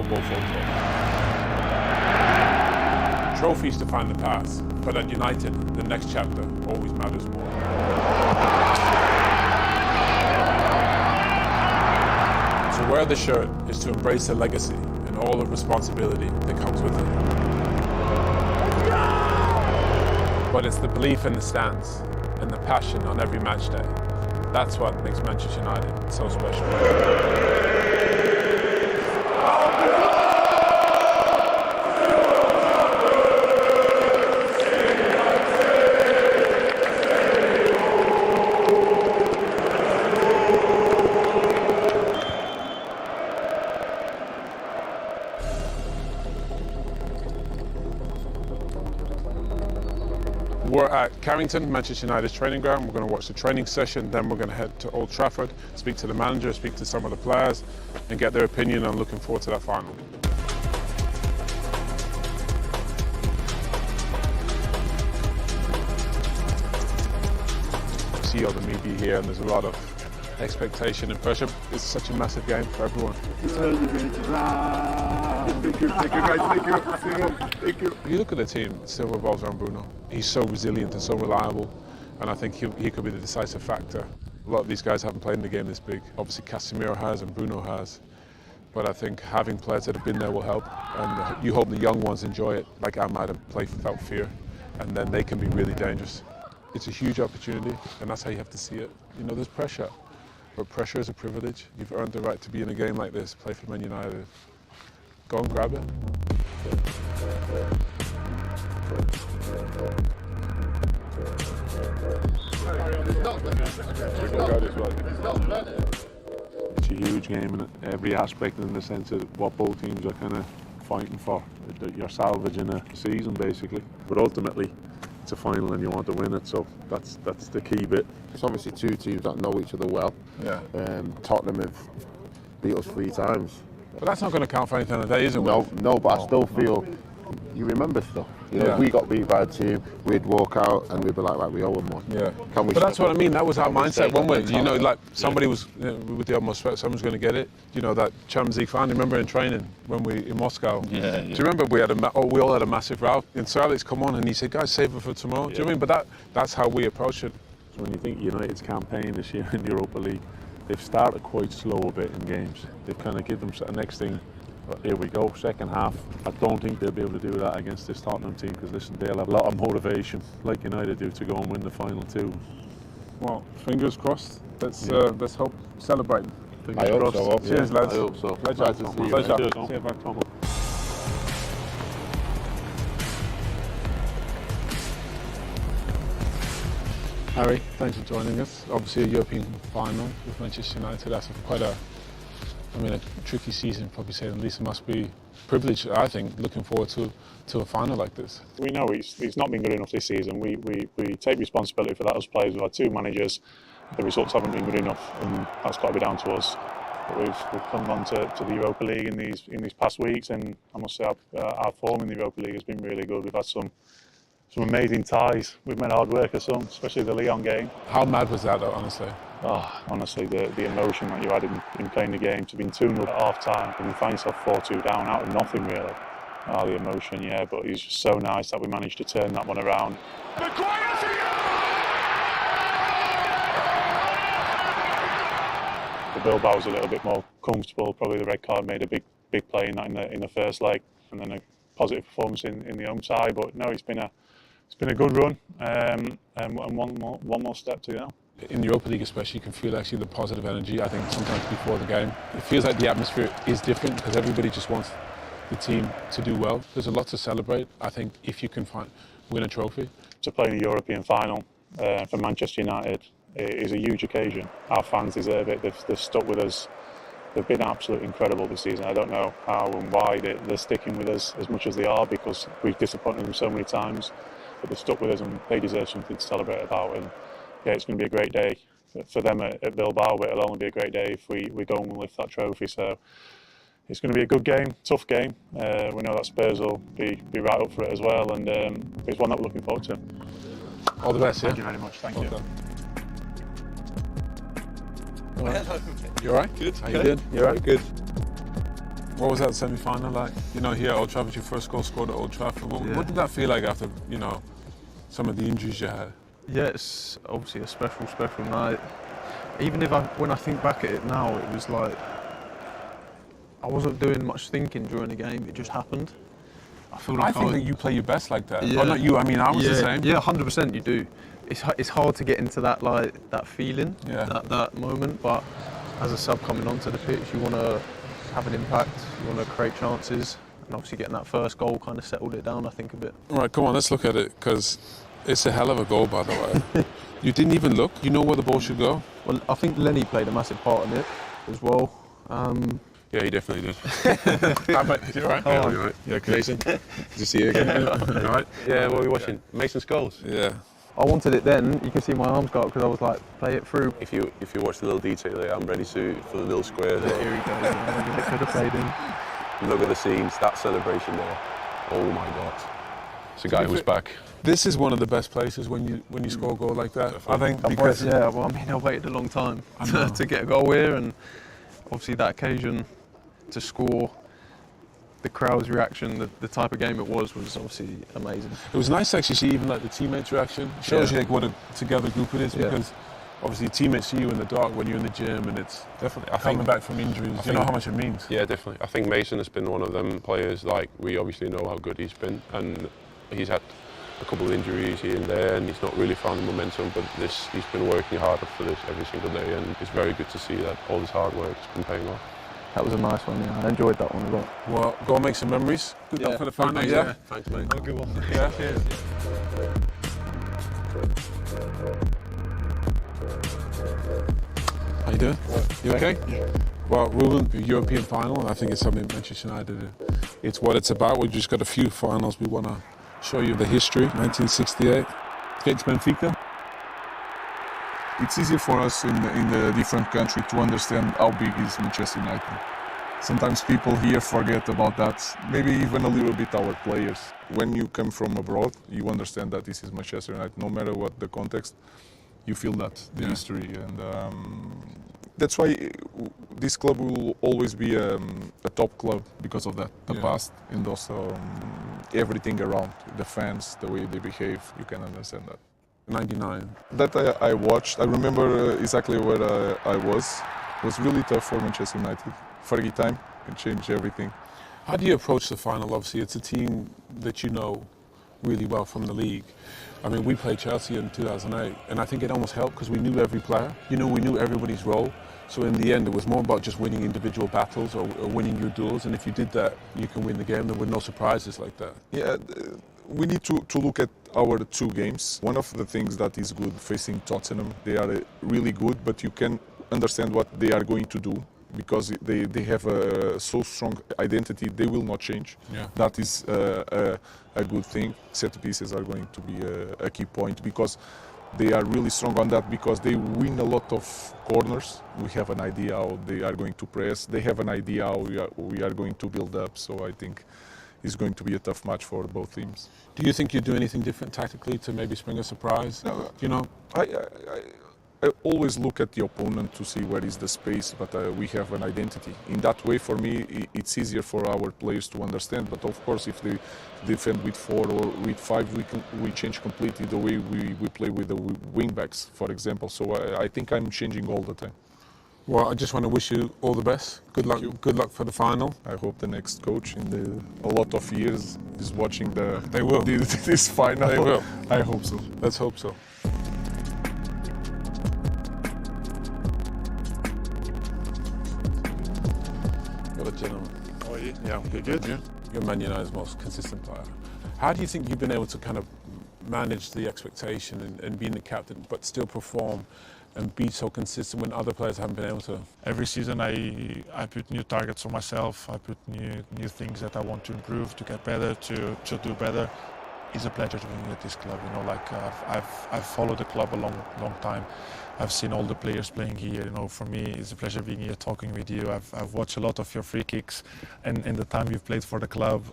football folklore. Trophies define the past, but at United, the next chapter always matters more. To wear the shirt is to embrace the legacy and all the responsibility that comes with it. But it's the belief in the stands and the passion on every match day. That's what makes Manchester United so special. We're at Carrington, Manchester United's training ground. We're going to watch the training session, then we're going to head to Old Trafford, speak to the manager, speak to some of the players, and get their opinion on looking forward to that final. See all the media here, and there's a lot of expectation and pressure. It's such a massive game for everyone. Thank you, guys. Thank you. You look at the team, it still revolves around Bruno. He's so resilient and so reliable, and I think he could be the decisive factor. A lot of these guys haven't played in the game this big. Obviously Casemiro has and Bruno has, but I think having players that have been there will help, and you hope the young ones enjoy it, like Ahmad, and play without fear, and then they can be really dangerous. It's a huge opportunity, and that's how you have to see it. You know, there's pressure, but pressure is a privilege. You've earned the right to be in a game like this, play for Man United. Go and grab it. It's a huge game in every aspect, in the sense of what both teams are kind of fighting for. You're salvaging a season basically, but ultimately it's a final and you want to win it, so that's the key bit. It's obviously two teams that know each other well. Yeah. Tottenham have beat us 3 times. But that's not going to count for anything today, is it? No, but I still feel you remember stuff. You know, Yeah. if we got beat by a team, we'd walk out and we'd be like, right, we owe them one. Yeah. Can we? But that's what I mean. That was our Can we mindset, stay wasn't on it? the You know, top? like somebody was, you know, with the utmost respect, someone's going to get it. You know, that Champions League final. Remember in training when we in Moscow? Yeah. Do you remember we all had a massive row? And Sir Alex come on and he said, "Guys, save it for tomorrow." Do you know what I mean? But that's how we approach it. So when you think United's campaign this year in the Europa League, they've started quite slow a bit in games. They've kind of given them the next thing. Here we go, second half. I don't think they'll be able to do that against this Tottenham team, because listen, they'll have a lot of motivation, like United do, to go and win the final too. Well, fingers crossed. Let's hope, celebrate. I hope so. Cheers, lads. I hope so. Pleasure. Glad to see you. Pleasure. Cheers, See you back, Tom. Harry, thanks for joining us. Obviously a European final with Manchester United. That's quite a tricky season, probably say the least. It must be privileged, I think, looking forward to a final like this. We know he's not been good enough this season. We take responsibility for that as players. We've had 2 managers. The results haven't been good enough, and that's got to be down to us. But we've come on to the Europa League in these past weeks, and I must say our form in the Europa League has been really good. We've had some amazing ties. We've made hard work of some, especially the Lyon game. How mad was that, though, honestly? Oh, honestly, the emotion that you had in playing the game, to be 2-0 at half time and you find yourself 4-2 down out of nothing really. Oh, the emotion, yeah, but it's just so nice that we managed to turn that one around. The Bilbao was a little bit more comfortable. Probably the red card made a big play in that in the first leg, and then a positive performance in the home side. But no, it's been a good run, and one more step to go. In the Europa League especially, you can feel actually the positive energy, I think, sometimes before the game. It feels like the atmosphere is different because everybody just wants the team to do well. There's a lot to celebrate, I think, if you can win a trophy. To play in the European final for Manchester United is a huge occasion. Our fans deserve it. They've stuck with us. They've been absolutely incredible this season. I don't know how and why they're sticking with us as much as they are, because we've disappointed them so many times. But they've stuck with us and they deserve something to celebrate about. And yeah, it's going to be a great day for them at Bilbao, but it'll only be a great day if we go and lift that trophy. So it's going to be a good game, tough game. We know that Spurs will be right up for it as well, and it's one that we're looking forward to. All the best, Thank you very much. Thank you. You all right? Good. How you doing? You all right? Good. What was that semi-final like? You know, here at Old Trafford, your first goal scored at Old Trafford. What did that feel like after, you know, some of the injuries you had? Yeah, it's obviously a special night. Even if when I think back at it now, it was like I wasn't doing much thinking during the game. It just happened. I think that you play your best like that. Yeah. Well, not you. I mean, I was the same. Yeah, 100% you do. It's hard to get into that that feeling, that moment. But as a sub coming onto the pitch, you want to have an impact. You want to create chances, and obviously getting that first goal kind of settled it down, I think, a bit. All right, come on, let's look at it, because it's a hell of a goal, by the way. You didn't even look. You know where the ball should go. Well, I think Lenny played a massive part in it as well. Yeah, he definitely did. You all right? Oh, you're right. Yeah, okay. Mason, good to see you again. All right? Yeah, what are we watching? Mason's goals? Yeah. I wanted it then. You can see my arms go up because I was like, play it through. If you watch the little detail there, I'm ready for the little square there. Here he goes. He could have played in. Look at the scenes, that celebration there. Oh my God. It's a guy who's back. This is one of the best places when you score a goal like that. I think because I waited a long time to get a goal here, and obviously that occasion to score, the crowd's reaction, the type of game it was obviously amazing. It was nice to actually see even like the teammates' reaction. It shows you like what a together group it is, because obviously teammates see you in the dark when you're in the gym, and it's definitely coming back from injuries. You know how much it means. Yeah, definitely. I think Mason has been one of them players, like, we obviously know how good he's been, and he's had a couple of injuries here and there, and he's not really found the momentum, but he's been working harder for this every single day, and it's very good to see that all this hard work has been paying off. That was a nice one, yeah. I enjoyed that one a lot. Well, go and make some memories. Good luck for the final, yeah? Thanks, mate. Have a good one. Yeah, cheers. How you doing? You okay? Yeah. Well, Ruben, the European final, I think it's something Manchester United, it's what it's about. We've just got a few finals we want to show you the history. 1968, get to Benfica. It's easier for us in a different country to understand how big is Manchester United. Sometimes people here forget about that, maybe even a little bit our players. When you come from abroad, you understand that this is Manchester United. No matter what the context, you feel that, the history. And that's why this club will always be a top club because of that. The past and also everything around, the fans, the way they behave, you can understand that. 99. That I watched, I remember exactly where I was. It was really tough for Manchester United. Fergie time can change everything. How do you approach the final? Obviously, it's a team that you know really well from the league. I mean, we played Chelsea in 2008, and I think it almost helped because we knew every player. You know, we knew everybody's role. So in the end, it was more about just winning individual battles or winning your duels. And if you did that, you can win the game. There were no surprises like that. Yeah, we need to look at our two games. One of the things that is good facing Tottenham, they are really good, but you can understand what they are going to do because they have a so strong identity, they will not change. Yeah. That is a good thing. Set pieces are going to be a key point because they are really strong on that because they win a lot of corners. We have an idea how they are going to press. They have an idea how we are going to build up. So I think it's going to be a tough match for both teams. Do you think you do anything different tactically to maybe spring a surprise? You know, I always look at the opponent to see where is the space, but we have an identity. In that way, for me, it's easier for our players to understand. But of course, if they defend with 4 or with 5, we change completely the way we play with the wing backs, for example. So I think I'm changing all the time. Well, I just want to wish you all the best. Good luck. Good luck for the final. I hope the next coach in a lot of years is watching They will. this final. They will. I hope so. Let's hope so. What a gentleman. How are you? Yeah, I'm good. You're Man United's most consistent player. How do you think you've been able to kind of manage the expectation and being the captain, but still perform and be so consistent when other players haven't been able to? Every season I put new targets for myself. I put new things that I want to improve, to get better, to do better. It's a pleasure to be at this club. You know, like I've followed the club a long time. I've seen all the players playing here. You know, for me, it's a pleasure being here, talking with you. I've watched a lot of your free kicks, and in the time you've played for the club,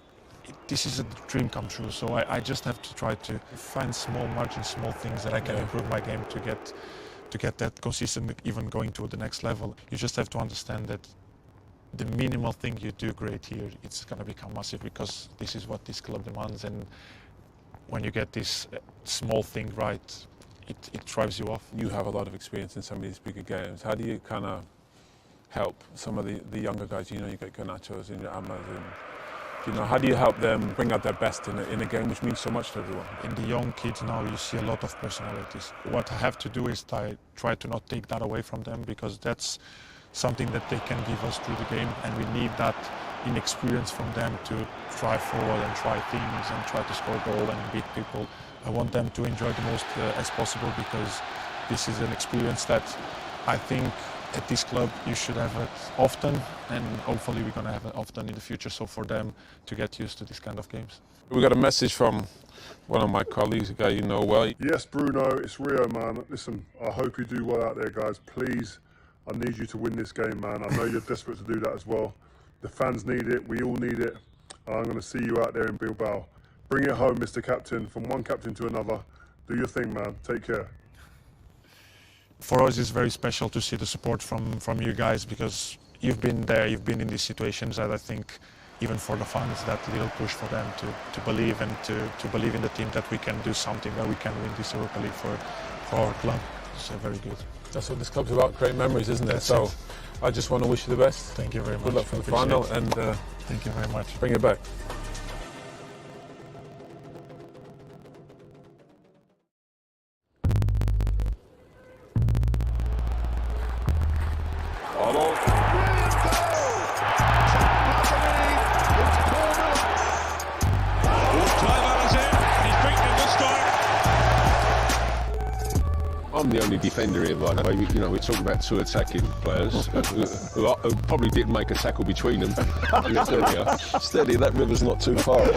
this is a dream come true. So I just have to try to find small margins, small things that I can improve my game to get that consistent, even going to the next level. You just have to understand that the minimal thing you do great here, it's going to become massive, because this is what this club demands. And when you get this small thing right, it drives you off. You have a lot of experience in some of these bigger games. How do you kind of help some of the younger guys? You know, you got Garnachos and your Amas, and you know, how do you help them bring out their best in a game which means so much to everyone? In the young kids now, you see a lot of personalities. What I have to do is try to not take that away from them, because that's something that they can give us through the game, and we need that inexperience from them to try forward and try things and try to score a goal and beat people. I want them to enjoy the most as possible, because this is an experience that I think at this club you should have it often, and hopefully we're going to have it often in the future, so for them to get used to this kind of games. We got a message from one of my colleagues, a guy you know well. Yes, Bruno, it's Rio, man. Listen, I hope you do well out there, guys. Please, I need you to win this game, man. I know you're desperate to do that as well. The fans need it, we all need it. I'm going to see you out there in Bilbao. Bring it home, Mr. Captain, from one captain to another. Do your thing, man. Take care. For us, it's very special to see the support from you guys, because you've been there, you've been in these situations, and I think even for the fans, that little push for them to believe and to believe in the team, that we can do something, that we can win this Europa League for our club. It's very good. That's what this club's about, great memories, isn't it? That's so it. I just want to wish you the best. Thank you very much. Good luck for the final, and thank you very much. Bring it back. I'm the only defender here, by the way. You know, we're talking about two attacking players who probably didn't make a tackle between them. Steady, that river's not too far away.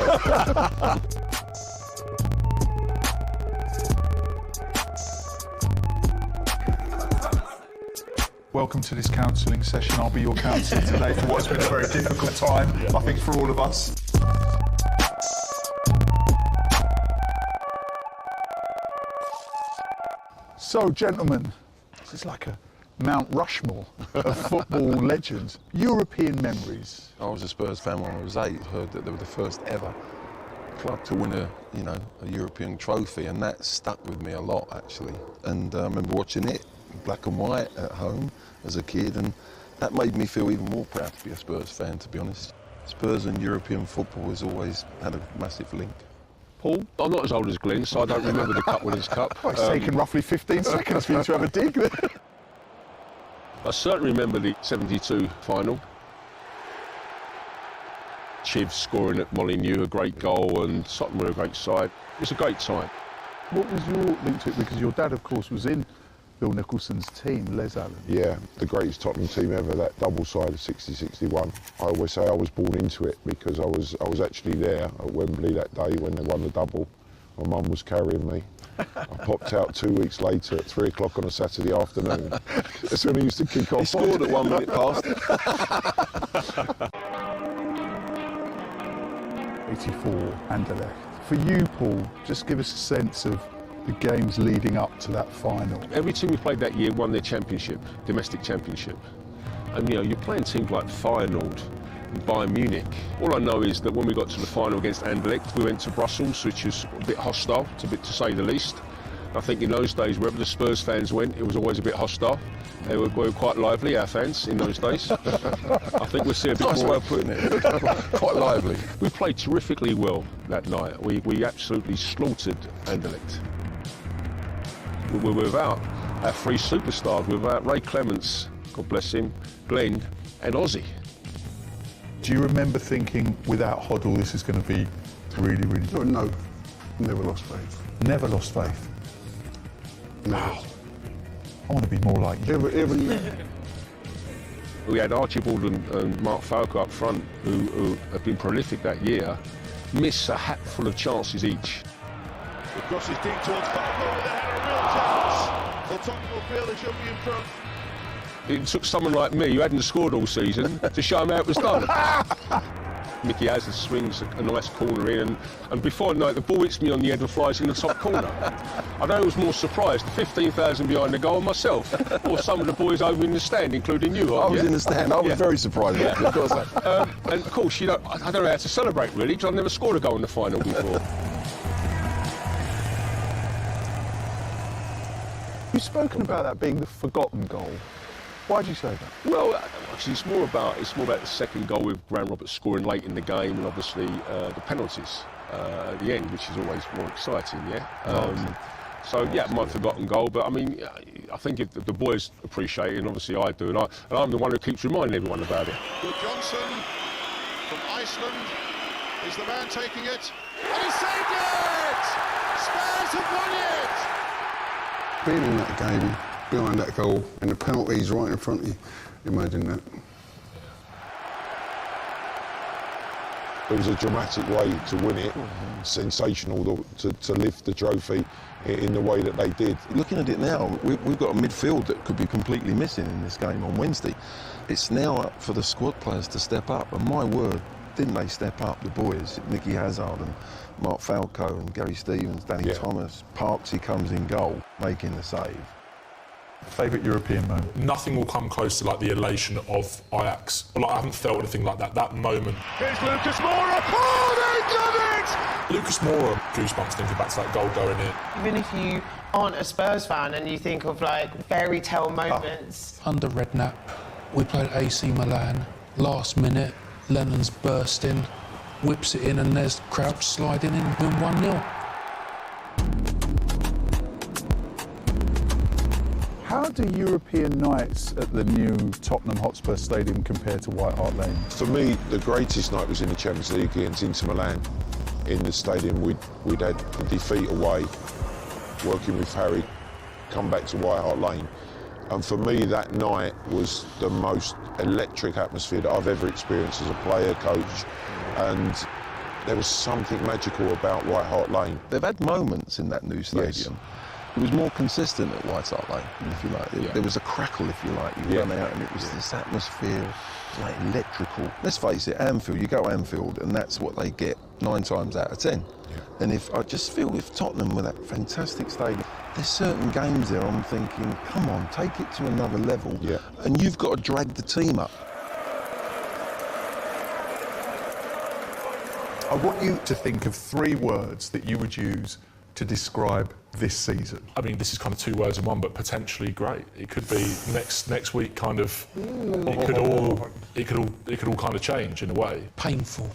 Welcome to this counselling session. I'll be your counsellor today for what's been a very difficult time, I think, for all of us. So, gentlemen, this is like a Mount Rushmore of football legends. European memories. I was a Spurs fan when I was 8. Heard that they were the first ever club to win a European trophy, and that stuck with me a lot, actually. And I remember watching it in black and white at home as a kid, and that made me feel even more proud to be a Spurs fan, to be honest. Spurs and European football has always had a massive link. Paul? I'm not as old as Glenn, so I don't remember the Cup Winners' Cup. It's taken roughly 15 seconds for you to have a dig there. I certainly remember the 72 final. Chiv scoring at Molineux, a great goal, and Tottenham were a great side. It was a great time. What was your link to it? Because your dad, of course, was in Bill Nicholson's team, Les Allen. Yeah, the greatest Tottenham team ever, that double side of 60-61. I always say I was born into it, because I was actually there at Wembley that day when they won the double. My mum was carrying me. I popped out 2 weeks later at 3 o'clock on a Saturday afternoon. That's when I used to kick off. He scored at 1 minute past. 84, Anderlecht. For you, Paul, just give us a sense of the games leading up to that final. Every team we played that year won their championship, domestic championship. And you're playing teams like Feyenoord and Bayern Munich. All I know is that when we got to the final against Anderlecht, we went to Brussels, which was a bit hostile, to say the least. I think in those days, wherever the Spurs fans went, it was always a bit hostile. They were quite lively, our fans, in those days. I think we'll see a bit nice more. way of putting it. Quite lively. We played terrifically well that night. We absolutely slaughtered Anderlecht. We were without our three superstars, without Ray Clements, God bless him, Glenn and Ozzy. Do you remember thinking, without Hoddle, this is going to be really, really good? No, never lost faith. Never lost faith? No. I want to be more like you. We had Archibald and Mark Falco up front, who have been prolific that year, miss a hatful of chances each. The cross is deep towards Falco with a header, real chance. So Tottenham will feel they should be in front. It took someone like me, who hadn't scored all season, to show them how it was done. Mickey Hazard swings a nice corner in, and before I know it, the ball hits me on the head and flies in the top corner. I know I was more surprised, 15,000 behind the goal myself, or some of the boys over in the stand, including you. I was in the stand. I was very surprised. Actually, I've got to say. And of course, I don't know how to celebrate really, because I've never scored a goal in the final before. You've spoken about that being the forgotten goal. Why do you say that? Well, actually, it's more about the second goal with Graham Roberts scoring late in the game, and obviously the penalties at the end, which is always more exciting. So yeah, my forgotten goal. But I mean, I think if the boys appreciate it, and obviously I do, and I'm the one who keeps reminding everyone about it. Good Johnson from Iceland is the man taking it, and he saved it! Spurs have won it! Being in that game, behind that goal, and the penalty's right in front of you, imagine that. It was a dramatic way to win it, sensational to lift the trophy in the way that they did. Looking at it now, we've got a midfield that could be completely missing in this game on Wednesday. It's now up for the squad players to step up, and my word, didn't they step up, the boys? Nicky Hazard and Mark Falco and Gary Stevens, Danny Thomas. Parksy comes in goal, making the save. Favourite European moment? Nothing will come close to like the elation of Ajax. Like, I haven't felt anything like that. That moment. Here's Lucas Moura. Oh, they've done it! Lucas Moura, goosebumps thinking back to that goal going in. Even if you aren't a Spurs fan and you think of like fairy tale moments. Under Redknapp, we played AC Milan. Last minute, Lennon's bursting, whips it in, and there's Crouch sliding in, win 1-0. How do European nights at the new Tottenham Hotspur Stadium compare to White Hart Lane? For me, the greatest night was in the Champions League against Inter Milan. In the stadium, we'd had the defeat away, working with Harry, come back to White Hart Lane. And for me, that night was the most electric atmosphere that I've ever experienced as a player, coach. And there was something magical about White Hart Lane. They've had moments in that new stadium. It was more consistent at White Hart Lane, if you like. There was a crackle, if you like. You run out and it was this atmosphere, like electrical. Let's face it, Anfield, you go Anfield and that's what they get 9 times out of 10. And I just feel with Tottenham, with that fantastic stadium, there's certain games there I'm thinking, come on, take it to another level. And you've got to drag the team up. I want you to think of 3 words that you would use to describe this season. I mean, this is kind of 2 words in one, but potentially great. It could be next week kind of. It could all kind of change in a way. Painful.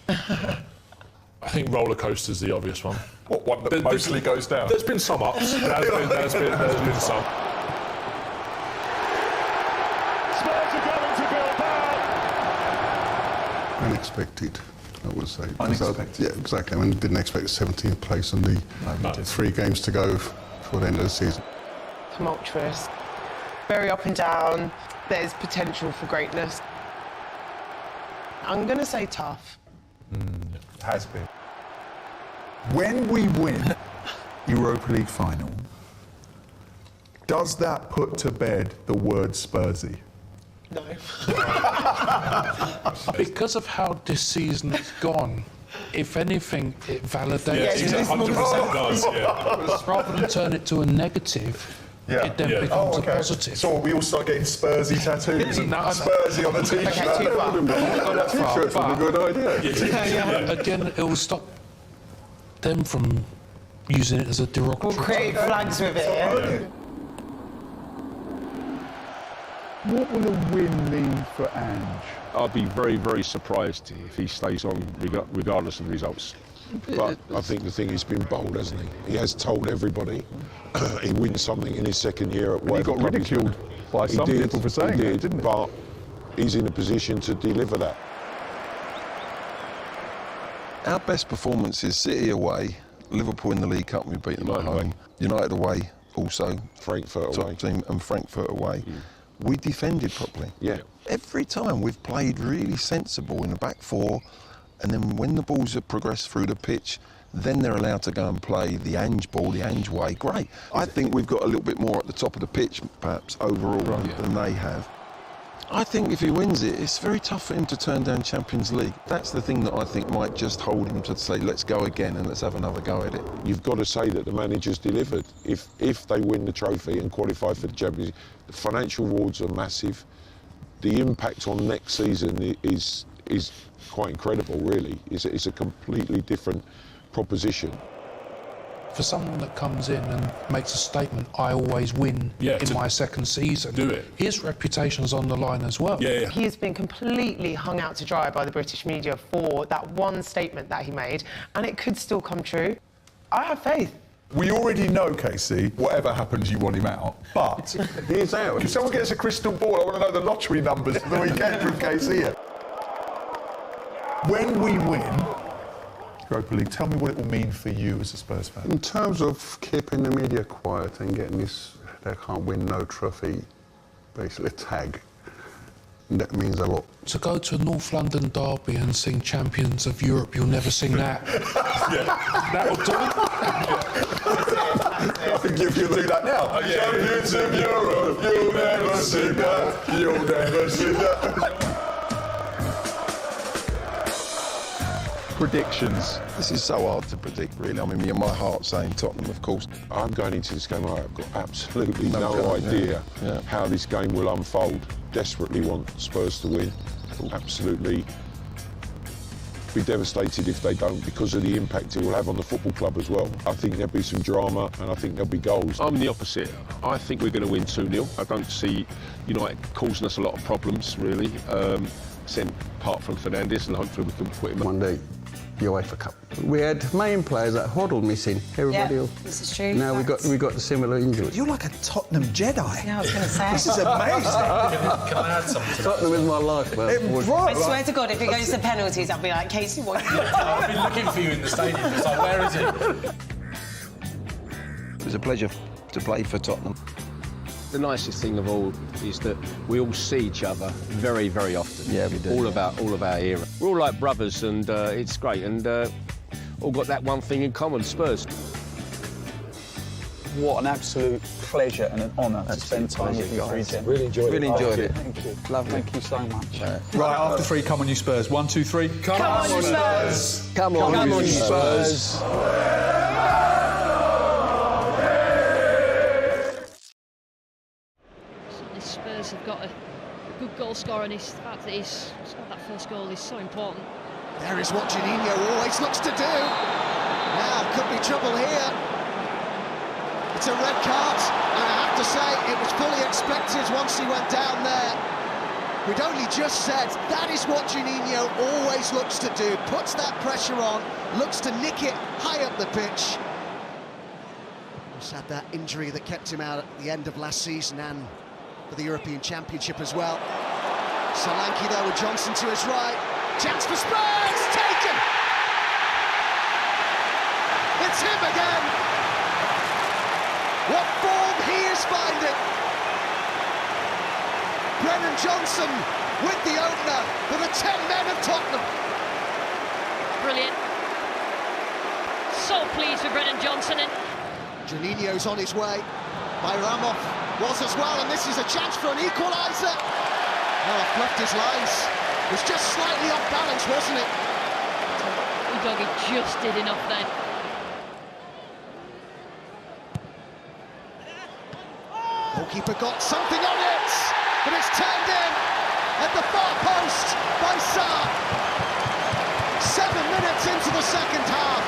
I think roller coaster's the obvious one. What one that mostly goes down? There's been some ups. There's been some. Spurs are going to Bilbao. Unexpected, I would say. Unexpected? Yeah, exactly. I mean, didn't expect 17th place on the 3 games to go for the end of the season. Tumultuous. Very up and down. There's potential for greatness. I'm going to say tough. Has been. When we win Europa League final, does that put to bed the word Spursy? No. Because of how this season has gone, if anything, it validates it. 100% does, Rather than turn it to a negative, it then becomes a positive. So we all start getting Spursy tattoos and Spursy on the t-shirt. T-shirts are a good idea. Again, it will stop them from using it as a derogatory. We'll create flags with it. What will a win mean for Ange? I'd be very, very surprised if he stays on regardless of the results. But I think the thing, he's been bold, hasn't he? He has told everybody he wins something in his second year at whatever. He got ridiculed by some people for saying that, didn't he? But he's in a position to deliver that. Our best performance is City away, Liverpool in the League Cup, we beat them at home. United away, also. Frankfurt away. Team, and Frankfurt away. We defended properly. Every time we've played really sensible in the back 4, and then when the balls have progressed through the pitch, then they're allowed to go and play the Ange ball, the Ange way. Great. I think we've got a little bit more at the top of the pitch, perhaps, overall, than they have. I think if he wins it, it's very tough for him to turn down Champions League. That's the thing that I think might just hold him to say, let's go again and let's have another go at it. You've got to say that the manager's delivered. If they win the trophy and qualify for the Champions League, the financial rewards are massive. The impact on next season is quite incredible, really. It's a completely different proposition. For someone that comes in and makes a statement, I always win in my second season. Do it. His reputation's on the line as well. He has been completely hung out to dry by the British media for that one statement that he made, and it could still come true. I have faith. We already know, Casey, whatever happens, you want him out. But he's out. If someone gets a crystal ball, I want to know the lottery numbers for the weekend from Casey. When we win Europa League, tell me what it will mean for you as a Spurs fan. In terms of keeping the media quiet and getting this, they can't win no trophy, basically tag, that means a lot. To go to a North London derby and sing Champions of Europe, you'll never sing that. That'll do. I think if you do that now. Champions of Europe, you'll never sing that. You'll never sing that. Predictions. This is so hard to predict, really. I mean, my heart's saying Tottenham, of course. I'm going into this game, I've got absolutely no idea how this game will unfold. Desperately want Spurs to win. Absolutely be devastated if they don't, because of the impact it will have on the football club as well. I think there'll be some drama and I think there'll be goals. I'm the opposite. I think we're going to win 2-0. I don't see United causing us a lot of problems, really. Apart from Fernandes, and hopefully we can put him one day. The UEFA Cup. We had main players like Hoddle missing. Everybody else. This is true. Now we got similar injuries. You're like a Tottenham Jedi. Yeah, I was going to say. This is amazing. Can I add something to that? Tottenham is my life. I swear to God, if it goes to penalties, I'll be like, Casey, what? I've been looking for you in the stadium. It's like, where is it? It was a pleasure to play for Tottenham. The nicest thing of all is that we all see each other very, very often. Yeah, we do. All of our era. We're all like brothers, and it's great. And all got that one thing in common: Spurs. What an absolute pleasure and an honour to spend time with you three, Jim. Really enjoyed it. Thank you. Lovely. Thank you so much. Right, after three, come on you Spurs. 1, 2, 3. Come on, you Spurs! Come on, you Spurs! Spurs have got a good goal scorer, and the fact that he's scored that first goal is so important. There is what Juninho always looks to do. Now, could be trouble here. It's a red card, and I have to say, it was fully expected once he went down there. We'd only just said that is what Juninho always looks to do. Puts that pressure on, looks to nick it high up the pitch. He's had that injury that kept him out at the end of last season and for the European Championship as well. Solanke there with Johnson to his right. Chance for Spurs! Taken! It's him again! What form he is finding! Brennan Johnson with the opener for the 10 men of Tottenham. Brilliant. So pleased with Brennan Johnson. And Juninho's on his way. Bayramov was as well, and this is a chance for an equaliser. Oh, I've left his lines. It was just slightly off balance, wasn't it? Udogie just did enough then. Goalkeeper got something on it, but it's turned in at the far post by Sarr. 7 minutes into the second half.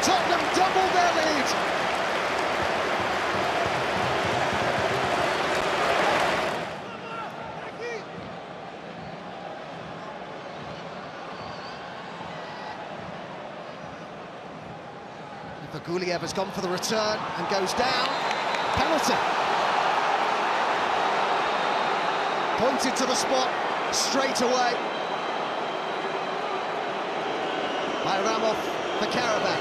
Tottenham doubled their lead. Guliev has gone for the return and goes down. Penalty. Pointed to the spot straight away. Bayramov for Karabakh.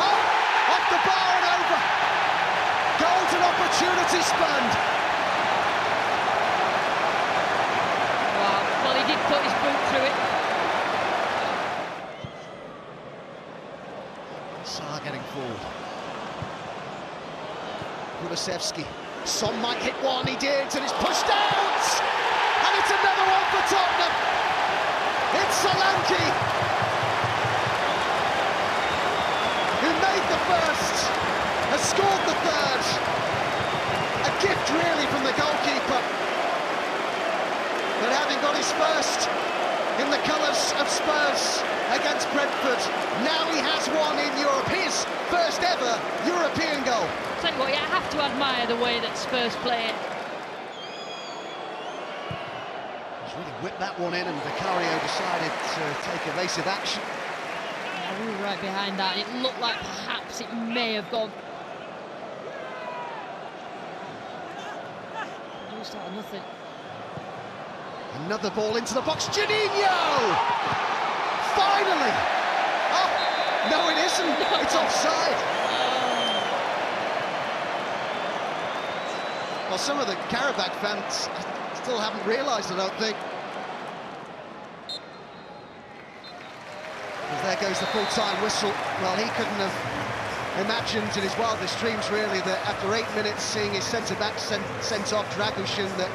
Oh! Off the bar and over. Golden opportunity spurned. Wow, well, he did put his boot through it. Sarr getting forward. Kulusevski Son might hit one, he did, and it's pushed out! And it's another one for Tottenham! It's Solanke who made the first, has scored the third. A gift really from the goalkeeper. But having got his first in the colours of Spurs against Brentford, now he has one in Europe, his first ever European goal. Tell you what, you have to admire the way that Spurs play it. He's really whipped that one in, and Vicario decided to take evasive action. Yeah, we were right behind that. It looked like perhaps it may have gone. Just out of nothing. Another ball into the box, Juninho! Finally! Oh, no it isn't, it's offside. Well, some of the Karabakh fans still haven't realised, I don't think. As there goes the full-time whistle. Well, he couldn't have imagined in his wildest dreams, really, that after 8 minutes seeing his centre-back sent off, Dragushin, that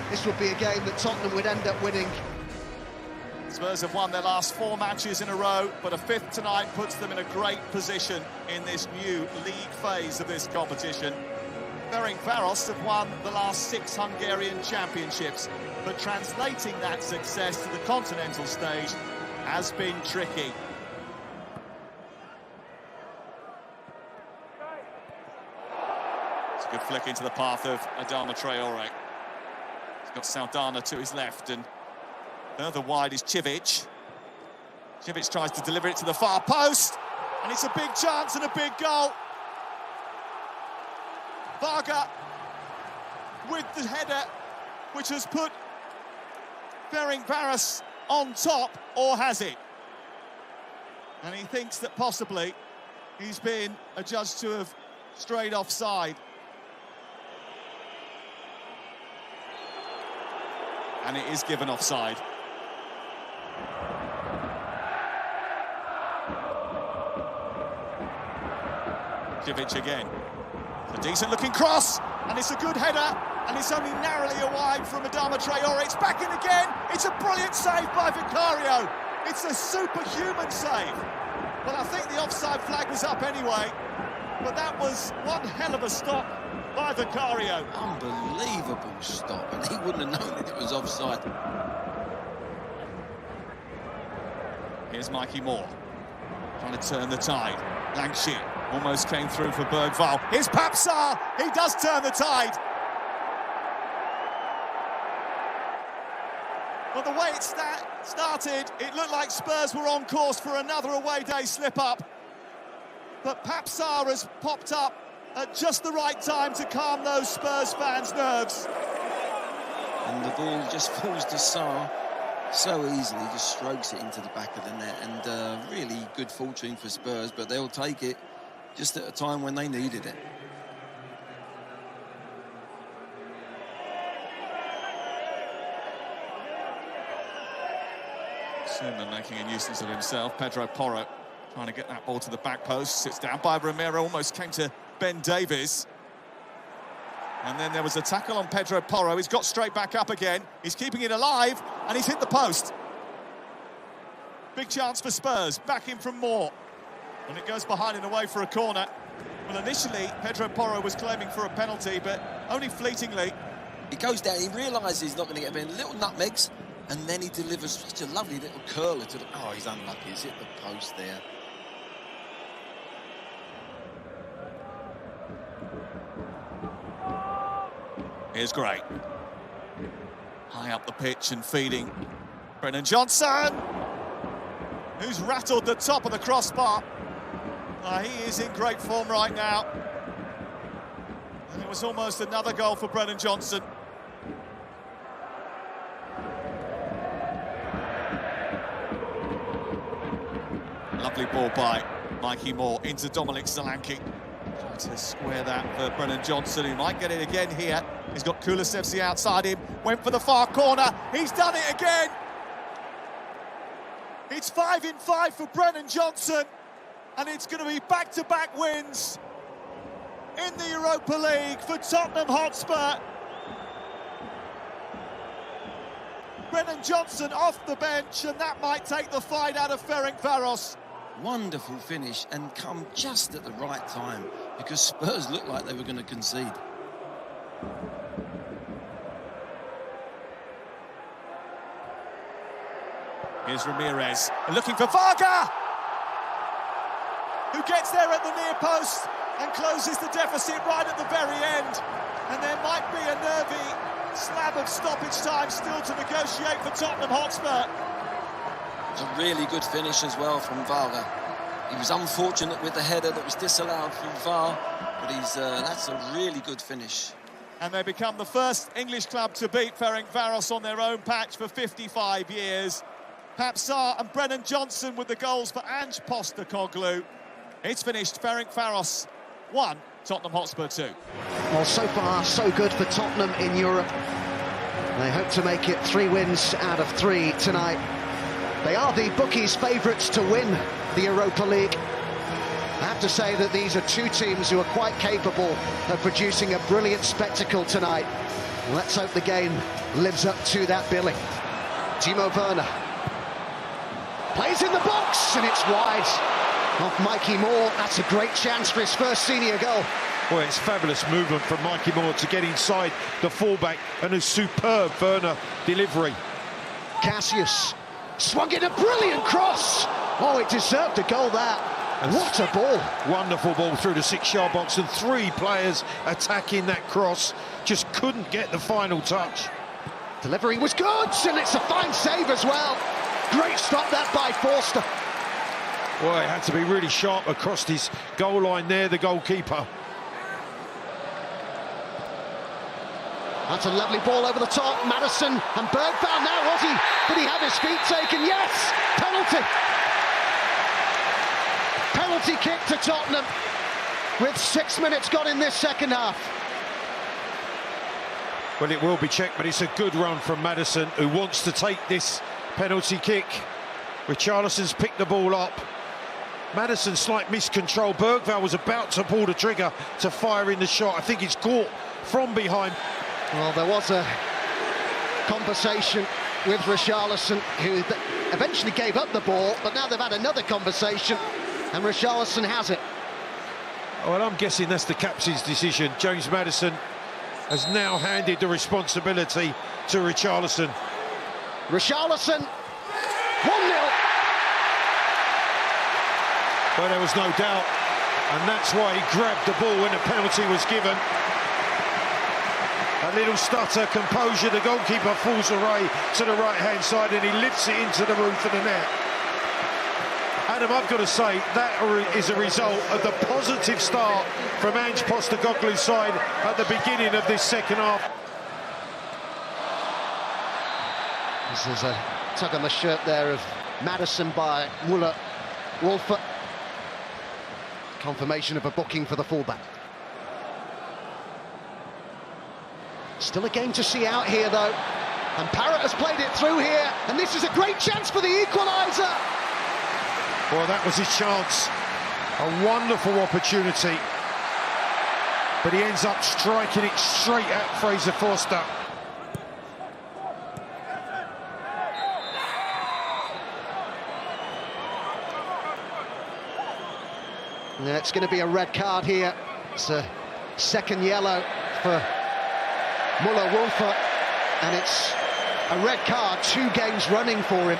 this would be a game that Tottenham would end up winning. Spurs have won their last 4 matches in a row, but a 5th tonight puts them in a great position in this new league phase of this competition. Ferencváros have won the last 6 Hungarian championships, but translating that success to the continental stage has been tricky. It's a good flick into the path of Adama Traore. He's got Saldana to his left, and further wide is Civic. Civic tries to deliver it to the far post, and it's a big chance and a big goal. Varga with the header, which has put Ferencváros on top, or has it? And he thinks that possibly he's been adjudged to have strayed offside. And it is given offside. Civic again. A decent-looking cross, and it's a good header, and it's only narrowly wide from Adama Traore. It's back in again. It's a brilliant save by Vicario. It's a superhuman save. Well, I think the offside flag was up anyway, but that was one hell of a stop by Vicario. Unbelievable stop, and he wouldn't have known that it was offside. Here's Mikey Moore, trying to turn the tide. Langshit almost came through for Bergvall. Here's Papsar, he does turn the tide. Well, the way it started, it looked like Spurs were on course for another away day slip-up. But Papsar has popped up at just the right time to calm those Spurs fans' nerves. And the ball just falls to Sarr so easily, just strokes it into the back of the net, and really good fortune for Spurs, but they'll take it just at a time when they needed it. Suma making a nuisance of himself. Pedro Porro trying to get that ball to the back post, sits down by Romero, almost came to Ben Davies. And then there was a tackle on Pedro Porro. He's got straight back up again. He's keeping it alive, and he's hit the post. Big chance for Spurs. Back in from Moore. And it goes behind and away for a corner. Well, initially, Pedro Porro was claiming for a penalty, but only fleetingly. He goes down, he realises he's not going to get a little nutmegs, and then he delivers such a lovely little curler to the... Oh, he's unlucky. He's hit the post there. Here's Gray. High up the pitch and feeding Brennan Johnson, who's rattled the top of the crossbar. He is in great form right now. And it was almost another goal for Brennan Johnson. Lovely ball by Mikey Moore into Dominic Solanke. Trying to square that for Brennan Johnson, who might get it again here. He's got Kulusevski outside him, went for the far corner, he's done it again! It's 5 in 5 for Brennan Johnson, and it's going to be back-to-back wins in the Europa League for Tottenham Hotspur. Brennan Johnson off the bench, and that might take the fight out of Ferencváros. Wonderful finish, and come just at the right time, because Spurs looked like they were going to concede. Here's Ramirez, looking for Varga, who gets there at the near post and closes the deficit right at the very end. And there might be a nervy slab of stoppage time still to negotiate for Tottenham Hotspur. It's a really good finish as well from Varga. He was unfortunate with the header that was disallowed from VAR, but that's a really good finish. And they become the first English club to beat Ferencváros on their own patch for 55 years. Papsar and Brennan Johnson with the goals for Ange Postecoglou. It's finished Ferencváros 1, Tottenham Hotspur 2. Well, so far, so good for Tottenham in Europe. They hope to make it 3 wins out of 3 tonight. They are the bookies' favourites to win the Europa League. I have to say that these are 2 teams who are quite capable of producing a brilliant spectacle tonight. Let's hope the game lives up to that billing. Timo Werner plays in the box, and it's wide off Mikey Moore. That's a great chance for his first senior goal. Well, it's fabulous movement from Mikey Moore to get inside the fullback, and a superb Werner delivery. Cassius swung in a brilliant cross. Oh, it deserved a goal, that. And what a ball. Wonderful ball through the 6-yard box, and 3 players attacking that cross. Just couldn't get the final touch. Delivery was good, and it's a fine save as well. Great stop that by Forster. Well, it had to be really sharp across his goal line there, the goalkeeper. That's a lovely ball over the top. Maddison and Bergvall now, was he? Did he have his feet taken? Yes! Penalty! Penalty kick to Tottenham with 6 minutes gone in this second half. Well, it will be checked, but it's a good run from Maddison, who wants to take this penalty kick. Richarlison's picked the ball up. Maddison, slight miscontrol. Bergvall was about to pull the trigger to fire in the shot. I think it's caught from behind. Well, there was a conversation with Richarlison, who eventually gave up the ball, but now they've had another conversation, and Richarlison has it. Well, I'm guessing that's the captain's decision. James Maddison has now handed the responsibility to Richarlison. Richarlison, 1-0. Well, there was no doubt, and that's why he grabbed the ball when the penalty was given. A little stutter, composure, the goalkeeper falls away to the right-hand side, and he lifts it into the roof of the net. Adam, I've got to say, that is a result of the positive start from Ange Postecoglou's side at the beginning of this second half. This is a tug on the shirt there of Maddison by Müller-Wolfer. Confirmation of a booking for the fullback. Still a game to see out here, though. And Parrott has played it through here, and this is a great chance for the equaliser. Well, that was his chance. A wonderful opportunity. But he ends up striking it straight at Fraser Forster. Yeah, it's going to be a red card here. It's a second yellow for Müller-Wolfer, and it's a red card 2 games running for him.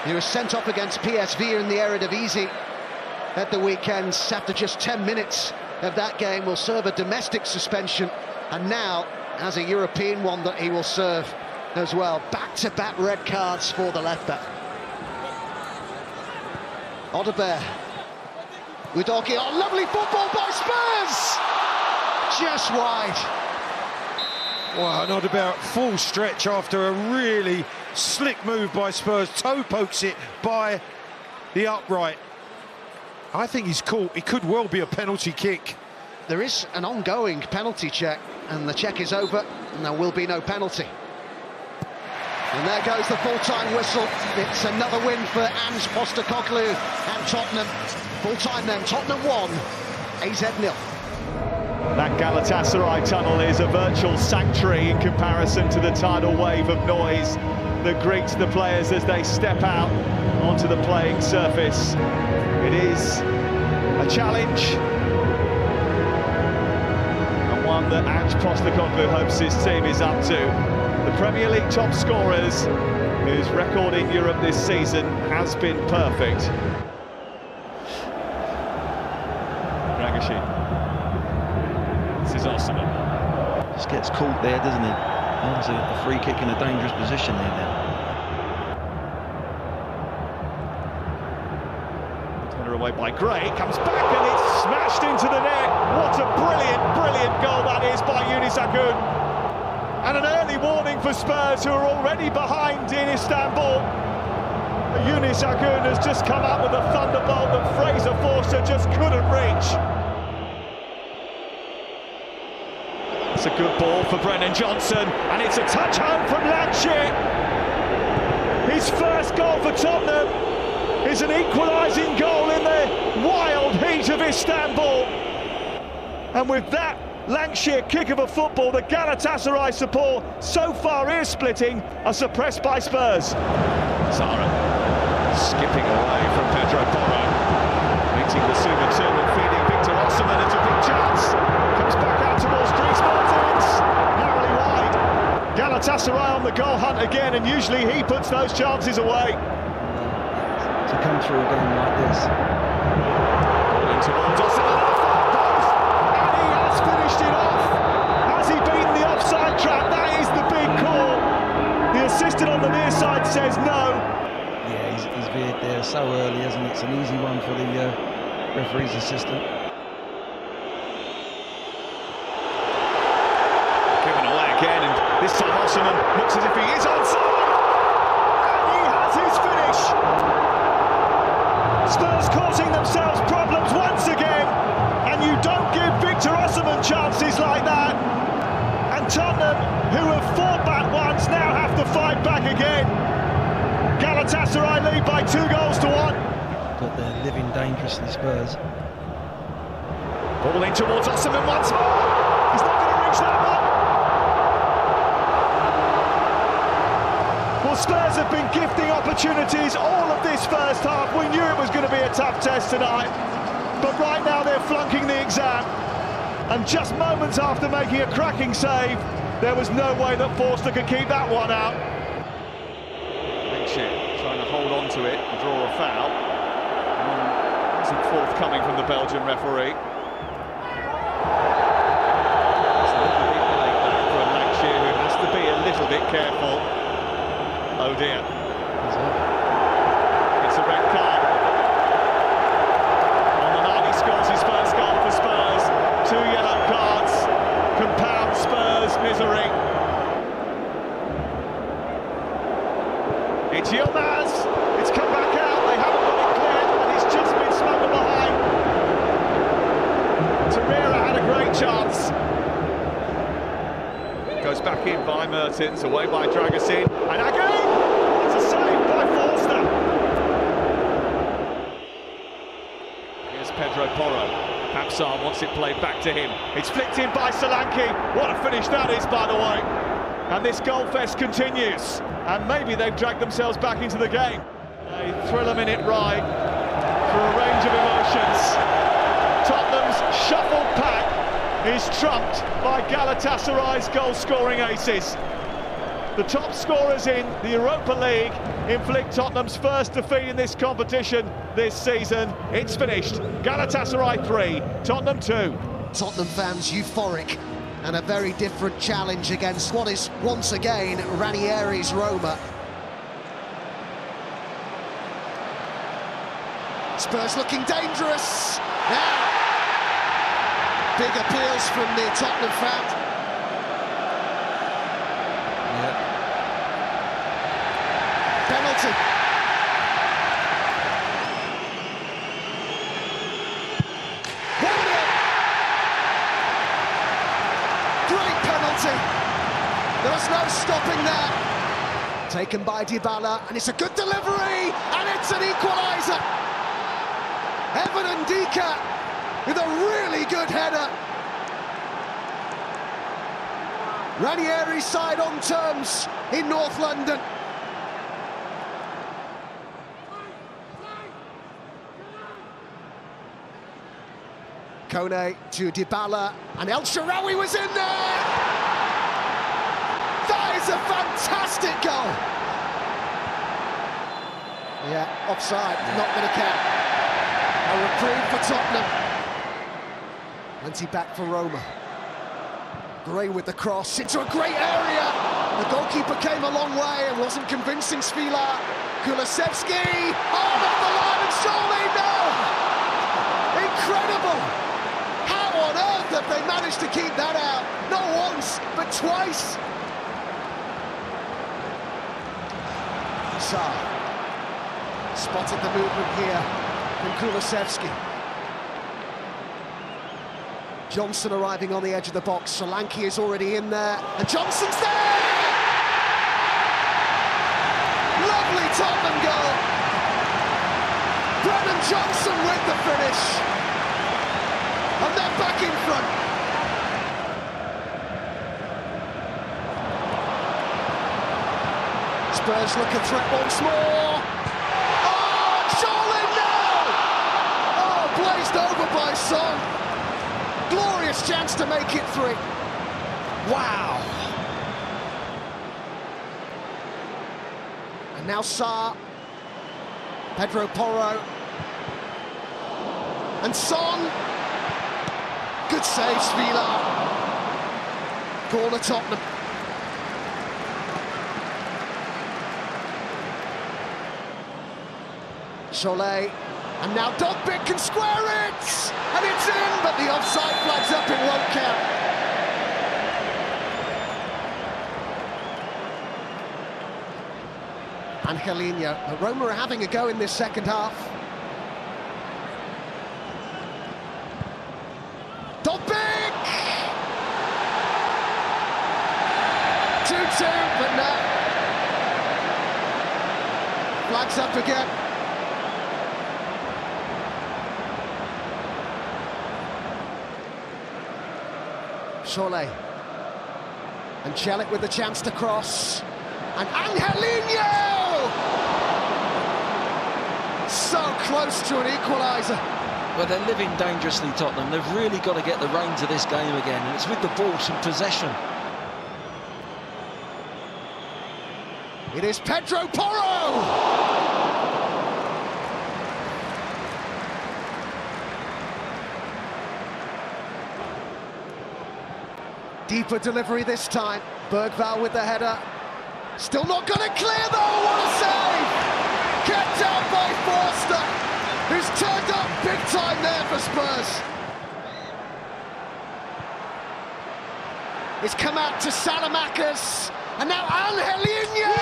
He was sent off against PSV in the Eredivisie at the weekend. After just 10 minutes of that game, will serve a domestic suspension, and now has a European one that he will serve as well. Back-to-back red cards for the left-back. Odegaard. Udogie, oh, lovely football by Spurs! Just wide. Well, not about full stretch after a really slick move by Spurs. Toe pokes it by the upright. I think he's caught. It could well be a penalty kick. There is an ongoing penalty check, and the check is over, and there will be no penalty. And there goes the full-time whistle. It's another win for Ange Postecoglou and Tottenham. Full-time then, Tottenham 1, AZ 0. That Galatasaray tunnel is a virtual sanctuary in comparison to the tidal wave of noise that greets the players as they step out onto the playing surface. It is a challenge, and one that Ange Postecoglou hopes his team is up to. The Premier League top scorers, whose record in Europe this season has been perfect. Dragic. This is Osimhen. Just gets caught there, doesn't he? That's a free kick in a dangerous position there now. Header away by Gray, comes back and it's smashed into the net. What a brilliant, brilliant goal that is by Yunus Akgün. And an early warning for Spurs, who are already behind in Istanbul. Yunus Akgün has just come up with a thunderbolt that Fraser Forster just couldn't reach. It's a good ball for Brennan Johnson, and it's a touch home from Lanchir. His first goal for Tottenham is an equalising goal in the wild heat of Istanbul. And with that Lanchir kick of a football, the Galatasaray support, so far ear-splitting, are suppressed by Spurs. Zara skipping away from Pedro Porro, meeting the Suma 2 and feeding Victor Osimhen into a big chance. Comes back out towards Dries Mertens, narrowly wide. Galatasaray on the goal hunt again, and usually he puts those chances away. To come through a game like this. Ball in towards Osimhen, and he has finished it off. Has he beaten the offside trap? That is the big call. The assistant on the near side says no. Yeah, he's veered there so early, hasn't it? It's an easy one for the referee's assistant. Given away again, and this time Osimhen looks as if he is onside. And he has his finish. Spurs causing themselves problems once again, and you don't give Victor Osimhen chances like that. And Tottenham, who have fought back once, now have to fight back again. Galatasaray lead by 2-1. But they're living dangerously, Spurs. Ball in towards Osimhen once more. He's not going to reach that one. Well, Spurs have been gifting opportunities all of this first half. We knew it was going to be a tough test tonight, but right now they're flunking the exam. And just moments after making a cracking save, there was no way that Forster could keep that one out. Trying to hold on to it and draw a foul. Isn't forthcoming from the Belgian referee. It's a little bit late back from Lanchir, who has to be a little bit careful. Oh dear. It's a red card. Onanani scores his first goal for Spurs. 2 yellow cards compound Spurs' misery. It's Yilmaz, it's come back out, they haven't got it cleared, and it's just been smuggled behind. Torreira had a great chance. Goes back in by Mertens, away by Dragic, and again, it's a save by Forster. Here's Pedro Porro. Papsar wants it played back to him. It's flicked in by Solanke. What a finish that is, by the way. And this goal fest continues. And maybe they've dragged themselves back into the game. A thriller-minute ride through a range of emotions. Tottenham's shuffled pack is trumped by Galatasaray's goal-scoring aces. The top scorers in the Europa League inflict Tottenham's first defeat in this competition this season. It's finished. Galatasaray 3, Tottenham 2. Tottenham fans euphoric, and a very different challenge against what is once again Ranieri's Roma. Spurs looking dangerous. Now, big appeals from the Tottenham fans. Penalty. Great penalty. There was no stopping that. Taken by Dybala, and it's a good delivery, and it's an equaliser. Evan Ndika with a really good header. Ranieri's side on terms in North London. Kone to Dybala, and El Shaarawy was in there! That is a fantastic goal! Yeah, offside, not going to count. A reprieve for Tottenham. Plenty back for Roma. Gray with the cross into a great area. The goalkeeper came a long way and wasn't convincing Svila. Kulusevski, arm off the line and surely no! Incredible! How on earth have they managed to keep that out? Not once, but twice. Sarr spotted the movement here from Kulusevski. Johnson arriving on the edge of the box. Solanke is already in there, and Johnson's there! Lovely Tottenham goal. Brennan Johnson with the finish. And they're back in front. Spurs look a threat once more. Oh, surely no! Oh, blazed over by Son. Glorious chance to make it 3. Wow! And now Sarr, Pedro Porro, and Son. Good save, Svila. Corner Tottenham. Cholet, and now Dogbik can square it! And it's in, but the offside flag's up, it won't count. Angelino, Roma are having a go in this second half. Dogbik! 2-2, but no. Flag's up again. Cholet. And Celik with the chance to cross. And Angelino! So close to an equaliser. Well, they're living dangerously, Tottenham. They've really got to get the reins of this game again, and it's with the ball, some possession. It is Pedro Porro! Deeper delivery this time. Bergvall with the header. Still not going to clear though, what a save! Kept out by Forster, who's turned up big time there for Spurs. It's come out to Salamakis, and now Angelino!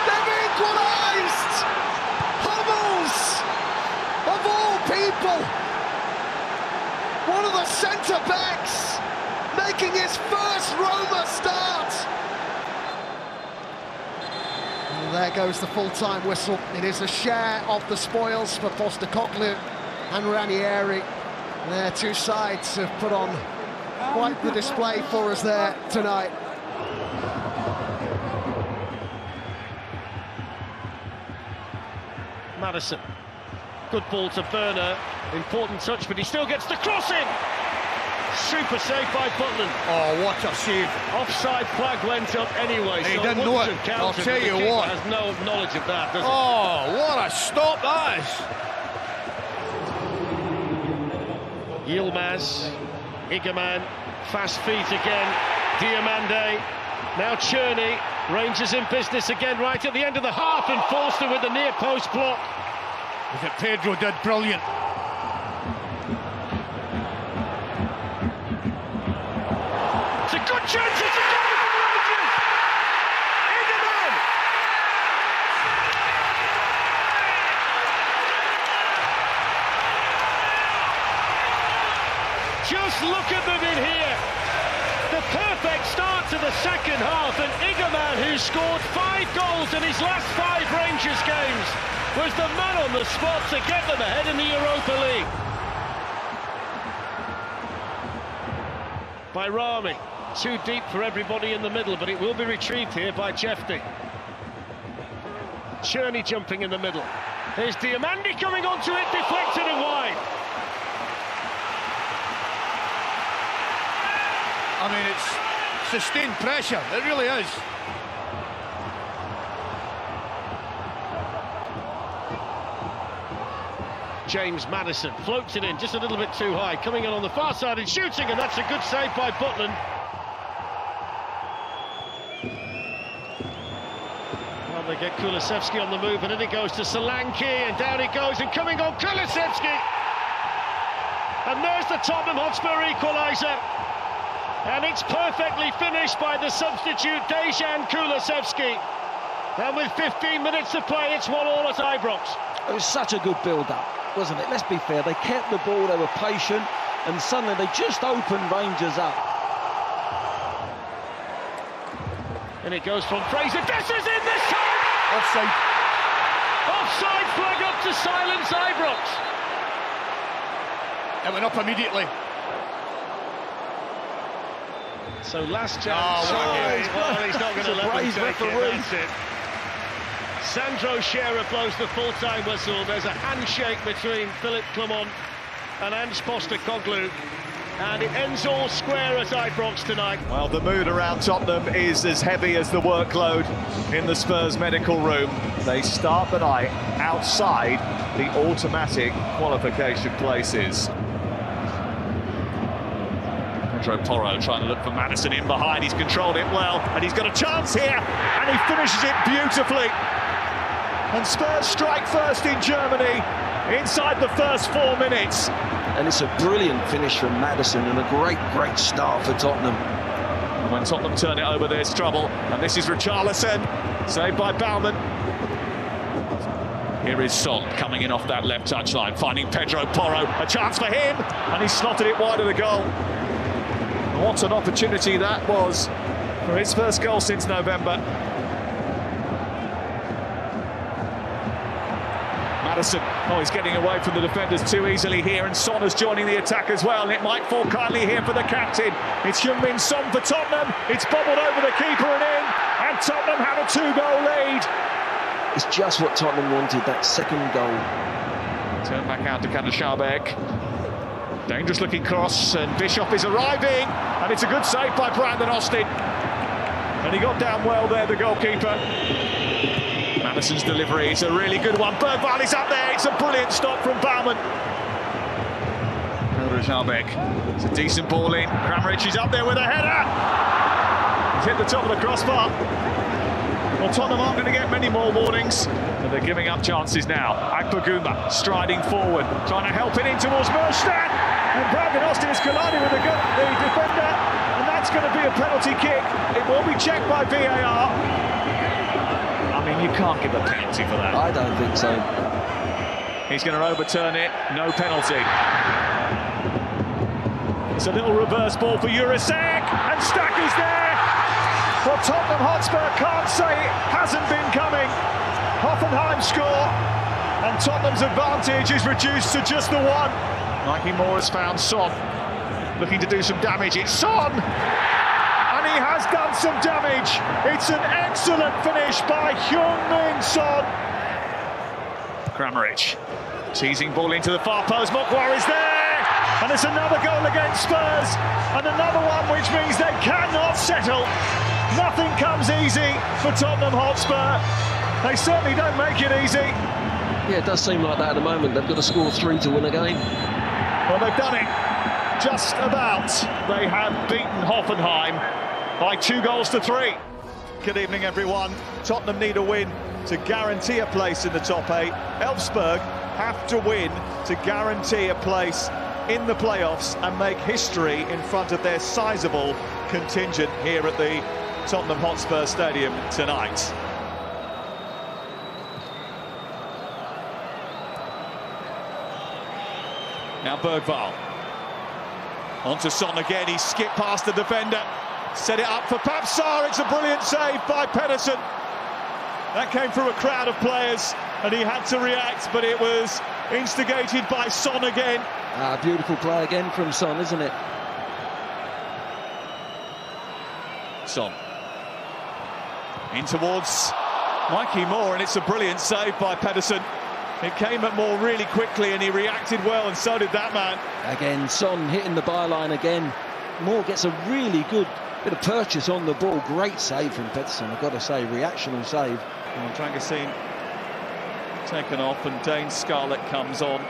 They've equalised! Hummels! Of all people! One of the centre-backs! Making his first Roma start. And there goes the full-time whistle. It is a share of the spoils for Postecoglou and Ranieri. Their two sides have put on quite the display for us there tonight. Maddison, good ball to Werner, important touch, but he still gets the cross in. Super save by Butland. Oh, what a save. Offside flag went up anyway. He so didn't know it. I'll tell you what. Has no knowledge of that, does he? Oh, what a stop that is. Yilmaz, Igaman, fast feet again. Diomande, now Cherney. Rangers in business again right at the end of the half, and Forster with the near post block. Was it Pedro did brilliant. It's a good chance, it's a goal for Rangers! Igaman! Just look at them in here. The perfect start to the second half, and Igaman, who scored 5 goals in his last 5 Rangers games, was the man on the spot to get them ahead in the Europa League. By Rami, too deep for everybody in the middle, but it will be retrieved here by Chefty. Cherney jumping in the middle. Here's Diamandi coming onto it, deflected and wide. I mean, it's sustained pressure, it really is. James Maddison floats it in just a little bit too high, coming in on the far side and shooting, and that's a good save by Butland. Well, they get Kulusevski on the move, and then it goes to Solanke, and down it goes, and coming on Kulusevski. And there's the Tottenham Hotspur equaliser. And it's perfectly finished by the substitute Dejan Kulusevski. And with 15 minutes to play, it's 1-1 at Ibrox. It was such a good build-up, wasn't it? Let's be fair, they kept the ball, they were patient, and suddenly they just opened Rangers up. And it goes from Fraser. This is in this time! Offside. Offside flag up to silence Ibrox. It went up immediately. So last chance. Well, he's not going to let them take it. That's it. Sandro Scherer blows the full-time whistle. There's a handshake between Philippe Clement and Ange Postecoglou, and it ends all square at Ibrox tonight. Well, the mood around Tottenham is as heavy as the workload in the Spurs medical room. They start the night outside the automatic qualification places. Pedro Porro trying to look for Maddison in behind. He's controlled it well, and he's got a chance here, and he finishes it beautifully. And Spurs strike first in Germany inside the first 4 minutes. And it's a brilliant finish from Maddison and a great start for Tottenham. And when Tottenham turn it over, there's trouble. And this is Richarlison, saved by Baumann. Here is Son coming in off that left touchline, finding Pedro Porro. A chance for him, and he slotted it wide of the goal. And what an opportunity that was for his first goal since November. Maddison, he's getting away from the defenders too easily here, and Son is joining the attack as well, and it might fall kindly here for the captain. It's Heung-min Son for Tottenham. It's bobbled over the keeper and in, and Tottenham have a 2-goal lead. It's just what Tottenham wanted, that second goal. Turn back out to Kanashabek. Dangerous looking cross, and Bishop is arriving, and it's a good save by Brandon Austin. And he got down well there, the goalkeeper. Maddison's delivery is a really good one. Bergwijn is up there. It's a brilliant stop from Baumann. Kanashabek. It's a decent ball in. Kramaric is up there with a header. He's hit the top of the crossbar. Well, Tottenham aren't going to get many more warnings, and they're giving up chances now. Akpoguma striding forward, trying to help it in towards Merstadt, and Brandon Austin is colliding with the defender, and that's going to be a penalty kick. It will be checked by VAR. I mean, you can't give a penalty for that. I don't think so. He's going to overturn it, no penalty. It's a little reverse ball for Jurasek, and Stack is there. Well, Tottenham Hotspur can't say it hasn't been coming. Hoffenheim score, and Tottenham's advantage is reduced to just the one. Mikey Moore has found Son, looking to do some damage. It's Son, and he has done some damage. It's an excellent finish by Heung-min Son. Kramaric, teasing ball into the far post. Mokwar is there, and it's another goal against Spurs, and another one which means they cannot settle. Nothing comes easy for Tottenham Hotspur. They certainly don't make it easy. Yeah, it does seem like that at the moment. They've got to score 3 to win a game. Well, they've done it. Just about. They have beaten Hoffenheim by 2-3. Good evening, everyone. Tottenham need a win to guarantee a place in the top 8. Elfsberg have to win to guarantee a place in the playoffs and make history in front of their sizable contingent here at the Tottenham Hotspur Stadium tonight. Now Bergwijn. On to Son again, he skipped past the defender. Set it up for Papsar, it's a brilliant save by Pedersen. That came through a crowd of players and he had to react, but it was instigated by Son again. Beautiful play again from Son, isn't it? Son. In towards Mikey Moore, and it's a brilliant save by Pedersen. It came at Moore really quickly and he reacted well, and so did that man. Again, Son hitting the byline again. Moore gets a really good bit of purchase on the ball. Great save from Pedersen, I've got to say, reactional save. And Dragasin taken off, and Dane Scarlett comes on.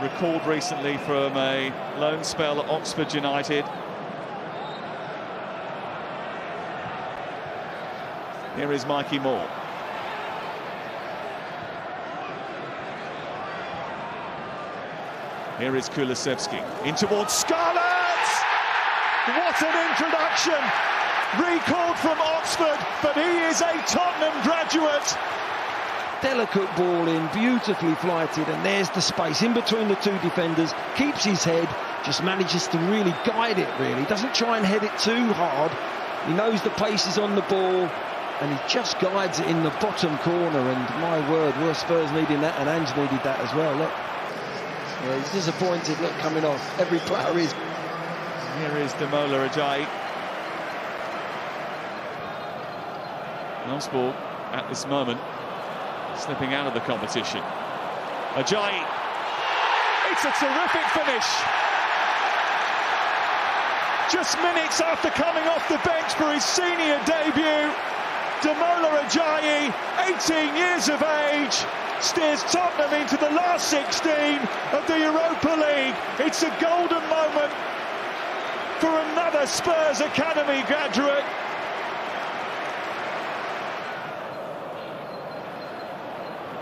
Recalled recently from a loan spell at Oxford United. Here is Mikey Moore. Here is Kulusevski. In towards Scarlett! What an introduction! Recalled from Oxford, but he is a Tottenham graduate. Delicate ball in, beautifully flighted, and there's the space in between the two defenders. Keeps his head, just manages to really guide it, really. Doesn't try and head it too hard. He knows the pace is on the ball, and he just guides it in the bottom corner. And my word, were Spurs needing that, and Ange needed that as well. Look, yeah, he's disappointed, look, coming off. Every player is. Here is Demola Ajayi. Hotspur at this moment slipping out of the competition. Ajayi. It's a terrific finish. Just minutes after coming off the bench for his senior debut, Demola Ajayi, 18 years of age, steers Tottenham into the last 16 of the Europa League. It's a golden moment for another Spurs Academy graduate.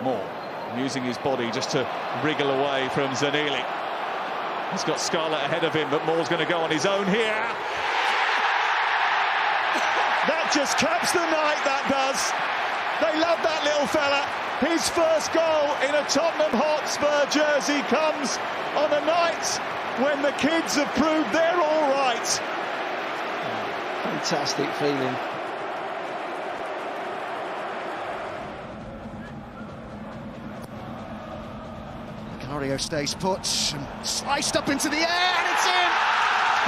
Moore using his body just to wriggle away from Zanili. He's got Scarlett ahead of him, but Moore's going to go on his own here. That just caps the night, that does. They love that little fella. His first goal in a Tottenham Hotspur jersey comes on a night when the kids have proved they're all right. Fantastic feeling. Vicario stays put and sliced up into the air, and it's in!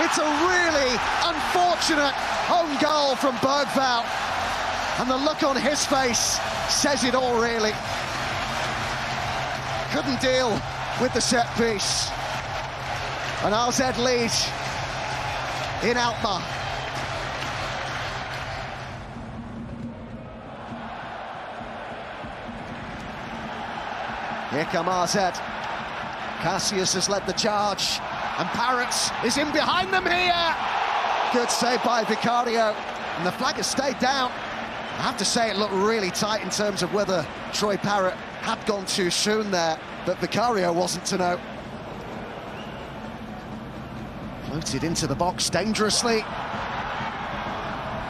It's a really unfortunate home goal from Bergvall, and the look on his face says it all, really. Couldn't deal with the set piece. An RZ lead in Alkmaar. Here come RZ. Cassius has led the charge, and Parrott is in behind them here. Good save by Vicario, and the flag has stayed down. I have to say it looked really tight in terms of whether Troy Parrott had gone too soon there, but Vicario wasn't to know. Floated into the box dangerously,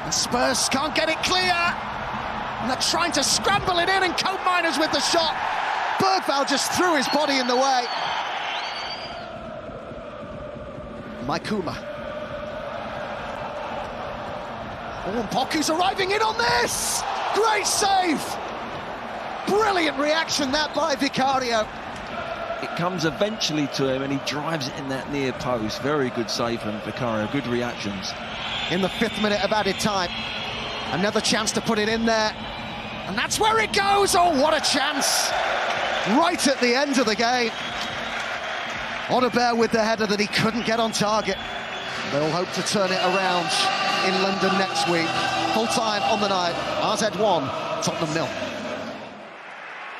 and Spurs can't get it clear, and they're trying to scramble it in, and Cope Miners with the shot. Bergvall just threw his body in the way. Maikuma. Oh, and Poku's arriving in on this! Great save! Brilliant reaction that by Vicario. It comes eventually to him and he drives it in that near post. Very good save from Vicario, good reactions. In the 5th minute of added time. Another chance to put it in there. And that's where it goes! Oh, what a chance! Right at the end of the game. Odebear with the header that he couldn't get on target. They'll hope to turn it around in London next week. Full time on the night. RZ 1, Tottenham 0.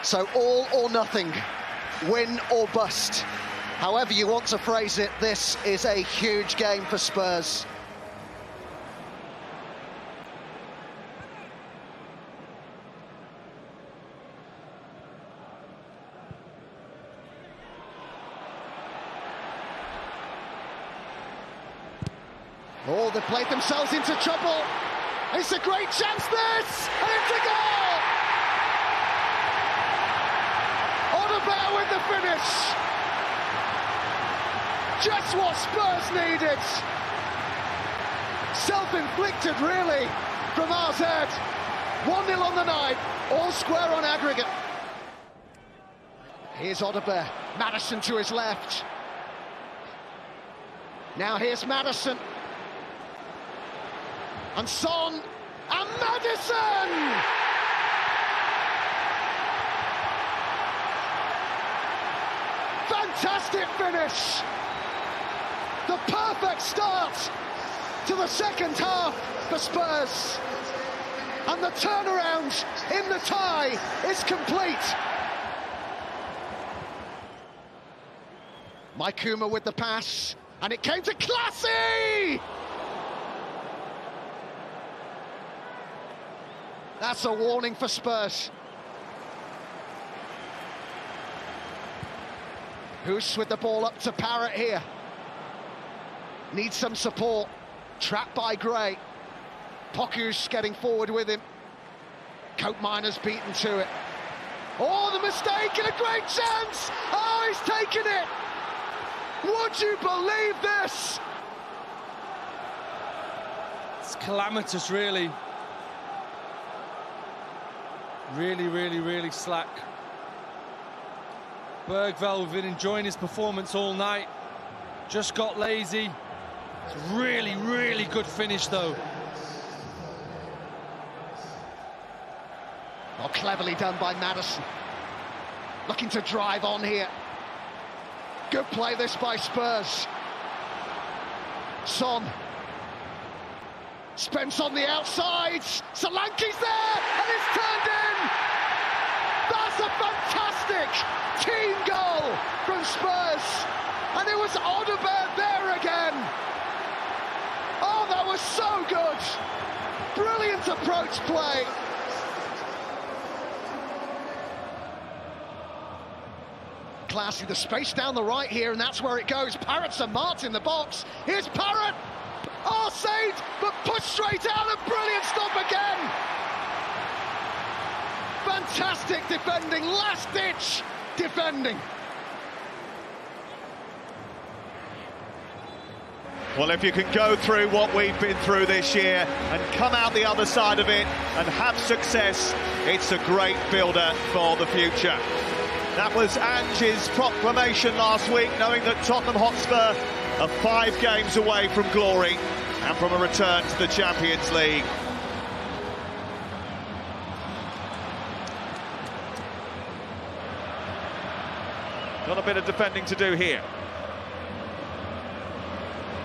So all or nothing, win or bust. However you want to phrase it, this is a huge game for Spurs. Oh, they played themselves into trouble. It's a great chance, this! And it's a goal! Odebear with the finish. Just what Spurs needed. Self-inflicted, really, from RZ. 1-0 on the night, all square on aggregate. Here's Odebear. Maddison to his left. Now here's Maddison. And Son, and Maddison! Fantastic finish! The perfect start to the second half for Spurs. And the turnaround in the tie is complete. Maikuma with the pass, and it came to Classy! That's a warning for Spurs. Hoos with the ball up to Parrott here. Needs some support. Trapped by Gray. Poku's getting forward with him. Koopmeijer's beaten to it. Oh, the mistake and a great chance! Oh, he's taken it! Would you believe this? It's calamitous, really. Really slack. Bergvall has been enjoying his performance all night. Just got lazy. It's really good finish, though. Well, cleverly done by Maddison. Looking to drive on here. Good play this by Spurs. Son. Spence on the outside. Solanke's there, and it's turned in. That's a fantastic team goal from Spurs. And it was Odegaard there again. Oh, that was so good. Brilliant approach play. Classy, the space down the right here, and that's where it goes. Parrott's and Mart's in the box. Here's Parrott. Oh, saved, but pushed straight out. A brilliant stop again. Fantastic defending, last-ditch defending. Well, if you can go through what we've been through this year and come out the other side of it and have success, it's a great builder for the future. That was Ange's proclamation last week, knowing that Tottenham Hotspur are 5 games away from glory and from a return to the Champions League. Got a bit of defending to do here.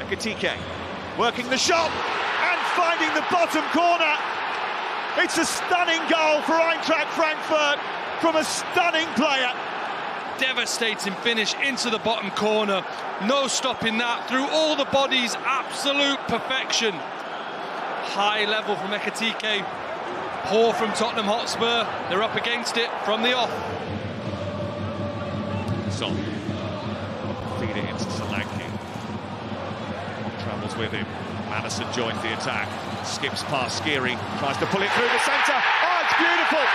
Ekitike working the shot and finding the bottom corner. It's a stunning goal for Eintracht Frankfurt from a stunning player. Devastating finish into the bottom corner. No stopping that. Through all the bodies, absolute perfection. High level from Ekitike. Poor from Tottenham Hotspur. They're up against it from the off. Son. Feed it into Solanke. Travels with him. Maddison joins the attack. Skips past Skiri. Tries to pull it through the centre. Oh, it's beautiful!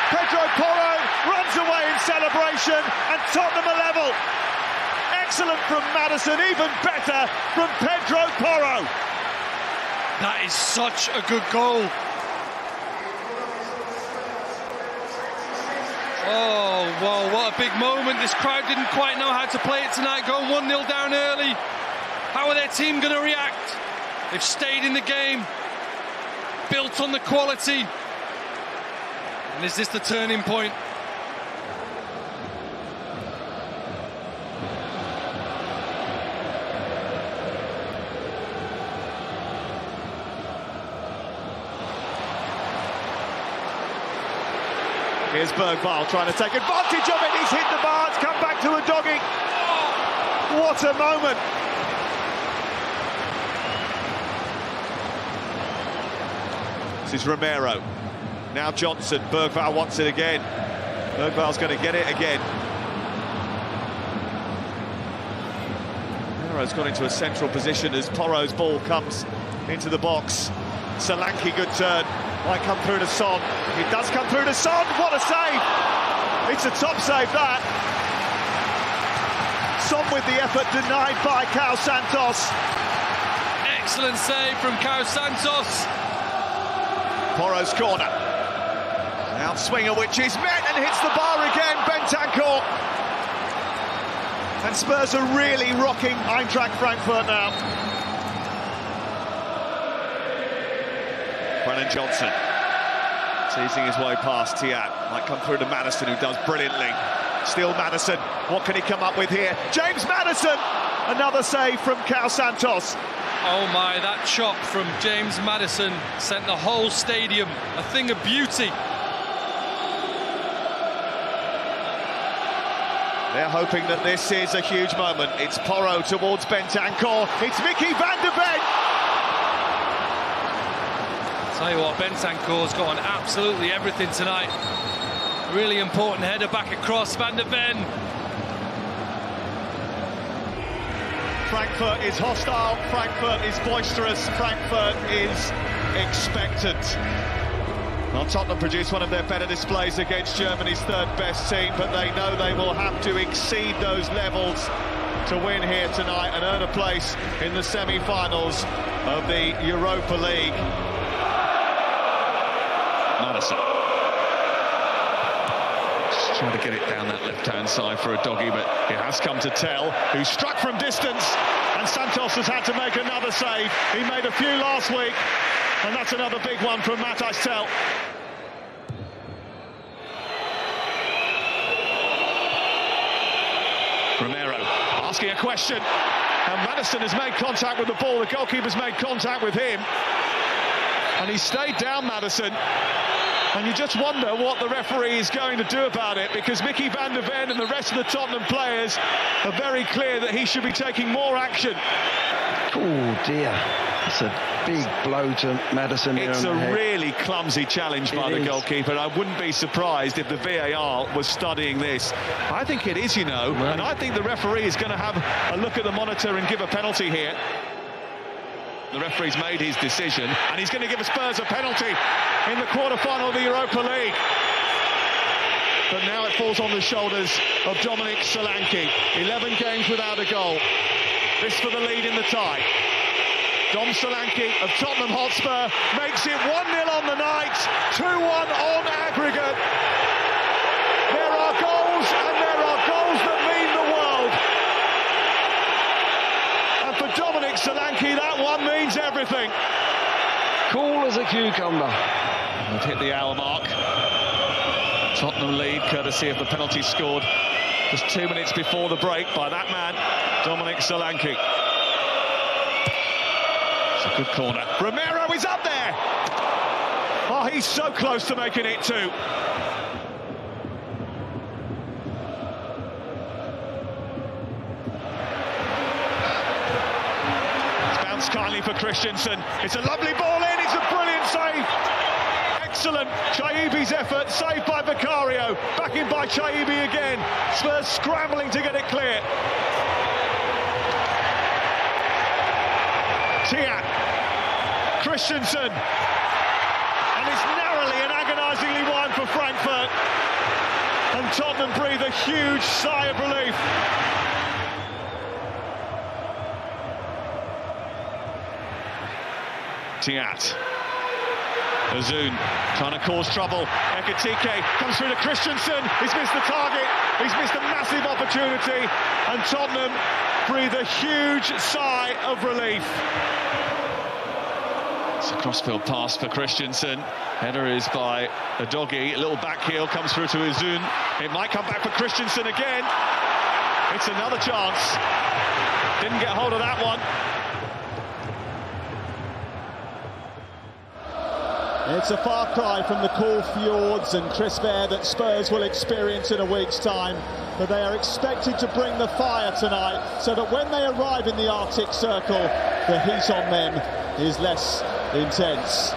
Pedro Porro runs away in celebration, and Tottenham are level. Excellent from Maddison, even better from Pedro Porro. That is such a good goal. Oh, wow, what a big moment. This crowd didn't quite know how to play it tonight, going 1-0 down early. How are their team going to react? They've stayed in the game, built on the quality. And is this the turning point? Here's Bergvall trying to take advantage of it. He's hit the bar. It's come back to a doggy. What a moment. This is Romero. Now Johnson. Bergvall wants it again. Bergvall's going to get it again. Romero's got into a central position as Porro's ball comes into the box. Solanke, good turn. Might come through to Son. It does come through to Son. What a save! It's a top save, that. Son with the effort denied by Cao Santos. Excellent save from Cao Santos. Porro's corner. Outswinger, which is met and hits the bar again. Bentancur. And Spurs are really rocking Eintracht Frankfurt now. Brennan Johnson. Teasing his way past Tiat. Might come through to Maddison, who does brilliantly. Still Maddison. What can he come up with here? James Maddison! Another save from Cal Santos. Oh my, that chop from James Maddison sent the whole stadium a thing of beauty. They're hoping that this is a huge moment. It's Porro towards Bentancur. It's Mickey van der Ven. Tell you what, Bentancur's got on absolutely everything tonight. Really important header back across, Van der Ven. Frankfurt is hostile, Frankfurt is boisterous, Frankfurt is expectant. Well, Tottenham produced one of their better displays against Germany's third best team, but they know they will have to exceed those levels to win here tonight and earn a place in the semi-finals of the Europa League. Maddison. Just trying to get it down that left-hand side for a doggy, but it has come to Tell, who struck from distance, and Santos has had to make another save. He made a few last week, and that's another big one from Matthijs Tell. Romero asking a question, and Maddison has made contact with the ball. The goalkeeper's made contact with him, and he stayed down, Maddison. And you just wonder what the referee is going to do about it, because Mickey van der Ven and the rest of the Tottenham players are very clear that he should be taking more action. Oh dear, that's a big blow to Maddison. It's a really clumsy challenge by the goalkeeper. I wouldn't be surprised if the VAR was studying this. I think it is, you know, and I think the referee is going to have a look at the monitor and give a penalty here. The referee's made his decision, and he's going to give Spurs a penalty in the quarter-final of the Europa League. But now it falls on the shoulders of Dominic Solanke. 11 games without a goal. This for the lead in the tie. Dom Solanke of Tottenham Hotspur makes it 1-0 on the night, 2-1 on aggregate. There are goals, and there are goals that mean the world. And for Dominic Solanke, that one means everything. Cool as a cucumber. We've hit the hour mark. Tottenham lead, courtesy of the penalty scored just 2 minutes before the break by that man, Dominic Solanke. It's a good corner. Romero is up there. Oh, he's so close to making it too. It's bounced kindly for Christensen. It's a lovely ball in. It's a brilliant save. Excellent. Chaibi's effort, saved by Vicario. Back in by Chaibi again. Spurs scrambling to get it clear. Tiat. Christensen. And it's narrowly and agonisingly wide for Frankfurt. And Tottenham breathe a huge sigh of relief. Tiat. Ozun trying to cause trouble. Ekitike comes through to Christensen. He's missed the target. He's missed a massive opportunity. And Tottenham breathe a huge sigh of relief. It's a crossfield pass for Christensen. Header is by Udogie. A little back heel comes through to Ozun. It might come back for Christensen again. It's another chance. Didn't get hold of that one. It's a far cry from the cool fjords and crisp air that Spurs will experience in a week's time, but they are expected to bring the fire tonight, so that when they arrive in the Arctic Circle, the heat on them is less intense.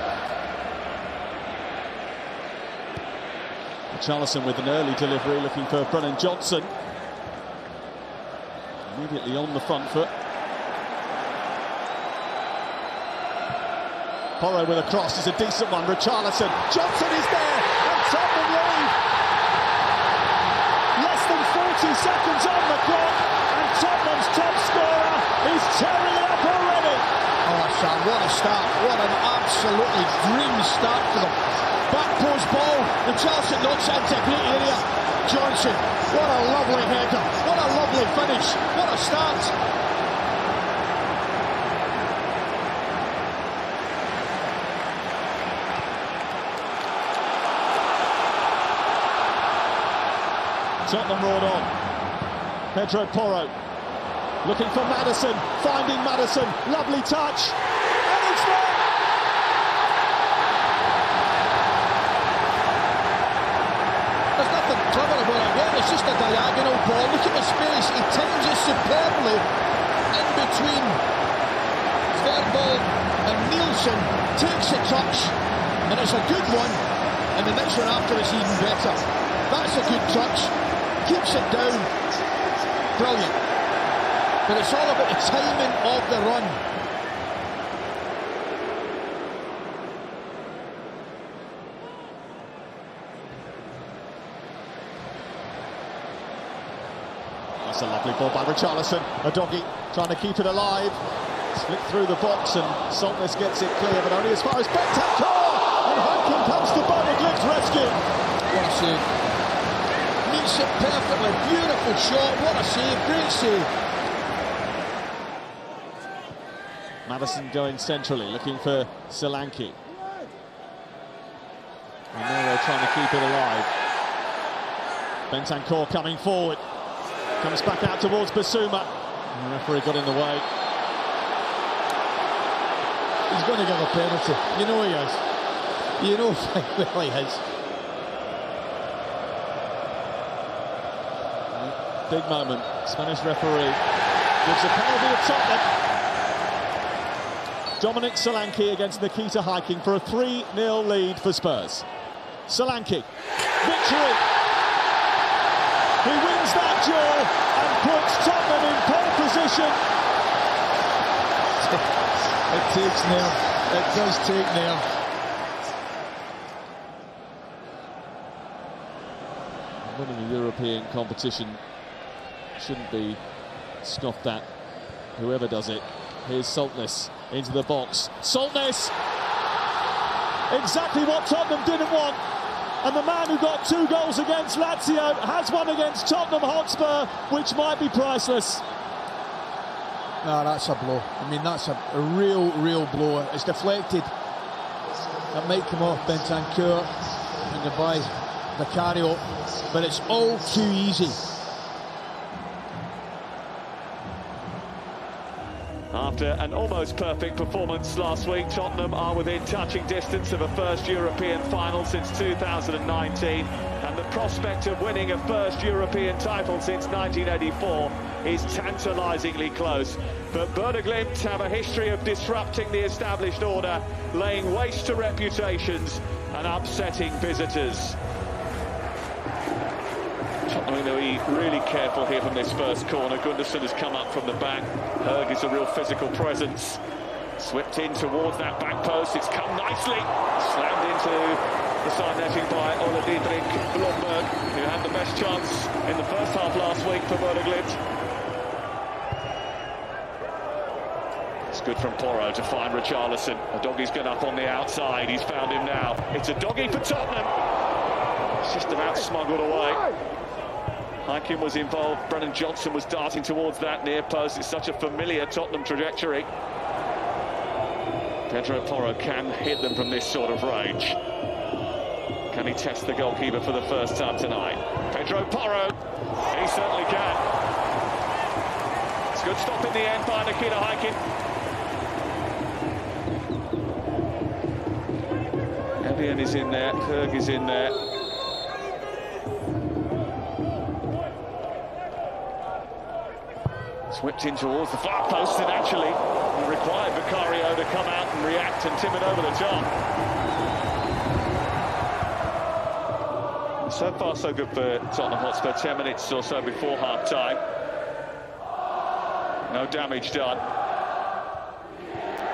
Richarlison with an early delivery, looking for Brennan Johnson. Immediately on the front foot. Porro with a cross is a decent one. Richarlison. Johnson is there, and Tottenham lead. Less than 40 seconds on the clock, and Tottenham's top scorer is tearing it up already. Oh, Sam, what a start. What an absolutely dream start for them. Back post ball. Richarlison knocks it into great area. Johnson, what a lovely header. What a lovely finish. What a start. Tottenham roared on. Pedro Porro looking for Maddison, finding Maddison, lovely touch, and it's there! There's nothing clever about it again, it's just a diagonal ball. Look at the space, he times it superbly in between Verbal and Nielsen, takes a touch, and it's a good one, and the next one after is even better. That's a good touch, keeps it down, brilliant. But it's all about the timing of the run. That's a lovely ball by Richarlison. A doggy trying to keep it alive. Slipped through the box and Saltness gets it clear, but only as far as Bentancur! And Hopkins comes to Bernaglim's rescue. What a save. Meets it perfectly. Beautiful shot. What a save. Great save. Maddison going centrally, looking for Solanke. And now they're trying to keep it alive. Bentancur coming forward. Comes back out towards Basuma. The referee got in the way. He's going to give a penalty. You know he is. You know well he is. Big moment. Spanish referee gives a penalty to Tottenham. Dominic Solanke against Nikita Hiking for a 3-0 lead for Spurs. Solanke, victory! He wins that duel and puts Tottenham in pole position. It takes nerve. It does take nerve. Winning a European competition shouldn't be scoffed at, whoever does it. Here's Saltness into the box. Saltness! Exactly what Tottenham didn't want. And the man who got 2 goals against Lazio has one against Tottenham Hotspur, which might be priceless. No, that's a blow. I mean, that's a real blow. It's deflected. That might come off Bentancur and the by Vicario, but it's all too easy. After an almost perfect performance last week, Tottenham are within touching distance of a first European final since 2019, and the prospect of winning a first European title since 1984 is tantalisingly close. But Bernaglim have a history of disrupting the established order, laying waste to reputations and upsetting visitors. Tottenham going to be really careful here from this first corner. Gunderson has come up from the back. Berg is a real physical presence. Swept in towards that back post. It's come nicely. Slammed into the side netting by Ola Dietrich Blomberg, who had the best chance in the first half last week for Bernaglim. It's good from Porro to find Richarlison. A doggy's gone up on the outside. He's found him now. It's a doggy for Tottenham. It's just about smuggled away. Hiking was involved. Brennan Johnson was darting towards that near post. It's such a familiar Tottenham trajectory. Pedro Porro can hit them from this sort of range. Can he test the goalkeeper for the first time tonight? Pedro Porro, he certainly can. It's a good stop in the end by Nikita Hiking. Evian is in there, Berg is in there. Whipped in towards the far post, and actually required Vicario to come out and react and tip it over the top. So far so good for Tottenham Hotspur. 10 minutes or so before half-time. No damage done.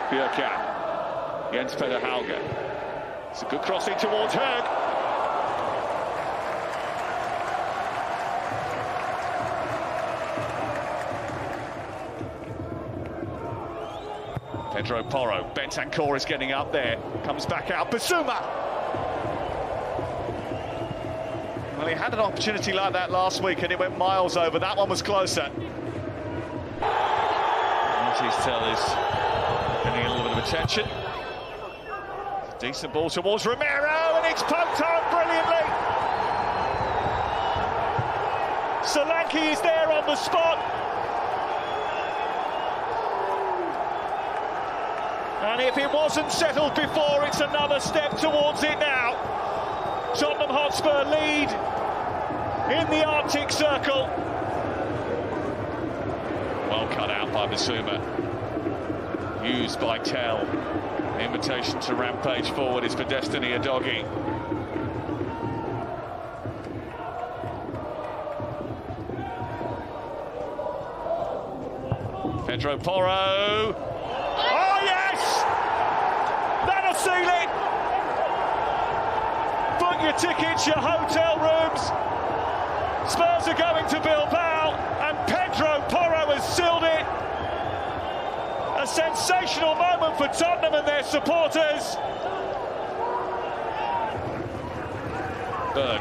Bjerkan, Jens Peter Hauge. It's a good crossing towards Berg. Pedro Porro, Bentancur is getting up there, comes back out, Basuma! Well, he had an opportunity like that last week and it went miles over. That one was closer. Montiel is getting a little bit of attention. It's a decent ball towards Romero, and it's poked home brilliantly! Solanke is there on the spot. And if it wasn't settled before, it's another step towards it now. Tottenham Hotspur lead in the Arctic Circle. Well cut out by Basuma. Used by Tell. The invitation to rampage forward is for Destiny Udogie. Pedro Porro. Oh yes! That'll seal it! Book your tickets, your hotel rooms. Spurs are going to Bilbao, and Pedro Porro has sealed it. A sensational moment for Tottenham and their supporters. Berg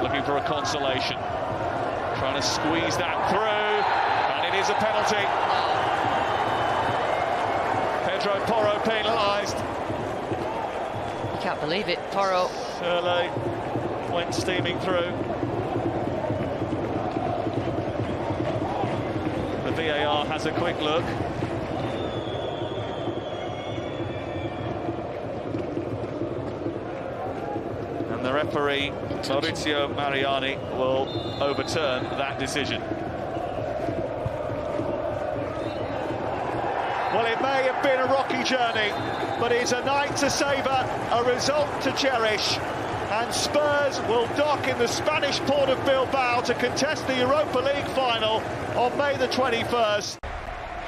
looking for a consolation. Trying to squeeze that through, and it is a penalty. Pedro Porro penalised. You can't believe it, Porro. Shirley went steaming through. The VAR has a quick look. And the referee, Maurizio Mariani, will overturn that decision. Well, it may have been a rocky journey, but it's a night to savour, a result to cherish. And Spurs will dock in the Spanish port of Bilbao to contest the Europa League final on May the 21st.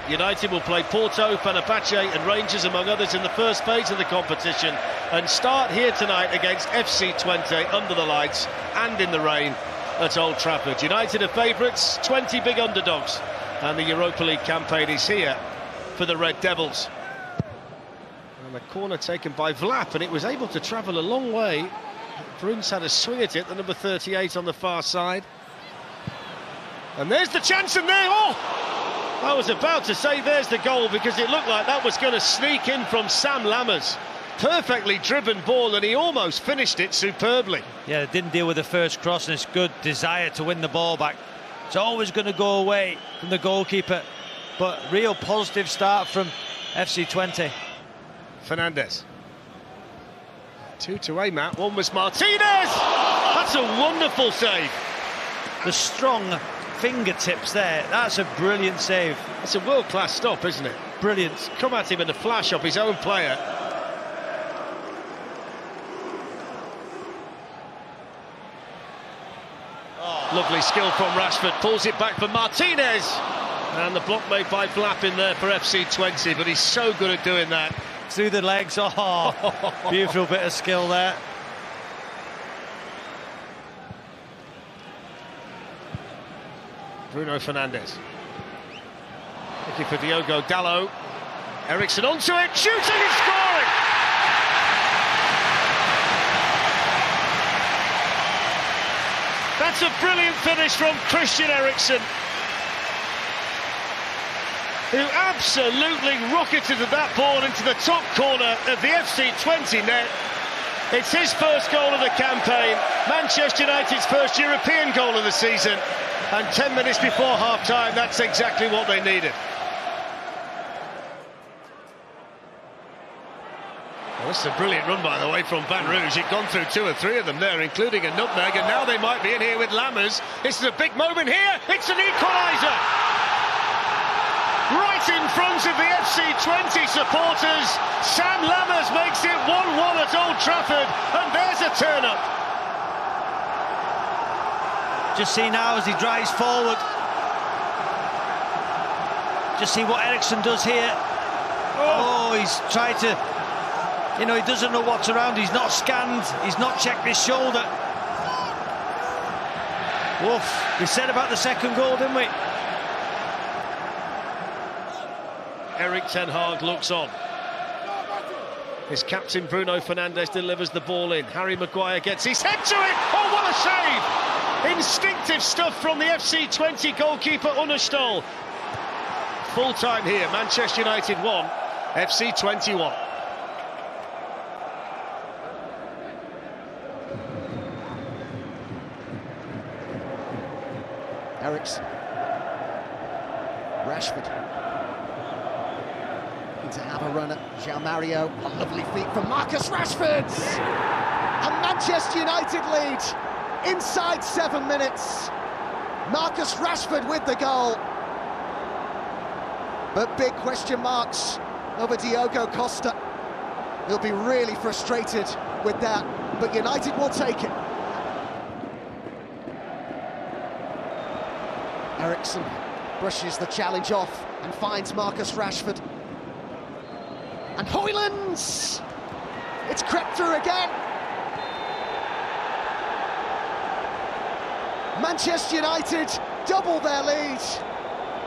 United will play Porto, Fenerbahce and Rangers, among others, in the first phase of the competition, and start here tonight against FC Twente under the lights and in the rain at Old Trafford. United are favourites, 20 big underdogs, and the Europa League campaign is here for the Red Devils. And the corner taken by Vlap, and it was able to travel a long way. Bruns had a swing at it, the number 38 on the far side. And there's the chance, and there, oh! I was about to say there's the goal, because it looked like that was going to sneak in from Sam Lammers. Perfectly driven ball, and he almost finished it superbly. Yeah, didn't deal with the first cross, and it's good desire to win the ball back. It's always going to go away from the goalkeeper, but real positive start from FC Twente. Fernandes. 2 to Matt, one was Martinez! That's a wonderful save. The strong fingertips there, that's a brilliant save. That's a world-class stop, isn't it? Brilliant. Come at him in a flash of his own player. Lovely skill from Rashford, pulls it back for Martinez. And the block made by Vlap in there for FC Twente, but he's so good at doing that. Through the legs, oh, beautiful bit of skill there. Bruno Fernandes. Looking for Diogo Dalot. Ericsson onto it, shooting and scoring! That's a brilliant finish from Christian Eriksen, who absolutely rocketed that ball into the top corner of the FC Twente net. It's his first goal of the campaign, Manchester United's first European goal of the season, and 10 minutes before half-time, that's exactly what they needed. Well, this is a brilliant run, by the way, from Van Rouge. He'd gone through 2 or 3 of them there, including a nutmeg, and now they might be in here with Lammers. This is a big moment here. It's an equaliser! Right in front of the FC Twente supporters, Sam Lammers makes it 1-1 at Old Trafford, and there's a turn-up. Just see now as he drives forward. Just see what Ericsson does here. Oh, he's tried to, you know, he doesn't know what's around. He's not scanned, he's not checked his shoulder. Woof, we said about the second goal, didn't we? Erik ten Hag looks on. His captain Bruno Fernandes delivers the ball in. Harry Maguire gets his head to it. Oh, what a save! Instinctive stuff from the FC Twente goalkeeper Unnerstol. Full time here, Manchester United 1, FC Twente 1. Eriksson. Rashford. To have a run at João Mario. A lovely feat from Marcus Rashford! And Manchester United lead inside 7 minutes. Marcus Rashford with the goal. But big question marks over Diogo Costa. He'll be really frustrated with that, but United will take it. Eriksson brushes the challenge off and finds Marcus Rashford. And Højlund! It's crept through again. Manchester United double their lead.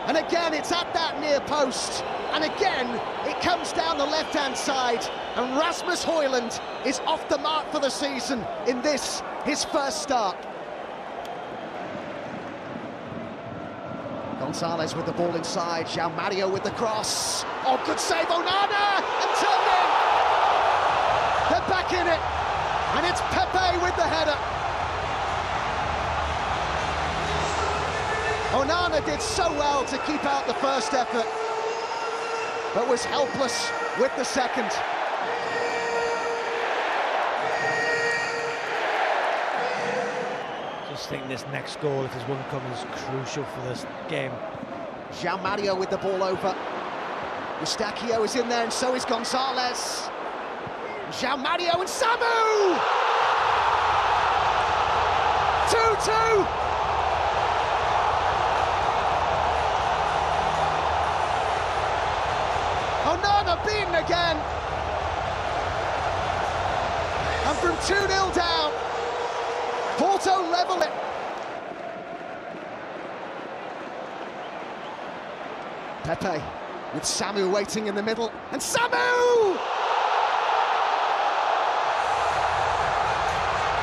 And again, it's at that near post. And again, it comes down the left-hand side. And Rasmus Højlund is off the mark for the season in this, his first start. Gonzalez with the ball inside, João Mario with the cross. Oh, good save, Onana! And turned in! They're back in it! And it's Pepe with the header. Onana did so well to keep out the first effort, but was helpless with the second. I think this next goal, if there's one coming, is crucial for this game. João Mario with the ball over. Eustáquio is in there, and so is Gonzalez. João Mario and Samu! 2-2! Onana beaten again. And from 2-0 down, Porto level it. Pepe with Samu waiting in the middle, and Samu!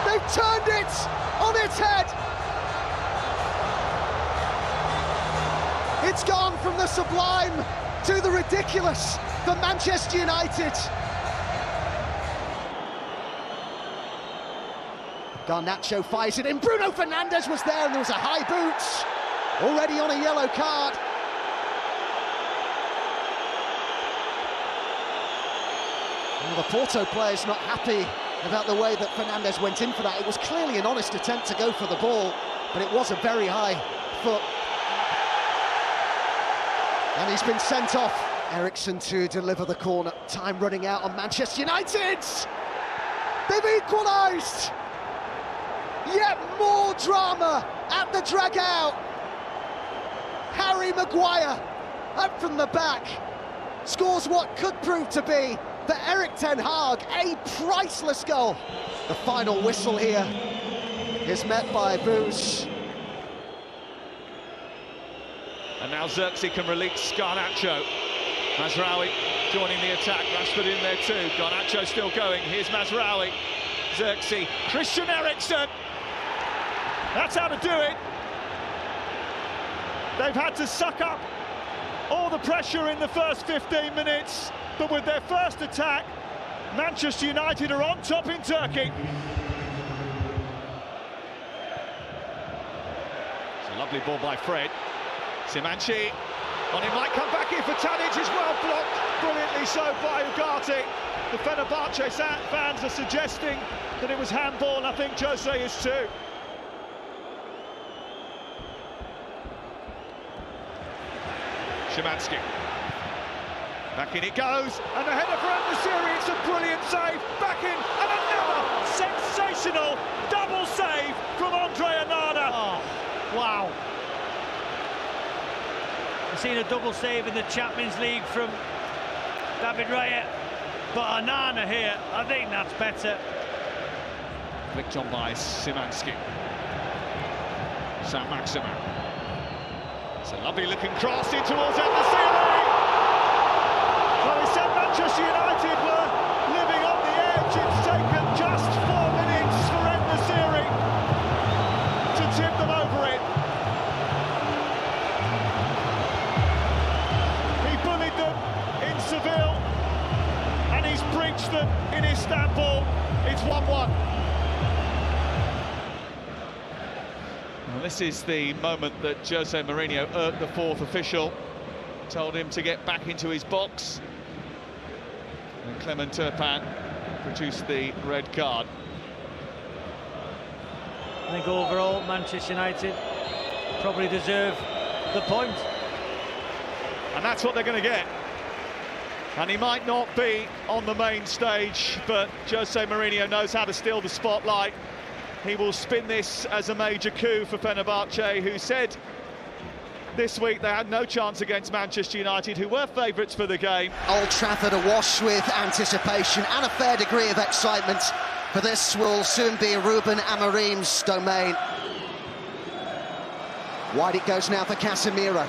They've turned it on its head. It's gone from the sublime to the ridiculous for Manchester United. Garnacho fires it in. Bruno Fernandes was there, and there was a high boot. Already on a yellow card. Well, the Porto players not happy about the way that Fernandes went in for that. It was clearly an honest attempt to go for the ball, but it was a very high foot. And he's been sent off. Eriksson to deliver the corner. Time running out on Manchester United. They've equalised. Yet more drama at the drag-out. Harry Maguire, up from the back, scores what could prove to be, for Erik ten Hag, a priceless goal. The final whistle here is met by boos. And now Xerxes can release Garnacho. Mazraoui joining the attack. Rashford in there too. Garnacho still going. Here's Mazraoui. Xerxes. Christian Eriksen. That's how to do it. They've had to suck up all the pressure in the first 15 minutes. But with their first attack, Manchester United are on top in Turkey. It's a lovely ball by Fred. Simanci, and he might come back in for Tadic, is well blocked, brilliantly so by Ugarte. The Fenerbahce fans are suggesting that it was handball, and I think Jose is too. Szymanski. Back in it goes, and the header for Al-Nassiri, it's a brilliant save, back in, and another sensational double save from Andre Onana. Oh, wow. I've seen a double save in the Champions League from David Raya, but Onana here, I think that's better. Flicked on by Szymanski. Saint-Maximin. It's a lovely looking cross in towards Al-Nassiri. Well, he said Manchester United were living on the edge. It's taken just 4 minutes for Al-Nassiri to tip them over it. He bullied them in Seville, and he's breached them in Istanbul. It's 1-1. Well, this This is the moment that Jose Mourinho irked the fourth official, told him to get back into his box, and Clement Turpin produced the red card. I think overall Manchester United probably deserve the point. And that's what they're going to get. And he might not be on the main stage, but Jose Mourinho knows how to steal the spotlight. He will spin this as a major coup for Fenerbahce, who said this week they had no chance against Manchester United, who were favourites for the game. Old Trafford awash with anticipation and a fair degree of excitement, for this will soon be Ruben Amorim's domain. Wide it goes now for Casemiro.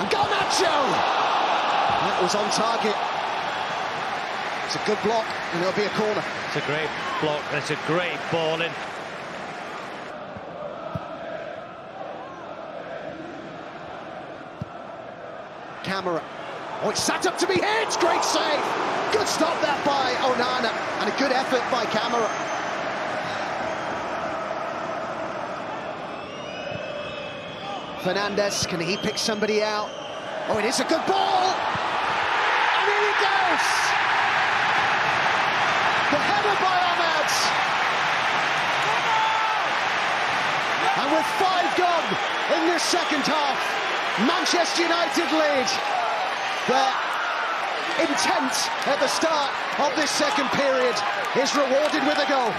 And Garnacho! That was on target. It's a good block, and it'll be a corner. It's a great block, and it's a great ball in. Camera. Oh, it's sat up to be hit! Great save! Good stop that by Onana, and a good effort by Camera. Fernandes, can he pick somebody out? Oh, it is a good ball! And in it goes! The header by Ahmad! And with 5 gone in this second half, Manchester United lead. Their intent at the start of this second period is rewarded with a goal.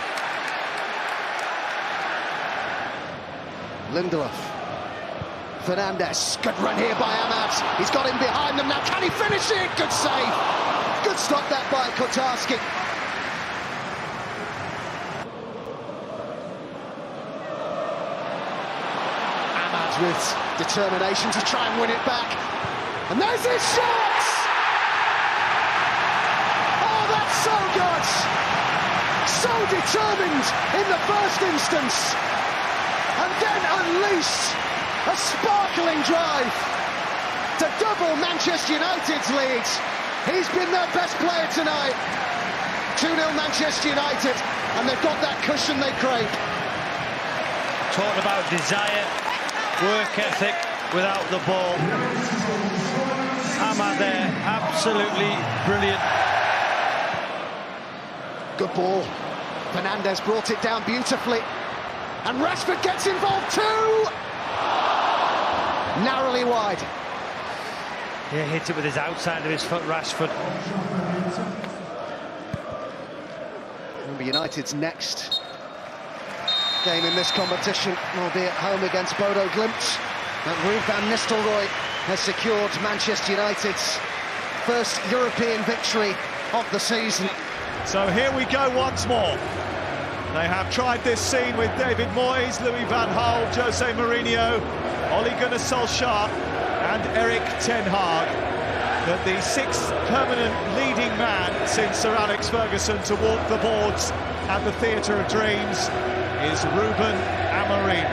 Lindelof. Fernandes, good run here by Ahmad. He's got him behind them now. Can he finish it? Good save. Good stop that by Kotarski. Ahmad with determination to try and win it back. And there's his shot! Oh, that's so good! So determined in the first instance. And then unleashed a sparkling drive to double Manchester United's lead. He's been their best player tonight. 2-0 Manchester United, and they've got that cushion they crave. Talking about desire, work ethic without the ball. Ahmad there, absolutely brilliant. Good ball. Fernandes brought it down beautifully. And Rashford gets involved too! Narrowly wide. Yeah, hit it with his outside of his foot, Rashford. Remember United's next game in this competition will be at home against Bodo Glimt. And Ruud van Nistelrooy has secured Manchester United's first European victory of the season. So here we go once more. They have tried this scene with David Moyes, Louis van Gaal, Jose Mourinho, Ole Gunnar Solskjaer and Erik ten Hag. But the 6th permanent leading man since Sir Alex Ferguson to walk the boards at the Theatre of Dreams is Ruben Amorim.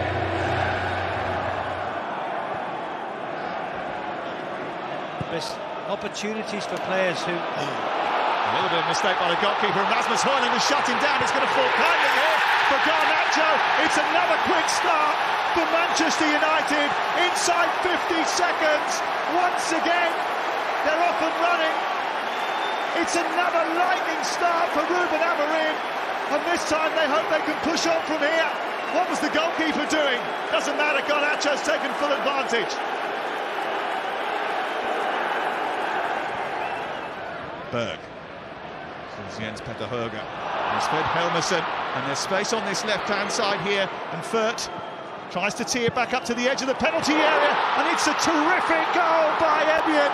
There's opportunities for players who... A little bit of a mistake by the goalkeeper, and Rasmus Højlund has shut him down. It's going to fall kindly here for Garnacho. It's another quick start for Manchester United inside 50 seconds. Once again, they're off and running. It's another lightning start for Ruben Amorim, and this time they hope they can push on from here. What was the goalkeeper doing? Doesn't matter, Garnacho's taken full advantage. Berg. Jens Petter Høger. There's Fred Helmersen, and there's space on this left-hand side here, and Furt tries to tee it back up to the edge of the penalty area, and it's a terrific goal by Evian.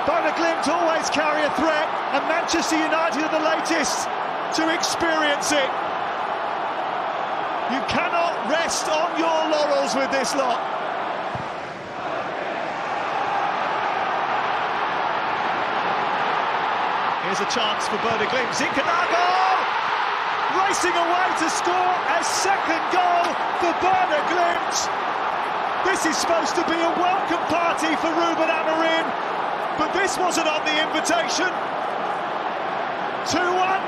Bodo Glimt always carry a threat, and Manchester United are the latest to experience it. You cannot rest on your laurels with this lot. Here's a chance for Bodo Glimt. Zinkernagel racing away to score a second goal for Bodo Glimt. This is supposed to be a welcome party for Ruben Amorim, but this wasn't on the invitation. 2-1,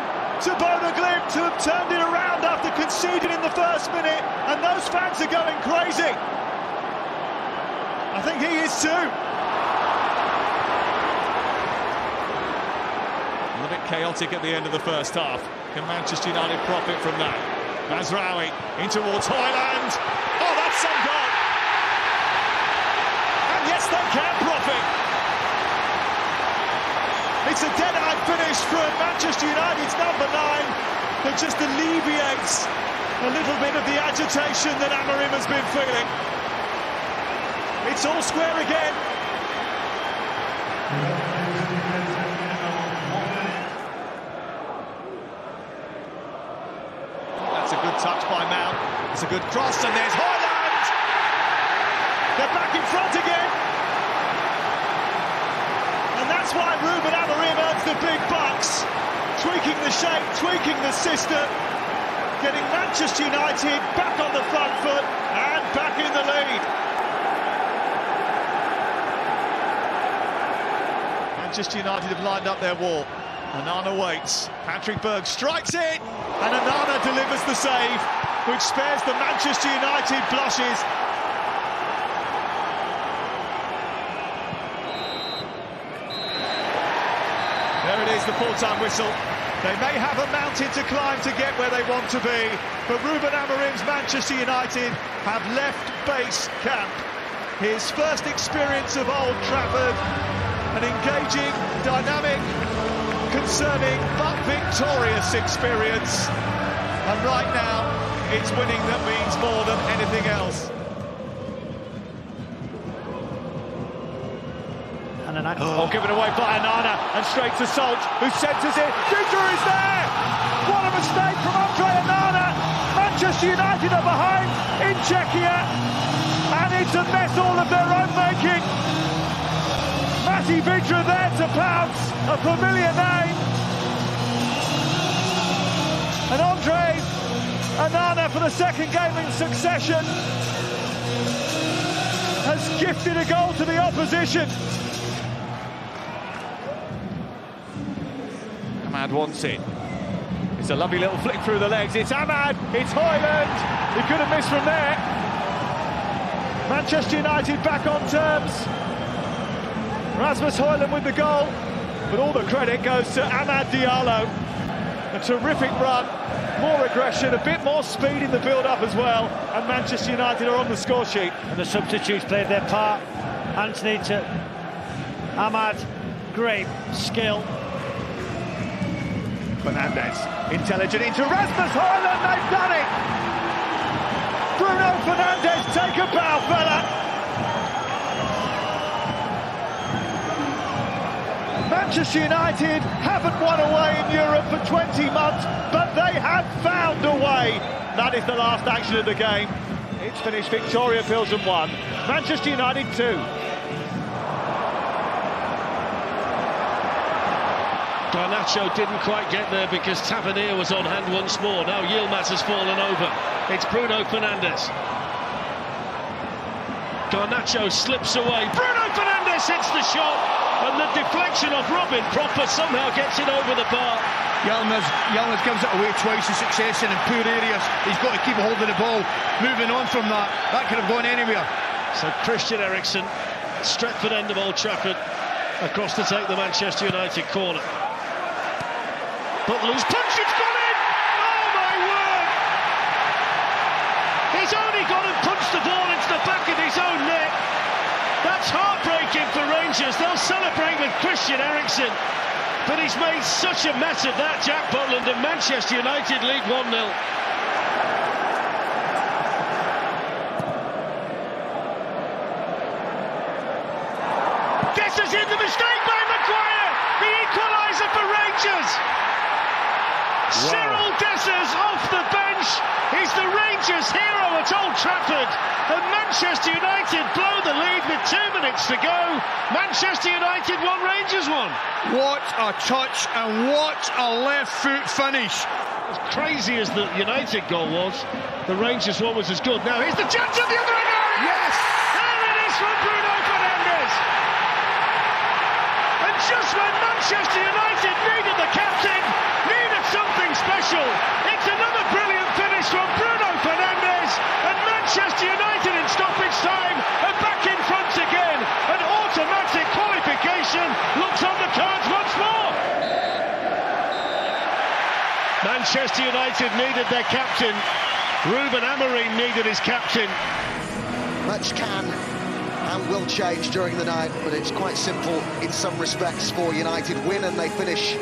to Bodo Glimt, to have turned it around after conceding in the first minute, and those fans are going crazy. I think he is too. A little bit chaotic at the end of the first half. Can Manchester United profit from that? Mazraoui in towards Højlund. Oh, that's some goal. And yes, they can profit. It's a dead-eye finish from Manchester United's number 9 that just alleviates a little bit of the agitation that Amorim has been feeling. It's all square again. That's a good touch by Mount. It's a good cross, and there's Højlund. They're back in front again. And that's why Ruben Amorim earns the big bucks. Tweaking the shape, tweaking the system, getting Manchester United back on the front foot and back in the lead. Manchester United have lined up their wall. Onana waits. Patrick Berg strikes it, and Onana delivers the save, which spares the Manchester United blushes. There it is, the full-time whistle. They may have a mountain to climb to get where they want to be, but Ruben Amorim's Manchester United have left base camp. His first experience of Old Trafford, an engaging, dynamic, concerning but victorious experience. And right now, it's winning that means more than anything else. Oh, given away by Onana, and straight to Salt, who centres it. Ginger is there! What a mistake from Andre Onana! Manchester United are behind in Czechia, and it's a mess all of their own making. Matty Vydra there to pounce, a familiar name. And Andre Onana, for the second game in succession, has gifted a goal to the opposition. Ahmad wants it. It's a lovely little flick through the legs. It's Ahmad, it's Højlund. He could have missed from there. Manchester United back on terms. Rasmus Højlund with the goal, but all the credit goes to Amad Diallo. A terrific run, more aggression, a bit more speed in the build-up as well, and Manchester United are on the score sheet. And the substitutes played their part. Anthony to Ahmad, great skill. Fernandes, intelligent into Rasmus Højlund, they've done it! Bruno Fernandes, take a bow, fella! Manchester United haven't won away in Europe for 20 months, but they have found a way. That is the last action of the game. It's finished Victoria Pilsen 1, Manchester United 2. Garnacho didn't quite get there because Tavernier was on hand once more. Now Yilmaz has fallen over. It's Bruno Fernandes. Garnacho slips away. Bruno Fernandes hits the shot, and the deflection of Robin Proper somehow gets it over the bar. Yilmaz gives it away twice in succession in poor areas. He's got to keep a hold of the ball. Moving on from that, that could have gone anywhere. So Christian Eriksen, Stretford end of Old Trafford, across to take the Manchester United corner. Butler's punch, it's gone in! Oh my word! He's only gone and punched the ball into the back of his own net. That's heartbreaking for Rangers. They'll celebrate with Christian Eriksen. But he's made such a mess of that, Jack Butland, and Manchester United lead 1-0. Dessa's in, the mistake by Maguire! The equaliser for Rangers! Wow. Cyril Dessers off the bench. He's the Rangers hero at Old Trafford, and Manchester United blow the lead with 2 minutes to go. Manchester United 1, Rangers 1. What a touch, and what a left foot finish. As crazy as the United goal was, the Rangers one was as good. Now here's the chance at the other end. Yes! There it is from Bruno Fernandes. And just when Manchester United needed the captain, needed something special, it's another brilliant finish from Bruno Fernandes, and Manchester United in stoppage time are back in front again. An automatic qualification looks on the cards once more. Manchester United needed their captain. Ruben Amorim needed his captain. Much can and will change during the night, but it's quite simple in some respects for United. Win and they finish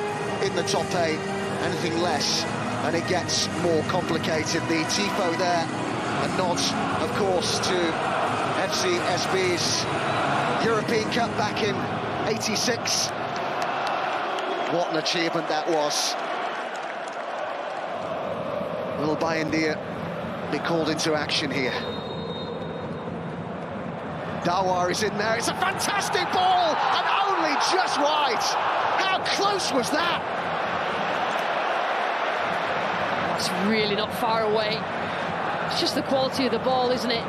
in the top 8. Anything less and it gets more complicated. The tifo there, a nod, of course, to FCSB's European Cup back in '86. What an achievement that was. Will Bayindir be called into action here? Dawar is in there. It's a fantastic ball and only just wide. How close was that? That's really not far away. It's just the quality of the ball, isn't it?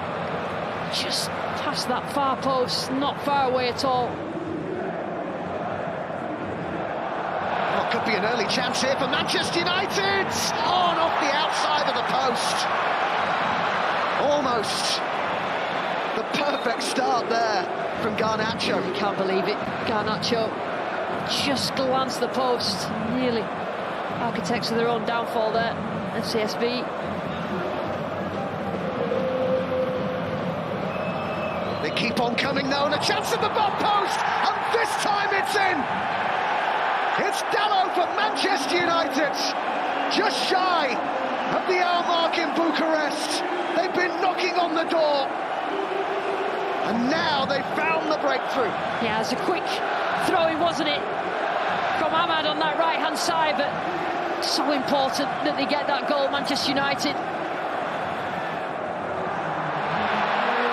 Just past that far post, not far away at all. Well, could be an early chance here for Manchester United. On off the outside of the post. Almost. The perfect start there from Garnacho. You can't believe it. Garnacho just glanced the post. Nearly architects of their own downfall there. FCSB. They keep on coming though, and a chance at the bottom post, and this time it's in. It's Dalot for Manchester United, just shy of the hour mark in Bucharest. They've been knocking on the door, and now they've found the breakthrough. Yeah, it's a quick throw-in, wasn't it, from Ahmad on that right-hand side, but so important that they get that goal, Manchester United.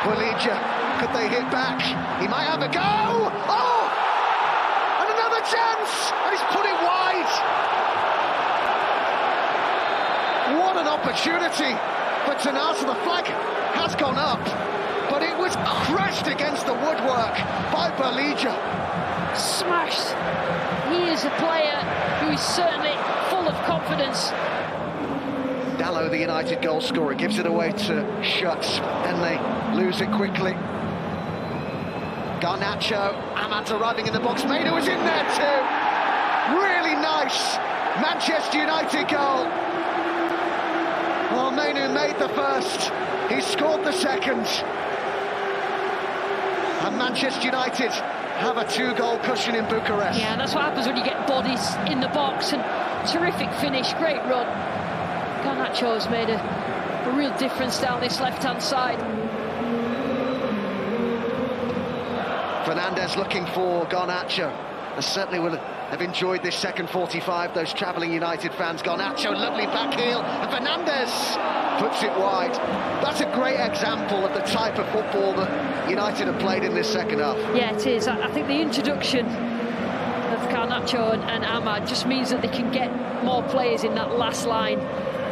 Bolija, could they hit back? He might have a go! Oh! And another chance! And he's put it wide! What an opportunity for Tanasa. The flag has gone up, but it was crashed against the woodwork by Bolija. Smashed. He is a player who is certainly full of confidence. Dalot, the United goal scorer, gives it away to Schutz, and they lose it quickly. Garnacho, Ahmad's arriving in the box. Mainu was in there too. Really nice Manchester United goal. Well, Mainu made the first. He scored the second. And Manchester United have a 2-goal cushion in Bucharest. Yeah, and that's what happens when you get bodies in the box. And terrific finish, great run. Garnacho has made a real difference down this left-hand side. Fernandes looking for Garnacho. They certainly will have enjoyed this second 45, those travelling United fans. Garnacho, lovely back heel, and Fernandes puts it wide. That's a great example of the type of football that United have played in this second half. Yeah, it is. I think the introduction of Garnacho and Ahmad just means that they can get more players in that last line.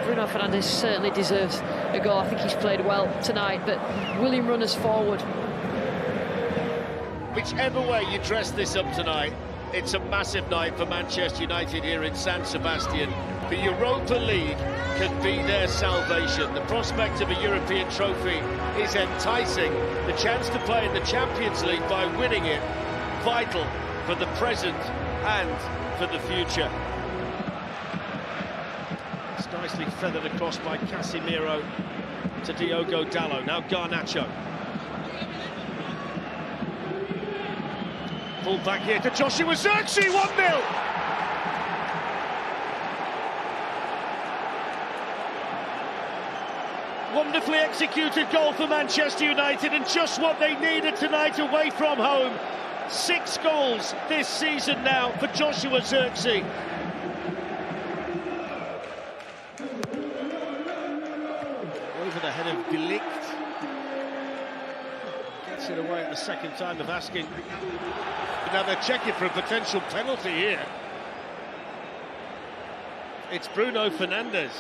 Bruno Fernandes certainly deserves a goal. I think he's played well tonight, but willing runners forward. Whichever way you dress this up tonight, it's a massive night for Manchester United here in San Sebastian. The Europa League could be their salvation. The prospect of a European trophy is enticing. The chance to play in the Champions League by winning it, vital for the present and for the future. It's nicely feathered across by Casemiro to Diogo Dalot. Now Garnacho. Pull back here to Joshua Zirkzee, 1-0. Wonderfully executed goal for Manchester United, and just what they needed tonight away from home. 6 goals this season now for Joshua Zirkzee. Over the head of Delict. Gets it away at the second time of asking. But now they're checking for a potential penalty here. It's Bruno Fernandes.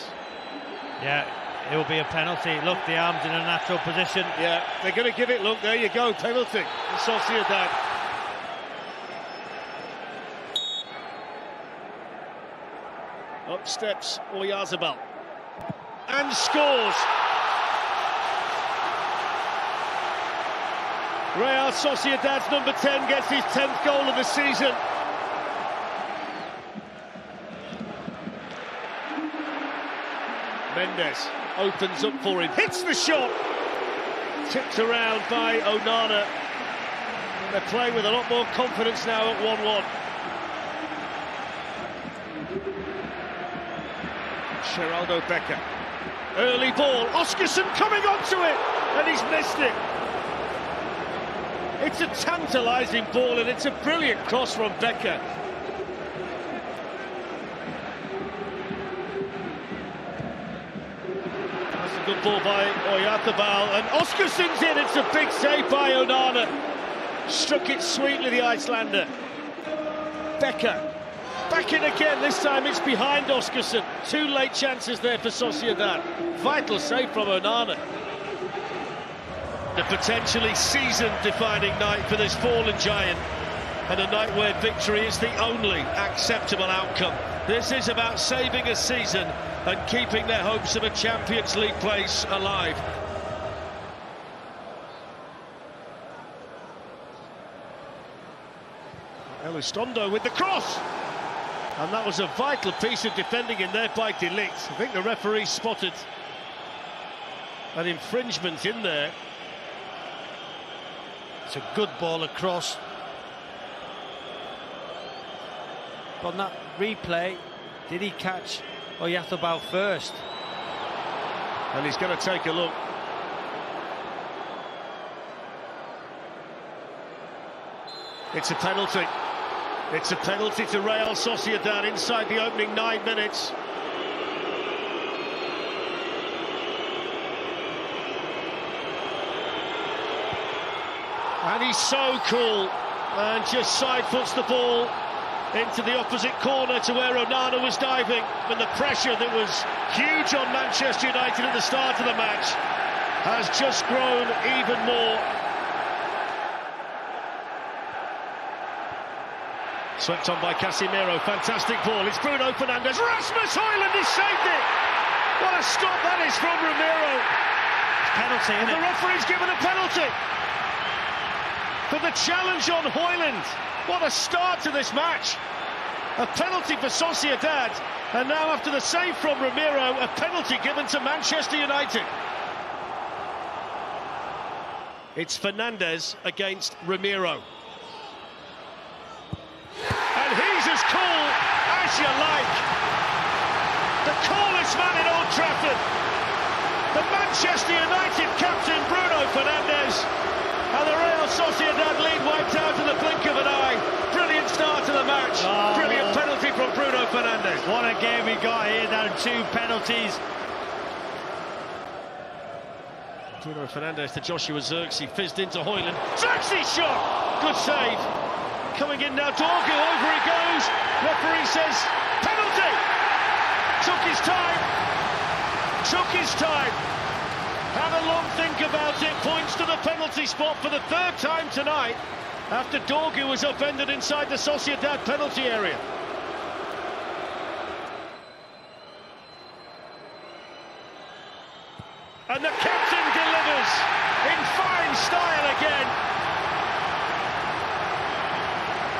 Yeah, it will be a penalty. Look, the arm's in a natural position. Yeah, they're going to give it. Look, there you go, penalty. Sociedad. Up steps Oyarzabal and scores. Real Sociedad's number 10 gets his 10th goal of the season. Mendes opens up for him, hits the shot, tipped around by Onana. They're playing with a lot more confidence now at 1-1. Geraldo Becker, early ball, Oskarsson coming onto it, and he's missed it. It's a tantalising ball, and it's a brilliant cross from Becker. That's a good ball by Oyarzabal, and Oskarsson's in. It's a big save by Onana. Struck it sweetly, the Icelander. Becker. Back in again, this time it's behind Oskarsson. Two late chances there for Sociedad. Vital save from Onana. A potentially season-defining night for this fallen giant, and a night where victory is the only acceptable outcome. This is about saving a season and keeping their hopes of a Champions League place alive. Elizondo with the cross! And that was a vital piece of defending in there by De Ligt. I think the referee spotted an infringement in there. It's a good ball across. But on that replay, did he catch Oyarzabal first? And he's going to take a look. It's a penalty. It's a penalty to Real Sociedad inside the opening 9 minutes. And he's so cool, and just side foots the ball into the opposite corner to where Onana was diving. And the pressure that was huge on Manchester United at the start of the match has just grown even more. Swept on by Casemiro, fantastic ball, it's Bruno Fernandes, Rasmus Højlund has saved it! What a stop that is from Romero! Penalty, isn't it? The referee's given a penalty for the challenge on Højlund. What a start to this match! A penalty for Sociedad, and now after the save from Romero, a penalty given to Manchester United. It's Fernandes against Romero. And he's as cool as you like. The coolest man in Old Trafford. The Manchester United captain Bruno Fernandes. And the Real Sociedad lead wiped out in the blink of an eye. Brilliant start to the match. Brilliant penalty from Bruno Fernandes. What a game we got here, down 2 penalties. Bruno Fernandes to Joshua Zirkzee, fizzed into Højlund. Zirkzee shot! Good save. Coming in now, Dorgu, over he goes. Referee says, penalty! Took his time. Took his time. Had a long think about it. Points to the penalty spot for the 3rd time tonight after Dorgu was upended inside the Sociedad penalty area. And the captain delivers in fine style again.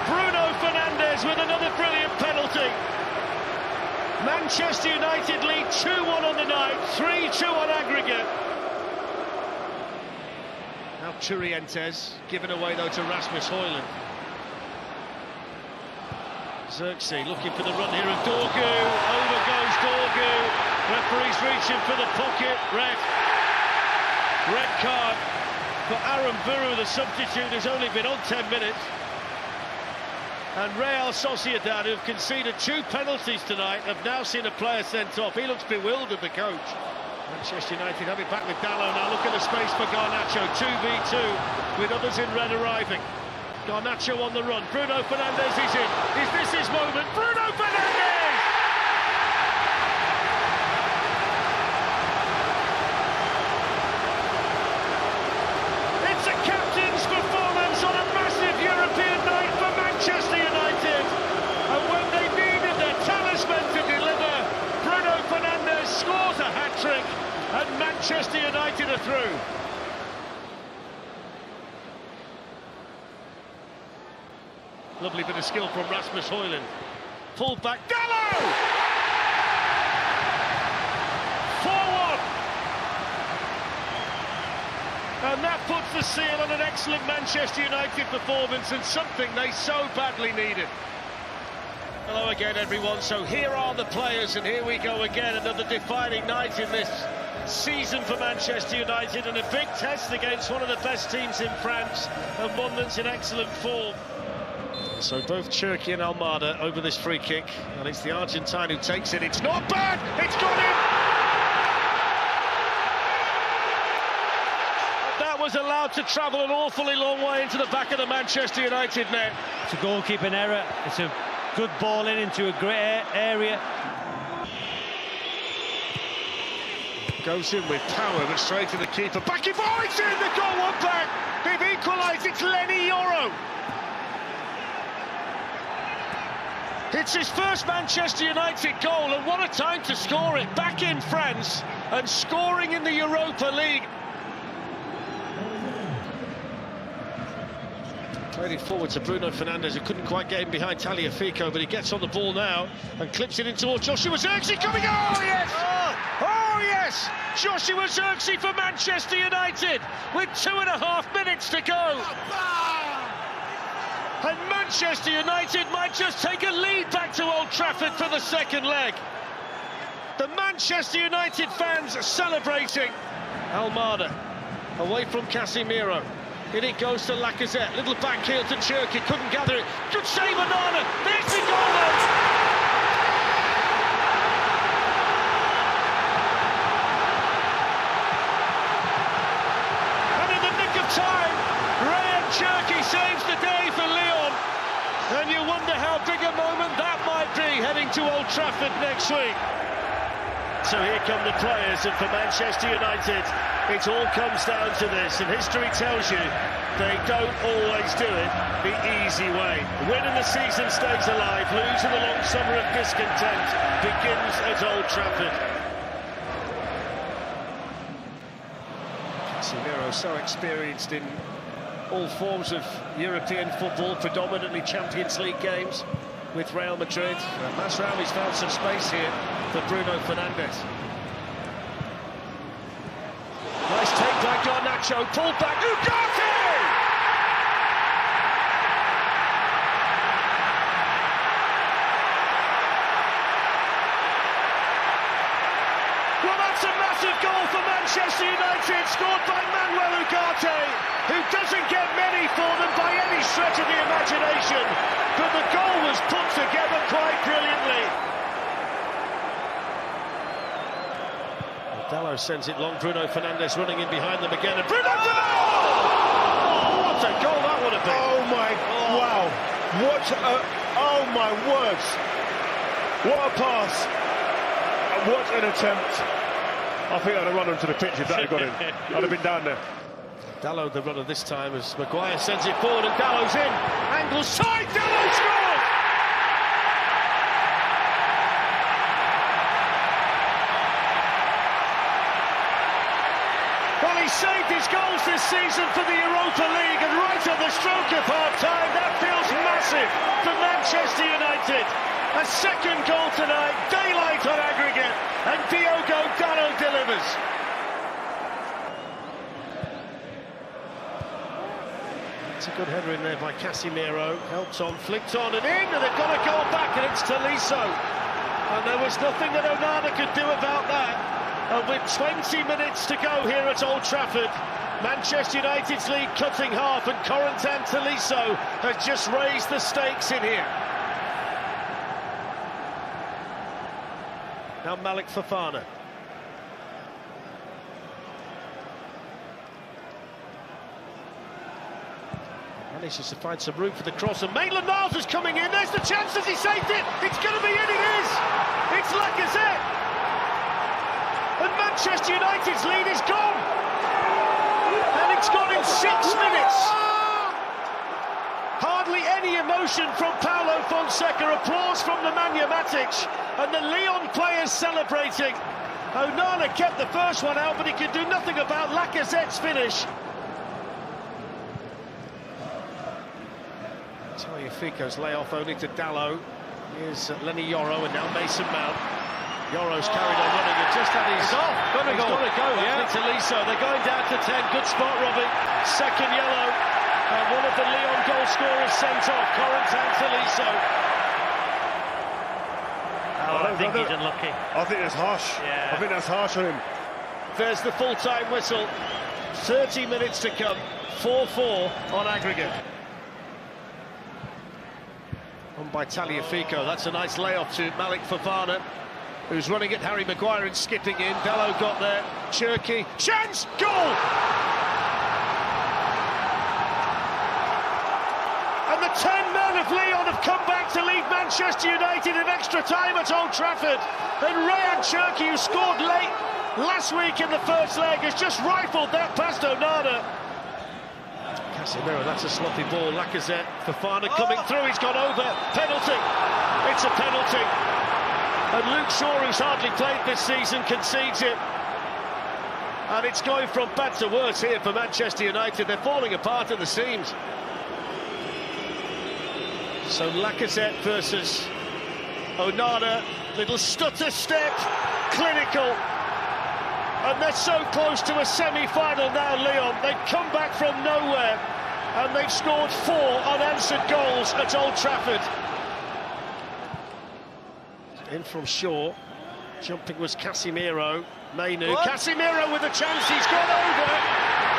Bruno Fernandes with another brilliant penalty. Manchester United lead 2-1 on the night, 3-2 on aggregate. Now Churientes, given away though to Rasmus Højlund. Zirkzee looking for the run here of Dorgu. Over goes Dorgu. Referee's reaching for the pocket. Red card for Aaron Buru, the substitute, who's only been on 10 minutes. And Real Sociedad, who've conceded 2 penalties tonight, have now seen a player sent off. He looks bewildered, the coach. Manchester United have it back with Dalot now. Look at the space for Garnacho. 2v2 with others in red arriving. Garnacho on the run. Bruno Fernandes is in. Is this his moment? Bruno Fernandes! It's a captain's performance on a massive European night for Manchester United. And when they needed their talisman to deliver, And Manchester United are through. Lovely bit of skill from Rasmus Højlund. Pulled back, Dalot! 4-1. And that puts the seal on an excellent Manchester United performance and something they so badly needed. Hello again, everyone. So here are the players, and here we go again. Another defining night in this season for Manchester United, and a big test against one of the best teams in France, and one that's in excellent form. So both Cherki and Almada over this free kick, and it's the Argentine who takes it. It's not bad, it's got him! That was allowed to travel an awfully long way into the back of the Manchester United net. It's a goalkeeping error. It's a good ball into a great area. Goes in with power, but straight to the keeper. Back in, oh, it's in! The goal, one back! They've equalised, it's Lenny Yoro. It's his first Manchester United goal, and what a time to score it. Back in France, and scoring in the Europa League. Played it forward to Bruno Fernandes, who couldn't quite get him behind Tagliafico, but he gets on the ball now and clips it in towards Joshua Zirkzee coming. Oh yes! Oh yes! Joshua Zirkzee for Manchester United with 2.5 minutes to go. And Manchester United might just take a lead back to Old Trafford for the second leg. The Manchester United fans celebrating. Almada away from Casemiro. In it goes to Lacazette. Little back heel to Cherki. Couldn't gather it. Good save, Onana. There's the goal then. And in the nick of time, Ryan Cherki saves the day for Lyon. And you wonder how big a moment that might be heading to Old Trafford next week. So here come the players, and for Manchester United, it all comes down to this, and history tells you they don't always do it the easy way. Winning the season stays alive, losing the long summer of discontent begins at Old Trafford. Casemiro so experienced in all forms of European football, predominantly Champions League games with Real Madrid. Masraouy's found some space here for Bruno Fernandes. Nice take by Garnacho, pulled back, Ugarte! Well, that's a massive goal for Manchester United, scored by Manuel Ugarte, who doesn't get many for them by any stretch of the imagination, but the goal was put together quite brilliantly. Dalot sends it long, Bruno Fernandes running in behind them again, and Bruno Fernandes! Oh, what a goal that would have been! Oh my, wow, what a, oh my words! What a pass, and what an attempt. I think I'd have run onto the pitch if that had got in. I'd have been down there. Dalot the runner this time as Maguire sends it forward, and Dalot's in, angle side, Dalot scored! Well, he saved his goals this season for the Europa League, and right at the stroke of half-time, that feels massive for Manchester United. A second goal tonight, daylight on aggregate, and Diogo Dalot delivers. It's a good header in there by Casemiro, helps on, flicked on and in, and they've got a goal back, and it's Tolisso. And there was nothing that Onana could do about that. And with 20 minutes to go here at Old Trafford, Manchester United's lead cutting half, and Corentin Tolisso has just raised the stakes in here. Now Malik Fofana. Manages to find some room for the cross, and Maitland-Niles is coming in. There's the chance. Has he saved it? It's going to be in. It is. It's Lacazette. And Manchester United's lead is gone. And it's gone in 6 minutes. Hardly any emotion from Paulo Fonseca. Applause from the Nemanja Matic. And the Lyon players celebrating. Onana kept the first one out, but he could do nothing about Lacazette's finish. Tagliafico's layoff only to Dalot. Here's Lenny Yoro and now Mason Mount. Yoro's carried on running and just had his... Got to go, yeah. Tolisso. They're going down to 10. Good spot, Robbie. Second yellow. And one of the Lyon goal scorers sent off. Corentin Tolisso. I think he's unlucky. I think that's harsh. Yeah. I think that's harsh on him. There's the full-time whistle. 30 minutes to come. 4-4 on aggregate. On by Tagliafico. That's a nice layoff to Malik Fofana, who's running at Harry Maguire and skipping in. Dalot got there. Cherky. Chance! Goal! And the 10 men of Lyon have come back to lead Manchester United in extra time at Old Trafford. And Ryan Cherky, who scored late last week in the first leg, has just rifled that past Onana. Casemiro, that's a sloppy ball. Lacazette, Fofana coming through, he's gone over. Penalty. It's a penalty. And Luke Shaw, who's hardly played this season, concedes it. And it's going from bad to worse here for Manchester United. They're falling apart at the seams. So Lacazette versus Onana. Little stutter step, clinical. And they're so close to a semi-final now, Lyon. They've come back from nowhere. And they've scored 4 unanswered goals at Old Trafford. In from Shaw. Jumping was Casemiro. Mainu. Casemiro with a chance. He's gone over.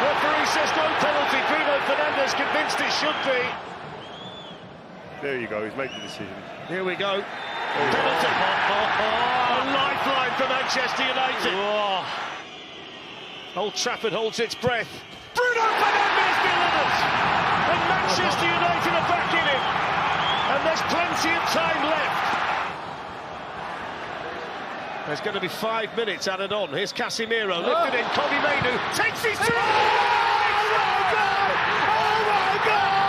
Referee says no penalty. Bruno Fernandes convinced it should be. There you go. He's made the decision. Here we go. Penalty. A lifeline for Manchester United. Oh. Old Trafford holds its breath. Bruno Fernandes delivers. And Manchester United are back in it. And there's plenty of time left. There's going to be 5 minutes added on. Here's Casemiro, lifted in. Kobe Mainu takes his turn. Oh my God! Oh my God!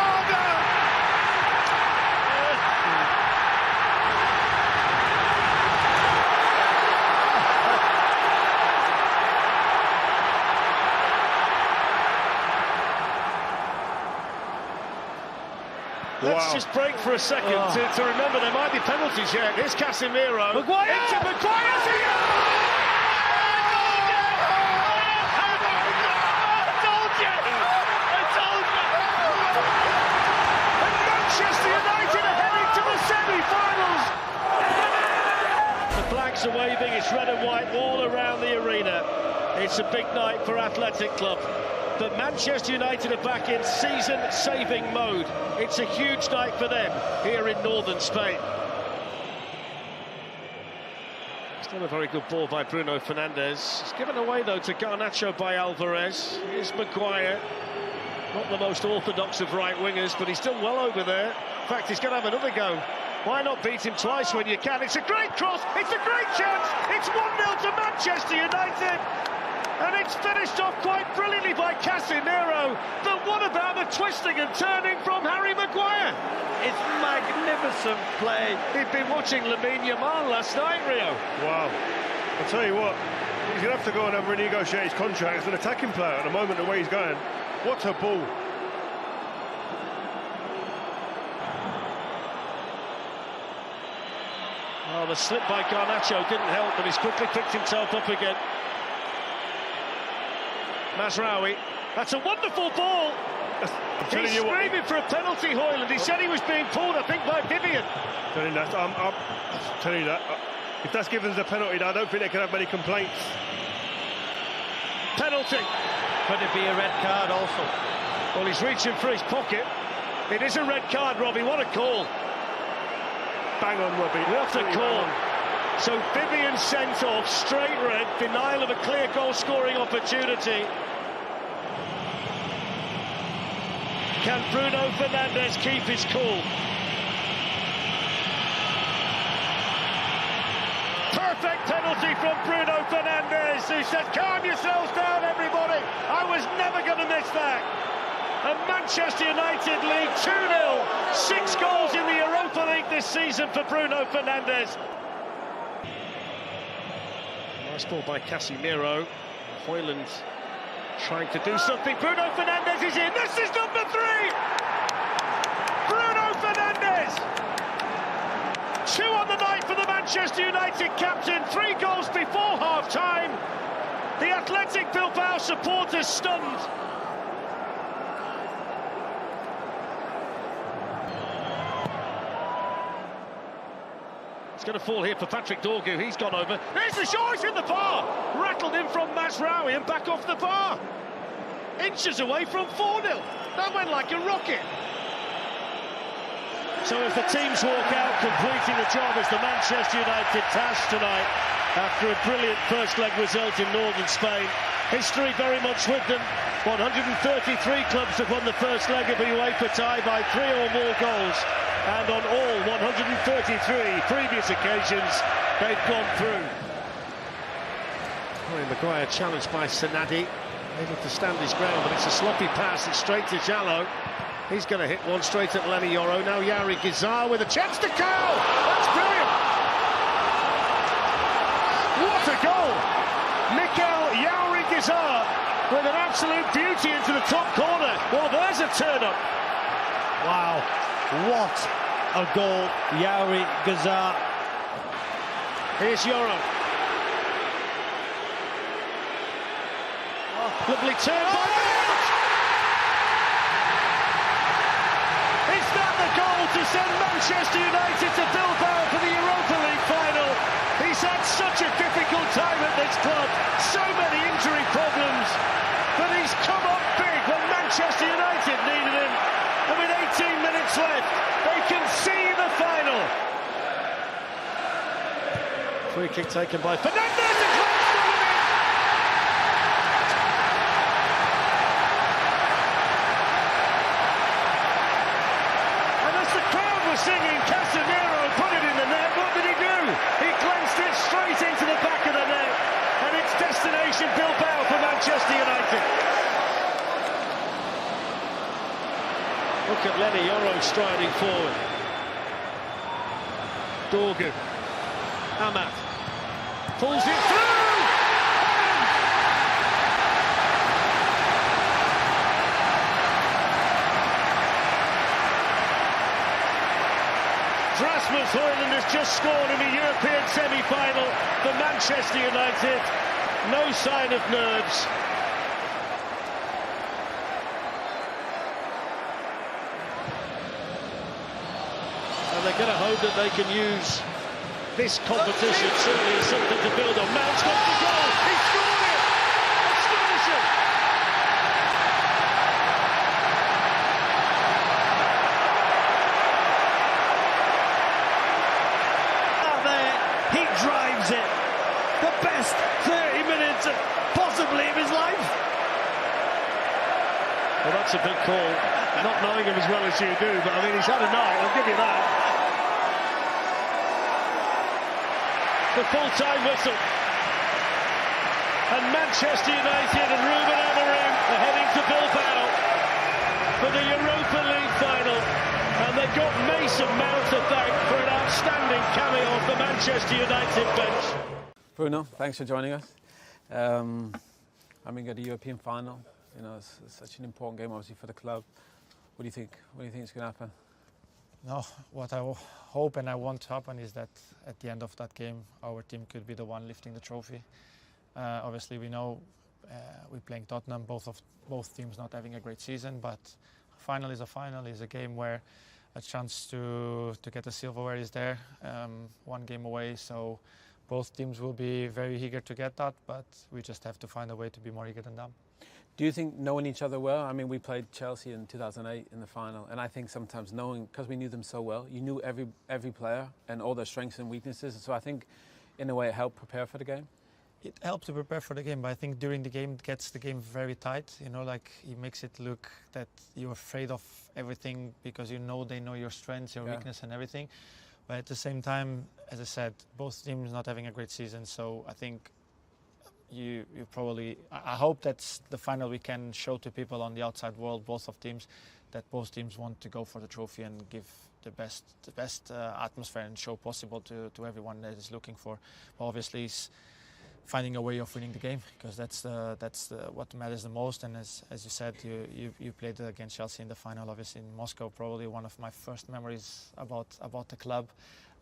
Let's just break for a second to remember there might be penalties yet. Here's Casemiro. Maguire! Into Maguire! And Manchester United are heading to the semi-finals! The flags are waving, it's red and white all around the arena. It's a big night for Athletic Club. But Manchester United are back in season-saving mode. It's a huge night for them here in northern Spain. Still a very good ball by Bruno Fernandes. It's given away, though, to Garnacho by Alvarez. Here's Maguire. Not the most orthodox of right-wingers, but he's still well over there. In fact, he's going to have another go. Why not beat him twice when you can? It's a great cross. It's a great chance. It's 1-0 to Manchester United. And it's finished off quite brilliantly by Casemiro. But what about the twisting and turning from Harry Maguire? It's magnificent play. He'd been watching Lamine Yamal last night, Rio. Wow. I'll tell you what, he's going to have to go and renegotiate his contract as an attacking player at the moment, the way he's going. What a ball. Oh, the slip by Garnacho didn't help, but he's quickly picked himself up again. Mazraoui, that's a wonderful ball. He's screaming for a penalty, Hoyland. He said he was being pulled, I think, by Vivian. I'm telling you that. If that's given as a penalty, I don't think they can have many complaints. Penalty. Could it be a red card also? Well, he's reaching for his pocket. It is a red card, Robbie. What a call. Bang on, Robbie. What a call. So Vivian sent off, straight red, denial of a clear goal-scoring opportunity. Can Bruno Fernandes keep his cool? Perfect penalty from Bruno Fernandes, who said, calm yourselves down, everybody. I was never going to miss that. And Manchester United lead 2-0. 6 goals in the Europa League this season for Bruno Fernandes. Nice ball by Casemiro. Højlund trying to do something. Bruno Fernandes is in. This is number 3! Bruno Fernandes! 2 on the night for the Manchester United captain. 3 goals before half-time. The Athletic Bilbao supporters stunned. It's going to fall here for Patrick Dorgu. He's gone over. There's the shot, it's in the bar. Rattled in from Mazraoui and back off the bar. Inches away from 4-0. That went like a rocket. So if the teams walk out completing the job as the Manchester United task tonight, after a brilliant first leg result in northern Spain, history very much with them. 133 clubs have won the first leg of a UEFA tie by 3 or more goals. And on all 133 previous occasions, they've gone through. Harry Maguire challenged by Sanadi, able to stand his ground, but it's a sloppy pass. It's straight to Jallo. He's going to hit one straight at Lenny Yoro. Now Yari Gizar with a chance to curl. That's brilliant. What a goal! Mikel Yari Gizar with an absolute beauty into the top corner. Well, there's a turn-up. Wow. What a goal, Yari Gizar. Here's Yoro. Lovely turn by Mount. Is that the goal to send Manchester United to Bilbao for the Europa League final? He's had such a difficult time at this club, so many injury problems, but he's come up big when Manchester United needed him. And with 18 minutes left, they can see the final. Free kick taken by Fernandes. And as the crowd was singing, Casemiro put it in the net. What did he do? He glanced it straight into the back of the net. And it's destination Bilbao for Manchester United. Look at Lenny Yoro striding forward. Dorgu. Amat. Pulls it through! Rasmus Højlund has just scored in the European semi-final for Manchester United. No sign of nerves. They're going to hope that they can use this competition certainly as something to build on. Mount's got the goal. He scored it. Astonishing. Out there, he drives it. The best 30 minutes possibly of his life. Well, that's a big call. Not knowing him as well as you do, but I mean, he's had a night. I'll give you that. The full-time whistle. And Manchester United and Ruben Amorim are heading to Bilbao for the Europa League final. And they've got Mason Mount to thank for an outstanding cameo off the Manchester United bench. Bruno, thanks for joining us. Having got the European final, you know, it's such an important game, obviously, for the club. What do you think? What do you think is going to happen? No, what I hope and I want to happen is that at the end of that game, our team could be the one lifting the trophy. Obviously, we know we're playing Tottenham, both teams not having a great season, but a final is a game where a chance to get the silverware is there, one game away. So both teams will be very eager to get that, but we just have to find a way to be more eager than them. Do you think knowing each other well? I mean, we played Chelsea in 2008 in the final, and I think sometimes knowing, because we knew them so well, you knew every player and all their strengths and weaknesses. So I think, in a way, it helped prepare for the game. It helped to prepare for the game, but I think during the game it gets the game very tight. You know, like it makes it look that you're afraid of everything because you know they know your strengths, your weakness, and everything. But at the same time, as I said, both teams not having a great season, so I think. You probably. I hope that's the final we can show to people on the outside world, both of teams, that both teams want to go for the trophy and give the best atmosphere and show possible to everyone that is looking for. But obviously, finding a way of winning the game, because that's what matters the most. And as you said, you played against Chelsea in the final, obviously in Moscow, probably one of my first memories about the club.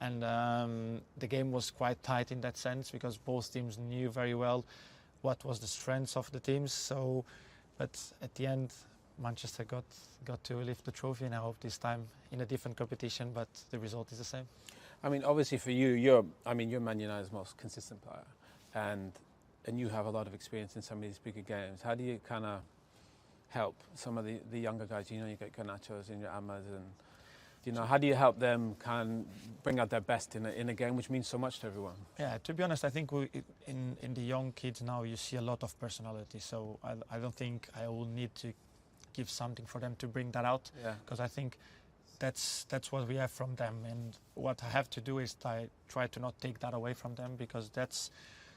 And the game was quite tight in that sense, because both teams knew very well what was the strengths of the teams. So, but at the end, Manchester got to lift the trophy, and I hope this time in a different competition, but the result is the same. I mean, obviously for you, you're Man United's most consistent player, and you have a lot of experience in some of these bigger games. How do you kind of help some of the younger guys? You know, you get Garnachos and your Amas, and you know, how do you help them kind of bring out their best in a game which means so much to everyone? Yeah, to be honest, I think in the young kids now you see a lot of personality. So I don't think I will need to give something for them to bring that out, because I think that's what we have from them, and what I have to do is try to not take that away from them, because that's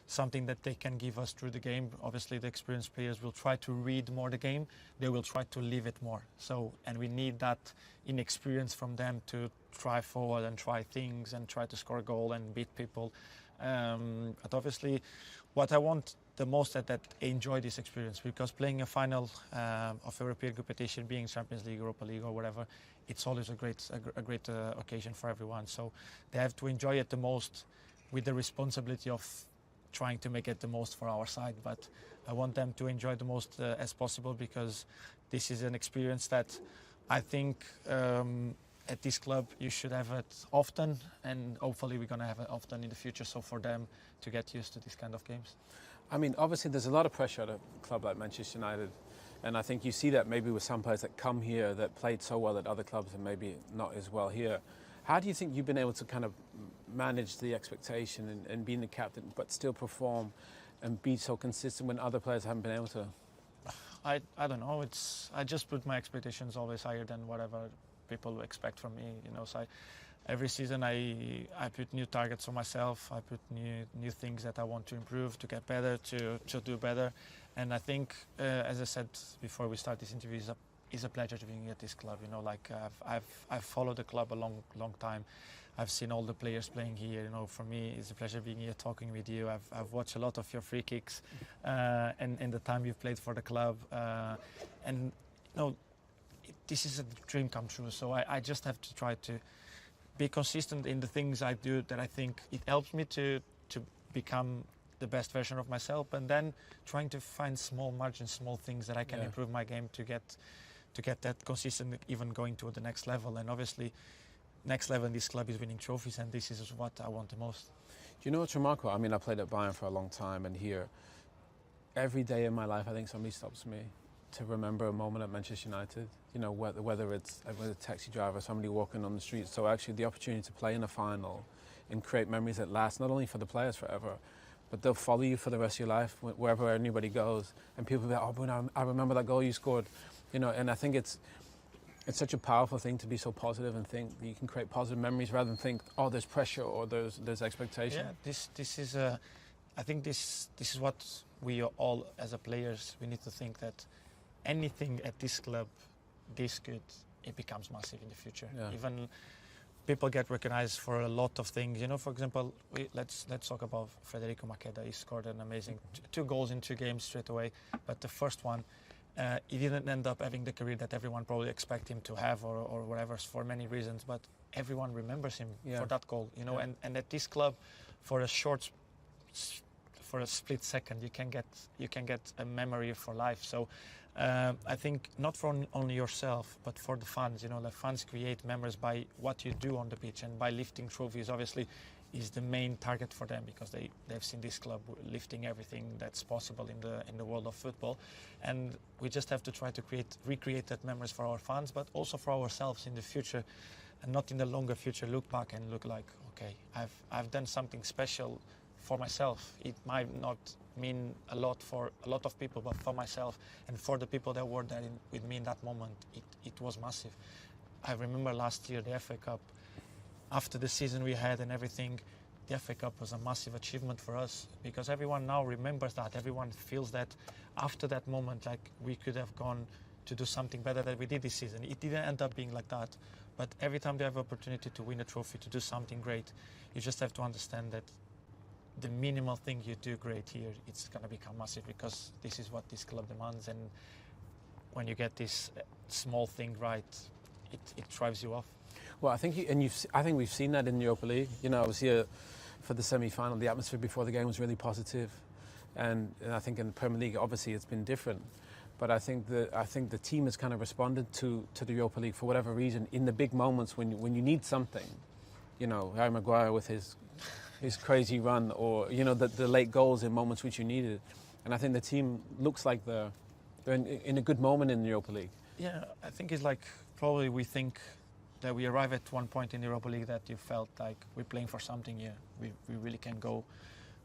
something that they can give us through the game. Obviously the experienced players will try to read more the game, they will try to live it more. So, and we need that inexperience from them to try forward and try things and try to score a goal and beat people. But obviously what I want the most that they enjoy this experience, because playing a final of European competition, being Champions League, Europa League or whatever, it's always a great occasion for everyone. So they have to enjoy it the most, with the responsibility of trying to make it the most for our side. But I want them to enjoy the most as possible, because this is an experience that I think at this club you should have it often, and hopefully we're going to have it often in the future, so for them to get used to these kind of games. I mean, obviously there's a lot of pressure at a club like Manchester United, and I think you see that maybe with some players that come here that played so well at other clubs and maybe not as well here. How do you think you've been able to kind of manage the expectation and being the captain, but still perform and be so consistent when other players haven't been able to? I don't know. I just put my expectations always higher than whatever people expect from me. You know, so every season I put new targets for myself. I put new things that I want to improve, to get better, to do better. And I think, as I said before we start this interview, it's a pleasure to be at this club. You know, like I've followed the club a long time. I've seen all the players playing here. You know, for me, it's a pleasure being here, talking with you. I've watched a lot of your free kicks, and the time you've played for the club. And you know, this is a dream come true. So I just have to try to be consistent in the things I do, that I think it helps me to become the best version of myself, and then trying to find small margins, small things that I can improve my game to get that consistent, even going to the next level. And obviously next level in this club is winning trophies, and this is what I want the most. Do you know what's remarkable? I mean, I played at Bayern for a long time, and here every day in my life I think somebody stops me to remember a moment at Manchester United. You know, whether it's a taxi driver, somebody walking on the street. So actually the opportunity to play in a final and create memories that last not only for the players forever, but they'll follow you for the rest of your life wherever anybody goes. And people will be like, oh, Bruno, I remember that goal you scored. You know, and I think it's such a powerful thing to be so positive and think that you can create positive memories rather than think, oh, there's pressure or there's expectation. Yeah, this is I think this is what we all as a players, we need to think, that anything at this club this good, it becomes massive in the future. Yeah. Even people get recognized for a lot of things. You know, for example, let's talk about Federico Macheda. He scored an amazing 2 goals in 2 games straight away. But the first one, he didn't end up having the career that everyone probably expect him to have, or whatever, for many reasons. But everyone remembers him for that goal. You know, and at this club, for a split second, you can get a memory for life. So I think not for only yourself, but for the fans. You know, the fans create memories by what you do on the pitch, and by lifting trophies obviously is the main target for them, because they've seen this club lifting everything that's possible in the world of football. And we just have to try to recreate that memories for our fans, but also for ourselves in the future, and not in the longer future look back and look like, okay, I've done something special for myself. It might not mean a lot for a lot of people, but for myself and for the people that were there with me in that moment, it was massive. I remember last year the FA Cup, after the season we had and everything, the FA Cup was a massive achievement for us, because everyone now remembers that. Everyone feels that after that moment, like, we could have gone to do something better than we did this season. It didn't end up being like that, but every time they have opportunity to win a trophy, to do something great, you just have to understand that the minimal thing you do great here, it's going to become massive, because this is what this club demands. And when you get this small thing right, it drives you off. Well, I think I think we've seen that in the Europa League. You know, I was here for the semi-final. The atmosphere before the game was really positive, and I think in the Premier League, obviously, it's been different. But I think the team has kind of responded to the Europa League for whatever reason in the big moments when you need something. You know, Harry Maguire with his crazy run, or you know the late goals in moments which you needed. And I think the team looks like they're in a good moment in the Europa League. Yeah, I think it's like probably we think that we arrive at one point in the Europa League that you felt like we're playing for something here. We really can go.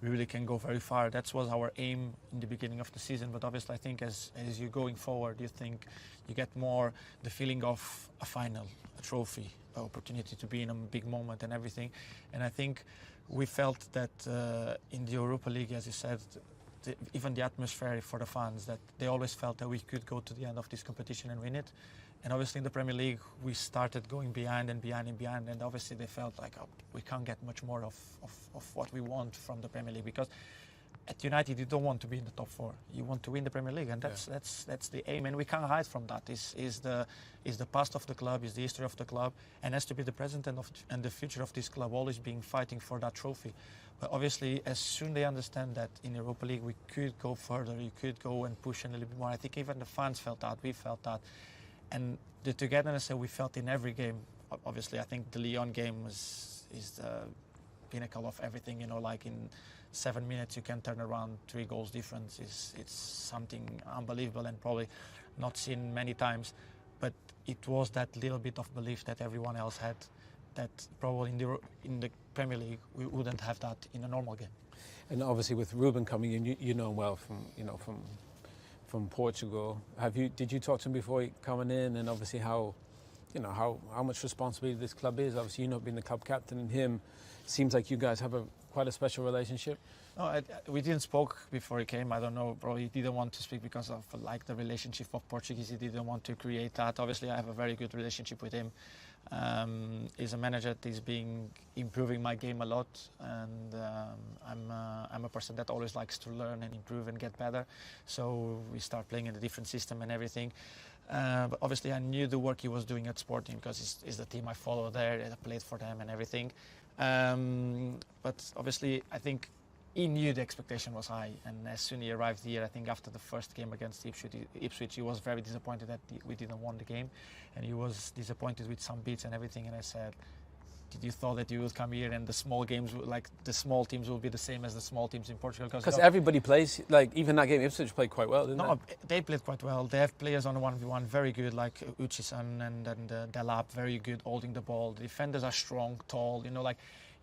We really can go very far. That was our aim in the beginning of the season. But obviously, I think as you're going forward, you think you get more the feeling of a final, a trophy, an opportunity to be in a big moment and everything. And I think we felt that in the Europa League, as you said, even the atmosphere for the fans, that they always felt that we could go to the end of this competition and win it. And obviously in the Premier League, we started going behind and behind and behind, and obviously they felt like, oh, we can't get much more of what we want from the Premier League, because at United you don't want to be in the top 4. You want to win the Premier League, and that's the aim, and we can't hide from that. Is the past of the club, is the history of the club, and has to be the present and the future of this club, always being fighting for that trophy. But obviously, as soon as they understand that in Europa League we could go further, you could go and push a little bit more. I think even the fans felt that, we felt that. And the togetherness that we felt in every game, obviously I think the Lyon game is the pinnacle of everything. You know, like in 7 minutes you can turn around 3 goals difference. It's something unbelievable and probably not seen many times. But it was that little bit of belief that everyone else had, that probably in the Premier League we wouldn't have that in a normal game. And obviously with Ruben coming in, you know him well from Portugal. Did you talk to him before coming in, and obviously how much responsibility this club is? Obviously, you know, being the club captain, and him, seems like you guys have quite a special relationship. No, we didn't spoke before he came. I don't know, probably he didn't want to speak because of like the relationship of Portuguese. He didn't want to create that. Obviously, I have a very good relationship with him. He's a manager that is improving my game a lot, and I'm a person that always likes to learn and improve and get better. So we start playing in a different system and everything. But obviously, I knew the work he was doing at Sporting, because it's the team I follow there. I played for them and everything. But obviously, I think he knew the expectation was high, and as soon as he arrived here, I think after the first game against Ipswich, he was very disappointed that we didn't win the game, and he was disappointed with some beats and everything. And I said, did you thought that you would come here and the small games, like the small teams, will be the same as the small teams in Portugal? Because everybody plays, like even that game, Ipswich played quite well, didn't they played quite well. They have players on 1v1 very good, like Uchison and Delap, very good holding the ball. The defenders are strong, tall, you know, like.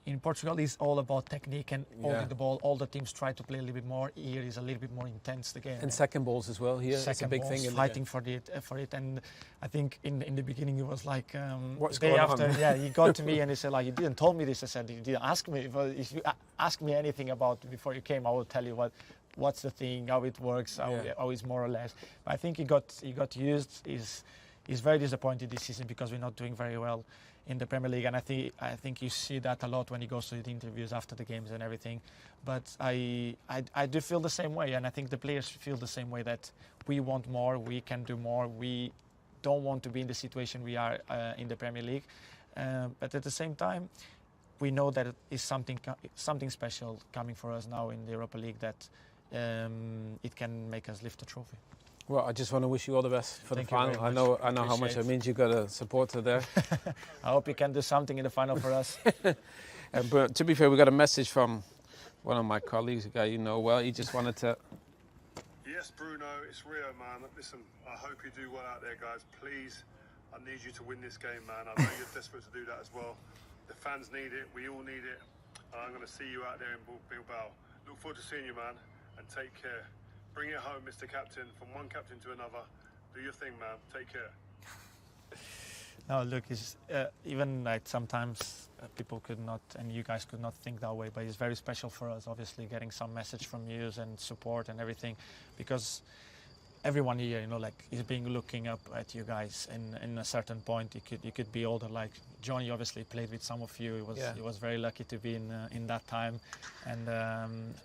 In Portugal, it's all about technique and holding the ball. All the teams try to play a little bit more. Here is a little bit more intense, the game. And second balls as well here. It's a big thing. Fighting for it. And I think in the beginning it was like what's day going after. on? Yeah, he got to me and he said, like, you didn't tell me this. I said, you didn't ask me. If you ask me anything about it before you came, I will tell you what's the thing, how it works, how it's more or less. But I think he got used. He's very disappointed this season because we're not doing very well in the Premier League, and I think you see that a lot when he goes to the interviews after the games and everything. But I do feel the same way, and I think the players feel the same way, that we want more, we can do more, we don't want to be in the situation we are in the Premier League. But at the same time, we know that it is something special coming for us now in the Europa League, that it can make us lift the trophy. Well, I just want to wish you all the best for the final. I know how much it means. You've got a supporter there. I hope you can do something in the final for us. But to be fair, we got a message from one of my colleagues, a guy you know well. He just wanted to. Yes, Bruno, it's Rio, man. Listen, I hope you do well out there, guys. Please, I need you to win this game, man. I know you're desperate to do that as well. The fans need it. We all need it. And I'm going to see you out there in Bilbao. Look forward to seeing you, man. And take care. Bring it home, Mr. Captain, from one captain to another. Do your thing, man. Take care. No, look, it's, even like sometimes people could not, and you guys could not think that way, but it's very special for us, obviously, getting some message from you and support and everything, because everyone here, you know, like is being looking up at you guys. In a certain point, you could be older. Like Johnny obviously played with some of you. He was very lucky to be in that time, and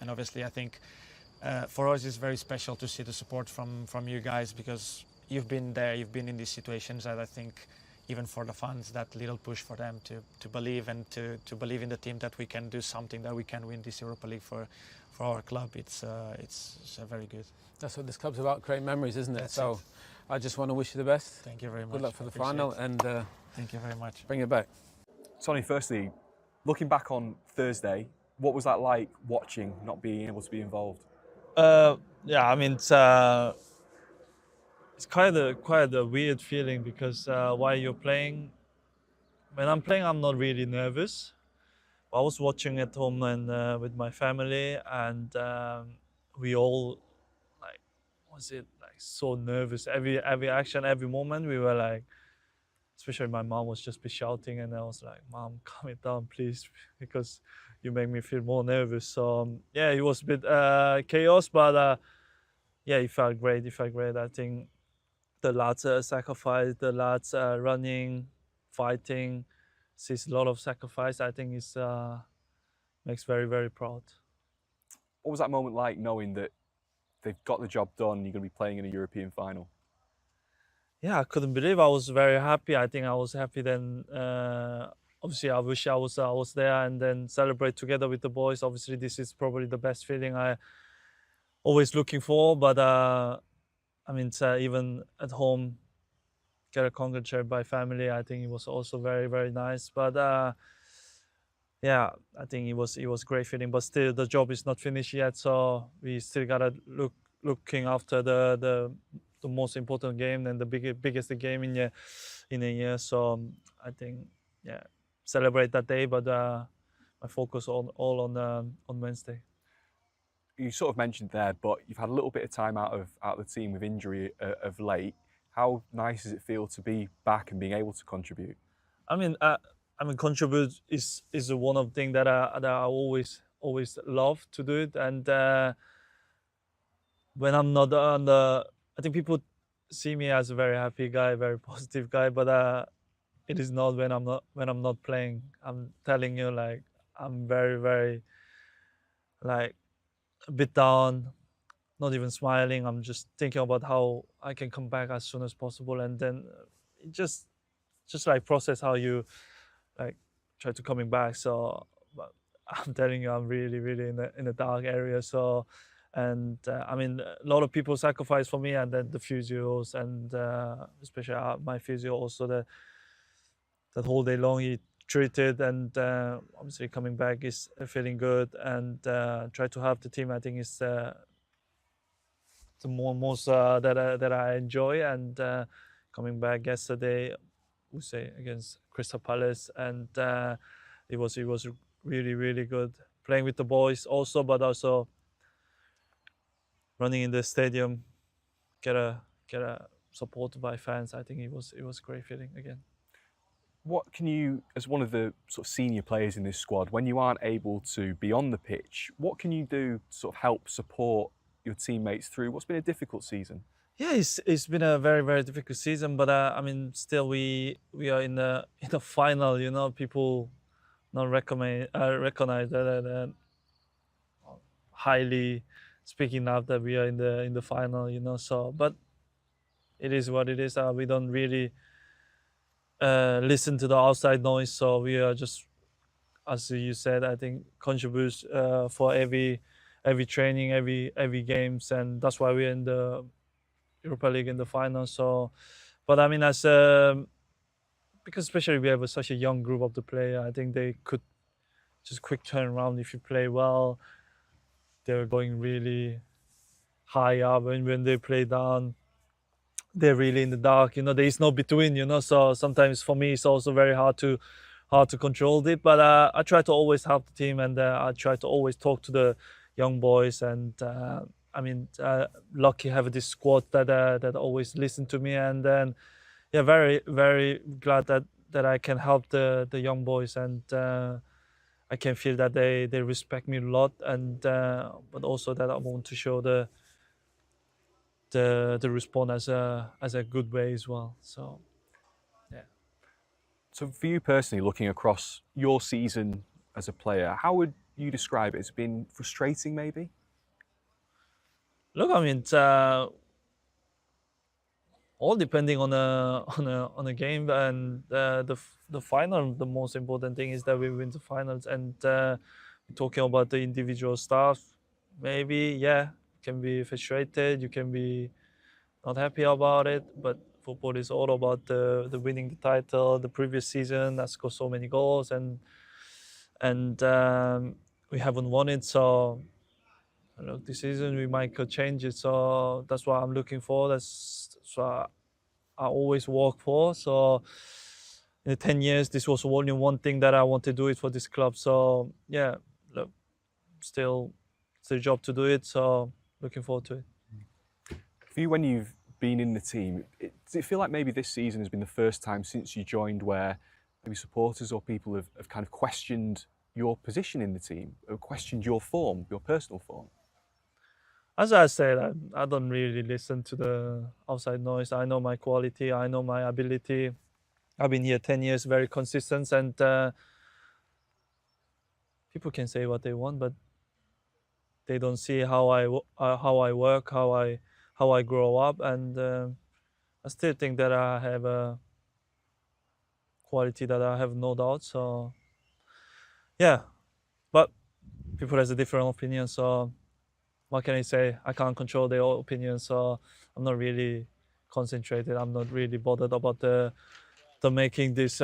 obviously I think for us it's very special to see the support from you guys, because you've been there, you've been in these situations, and I think even for the fans, that little push for them to believe and to believe in the team that we can do something, that we can win this Europa League for our club. It's very good. That's what this club's about, creating memories, isn't it? That's so it. I just want to wish you the best. Thank you very much. Good luck for the Appreciate final, it. and thank you very much. Bring it back. Sonny, firstly, looking back on Thursday, what was that like watching, not being able to be involved? Yeah, I mean, it's quite a weird feeling, because while you're playing, when I'm playing, I'm not really nervous. I was watching at home and with my family, and we all so nervous. Every action, every moment, we were like, especially my mom was just be shouting, and I was like, "Mom, calm it down, please, because you make me feel more nervous." So yeah, it was a bit chaos, but yeah, it felt great. I think the lads sacrifice, the lads running, fighting, sees a lot of sacrifice. I think it's makes very, very proud. What was that moment like, knowing that they've got the job done, you're going to be playing in a European final? Yeah, I couldn't believe. I was very happy. I think I was happy then. Obviously, I wish I was there and then celebrate together with the boys. Obviously, this is probably the best feeling I always looking for. But I mean, even at home, get congratulated by family, I think it was also very, very nice. But yeah, I think it was great feeling. But still, the job is not finished yet, so we still gotta looking after the most important game and the biggest game in a year. So I think, yeah, celebrate that day, but I focus all on Wednesday. You sort of mentioned there, but you've had a little bit of time out of the team with injury of late. How nice does it feel to be back and being able to contribute? I mean, contribute is one of the things that I always love to do it. And when I'm not on I think people see me as a very happy guy, very positive guy, but it is not when I'm not playing. I'm telling you, like, I'm very, very, like, a bit down, not even smiling. I'm just thinking about how I can come back as soon as possible, and then just like process how you like try to coming back. So, but I'm telling you, I'm really, really in a dark area. So, and I mean, a lot of people sacrifice for me, and then the physios, and especially my physio also, that whole day long he treated, and obviously coming back is feeling good, and try to have the team. I think is the most that I enjoy, and coming back yesterday, we say against Crystal Palace, and it was really, really good playing with the boys also, but also running in the stadium, get a supported by fans. I think it was a great feeling again. What can you, as one of the sort of senior players in this squad, when you aren't able to be on the pitch, what can you do to sort of help support your teammates through what's been a difficult season? Yeah, it's been a very, very difficult season, but I mean, still we are in the final. You know, people not recognize that highly speaking up that we are in the final. You know, so but it is what it is. We don't really listen to the outside noise, so we are just, as you said, I think contribute for every training, every games, and that's why we're in the Europa League in the final. So, but I mean, as because especially we have such a young group of the player, I think they could just quick turn around if you play well. They're going really high up, and when they play down, they're really in the dark. You know, there is no between. You know, so sometimes for me it's also very hard to control it. But I try to always help the team, and I try to always talk to the young boys, and I mean, lucky have this squad that always listen to me, and then yeah, very, very glad that I can help the young boys, and I can feel that they respect me a lot, and but also that I want to show the response as a good way as well. So yeah. So for you personally, looking across your season as a player, how would you describe it? It's been frustrating, maybe? Look, I mean, all depending on a game, and the final. The most important thing is that we win the finals. And talking about the individual stuff, maybe you can be frustrated, you can be not happy about it, but football is all about the winning the title. The previous season, I scored so many goals, and we haven't won it. So look, this season we might could change it. So that's what I'm looking for. That's what I always work for. So in the 10 years, this was only one thing that I want to do it for this club. So yeah, look, still it's a job to do it. So looking forward to it. For you, when you've been in the team, does it feel like maybe this season has been the first time since you joined where maybe supporters or people have kind of questioned your position in the team, or questioned your form, your personal form? As I said, I don't really listen to the outside noise. I know my quality, I know my ability. I've been here 10 years, very consistent, and people can say what they want, but they don't see how I work, how I grow up, and I still think that I have a quality that I have no doubt. So yeah, but people has a different opinion. So what can I say? I can't control their opinion, so I'm not really concentrated. I'm not really bothered about the making this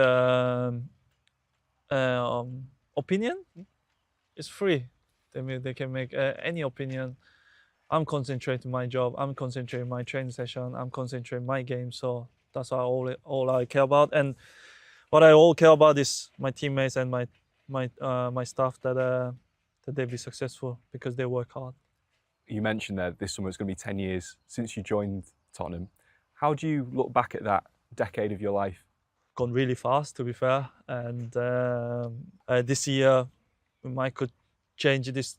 opinion. It's free. They can make any opinion. I'm concentrating my job. I'm concentrating my training session. I'm concentrating my game. So that's all I care about. And what I all care about is my teammates and my staff that they be successful because they work hard. You mentioned there this summer it's going to be 10 years since you joined Tottenham. How do you look back at that decade of your life? Gone really fast, to be fair. And this year we might could change this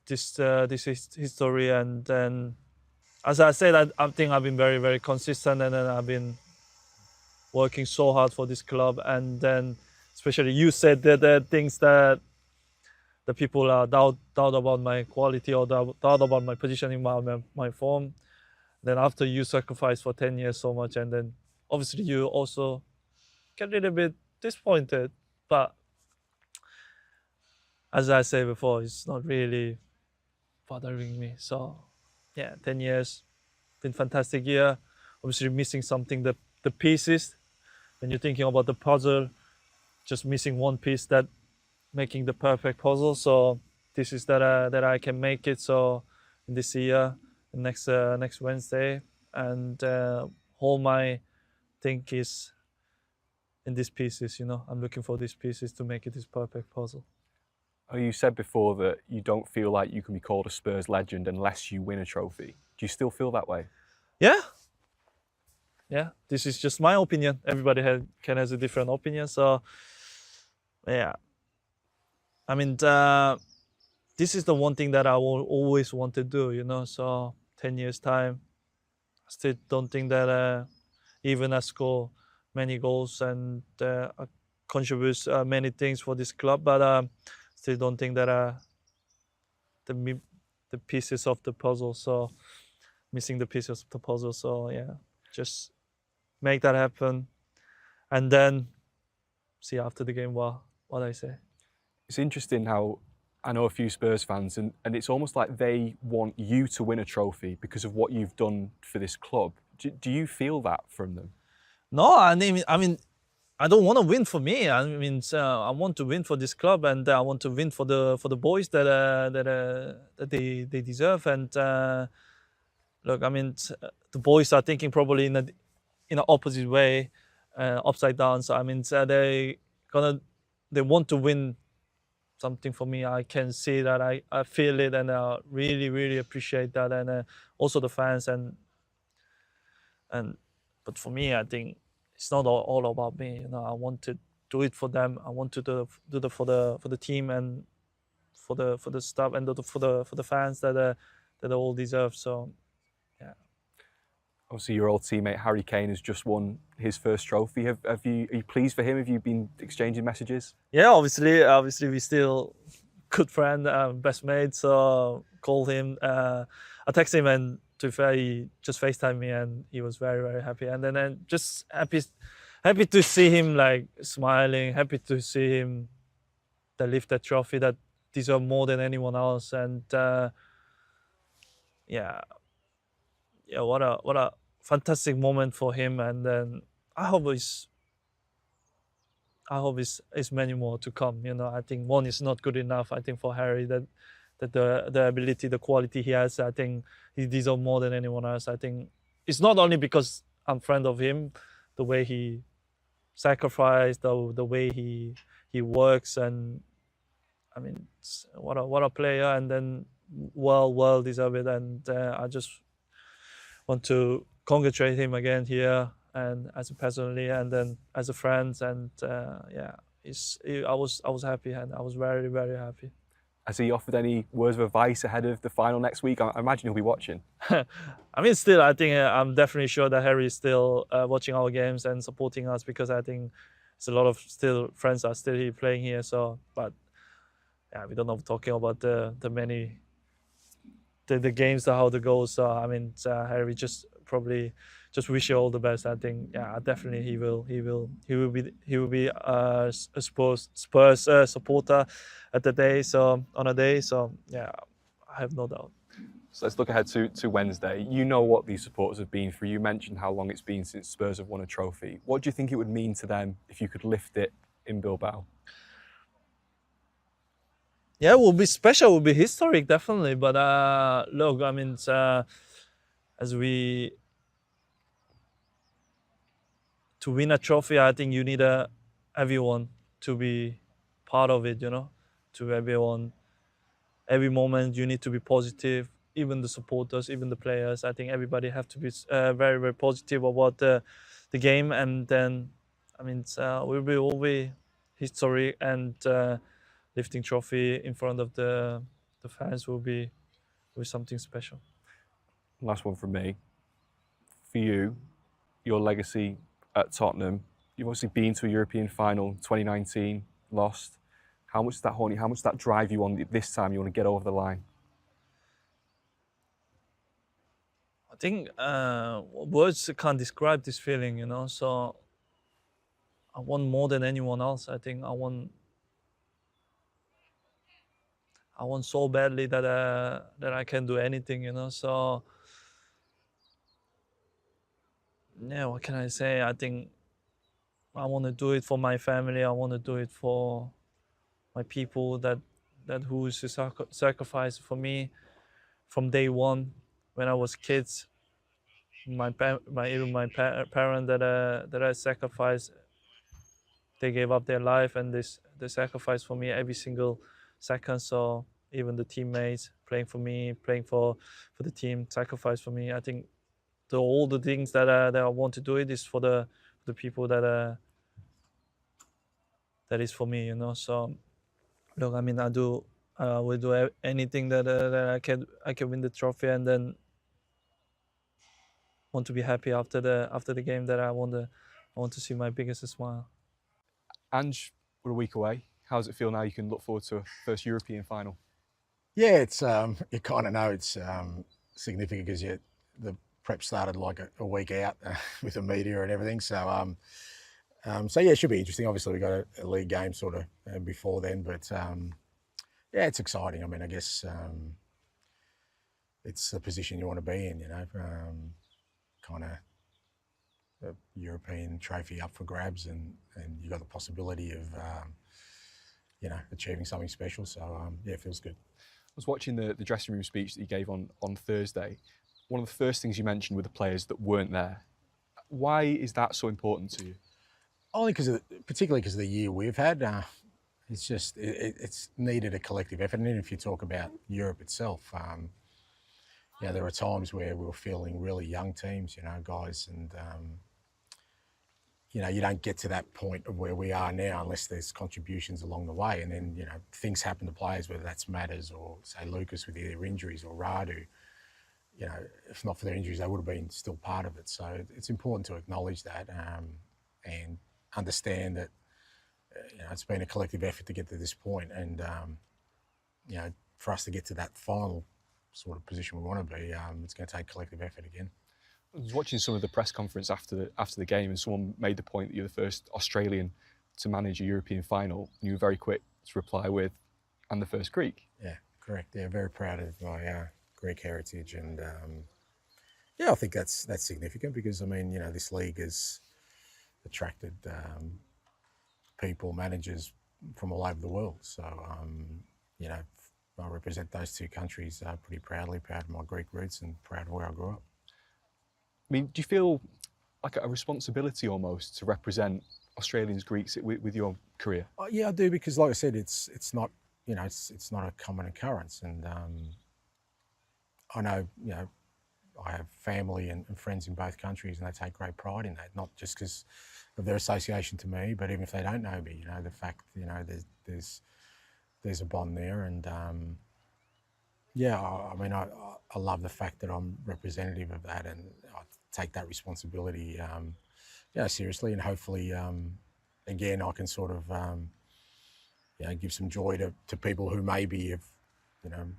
history. And then, as I said, I think I've been very, very consistent, and then I've been working so hard for this club. And then, especially you said that the things that the people doubt about my quality or doubt about my positioning, my form. Then after you sacrifice for 10 years so much, and then obviously you also get a little bit disappointed. But as I said before, it's not really bothering me. So yeah, 10 years, been fantastic year. Obviously missing something, the pieces. When you're thinking about the puzzle, just missing one piece that making the perfect puzzle. So this is that I can make it. So in this year, next Wednesday, and all my think is in these pieces. I'm looking for these pieces to make it this perfect puzzle. Oh, you said before that you don't feel like you can be called a Spurs legend unless you win a trophy. Do you still feel that way? Yeah. This is just my opinion. Everybody can has a different opinion. So yeah. I mean, this is the one thing that I will always want to do, So 10 years time, I still don't think that even I score many goals and I contribute many things for this club, but still don't think that the pieces of the puzzle. So missing the pieces of the puzzle. So yeah, just make that happen, and then see after the game what I say. It's interesting how I know a few Spurs fans, and it's almost like they want you to win a trophy because of what you've done for this club. Do you feel that from them? No, I mean, I don't want to win for me. I mean, I want to win for this club, and I want to win for the boys that they deserve. And look, I mean, the boys are thinking probably in an opposite way, upside down. So I mean, they want to win something for me. I can see that, I feel it, and I really, really appreciate that, and also the fans. But for me, I think it's not all about me. I want to do it for them. I want to do it for the team and for the staff and for the fans that they all deserve. So yeah. Obviously, your old teammate Harry Kane has just won his first trophy. Are you pleased for him? Have you been exchanging messages? Yeah, obviously we still good friend, best mate. So called him. I texted him, and to be fair, he just FaceTimed me, and he was very, very happy. And then just happy to see him like smiling. Happy to see him that lift that trophy that deserve more than anyone else. And what a fantastic moment for him. And then I hope it's many more to come. You know, I think one is not good enough. I think for Harry that the ability, the quality he has, I think he deserves more than anyone else. I think it's not only because I'm friend of him, the way he sacrificed, the way he works, and I mean, what a player, and then well deserve it. And I just want to congratulate him again here, and as a personally, and then as a friend, and I was happy, and I was very, very happy. Has he offered any words of advice ahead of the final next week? I imagine he'll be watching. I mean, still, I think I'm definitely sure that Harry is still watching our games and supporting us, because I think there's a lot of still friends are still here playing here. So, but yeah, we don't know talking about the games, how the goals. So I mean, Harry probably wish you all the best. I think definitely he will be a Spurs supporter at the day. So on a day. So yeah, I have no doubt. So let's look ahead to Wednesday. You know what these supporters have been through. You mentioned how long it's been since Spurs have won a trophy. What do you think it would mean to them if you could lift it in Bilbao? Yeah, it will be special. It will be historic, definitely. But look, I mean, to win a trophy, I think you need everyone to be part of it. You know, to everyone, every moment you need to be positive. Even the supporters, even the players. I think everybody have to be very, very positive about the game. And then, I mean, will be history, and lifting trophy in front of the fans will be something special. Last one from me. For you, your legacy at Tottenham, you've obviously been to a European final, 2019, lost. How much does that haunt you? How much does that drive you on this time you want to get over the line? I think words can't describe this feeling, you know. So I want more than anyone else. I think I want so badly that I can do anything, you know. So yeah, what can I say? I think I want to do it for my family. I want to do it for my people that who is sacrifice for me from day one when I was kids. My parent that I sacrificed. They gave up their life, and they sacrificed for me every single second. So even the teammates playing for me, playing for the team, sacrifice for me. I think all the things that I want to do it is for the people that is for me, you know. So look, I mean, I will do anything that I can win the trophy, and then want to be happy after the game. That I want to see my biggest smile. Ange, we're a week away. How does it feel now you can look forward to a first European final? Yeah, it's you kind of know it's significant because the prep started like a week out with the media and everything. So so yeah, it should be interesting. Obviously, we got a league game sort of before then, but yeah, it's exciting. I mean, I guess it's the position you want to be in, you know, kind of a European trophy up for grabs, and you got the possibility of you know, achieving something special. So yeah, it feels good. I was watching the dressing room speech that you gave on Thursday. One of the first things you mentioned were the players that weren't there. Why is that so important to you? Only particularly because of the year we've had. It's just it's needed a collective effort. And if you talk about Europe itself, you know, there are times where we were fielding really young teams, you know, guys, and you know, you don't get to that point of where we are now unless there's contributions along the way. And then, you know, things happen to players, whether that's Matters or, say, Lucas with their injuries, or Radu. if not for their injuries, they would have been still part of it. So it's important to acknowledge that and understand that it's been a collective effort to get to this point, and for us to get to that final sort of position we want to be, it's going to take collective effort again. I was watching some of the press conference after the game, and someone made the point that you're the first Australian to manage a European final, and you were very quick to reply with, "And the first Greek." Yeah, correct. Yeah, very proud of my Greek heritage, and I think that's significant because this league has attracted people, managers from all over the world. So I represent those two countries pretty proudly, proud of my Greek roots and proud of where I grew up. I mean, do you feel like a responsibility almost to represent Australians, Greeks with your career? Yeah, I do, because like I said, it's not it's not a common occurrence, and I know I have family and friends in both countries, and they take great pride in that. Not just because of their association to me, but even if they don't know me, the fact there's a bond there, and I love the fact that I'm representative of that, and I take that responsibility seriously, and hopefully again I can sort of give some joy to people who maybe have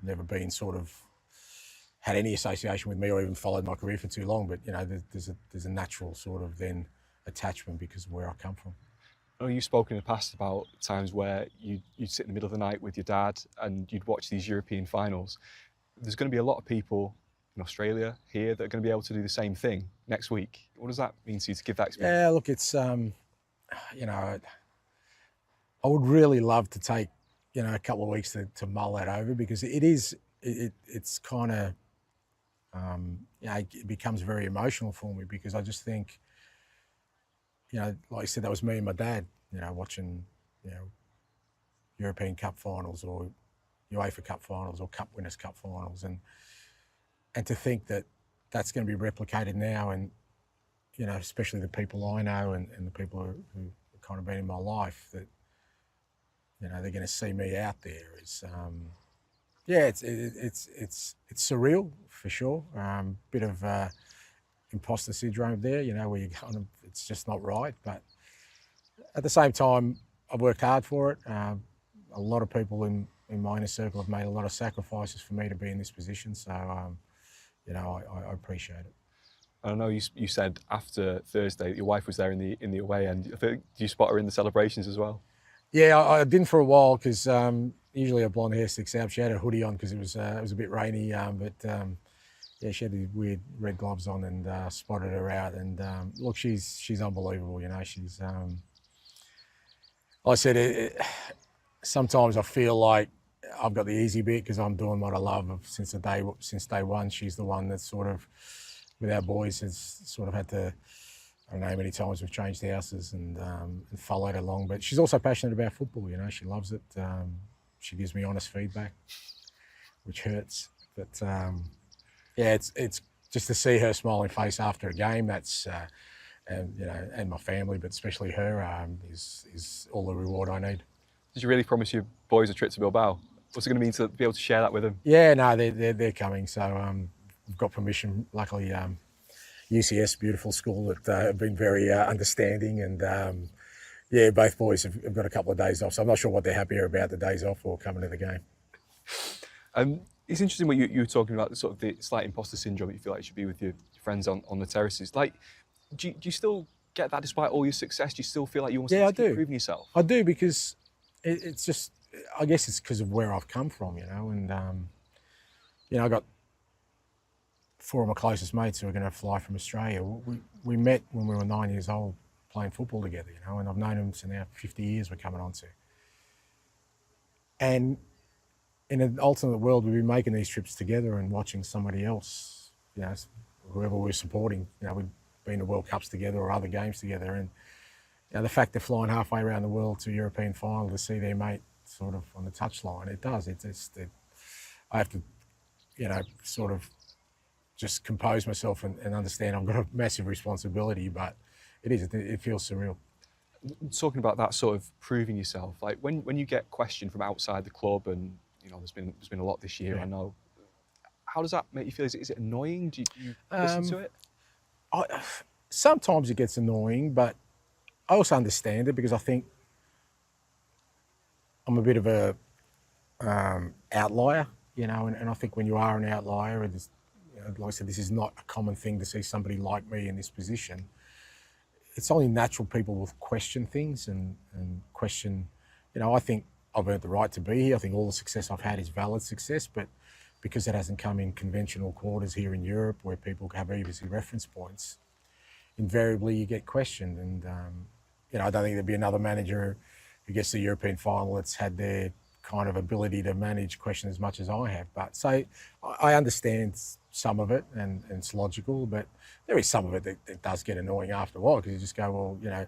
never been sort of had any association with me or even followed my career for too long, but there's a natural sort of then attachment because of where I come from. I know you've spoken in the past about times where you'd sit in the middle of the night with your dad and you'd watch these European finals. There's going to be a lot of people in Australia here that are going to be able to do the same thing next week. What does that mean to you to give that experience? Yeah, look, it's I would really love to take a couple of weeks to mull that over, because it's kind of it becomes very emotional for me, because I just think like I said, that was me and my dad, watching, European Cup finals or UEFA Cup finals or Cup Winners' Cup finals, and to think that that's going to be replicated now, and especially the people I know and the people who have kind of been in my life, that they're going to see me out there is it's surreal for sure. Bit of imposter syndrome there, where you kind of, it's just not right. But at the same time, I've worked hard for it. A lot of people in my inner circle have made a lot of sacrifices for me to be in this position. So, I appreciate it. I know you said after Thursday that your wife was there in the away end. Do you spot her in the celebrations as well? Yeah, I didn't for a while, because usually her blonde hair sticks out. She had a hoodie on because it was a bit rainy, yeah, she had these weird red gloves on, and spotted her out. And look, she's unbelievable. She's. Like I said, sometimes I feel like I've got the easy bit because I'm doing what I love since day one. She's the one that's sort of, with our boys, has sort of had to. I don't know how many times we've changed houses and followed along, but she's also passionate about football. She loves it. She gives me honest feedback, which hurts. But yeah, it's just to see her smiling face after a game. That's and my family, but especially her, is all the reward I need. Did you really promise your boys a trip to Bilbao? What's it going to mean to be able to share that with them? Yeah, no, they're coming. So we've got permission. Luckily. UCS, beautiful school that have been very understanding, and yeah, both boys have got a couple of days off, so I'm not sure what they're happier about, the days off or coming to the game. It's interesting what you were talking about, sort of the slight imposter syndrome that you feel like you should be with your friends on the terraces. Like, do you still get that despite all your success? Do you still feel like you want to keep proving yourself? I do, because it's just, I guess it's because of where I've come from, and I got 4 of my closest mates who are going to fly from Australia. We met when we were 9 years old playing football together, and I've known them for now 50 years we're coming on to. And in an alternate world, we'd be making these trips together and watching somebody else, whoever we're supporting, we'd be in the World Cups together or other games together. And the fact they're flying halfway around the world to a European final to see their mate sort of on the touchline, it does. I have to, sort of just compose myself and understand I've got a massive responsibility, but it feels surreal. Talking about that sort of proving yourself, like when you get questioned from outside the club, and there's been a lot this year, yeah. I know. How does that make you feel? Is it annoying? Do you listen to it? Sometimes it gets annoying, but I also understand it because I think I'm a bit of a outlier, and I think when you are an outlier, like I said, this is not a common thing to see somebody like me in this position. It's only natural people will question things and question, I think I've earned the right to be here. I think all the success I've had is valid success, but because it hasn't come in conventional quarters here in Europe where people have easy reference points, invariably you get questioned. And, I don't think there'd be another manager who gets the European final that's had their kind of ability to manage questions as much as I have. But so I understand some of it and it's logical, but there is some of it that does get annoying after a while because you just go, well,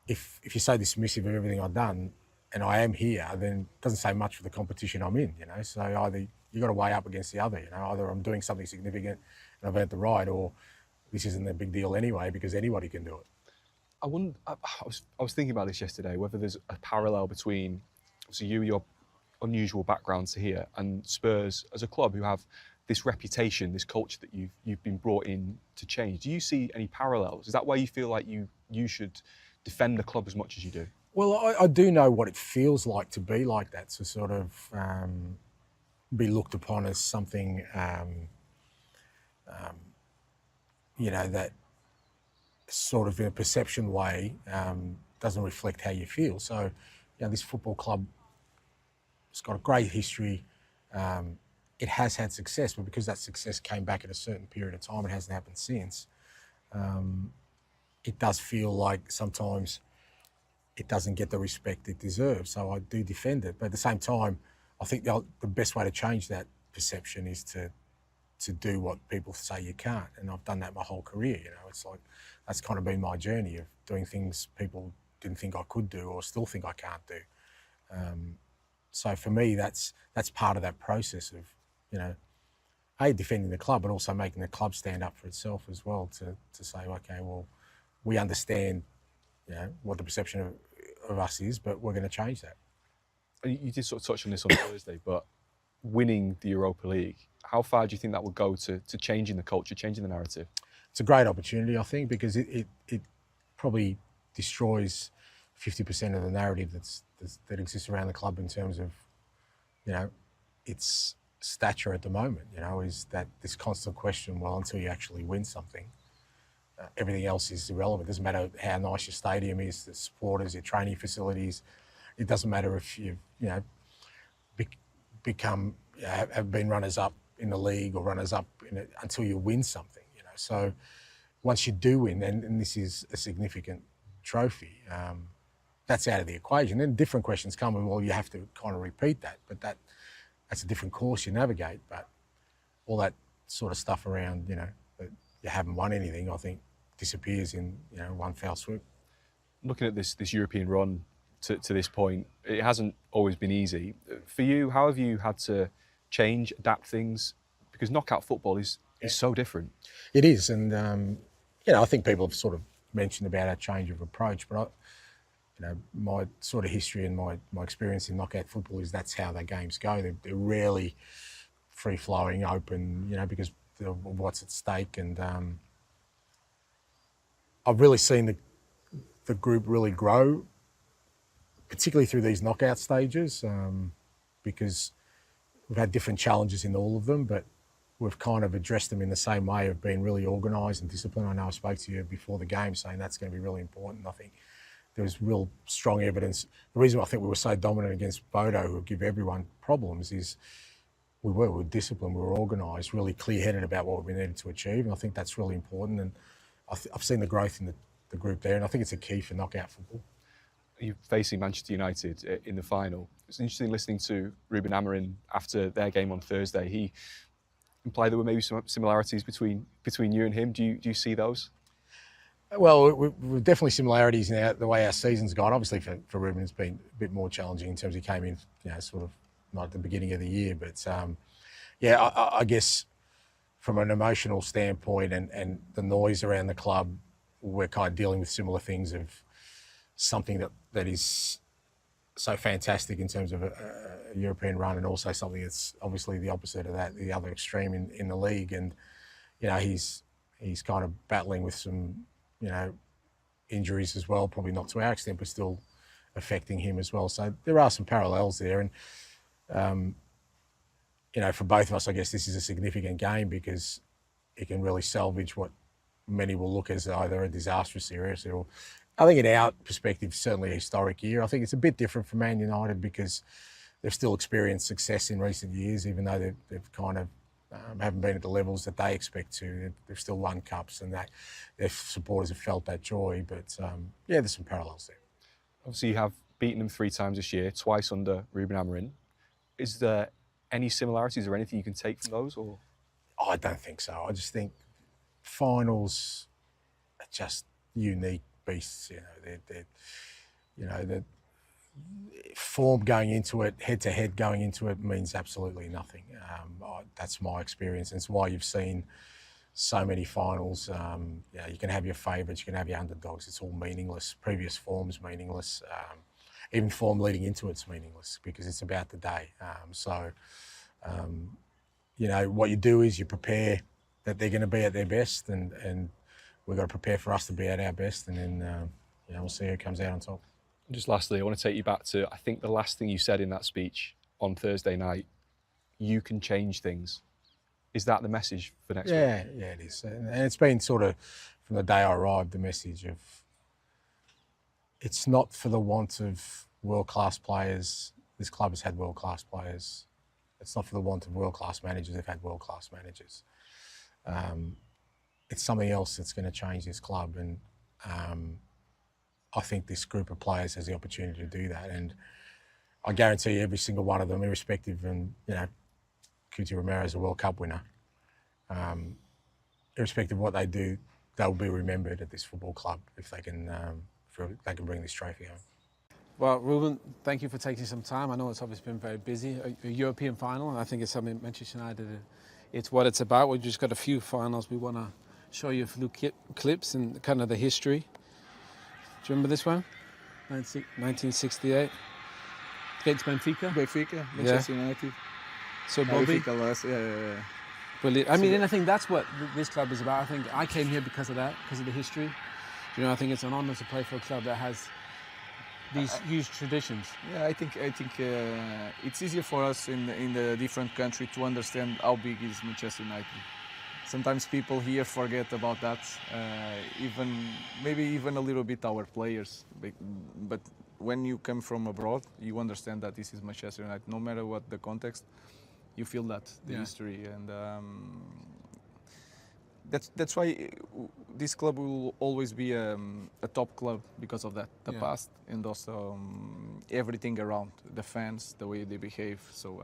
if you're so dismissive of everything I've done and I am here, then it doesn't say much for the competition I'm in, So either you've got to weigh up against the other, either I'm doing something significant and I've earned the right, or this isn't a big deal anyway because anybody can do it. I was thinking about this yesterday, whether there's a parallel between your unusual background to here and Spurs as a club who have this reputation, this culture that you've been brought in to change. Do you see any parallels? Is that why you feel like you should defend the club as much as you do? Well, I do know what it feels like to be like that, to sort of be looked upon as something, that sort of in a perception way doesn't reflect how you feel. So, this football club has got a great history. It has had success, but because that success came back at a certain period of time, it hasn't happened since. It does feel like sometimes it doesn't get the respect it deserves. So I do defend it. But at the same time, I think the best way to change that perception is to do what people say you can't. And I've done that my whole career, It's like, that's kind of been my journey of doing things people didn't think I could do or still think I can't do. So for me, that's part of that process of, defending the club, but also making the club stand up for itself as well to say, okay, well, we understand, what the perception of us is, but we're going to change that. You did sort of touch on this on Thursday, but winning the Europa League, how far do you think that will go to changing the culture, changing the narrative? It's a great opportunity, I think, because it probably destroys 50% of the narrative that exists around the club in terms of, its stature at the moment, is that this constant question, well, until you actually win something, everything else is irrelevant. It doesn't matter how nice your stadium is, the supporters, your training facilities. It doesn't matter if you've, have been runners-up in the league or runners-up until you win something, So once you do win, and this is a significant trophy, that's out of the equation. Then different questions come, and well, you have to kind of repeat that, but that's a different course you navigate. But all that sort of stuff around, that you haven't won anything, I think disappears in, one foul swoop. Looking at this European run to this point, it hasn't always been easy. For you, how have you had to change, adapt things? Because knockout football is so different. It is, and I think people have sort of mentioned about our change of approach, but my sort of history and my experience in knockout football is that's how the games go. They're rarely free-flowing, open, because of what's at stake. And I've really seen the group really grow, particularly through these knockout stages, because we've had different challenges in all of them, but we've kind of addressed them in the same way of being really organised and disciplined. I know I spoke to you before the game saying that's going to be really important. I think there was real strong evidence. The reason I think we were so dominant against Bodo, who give everyone problems, is we were disciplined, we were organised, really clear-headed about what we needed to achieve, and I think that's really important. And I've seen the growth in the group there, and I think it's a key for knockout football. You're facing Manchester United in the final. It's interesting listening to Ruben Amorim after their game on Thursday. He implied there were maybe some similarities between you and him. Do you see those? Well, we've definitely similarities in the way our season's gone. Obviously, for Ruben, it's been a bit more challenging in terms he came in, sort of not at the beginning of the year. But I guess from an emotional standpoint and the noise around the club, we're kind of dealing with similar things of something that is so fantastic in terms of a European run, and also something that's obviously the opposite of that, the other extreme in the league. And he's kind of battling with some injuries as well, probably not to our extent, but still affecting him as well. So there are some parallels there, and for both of us, I guess this is a significant game because it can really salvage what many will look as either a disastrous series or, I think in our perspective, certainly a historic year. I think it's a bit different for Man United because they've still experienced success in recent years, even though they've kind of haven't been at the levels that they expect to. They've still won cups, and their supporters have felt that joy. But there's some parallels there. Obviously, you have beaten them 3 times this year, twice under Ruben Amorim. Is there any similarities or anything you can take from those? Or I don't think so. I just think finals are just unique beasts. The form going into it, head-to-head going into it, means absolutely nothing. That's my experience, and it's why you've seen so many finals. You can have your favourites, you can have your underdogs. It's all meaningless. Previous form's meaningless. Even form leading into it's meaningless because it's about the day. What you do is you prepare that they're going to be at their best, and we've got to prepare for us to be at our best, and then we'll see who comes out on top. Just lastly, I want to take you back to, I think, the last thing you said in that speech on Thursday night. You can change things. Is that the message for next week? Yeah, it is. And it's been sort of, from the day I arrived, the message of it's not for the want of world-class players. This club has had world-class players. It's not for the want of world-class managers. They've had world-class managers. It's something else that's going to change this club, and I think this group of players has the opportunity to do that. And I guarantee you, every single one of them, irrespective, and Cuti Romero is a World Cup winner. Irrespective of what they do, they'll be remembered at this football club if they can bring this trophy home. Well, Ruben, thank you for taking some time. I know it's obviously been very busy. A European final, and I think it's something Manchester United, it's what it's about. We've just got a few finals. We want to show you a few clips and kind of the history. Do you remember this one? 1968. Against Benfica. Manchester United. So Bobby. Yeah. Brilliant. I mean, and I think that's what this club is about. I think I came here because of that, because of the history. I think it's an honour to play for a club that has these huge traditions. Yeah, I think it's easier for us in the different country to understand how big is Manchester United. Sometimes people here forget about that, maybe even a little bit our players. But when you come from abroad, you understand that this is Manchester United. No matter what the context, you feel the history, and that's why this club will always be a top club because of that, the past, and also everything around, the fans, the way they behave. So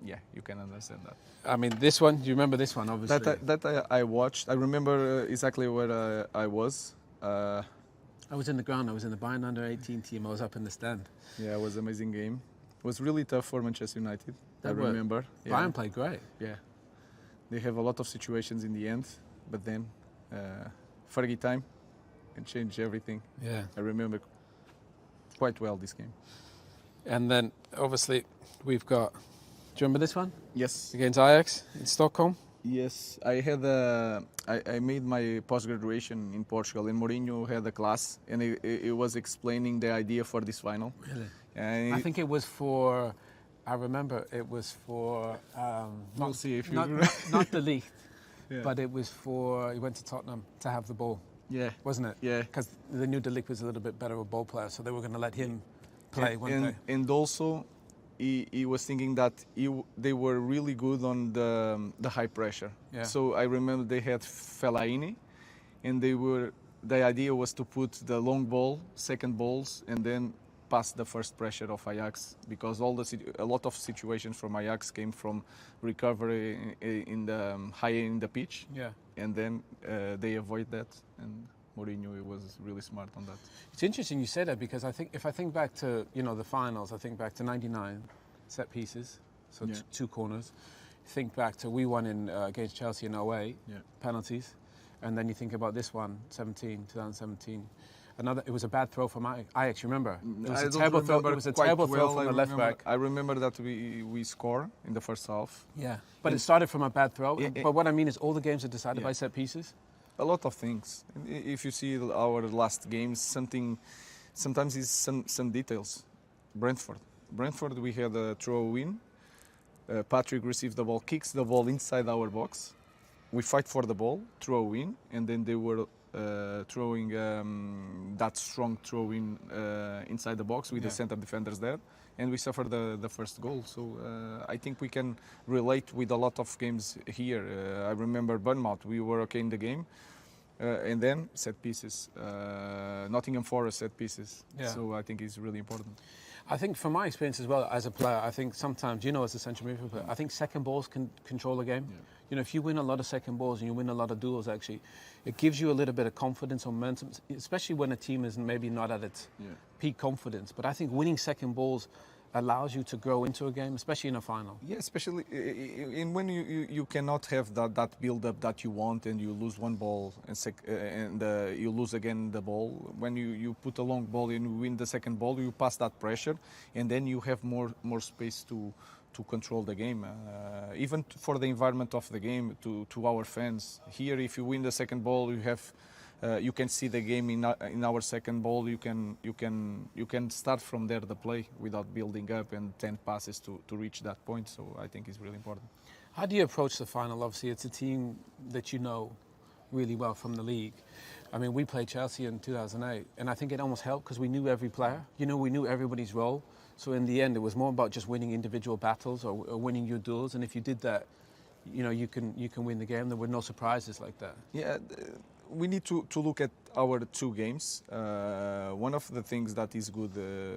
you can understand that. I mean, this one, do you remember this one, obviously? That I watched. I remember exactly where I was. I was in the ground. I was in the Bayern under-18 team. I was up in the stand. Yeah, it was an amazing game. It was really tough for Manchester United. I remember. Bayern played great. Yeah. They have a lot of situations in the end, but then Fergie time can change everything. Yeah. I remember quite well this game. And then, obviously, we've got... Do you remember this one? Yes. Against Ajax in Stockholm? Yes. I made my post-graduation in Portugal, and Mourinho had a class, and it was explaining the idea for this final. Really? And I think it was for... I remember it was for... we'll see if you... Not the league, but it was for... He went to Tottenham to have the ball. Yeah. Wasn't it? Yeah. Because they knew De Ligt was a little bit better of a ball player, so they were going to let him play, weren't they? And also, he was thinking that they were really good on the high pressure. Yeah. So I remember they had Fellaini, and the idea was to put the long ball, second balls, and then pass the first pressure of Ajax, because a lot of situations from Ajax came from recovery higher in the pitch. Yeah. And then they avoid that, and Mourinho was really smart on that. It's interesting you say that, because I think if I think back to the finals, I think back to '99 set pieces, so two corners. Think back to we won against Chelsea in 2008, penalties, and then you think about this one, 2017. It was a bad throw from Ajax. Remember? It was I a don't terrible throw. remember It was a quite terrible throw well. from the left back. I remember that we score in the first half. Yeah, but it started from a bad throw. Yeah, but what I mean is, all the games are decided by set pieces. A lot of things. If you see our last games, sometimes it's some details. Brentford, we had a throw-in. Patrick received the ball, kicks the ball inside our box. We fight for the ball, throw-in, and then they were throwing that strong throw-in inside the box with the center defenders there, and we suffered the first goal. So I think we can relate with a lot of games here. I remember Bournemouth, we were okay in the game, and then set pieces. Nottingham Forest set pieces. Yeah. So I think it's really important. I think from my experience as well as a player, I think sometimes, as a central midfield player, I think second balls can control the game. Yeah. If you win a lot of second balls and you win a lot of duels, actually, it gives you a little bit of confidence or momentum, especially when a team is maybe not at its peak confidence. But I think winning second balls allows you to grow into a game, especially in a final. Yeah, especially when you cannot have that build-up that you want, and you lose one ball and you lose again the ball. When you put a long ball and you win the second ball, you pass that pressure, and then you have more space to control the game. Even for the environment of the game, to our fans. Here, if you win the second ball, you can see the game in our second ball. You can start from there the play without building up and 10 passes to reach that point. So I think it's really important. How do you approach the final? Obviously, it's a team that you know really well from the league. I mean, we played Chelsea in 2008, and I think it almost helped because we knew every player. We knew everybody's role. So in the end, it was more about just winning individual battles or winning your duels. And if you did that, you can win the game. There were no surprises like that. Yeah. We need to look at our two games. One of the things that is good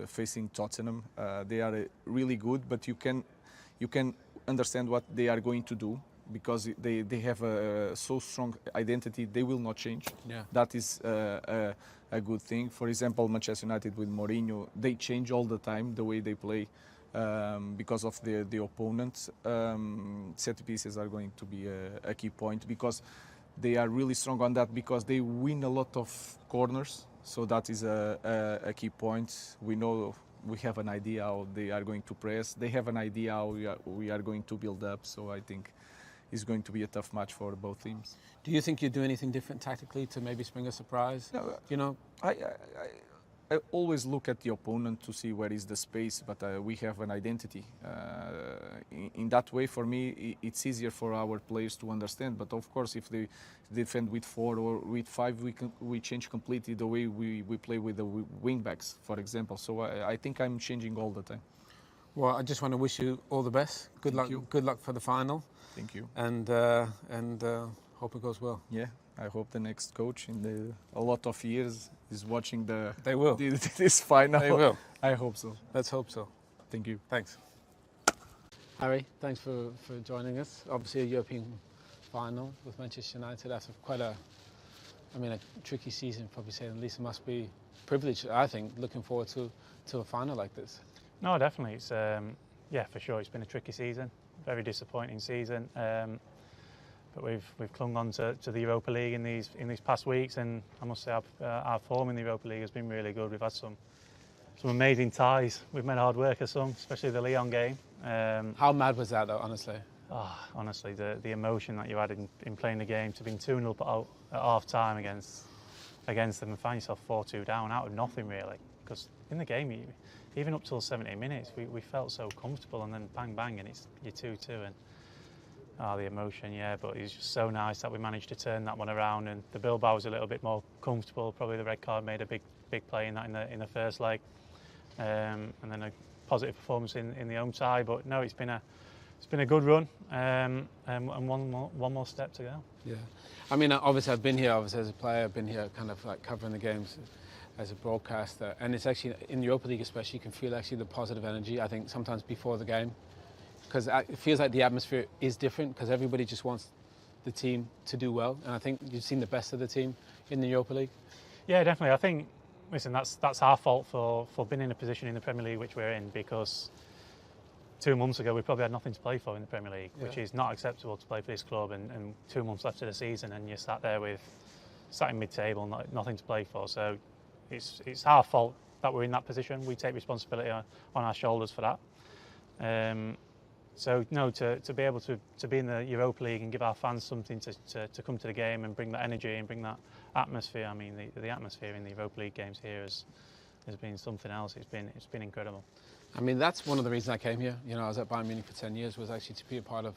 facing Tottenham, they are really good, but you can understand what they are going to do because they have a so strong identity. They will not change. Yeah. That is a good thing. For example, Manchester United with Mourinho, they change all the time the way they play because of the opponents. Set pieces are going to be a key point because they are really strong on that because they win a lot of corners. So that is a key point. We know we have an idea how they are going to press. They have an idea how we are going to build up. So I think it's going to be a tough match for both teams. Do you think you do anything different tactically to maybe spring a surprise? No, I always look at the opponent to see where is the space, but we have an identity. In that way, for me, it's easier for our players to understand. But of course, if they defend with 4 or with 5, we change completely the way we play with the wing backs, for example. So I think I'm changing all the time. Well, I just want to wish you all the best. Good luck. Good luck for the final. Thank you. And hope it goes well. Yeah, I hope the next coach in a lot of years is watching They will. this final. They will. I hope so. Let's hope so. Thank you. Thanks. Harry, thanks for joining us. Obviously a European final with Manchester United after quite a tricky season, probably saying the least. It must be privileged, I think, looking forward to a final like this. No, definitely. It's for sure. It's been a tricky season, very disappointing season. But we've clung on to the Europa League in these past weeks, and I must say our form in the Europa League has been really good. We've had some amazing ties. We've made hard work of some, especially the Lyon game. How mad was that, though? Honestly. Honestly, the emotion that you had in playing the game, to being 2-0 out at half time against them and find yourself 4-2 down out of nothing really. Because in the game, even up till 70 minutes, we felt so comfortable, and then bang bang, and you're 2-2 and. The emotion, yeah, but it's just so nice that we managed to turn that one around, and the Bilbao was a little bit more comfortable. Probably the red card made a big play in that in the first leg, and then a positive performance in the home tie. But no, it's been a good run, and one more step to go. Yeah, I mean, obviously I've been here. Obviously as a player, I've been here, kind of like covering the games as a broadcaster, and it's actually in the Europa League, especially, you can feel actually the positive energy. I think sometimes before the game. Because it feels like the atmosphere is different because everybody just wants the team to do well, and I think you've seen the best of the team in the Europa League. Yeah, definitely. I think, listen, that's our fault for being in a position in the Premier League which we're in, because 2 months ago we probably had nothing to play for in the Premier League, which is not acceptable to play for this club, and 2 months left of the season and you're sat in mid-table, nothing to play for. So it's our fault that we're in that position. We take responsibility on our shoulders for that. So no, to be able to be in the Europa League and give our fans something to come to the game and bring that energy and bring that atmosphere. I mean, the atmosphere in the Europa League games here has been something else. It's been incredible. I mean, that's one of the reasons I came here. You know, I was at Bayern Munich for 10 years, was actually to be a part of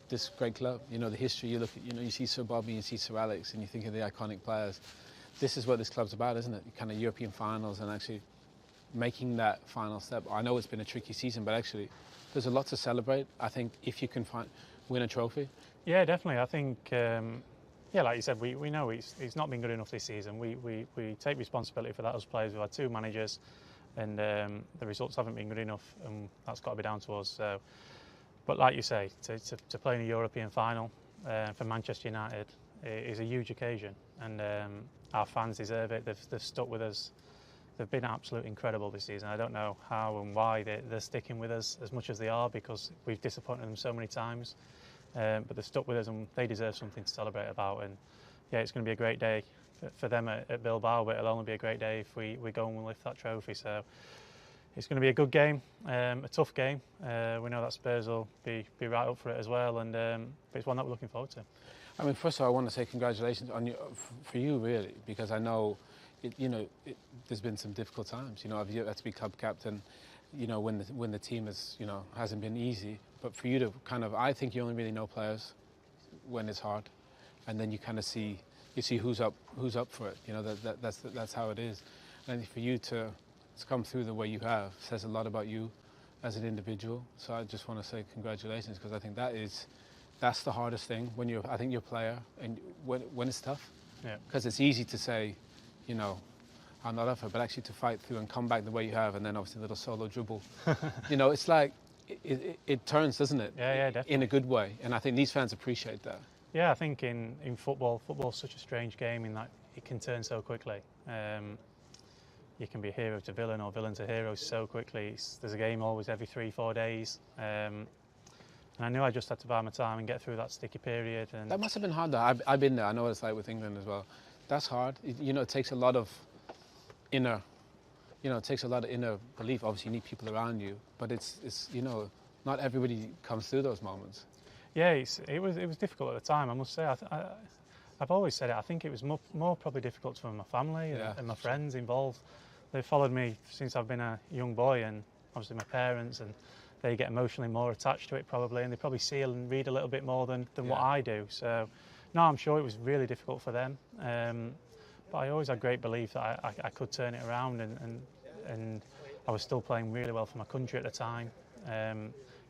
this great club. You know, the history, you look at, you know, you see Sir Bobby, you see Sir Alex, and you think of the iconic players. This is what this club's about, isn't it? Kind of European finals and actually making that final step. I know it's been a tricky season, but actually there's a lot to celebrate. I think if you can win a trophy. Yeah, definitely. I think, yeah, like you said, we know it's not been good enough this season. We take responsibility for that as players. We've had 2 managers, and the results haven't been good enough, and that's got to be down to us. So, but like you say, to play in a European final for Manchester United is a huge occasion, and our fans deserve it. They've stuck with us. They've been absolutely incredible this season. I don't know how and why they're sticking with us as much as they are, because we've disappointed them so many times. But they've stuck with us, and they deserve something to celebrate about. And yeah, it's going to be a great day for them at Bilbao, but it'll only be a great day if we go and lift that trophy. So it's going to be a good game, a tough game. We know that Spurs will be right up for it as well, and but it's one that we're looking forward to. I mean, first of all, I want to say congratulations on for you, really, because I know, there's been some difficult times. You know, I've had to be club captain. You know, when the team is, hasn't been easy. But for you to I think you only really know players when it's hard, and then you kind of see who's up for it. You know, that's how it is. And for you to come through the way you have says a lot about you as an individual. So I just want to say congratulations, because I think that's the hardest thing when you're a player, and when it's tough. Yeah. Because it's easy to say, I'm not up for it, but actually to fight through and come back the way you have, and then obviously a little solo dribble. It's like it turns, doesn't it? Yeah, definitely. In a good way, and I think these fans appreciate that. Yeah, I think in football's such a strange game in that it can turn so quickly. You can be hero to villain or villain to hero so quickly. There's a game always every 3-4 days. And I knew I just had to buy my time and get through that sticky period. And that must have been hard, though. I've been there. I know what it's like with England as well. That's hard. It takes a lot of inner, it takes a lot of inner belief. Obviously, you need people around you, but it's not everybody comes through those moments. Yeah, it was difficult at the time, I must say. I've always said it. I think it was more probably difficult for my family and my friends involved. They've followed me since I've been a young boy, and obviously my parents, and they get emotionally more attached to it probably, and they probably see and read a little bit more than what I do. So, no, I'm sure it was really difficult for them. But I always had great belief that I could turn it around, and I was still playing really well for my country at the time.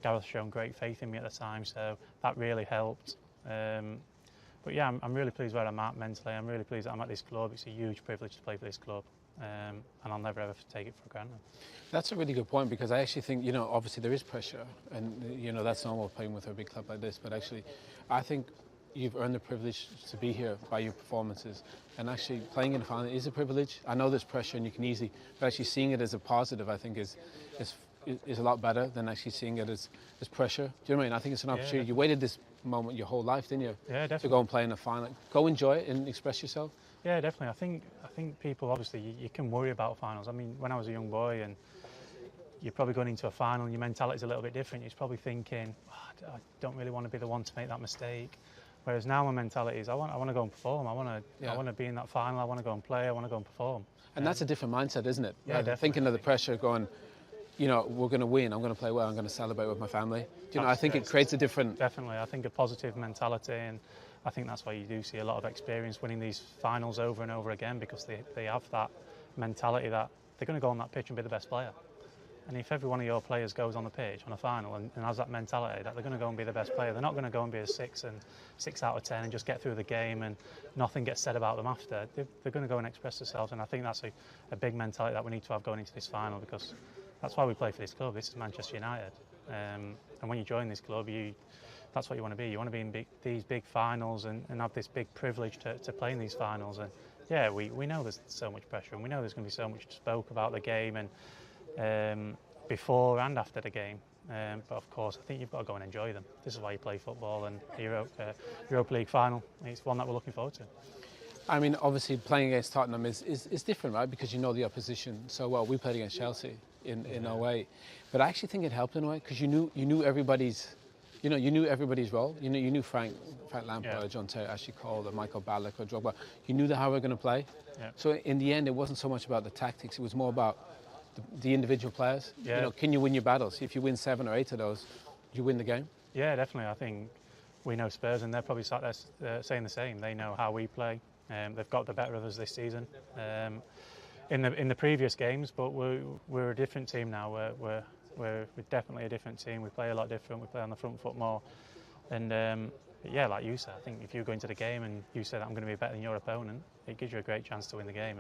Gareth shown great faith in me at the time, so that really helped. But yeah, I'm really pleased where I'm at mentally. I'm really pleased that I'm at this club. It's a huge privilege to play for this club, and I'll never ever take it for granted. That's a really good point, because I actually think, obviously there is pressure, and that's normal playing with a big club like this, but actually I think you've earned the privilege to be here by your performances, and actually playing in the final is a privilege. I know there's pressure and you can easily, but actually seeing it as a positive, I think is a lot better than actually seeing it as pressure. Do you know what I mean? I think it's an opportunity. Yeah, you waited this moment your whole life, didn't you? Yeah, definitely. To go and play in a final. Go enjoy it and express yourself. Yeah, definitely. I think people, obviously, you can worry about finals. I mean, when I was a young boy, and you're probably going into a final and your mentality's a little bit different. You're probably thinking, I don't really want to be the one to make that mistake. Whereas now my mentality is I want to go and perform. I want to be in that final. I want to go and play. I want to go and perform. And that's a different mindset, isn't it? Yeah, definitely. Thinking of the pressure, going, we're going to win. I'm going to play well. I'm going to celebrate with my family. I think it creates a different. Definitely, I think a positive mentality, and I think that's why you do see a lot of experience winning these finals over and over again, because they have that mentality that they're going to go on that pitch and be the best player. And if every one of your players goes on the pitch on a final and has that mentality that they're going to go and be the best player, they're not going to go and be a 6 out of 10 and just get through the game and nothing gets said about them after. They're going to go and express themselves, and I think that's a big mentality that we need to have going into this final, because that's why we play for this club. This is Manchester United, and when you join this club, that's what you want to be. You want to be in these big finals and have this big privilege to play in these finals. And yeah, we know there's so much pressure, and we know there's going to be so much spoke about the game and before and after the game. But of course, I think you've got to go and enjoy them. This is why you play football, and Europa League final, it's one that we're looking forward to. I mean, obviously playing against Tottenham is different, right? Because you know the opposition so well. We played against Chelsea in 08, but I actually think it helped in a way because you knew everybody's, you knew everybody's role. You knew Frank Lampard, John Terry, Ashley Cole, or Michael Ballack, or Drogba. You knew how we're going to play. Yeah. So in the end, it wasn't so much about the tactics. It was more about the individual players. Yeah. Can you win your battles? If you win 7 or 8 of those, you win the game. Yeah, definitely. I think we know Spurs, and they're probably sat there saying the same. They know how we play. They've got the better of us this season in the previous games, but we're a different team now. We're definitely a different team. We play a lot different. We play on the front foot more, and yeah, like you said, I think if you go into the game and you say that I'm going to be better than your opponent, it gives you a great chance to win the game,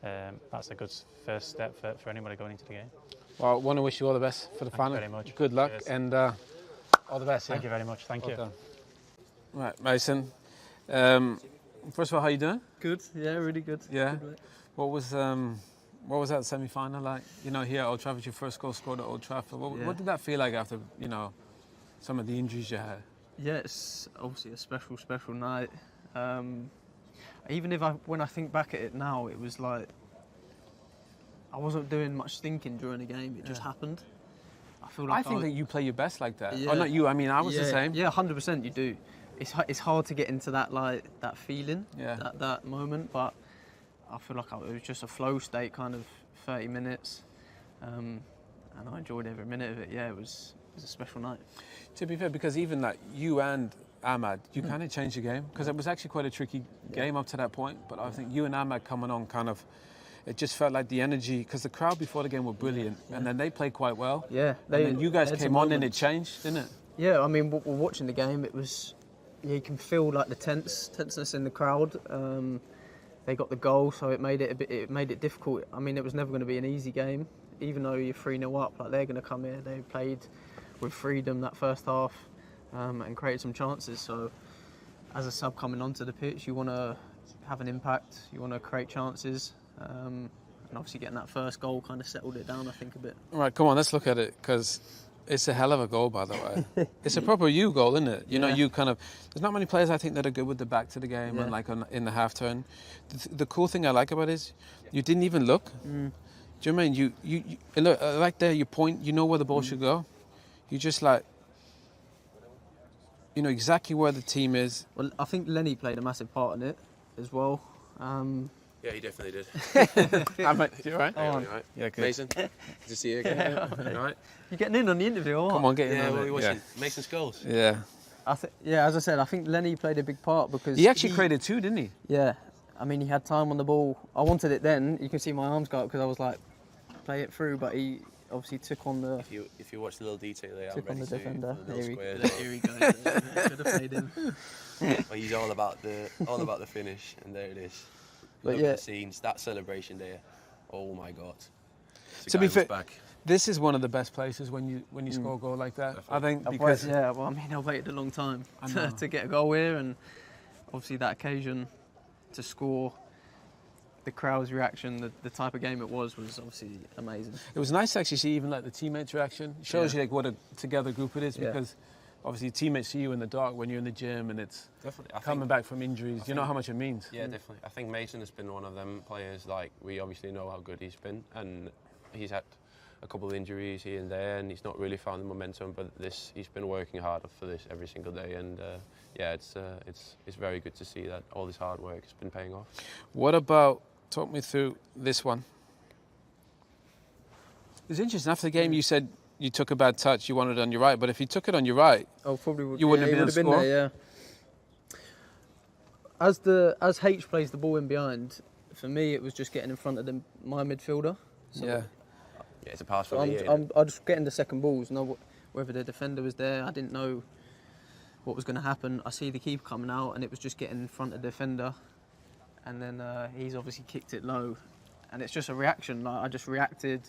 and that's a good first step for anybody going into the game. Well, I want to wish you all the best for the final. Thank you very much. Good luck. Cheers. And all the best. Thank you very much. Thank you. Done. Right, Mason. First of all, how you doing? Good. Yeah, really good. Yeah. Good, what was that semi-final like? Here at Old Trafford, your first goal scored at Old Trafford. What did that feel like after some of the injuries you had? Yeah, it's obviously a special night. Even when I think back at it now, it was like I wasn't doing much thinking during the game. It just happened. I think that you play your best like that. Yeah. Oh, not you. I mean, I was the same. Yeah, 100%. You do. It's hard to get into that feeling, that moment. But I feel like it was just a flow state, kind of 30 minutes, and I enjoyed every minute of it. Yeah, it was a special night. To be fair, because even that you and Ahmad, you kind of changed the game because it was actually quite a tricky game up to that point. But I think you and Ahmad coming on it just felt like the energy, because the crowd before the game were brilliant, and then they played quite well. Yeah. And then you guys came on and it changed, didn't it? Yeah, I mean, we're watching the game, it was, you can feel like the tenseness in the crowd. They got the goal, so it made it difficult. I mean, it was never going to be an easy game, even though you're 3-0 up. Like, they're going to come here. They played with freedom that first half and created some chances. So, as a sub coming onto the pitch, you want to have an impact. You want to create chances. And obviously getting that first goal kind of settled it down, I think, a bit. All right, come on, let's look at it, because it's a hell of a goal, by the way. It's a proper you goal, isn't it? You know, there's not many players, I think, that are good with the back to the game and in the half turn. The cool thing I like about it is you didn't even look. Do you know what I mean? You look, like there, you point, you know where the ball should go. You just you know exactly where the team is. Well, I think Lenny played a massive part in it as well. Yeah, he definitely did. You all right? Yeah, right. Yeah, good. Mason, good to see you again. You all right? You're getting in on the interview, or what? Come on, get in on well, it. we're watching Mason's goals. Yeah. As I said, I think Lenny played a big part because he actually created 2, didn't he? Yeah. I mean, he had time on the ball. I wanted it then. You can see my arms go up because I was like, play it through, but he obviously took on the... If you watch the little detail there, took on the defender. Here we go. Should have played him. Well, he's all about the finish, and there it is. Look at the scenes, that celebration there. Oh my God! To be fair, this is one of the best places when you score a goal like that. I think because well, I mean, I've waited a long time to get a goal here, and obviously that occasion to score, the crowd's reaction, the type of game it was obviously amazing. It was nice to actually see even like the teammates' reaction. It shows you like what a together group it is because. Obviously, teammates see you in the dark when you're in the gym and it's coming back from injuries. You know how much it means. Yeah, definitely. I think Mason has been one of them players, like, we obviously know how good he's been, and he's had a couple of injuries here and there, and he's not really found the momentum, but he's been working hard for this every single day, and yeah, it's very good to see that all this hard work has been paying off. What about, talk me through this one. It's interesting, after the game you said, you took a bad touch, you wanted it on your right, but if you took it on your right, probably would, you wouldn't have been able to score. There, yeah. As H plays the ball in behind, for me it was just getting in front of my midfielder. So yeah, it's a pass for me. I'm just getting the second balls. Know whether the defender was there. I didn't know what was going to happen. I see the keeper coming out, and it was just getting in front of the defender, and then he's obviously kicked it low, and it's just a reaction. Like, I just reacted.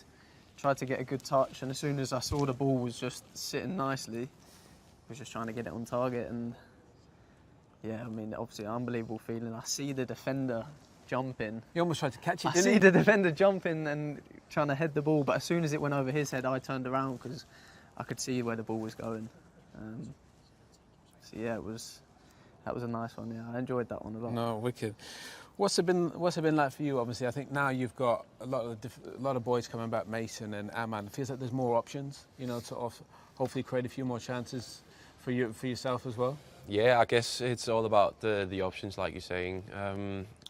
Tried to get a good touch, and as soon as I saw the ball was just sitting nicely, I was just trying to get it on target, and yeah, I mean, obviously an unbelievable feeling. I see the defender jumping. He almost tried to catch it, didn't he? I see the defender jumping and trying to head the ball, but as soon as it went over his head, I turned around because I could see where the ball was going. So yeah, that was a nice one. Yeah, I enjoyed that one a lot. No, wicked. What's it been like for you? Obviously, I think now you've got a lot of boys coming back, Mason and Ahmad. It feels like there's more options, you know, to hopefully create a few more chances for yourself as well. Yeah, I guess it's all about the options, like you're saying.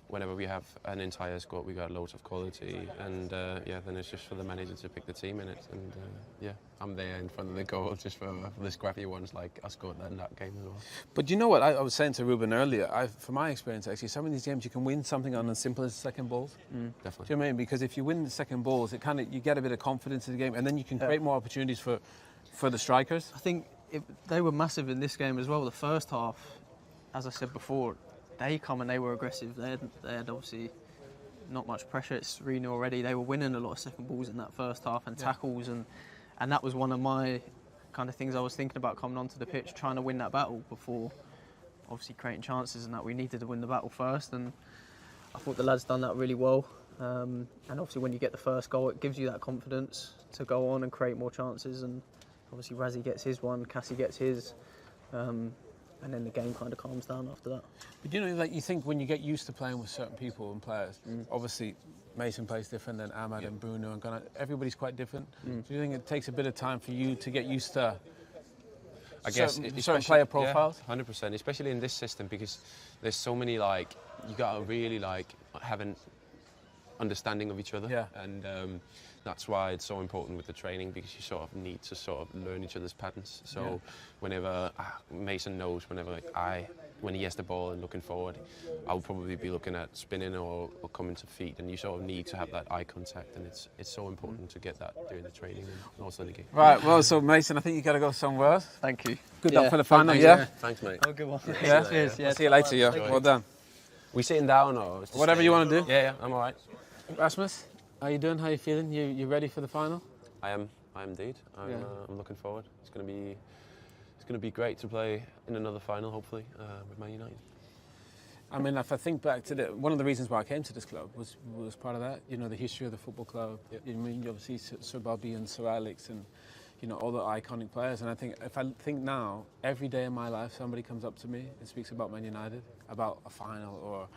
Whenever we have an entire squad, we got loads of quality, and yeah, then it's just for the manager to pick the team in it. And yeah, I'm there in front of the goal just for the scrappy ones, like I scored in that game as well. But you know what I was saying to Ruben earlier? From my experience, actually, some of these games you can win something on as simple as second balls. Definitely. Do you know what I mean? Because if you win the second balls, it you get a bit of confidence in the game, and then you can create more opportunities for the strikers. I think they were massive in this game as well. The first half, as I said before, they come and they were aggressive. They had obviously not much pressure. It's 3-0 already. They were winning a lot of second balls in that first half and tackles, and that was one of my kind of things I was thinking about coming onto the pitch, trying to win that battle before obviously creating chances, and that we needed to win the battle first. And I thought the lads done that really well. And obviously when you get the first goal, it gives you that confidence to go on and create more chances. And obviously Razzie gets his one, Cassie gets his. And then the game kind of calms down after that. But you know, like you think when you get used to playing with certain people and players, obviously Mason plays different than Ahmad and Bruno and Gunnar. Everybody's quite different. Do you think it takes a bit of time for you to get used to certain player profiles? Yeah, 100%, especially in this system, because there's so many, like, you got to really have an understanding of each other. Yeah. And that's why it's so important with the training, because you sort of need to sort of learn each other's patterns. So whenever Mason knows, when he has the ball and looking forward, I'll probably be looking at spinning or coming to feet, and you sort of need to have that eye contact, and it's so important to get that during the training and also in the game. Right, well, so Mason, I think you got to go somewhere else. Thank you. Good luck for the final, yeah? Thanks, mate. Oh, good one. Yeah? Cheers. Yeah. See you later, yeah. Well done. We sitting down or? Whatever you want to do. Yeah, I'm all right. Rasmus, how you doing? How you feeling? You ready for the final? I am indeed. I'm looking forward. It's going to be great to play in another final, hopefully, with Man United. I mean, if I think back to one of the reasons why I came to this club was part of that. You know, the history of the football club. Yep. I mean, obviously Sir Bobby and Sir Alex and, you know, all the iconic players. And I think if I think now, every day in my life, somebody comes up to me and speaks about Man United, about a final or,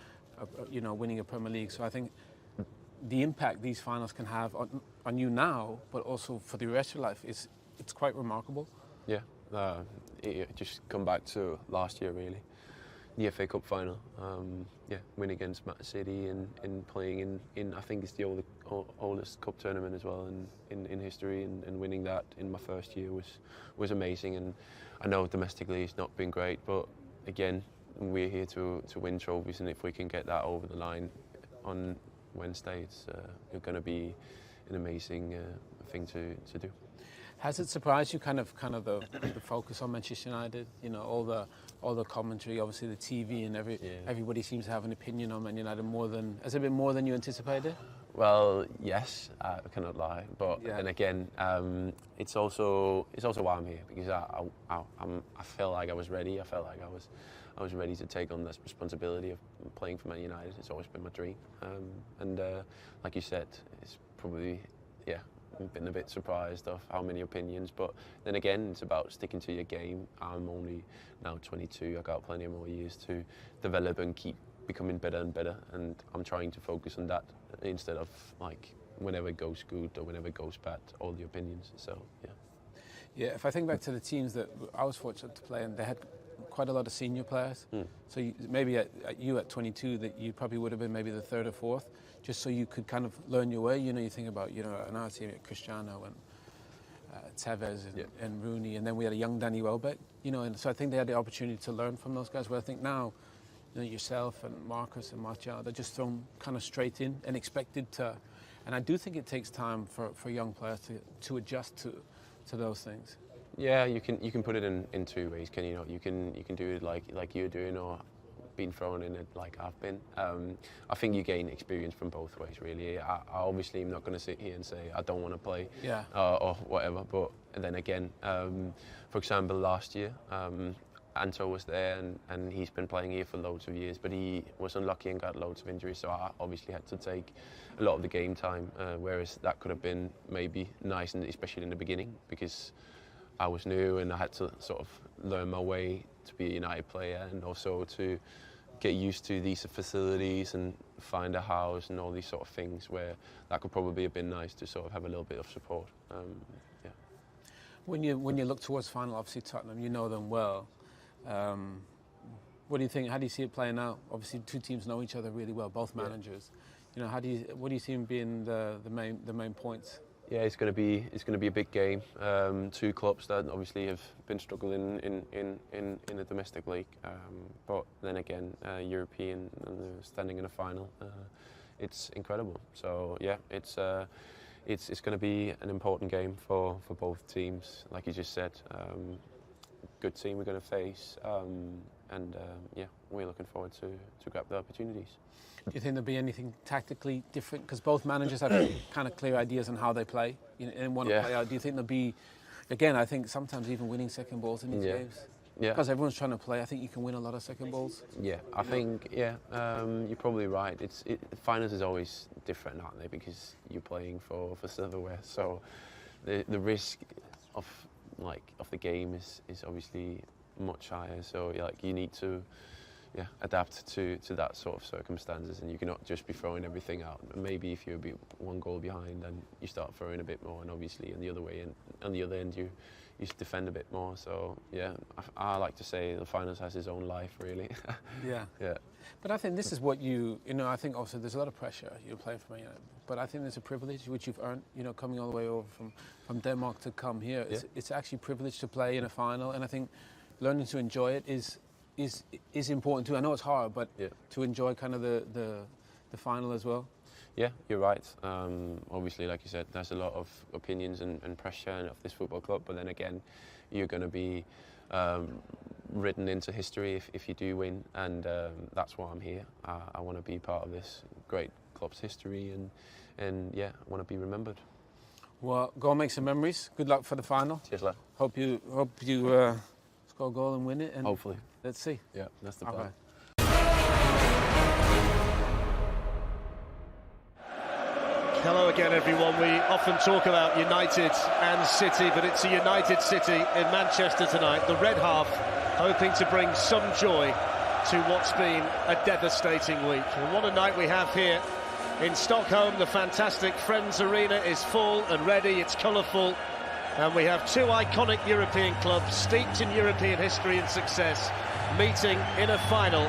you know, winning a Premier League. So I think the impact these finals can have on you now, but also for the rest of your life, it's quite remarkable. Yeah, it just come back to last year really, the FA Cup final. Win against Man City and playing in I think it's the oldest cup tournament as well in history, and winning that in my first year was amazing. And I know domestically it's not been great, but again, we're here to win trophies, and if we can get that over the line on Wednesday, it's going to be an amazing thing to do. Has it surprised you, kind of the focus on Manchester United? You know, all the commentary, obviously the TV, and everybody seems to have an opinion on Man United has it been more than you anticipated? Well, yes, I cannot lie, but then again, it's also why I'm here, because I feel like I was ready. I felt like I was ready to take on this responsibility of playing for Man United. It's always been my dream, and like you said, it's probably I've been a bit surprised of how many opinions, but then again, it's about sticking to your game. I'm only now 22. I got plenty more years to develop and keep becoming better and better, and I'm trying to focus on that instead of like whenever it goes good or whenever it goes bad, all the opinions. So yeah, if I think back to the teams that I was fortunate to play in, they had quite a lot of senior players. So maybe at 22 that you probably would have been maybe the third or fourth, just so you could kind of learn your way. You know, you think about, you know, an our team, Cristiano and Tevez and Rooney, and then we had a young Danny Welbeck, you know, and so I think they had the opportunity to learn from those guys, where I think now, you know, yourself and Marcus and Martial, they're just thrown kind of straight in and expected to, and I do think it takes time for young players to adjust to those things. Yeah, you can put it in two ways. Can you know? You can do it like you're doing, or being thrown in it like I've been. I think you gain experience from both ways, really. I obviously am not going to sit here and say I don't want to play or whatever. But then again, for example, last year, Anto was there and he's been playing here for loads of years, but he was unlucky and got loads of injuries, so I obviously had to take a lot of the game time, whereas that could have been maybe nice, and especially in the beginning, because I was new and I had to sort of learn my way to be a United player, and also to get used to these facilities and find a house and all these sort of things, where that could probably have been nice to sort of have a little bit of support. Yeah. When you look towards final, obviously Tottenham, you know them well. What do you think? How do you see it playing out? Obviously, two teams know each other really well, both managers. You know, what do you see them being the main points? Yeah, it's going to be a big game. Two clubs that obviously have been struggling in the domestic league, but then again, European and standing in a final, it's incredible. So yeah, it's going to be an important game for both teams. Like you just said, good team we're going to face, and yeah, we're looking forward to grab the opportunities. Do you think there'll be anything tactically different? Because both managers have kind of clear ideas on how they play and want to play out. Do you think there'll be, again, I think sometimes even winning second balls in these games? Yeah. Because everyone's trying to play, I think you can win a lot of second balls. Yeah, I think, you're probably right. Finals is always different, aren't they? Because you're playing for silverware. So the risk of the game is obviously much higher. So you need to adapt to that sort of circumstances, and you cannot just be throwing everything out. Maybe if you're one goal behind, then you start throwing a bit more, and obviously on the other end you defend a bit more. So yeah, I like to say the finals has its own life, really. Yeah. Yeah. But I think this is what you know. I think also there's a lot of pressure. You're playing for Man United, but I think there's a privilege which you've earned. You know, coming all the way over from Denmark to come here, it's actually a privilege to play in a final, and I think learning to enjoy it is important too. I know it's hard, but to enjoy kind of the final as well. Yeah, you're right. Obviously, like you said, there's a lot of opinions and pressure of this football club, but then again, you're going to be written into history if you do win, and that's why I'm here. I want to be part of this great club's history, and yeah, I want to be remembered. Well, go and make some memories. Good luck for the final. Cheers, lad. Hope you score a goal and win it. And hopefully. Let's see. Yeah, that's the plan. Right. Hello again, everyone. We often talk about United and City, but it's a United City in Manchester tonight. The red half hoping to bring some joy to what's been a devastating week. And what a night we have here in Stockholm. The fantastic Friends Arena is full and ready. It's colourful. And we have two iconic European clubs steeped in European history and success meeting in a final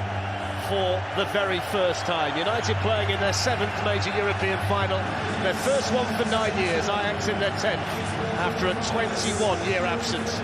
for the very first time. United playing in their 7th major European final, their first one for 9 years, Ajax in their 10th after a 21-year absence.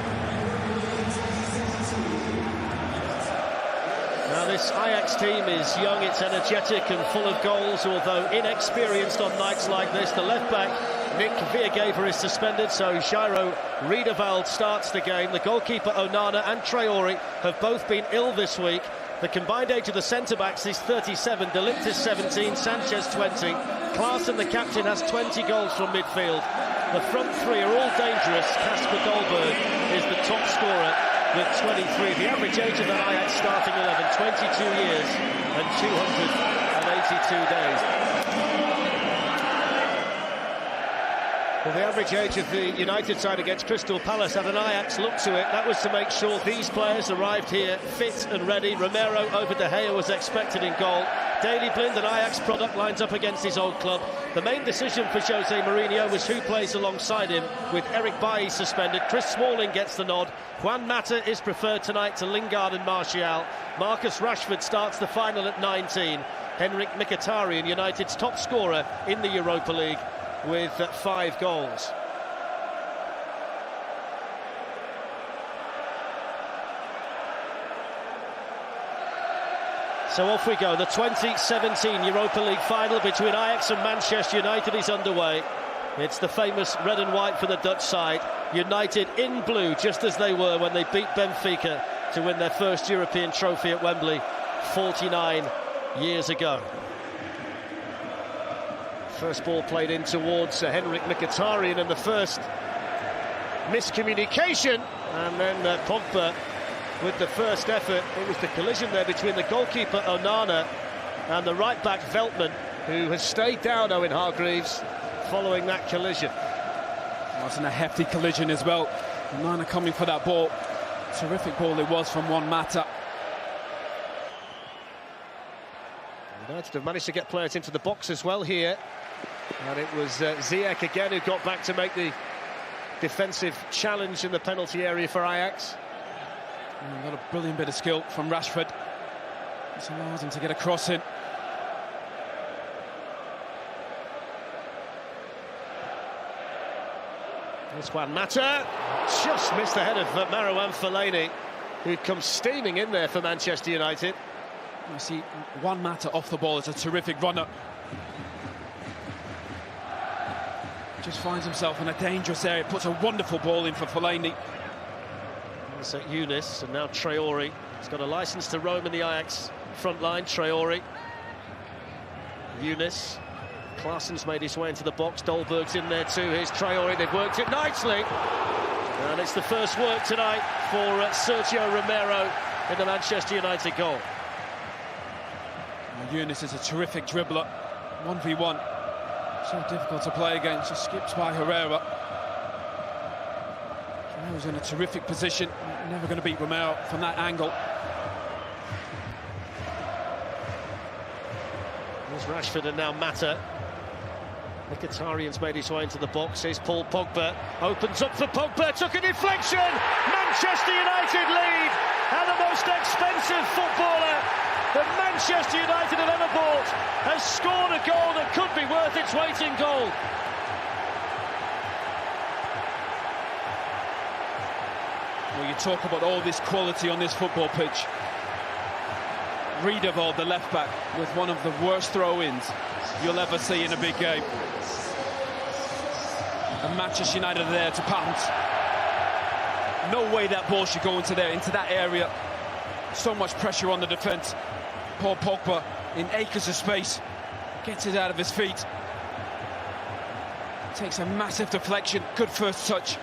Now this Ajax team is young, it's energetic and full of goals, although inexperienced on nights like this. The left-back Nick Viergever is suspended, so Jairo Riedewald starts the game. The goalkeeper Onana and Traore have both been ill this week. The combined age of the centre-backs is 37, De Ligt is 17, Sanchez 20. Klaassen, the captain, has 20 goals from midfield. The front three are all dangerous. Kasper Dolberg is the top scorer with 23. The average age of the Ajax starting 11, 22 years and 282 days. Well, the average age of the United side against Crystal Palace had an Ajax look to it. That was to make sure these players arrived here fit and ready. Romero over De Gea was expected in goal. Daley Blind, an Ajax product, lines up against his old club. The main decision for Jose Mourinho was who plays alongside him, with Eric Bailly suspended. Chris Smalling gets the nod. Juan Mata is preferred tonight to Lingard and Martial. Marcus Rashford starts the final at 19. Henrik Mkhitaryan, United's top scorer in the Europa League, with 5 goals. So off we go. The 2017 Europa League final between Ajax and Manchester United is underway. It's the famous red and white for the Dutch side. United in blue, just as they were when they beat Benfica to win their first European trophy at Wembley 49 years ago. First ball played in towards Henrik Mkhitaryan, and the first miscommunication, and then Pogba with the first effort. It was the collision there between the goalkeeper Onana and the right back Veltman, who has stayed down, Owen Hargreaves, following that collision. Wasn't a hefty collision as well. Onana coming for that ball. Terrific ball it was from Juan Mata. United have managed to get players into the box as well here. And it was Ziyech again who got back to make the defensive challenge in the penalty area for Ajax. Got a brilliant bit of skill from Rashford. This allows him to get a cross in. This Juan Mata just missed the head of Marouane Fellaini, who'd come steaming in there for Manchester United. You see, Juan Mata off the ball is a terrific runner. Just finds himself in a dangerous area, puts a wonderful ball in for Fellaini. So Younes, and now Traore. He's got a licence to roam in the Ajax front line, Traore. Younes. Klaasen's made his way into the box. Dolberg's in there too. Here's Traore. They've worked it nicely. And it's the first work tonight for Sergio Romero in the Manchester United goal. Younes is a terrific dribbler. 1v1. So difficult to play against. Just skips by Herrera. He's in a terrific position. Never going to beat Romero from that angle. There's Rashford and now Mata. Mkhitaryan's made his way into the box. Here's Paul Pogba. Opens up for Pogba. Took a deflection. Manchester United lead. And the most expensive footballer that Manchester United have ever bought has scored a goal that could be worth its weight in gold. Well, you talk about all this quality on this football pitch. Riedewald, the left-back, with one of the worst throw-ins you'll ever see in a big game. And Manchester United are there to pounce. No way that ball should go into that area. So much pressure on the defence. Paul Pogba, in acres of space, gets it out of his feet. Takes a massive deflection, good first touch.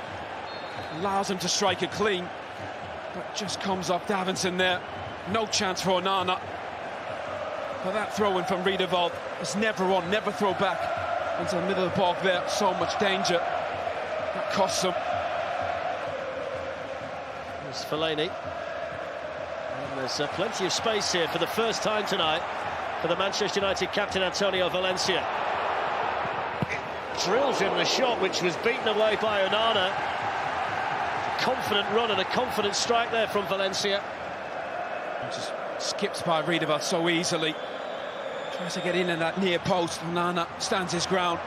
Allows him to strike it clean, but just comes off Davinson there. No chance for Onana. But that throw-in from Riedewald is never on, never throw back into the middle of the park there. So much danger. That costs him. There's Fellaini. And there's plenty of space here for the first time tonight for the Manchester United captain Antonio Valencia. Drills in the shot, which was beaten away by Onana. Confident run and a confident strike there from Valencia. Just skips by Riedewald so easily. Tries to get in that near post. Onana stands his ground.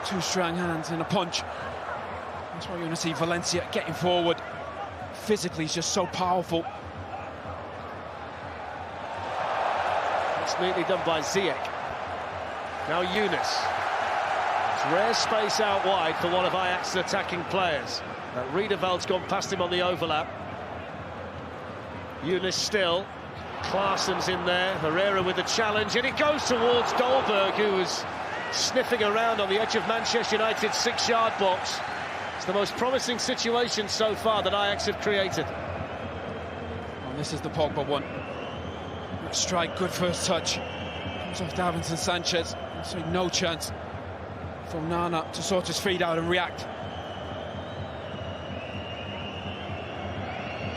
Two strong hands and a punch. That's why you want to see Valencia getting forward. Physically, he's just so powerful. It's neatly done by Ziyech. Now Younes. It's rare space out wide for one of Ajax's attacking players. Riedewald's gone past him on the overlap. Younes still. Klaasen's in there. Herrera with the challenge, and it goes towards Dolberg, who was sniffing around on the edge of Manchester United's 6-yard box. It's the most promising situation so far that Ajax have created. And this is the Pogba one. Good strike, good first touch. Comes off Davinson Sanchez. So no chance for Onana to sort his feet out and react.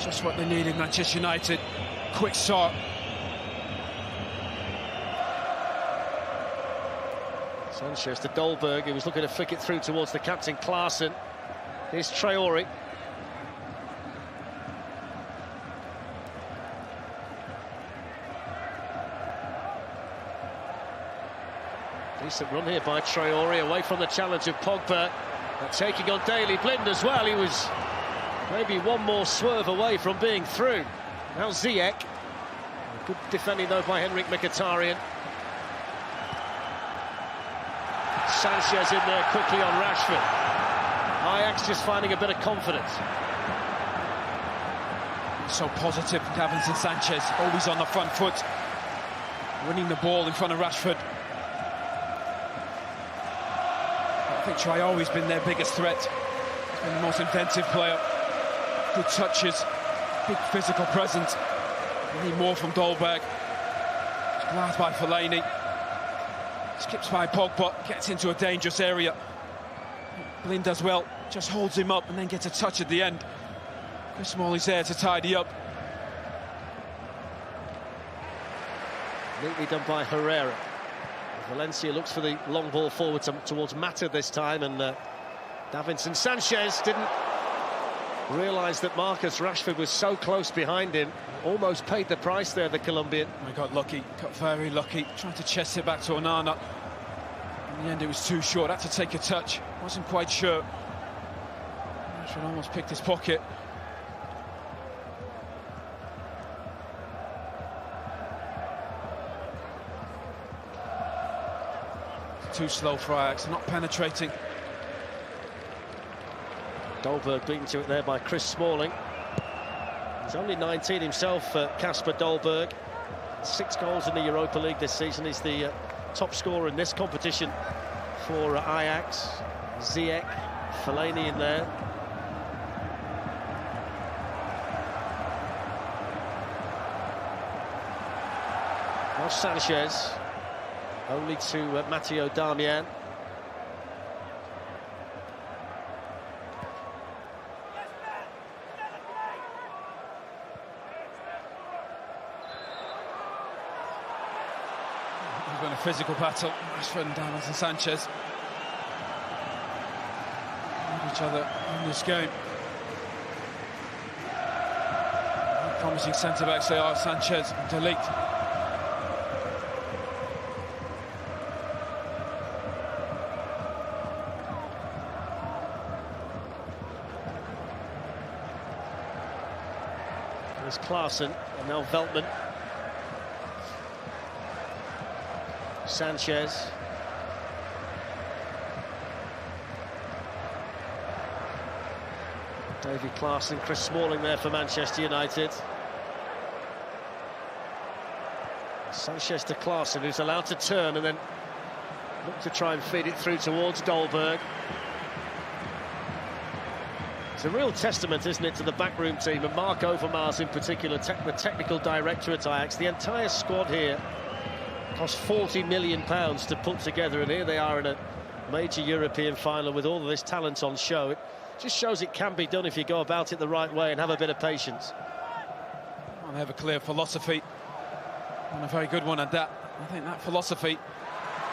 Just what they needed, Manchester United. Quick start. Sanchez to Dolberg, who was looking to flick it through towards the captain, Klaasen. Here's Traore. Decent run here by Traore, away from the challenge of Pogba. Taking on Daley Blind as well. He was maybe one more swerve away from being through. Now Ziyech. Good defending though by Henrik Mkhitaryan. Sanchez in there quickly on Rashford. Ajax just finding a bit of confidence. So positive, Davinson Sanchez, always on the front foot. Winning the ball in front of Rashford. I think Traore's been their biggest threat. He's been the most inventive player. Good touches, big physical presence. We need more from Dolberg. Glass by Fellaini. Skips by Pogba, gets into a dangerous area. Blind does well, just holds him up and then gets a touch at the end. Chris Smalley's there to tidy up. Neatly done by Herrera. Valencia looks for the long ball forward towards Mata this time, and Davinson Sanchez didn't realise that Marcus Rashford was so close behind him. Almost paid the price there, the Colombian. I got lucky, got very lucky. Tried to chest it back to Onana. In the end, it was too short. Had to take a touch. Wasn't quite sure. Rashford almost picked his pocket. Too slow for Ajax, not penetrating. Dolberg beaten to it there by Chris Smalling. He's only 19 himself, Kasper Dolberg. 6 goals in the Europa League this season. He's the top scorer in this competition for Ajax. Ziyech, Fellaini in there. Now Sanchez. Only to Matteo Darmian. It's been a physical battle. Rashford and Davinson Sanchez need each other in this game. Promising centre-backs they are, Sanchez and De Ligt. There's Klaassen, and now Veltman. Sanchez. Davy Klaassen, Chris Smalling there for Manchester United. Sanchez to Klaassen, who's allowed to turn and then look to try and feed it through towards Dolberg. It's a real testament, isn't it, to the backroom team, and Mark Overmars in particular, the technical director at Ajax. The entire squad here cost £40 million to put together, and here they are in a major European final with all of this talent on show. It just shows it can be done if you go about it the right way and have a bit of patience. Well, they have a clear philosophy, and a very good one at that. I think that philosophy,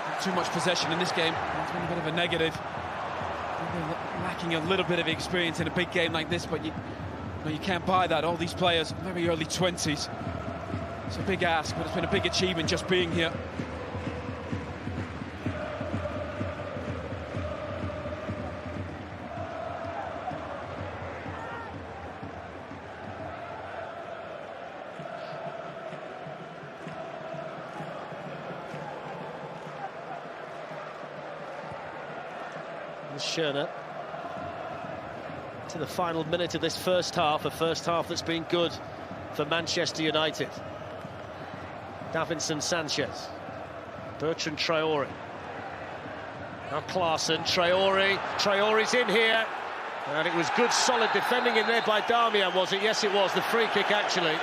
not too much possession in this game, it's been a bit of a negative. Lacking a little bit of experience in a big game like this, but you can't buy that. All these players, very early 20s. It's a big ask, but it's been a big achievement just being here. Schöne to the final minute of this first half, a first half that's been good for Manchester United. Davinson Sanchez, Bertrand Traoré, now Klaassen, Traore's in here, and it was good solid defending in there by Darmian, was it? Yes, it was. The free kick actually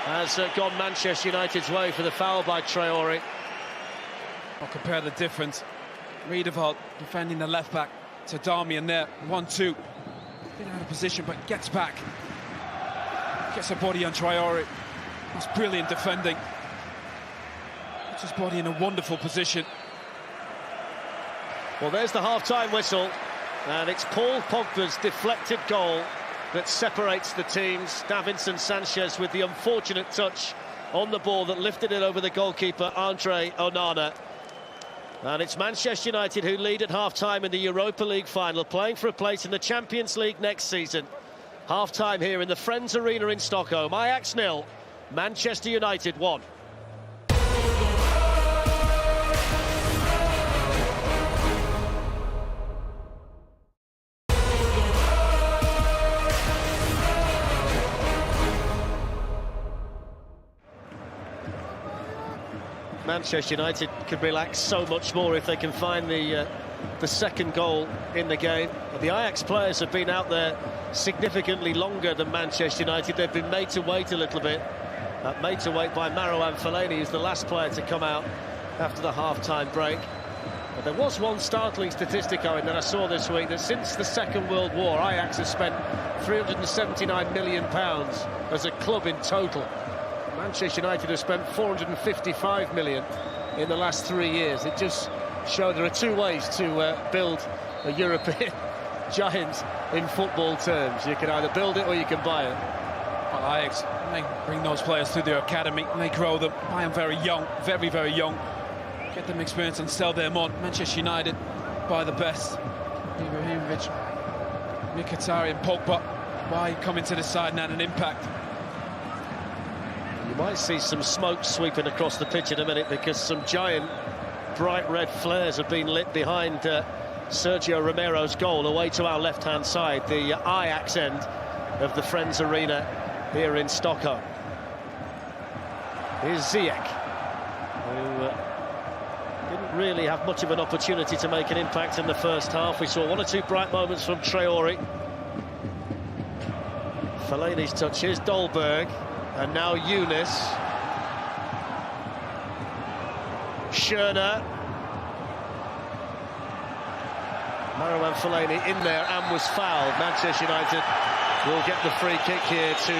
has gone Manchester United's way for the foul by Traoré. I'll compare the difference. Riedewald defending the left back to Darmian there, 1-2. Bit out of position, but gets back. Gets a body on Traoré. That's brilliant defending. Puts his body in a wonderful position. Well, there's the half-time whistle, and it's Paul Pogba's deflected goal that separates the teams. Davinson Sanchez with the unfortunate touch on the ball that lifted it over the goalkeeper, Andre Onana. And it's Manchester United who lead at half-time in the Europa League final, playing for a place in the Champions League next season. Half-time here in the Friends Arena in Stockholm. Ajax 0, Manchester United 1. Manchester United could relax so much more if they can find the second goal in the game. But the Ajax players have been out there significantly longer than Manchester United. They've been made to wait a little bit. Made to wait by Marouane Fellaini, who's the last player to come out after the half-time break. But there was one startling statistic, Owen, that I saw this week, that since the Second World War, Ajax has spent £379 million as a club in total. Manchester United have spent 455 million in the last 3 years. It just showed there are two ways to build a European giant in football terms. You can either build it or you can buy it. Well, Ajax, they bring those players through their academy and they grow them. Buy them very young, very, very young. Get them experience and sell them on. Manchester United buy the best. Ibrahimovic, Mkhitaryan, Pogba. Why come into the side and had an impact? You might see some smoke sweeping across the pitch in a minute because some giant bright red flares have been lit behind Sergio Romero's goal away to our left-hand side, the Ajax end of the Friends Arena here in Stockholm. Here's Ziyech, who didn't really have much of an opportunity to make an impact in the first half. We saw one or two bright moments from Traore. Fellaini's touch, here's Dolberg, and now Younes. Schöne. Marouane Fellaini in there and was fouled. Manchester United will get the free kick here to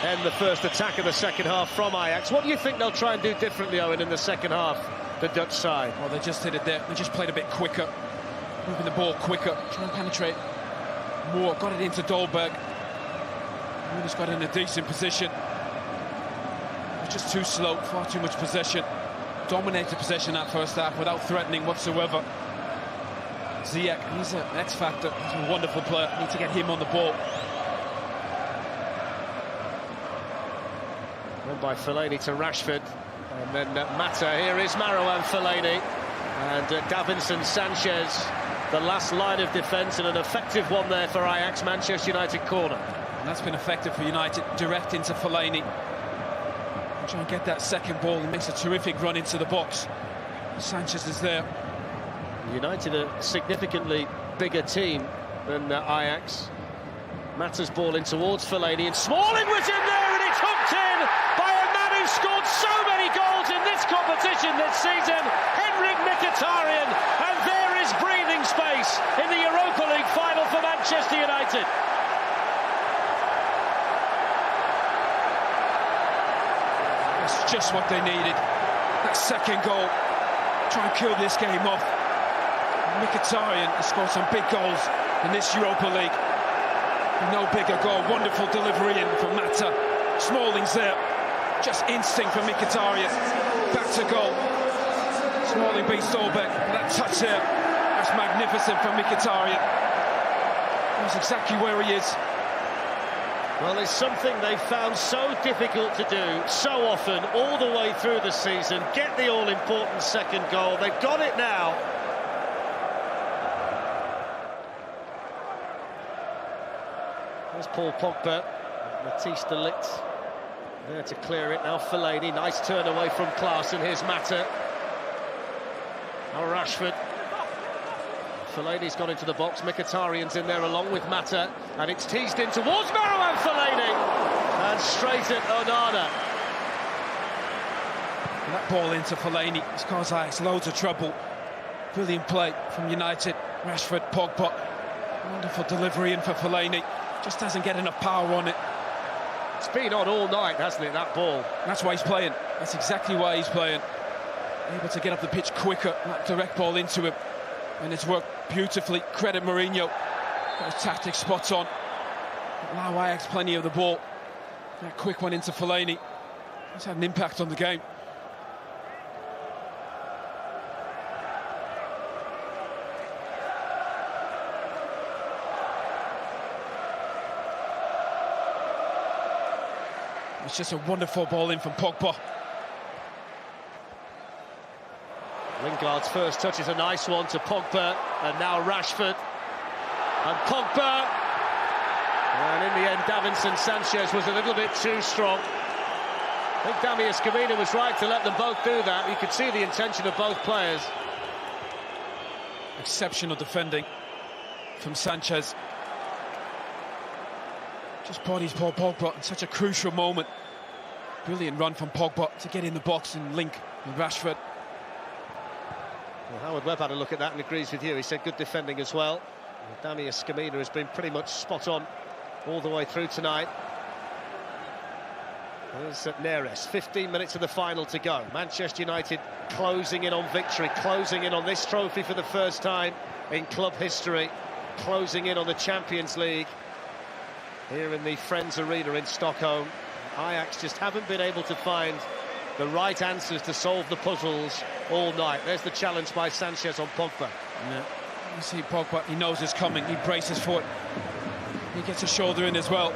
end the first attack of the second half from Ajax. What do you think they'll try and do differently, Owen, in the second half, the Dutch side? Well, they just did it there. They just played a bit quicker, moving the ball quicker, trying to penetrate more. Got it into Dolberg. Younes got in a decent position. It was just too slow, far too much possession. Dominated possession that first half without threatening whatsoever. Ziyech, he's an X-factor. He's a wonderful player. Need to get him on the ball. Run by Fellaini to Rashford. And then Mata. Here is Marouane Fellaini. And Davinson Sanchez, the last line of defence, and an effective one there for Ajax. Manchester United corner. And that's been effective for United. Direct into Fellaini. Try and get that second ball. He makes a terrific run into the box. Sanchez is there. United a significantly bigger team than Ajax. Mata's ball in towards Fellaini, and Smalling was in there, and it's hooked in by a man who scored so many goals in this competition this season, Henrik Mkhitaryan, and there is breathing space in the Europa League final for Manchester United. That's just what they needed. That second goal. Try and kill this game off. Mkhitaryan has scored some big goals in this Europa League. No bigger goal. Wonderful delivery in from Mata. Smalling's there. Just instinct from Mkhitaryan. Back to goal. Smalling beats Dolberg. That touch there. That's magnificent from Mkhitaryan. That's exactly where he is. Well, it's something they've found so difficult to do so often all the way through the season. Get the all-important second goal. They've got it now. There's Paul Pogba. Matthijs de Ligt there to clear it. Now Fellaini. Nice turn away from Klaassen. Here's Mata. Now Rashford. Fellaini's gone into the box. Mkhitaryan's in there along with Mata, and it's teased in towards Marouane Fellaini, and straight at Onana. And that ball into Fellaini. It's caused Ajax loads of trouble. Brilliant play from United. Rashford, Pogba. Wonderful delivery in for Fellaini. Just doesn't get enough power on it. It's been on all night, hasn't it, that ball? And that's why he's playing. That's exactly why he's playing. Able to get up the pitch quicker. That direct ball into him. And it's worked beautifully. Credit Mourinho. Got his tactics spot on. Allow Ajax plenty of the ball. That quick one into Fellaini. It's had an impact on the game. It's just a wonderful ball in from Pogba. Lingard's first touch is a nice one to Pogba, and now Rashford. And Pogba. And in the end, Davinson Sanchez was a little bit too strong. I think Dami Escamilla was right to let them both do that. You could see the intention of both players. Exceptional defending from Sanchez. Just bodies Paul Pogba in such a crucial moment. Brilliant run from Pogba to get in the box and link with Rashford. Well, Howard Webb had a look at that and agrees with you. He said good defending as well. Dami Escamilla has been pretty much spot on all the way through tonight. There's Neres, 15 minutes of the final to go. Manchester United closing in on victory, closing in on this trophy for the first time in club history, closing in on the Champions League here in the Friends Arena in Stockholm. Ajax just haven't been able to find the right answers to solve the puzzles all night. There's the challenge by Sanchez on Pogba. Yeah. You see Pogba, he knows it's coming, he braces for it. He gets a shoulder in as well.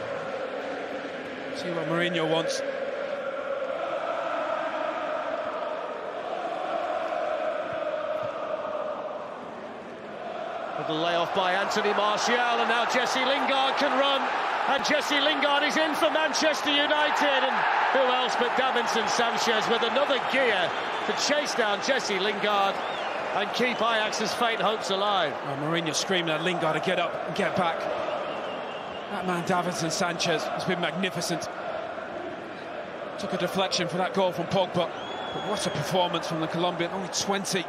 See what Mourinho wants. The layoff by Anthony Martial, and now Jesse Lingard can run, and Jesse Lingard is in for Manchester United, and who else but Davinson Sanchez with another gear to chase down Jesse Lingard and keep Ajax's faint hopes alive. Oh, Mourinho screaming at Lingard to get up and get back. That man Davinson Sanchez has been magnificent. Took a deflection for that goal from Pogba, but what a performance from the Colombian, only 20.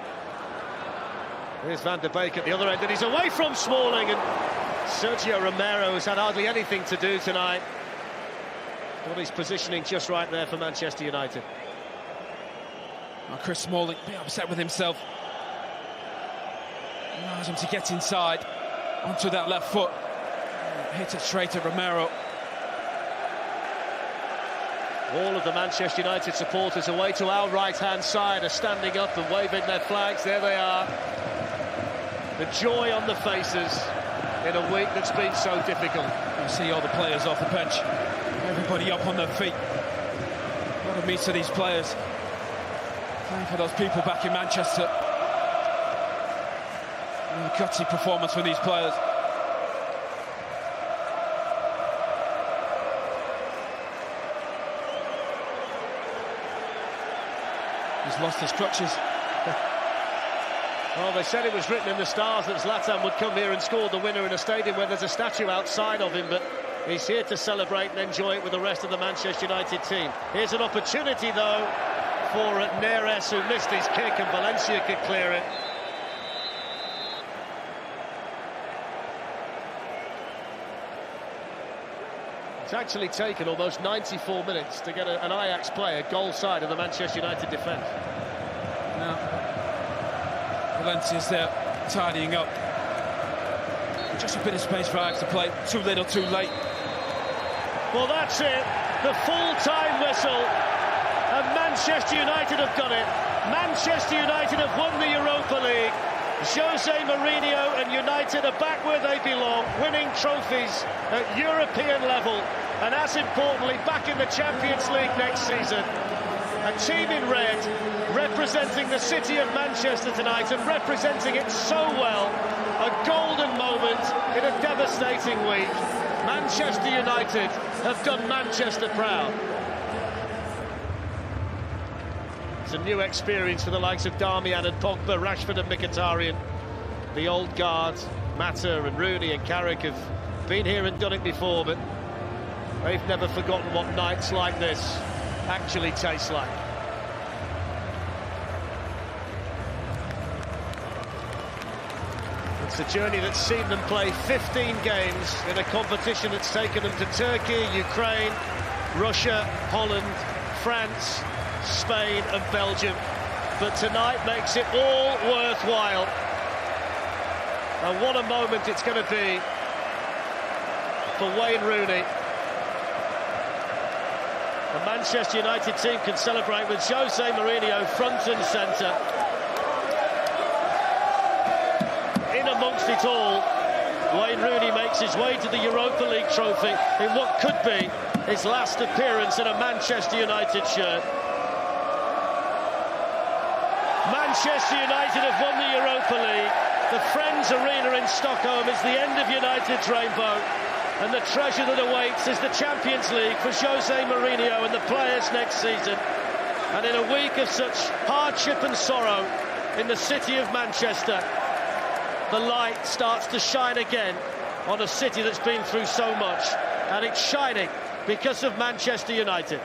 Here's Van der Beek at the other end, and he's away from Smalling, and Sergio Romero has had hardly anything to do tonight. But he's positioning just right there for Manchester United. Oh, Chris Smalling, a bit upset with himself. Allows him to get inside onto that left foot. Hits it straight at Romero. All of the Manchester United supporters away to our right-hand side are standing up and waving their flags. There they are. The joy on the faces in a week that's been so difficult. You see all the players off the bench, everybody up on their feet. What it means to these players, playing for those people back in Manchester. And a gutsy performance from these players. He's lost his crutches. Well, they said it was written in the stars that Zlatan would come here and score the winner in a stadium where there's a statue outside of him, but he's here to celebrate and enjoy it with the rest of the Manchester United team. Here's an opportunity, though, for Neres, who missed his kick, and Valencia could clear it. It's actually taken almost 94 minutes to get an Ajax player goal side of the Manchester United defence. Now, Valencia's there, tidying up. Just a bit of space for Ajax to play. Too little, too late. Well, that's it. The full-time whistle. And Manchester United have done it. Manchester United have won the Europa League. Jose Mourinho and United are back where they belong, winning trophies at European level, and as importantly, back in the Champions League next season. A team in red, representing the city of Manchester tonight, and representing it so well. A golden moment in a devastating week. Manchester United have done Manchester proud. It's a new experience for the likes of Darmian and Pogba, Rashford and Mkhitaryan. The old guard, Mata and Rooney and Carrick, have been here and done it before, but they've never forgotten what nights like this actually taste like. It's a journey that's seen them play 15 games in a competition that's taken them to Turkey, Ukraine, Russia, Holland, France, Spain and Belgium, but tonight makes it all worthwhile. And what a moment it's going to be for Wayne Rooney. The Manchester United team can celebrate with Jose Mourinho front and centre. In amongst it all, Wayne Rooney makes his way to the Europa League trophy in what could be his last appearance in a Manchester United shirt. Manchester United have won the Europa League. The Friends Arena in Stockholm is the end of United's rainbow. And the treasure that awaits is the Champions League for Jose Mourinho and the players next season. And in a week of such hardship and sorrow in the city of Manchester, the light starts to shine again on a city that's been through so much. And it's shining because of Manchester United.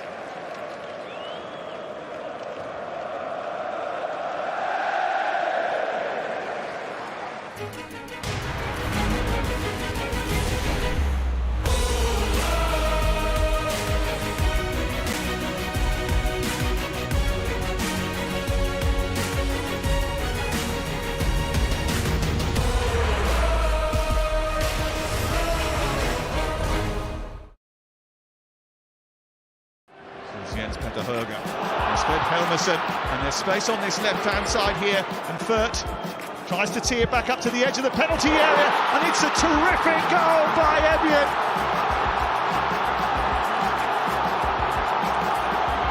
Johnson, and there's space on this left-hand side here, and Furt tries to tee it back up to the edge of the penalty area, and it's a terrific goal by Evian.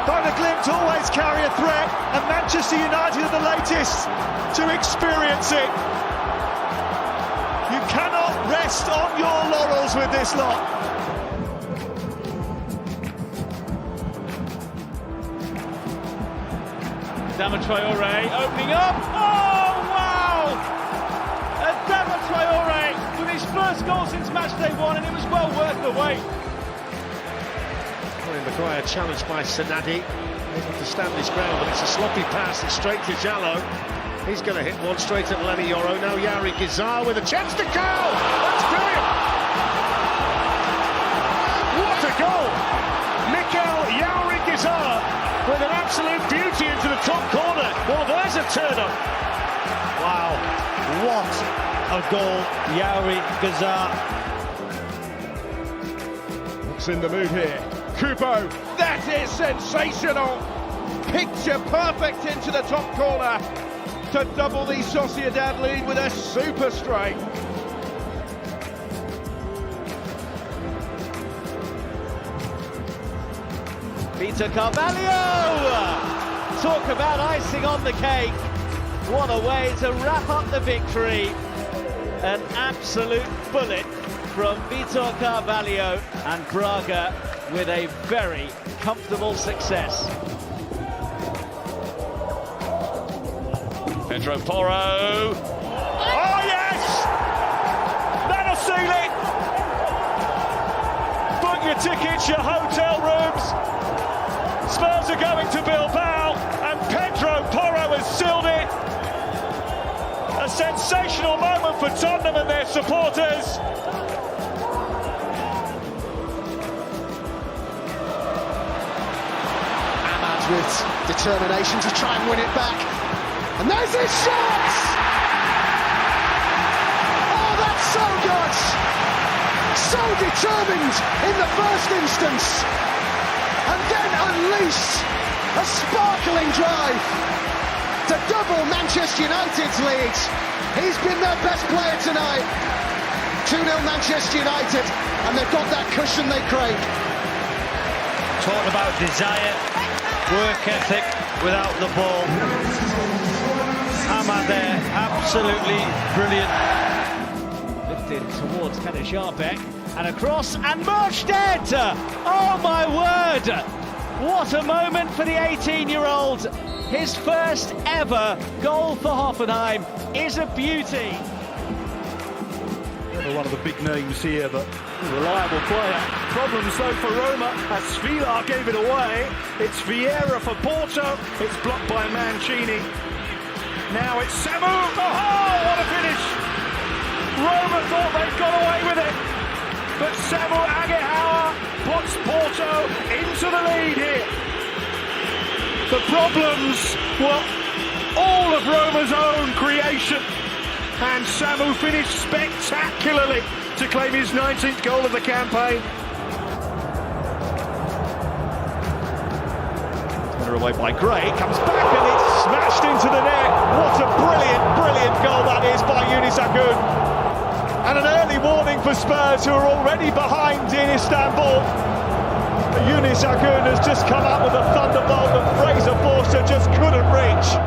Though the Glimt always carry a threat, and Manchester United are the latest to experience it. You cannot rest on your laurels with this lot. Adama Traore opening up. Oh, wow! Adama Traore with his first goal since match day 1, and it was well worth the wait. Maguire challenged by Sanadi, able to stand his ground, but it's a sloppy pass. It's straight to Jallo. He's going to hit one straight at Lenny Yoro. Now Yari Gizar with a chance to go. That's brilliant. What a goal! Nihal Arthanayake with an absolute beauty into the top corner. Well, there's a turn-up. Wow, what a goal, Yari Gizar. What's in the mood here? Kubo, that is sensational! Picture perfect into the top corner to double the Sociedad lead with a super strike. Peter Carvalho! Talk about icing on the cake. What a way to wrap up the victory. An absolute bullet from Vitor Carvalho, and Braga with a very comfortable success. Pedro Porro. Oh yes! That'll seal it! Book your tickets, your hotel rooms. Spurs are going to Bilbao, and Pedro Porro has sealed it. A sensational moment for Tottenham and their supporters. Ahmad with determination to try and win it back. And there's his shot! Oh, that's so good! So determined in the first instance. And then unleash a sparkling drive to double Manchester United's lead. He's been their best player tonight. 2-0 Manchester United, and they've got that cushion they crave. Talking about desire, work ethic without the ball. Ahmad there, absolutely brilliant. Lifted towards Kadejabek, and across, and Mojted! Oh my word! What a moment for the 18-year-old. His first ever goal for Hoffenheim is a beauty. One of the big names here, but reliable player. Problems though for Roma as Svilar gave it away. It's Vieira for Porto. It's blocked by Mancini. Now it's Samu. Oh, what a finish! Roma thought they'd got away with it, but Samu Agehauer puts Porto into the lead here. The problems were all of Roma's own creation, and Samu finished spectacularly to claim his 19th goal of the campaign. Winner away by Gray, comes back and it's smashed into the net. What a brilliant, brilliant goal that is by Yunus Akgün. And an early warning for Spurs, who are already behind in Istanbul. Yunus Akgün has just come out with a thunderbolt that Fraser Forster just couldn't reach.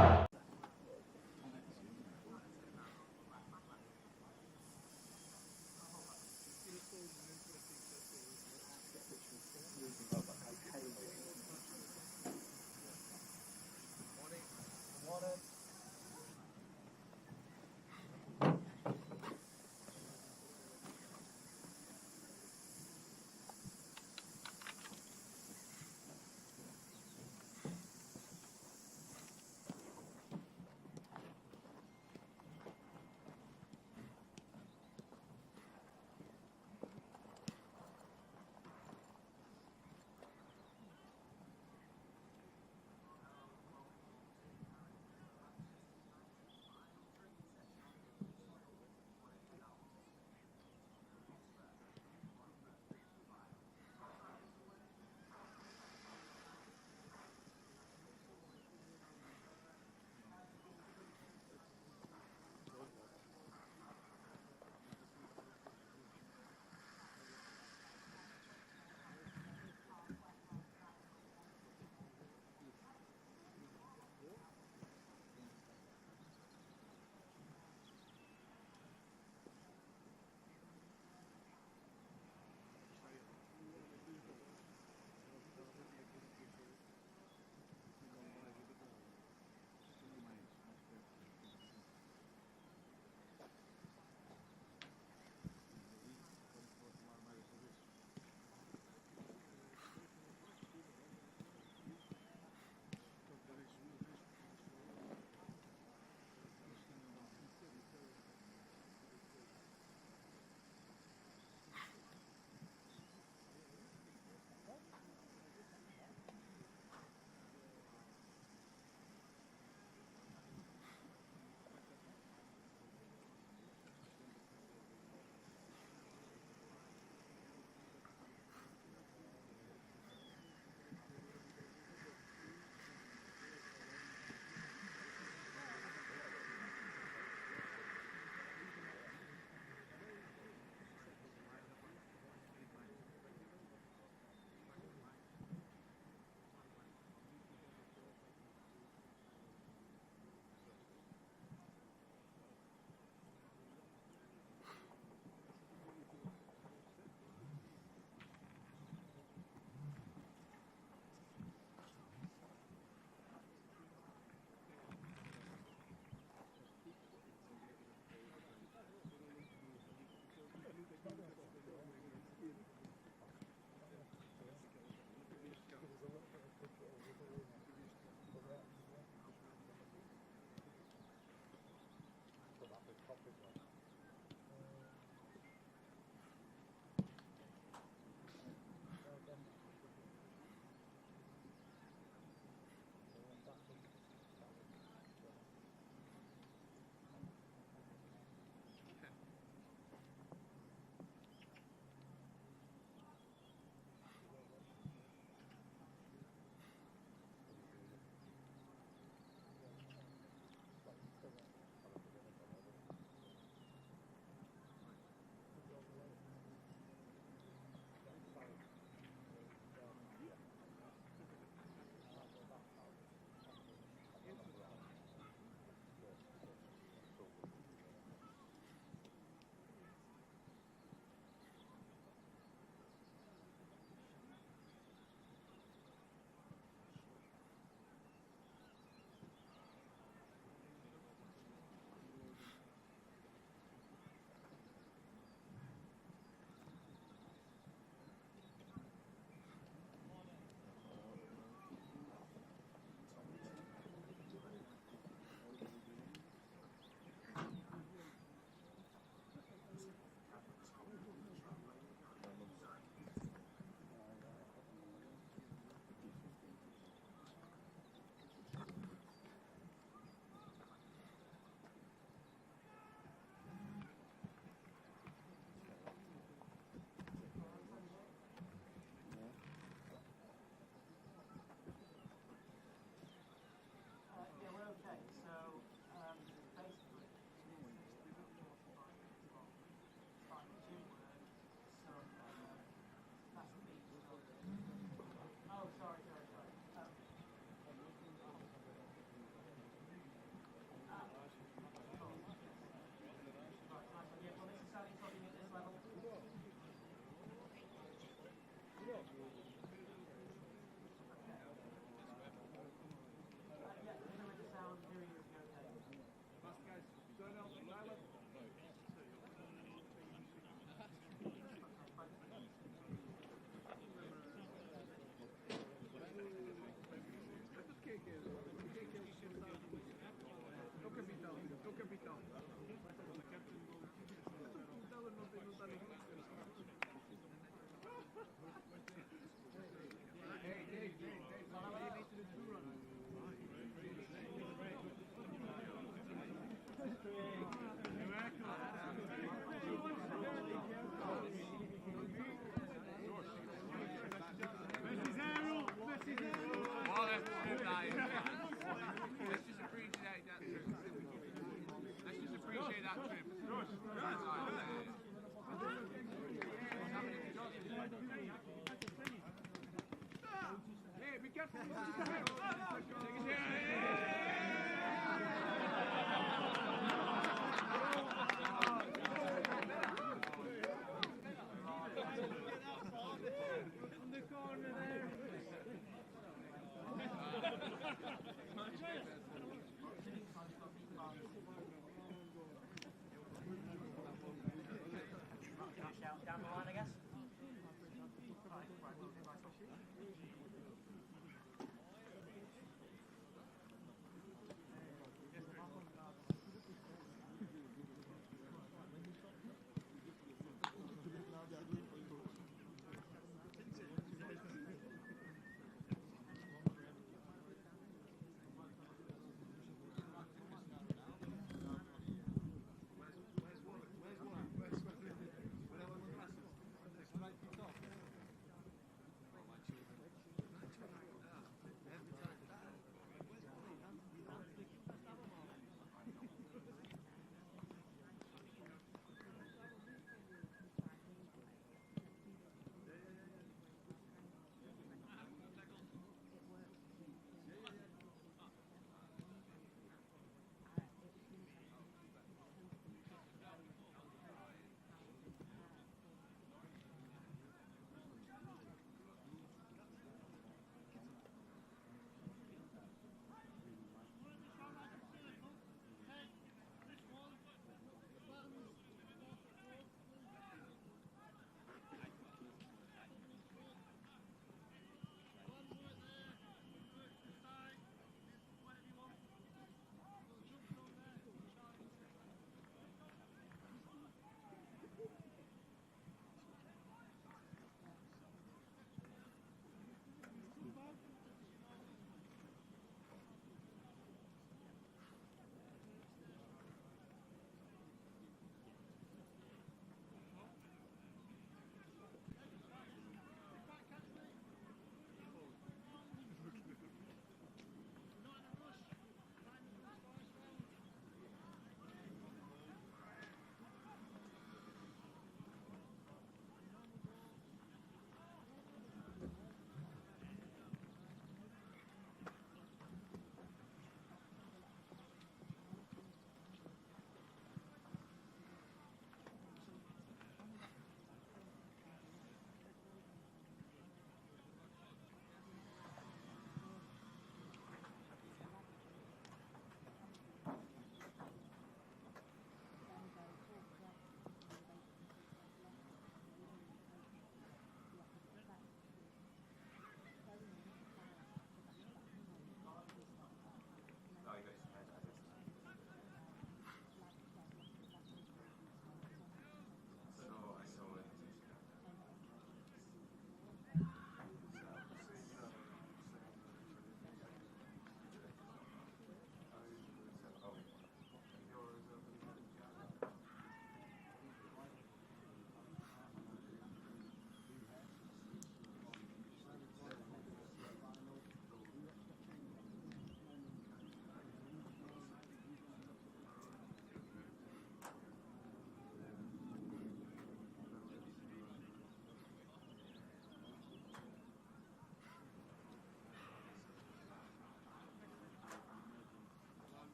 Down the line, I guess.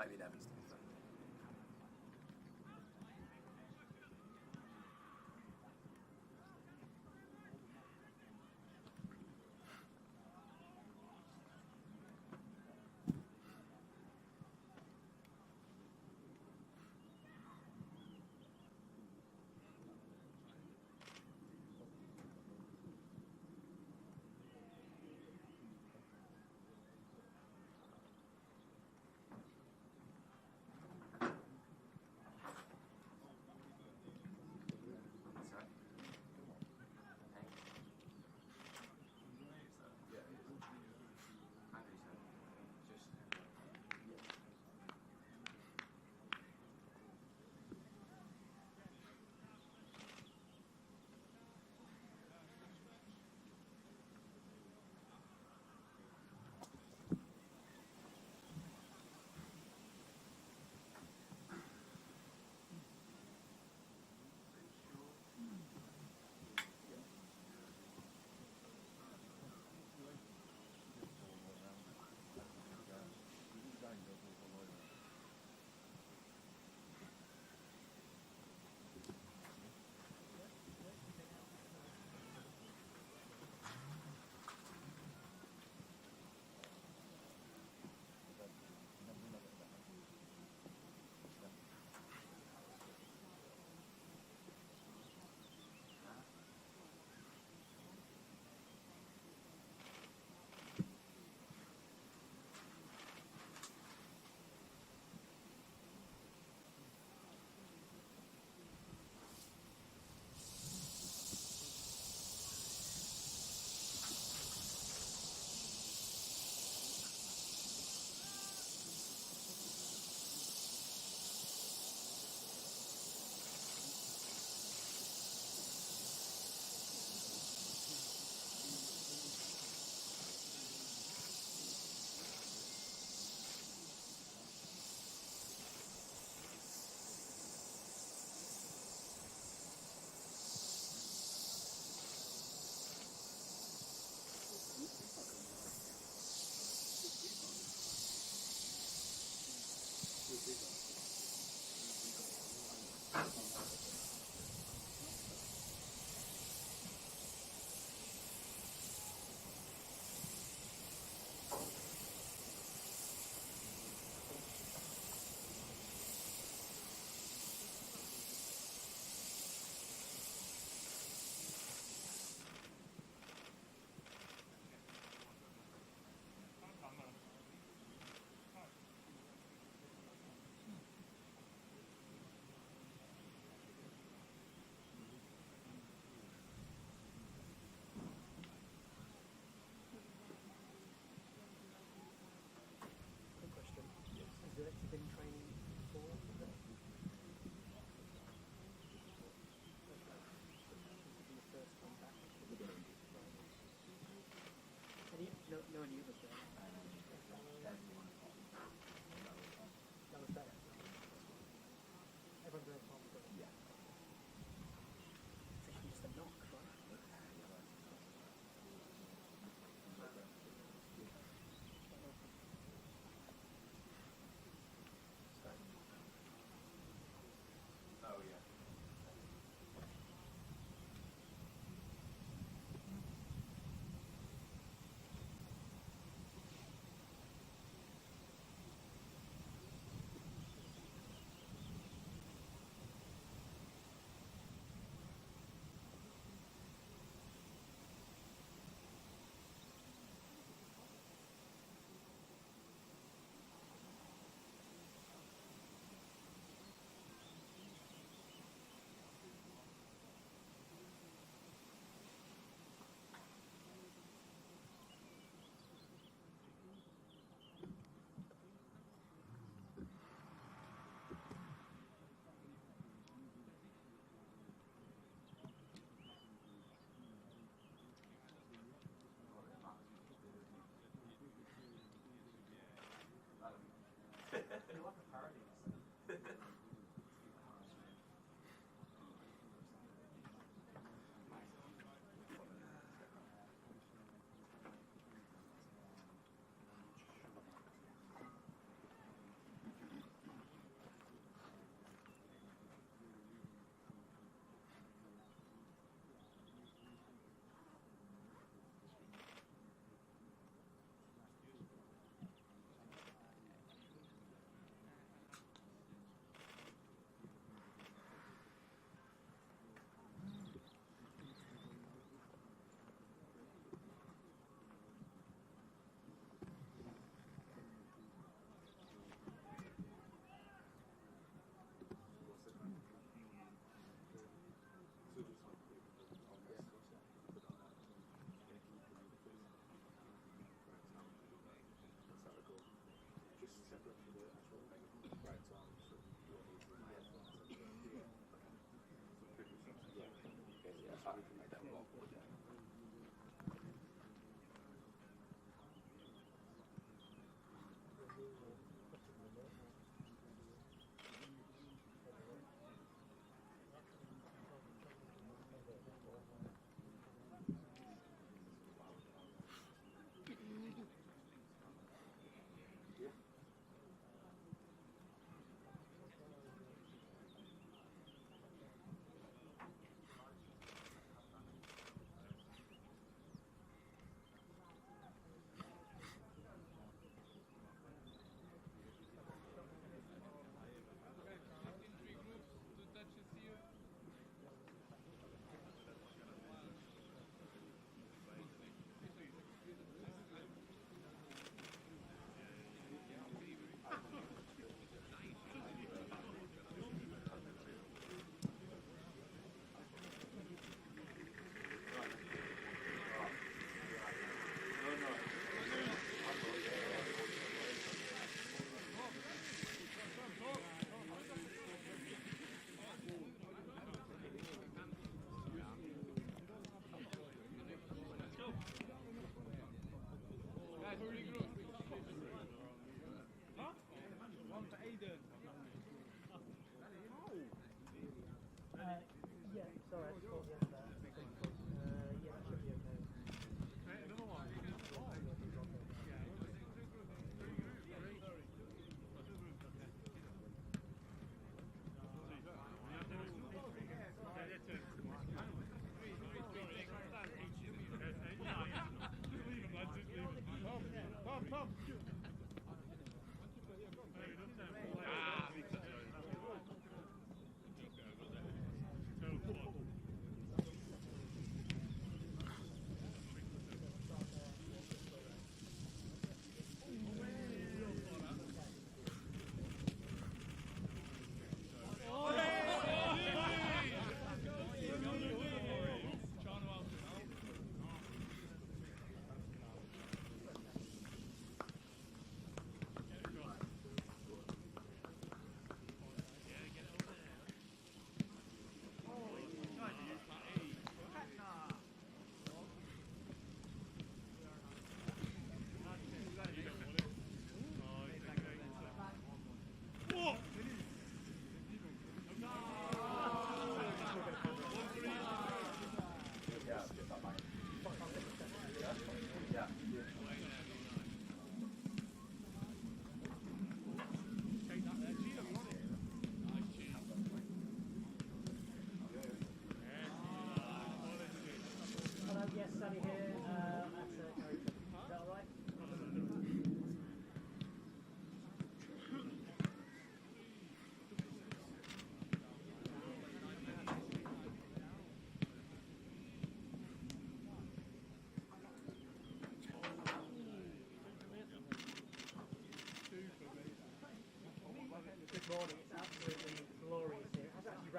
David Evans, to be fair.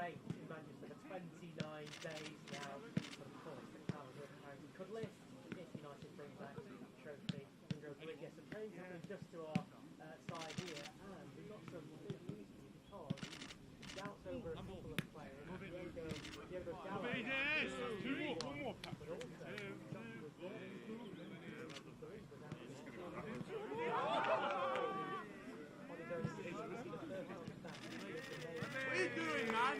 based in Manchester for 29 days now. Of course, the Calvert and Cudlitz, if United bring back the trophy in Europa League. Yes, the train's coming just to our side here, and we've got some good news for you because doubts over a couple of players. Diego Gallo, one more, but also what are you doing, man?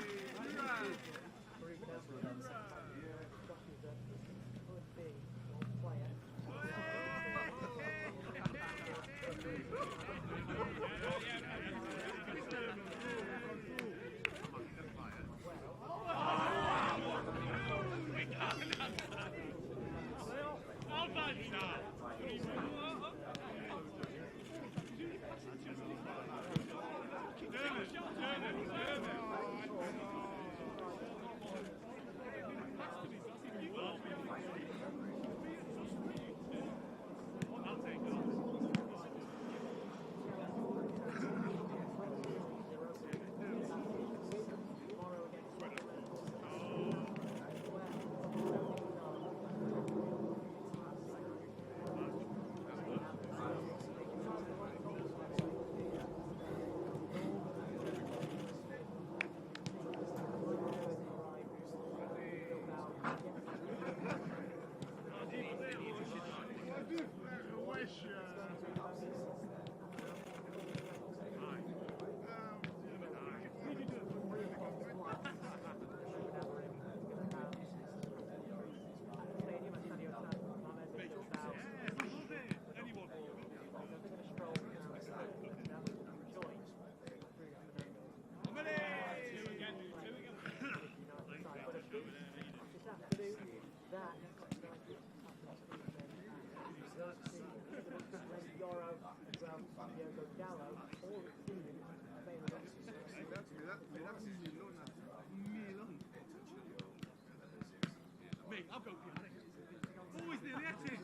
I'll go behind it. Always nearly at it.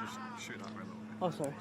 just shoot that red little bit. Oh, sorry.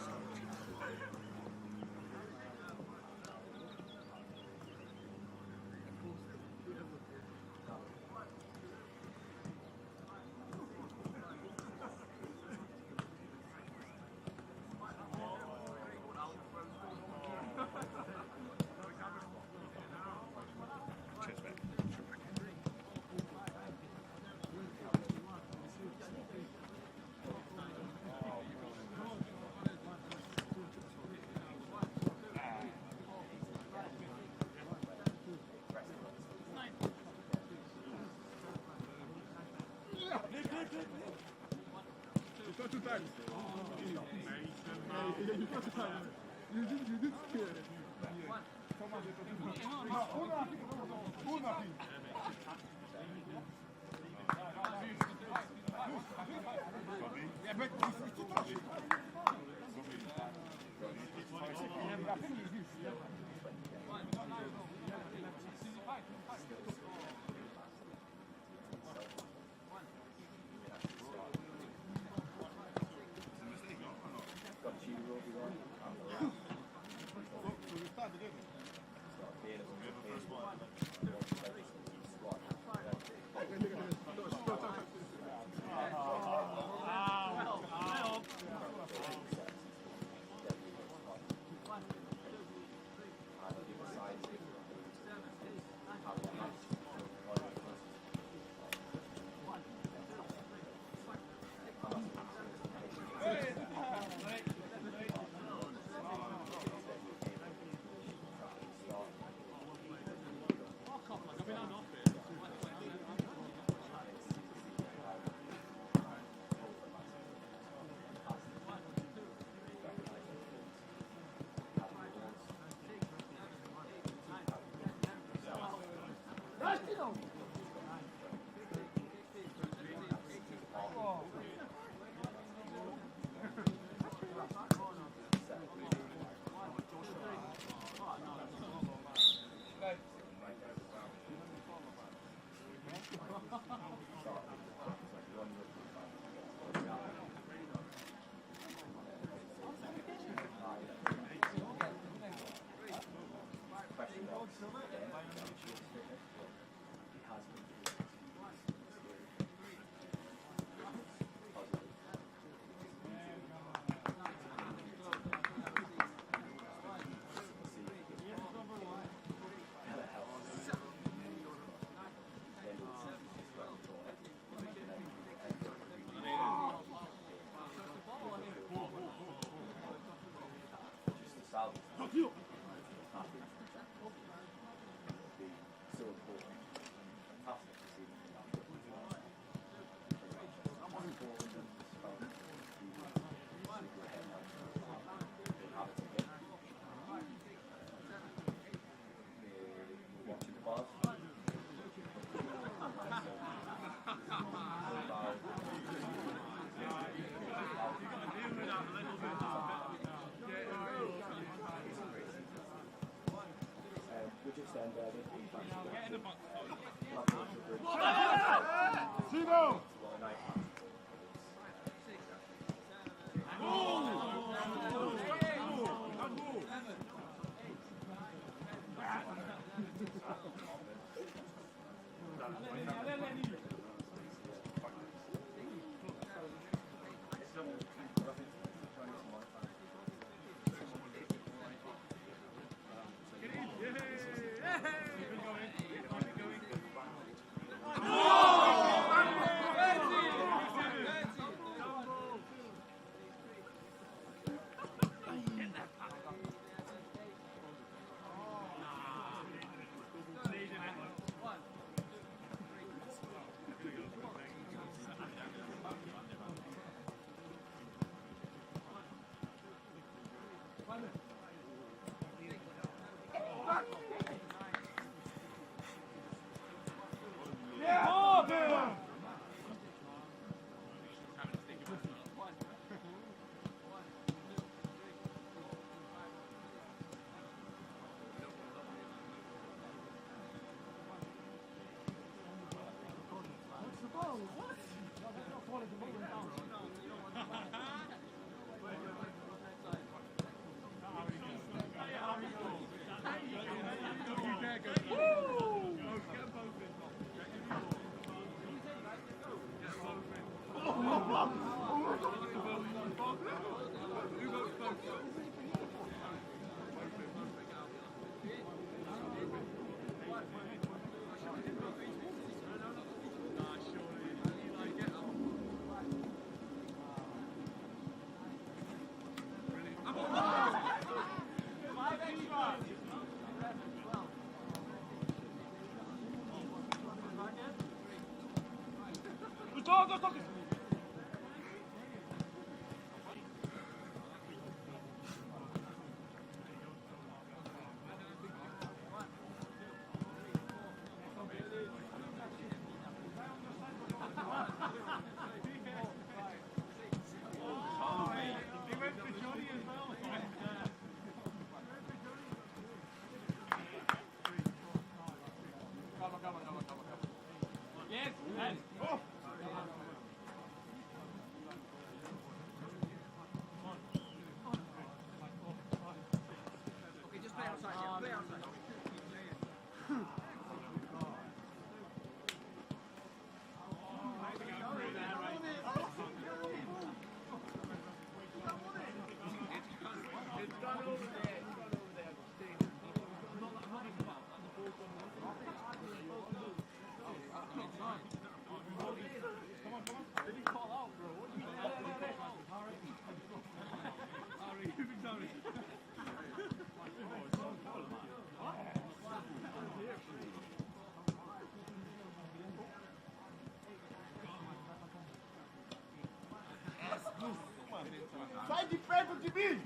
Sai de perto de mim!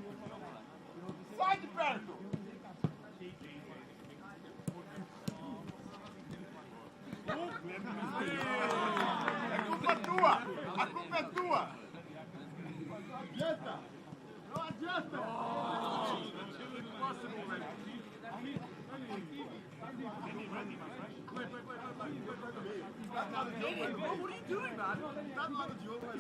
Sai de perto! É culpa tua! A culpa é tua! Adianta! Não adianta! What are you doing, man? That line of your way.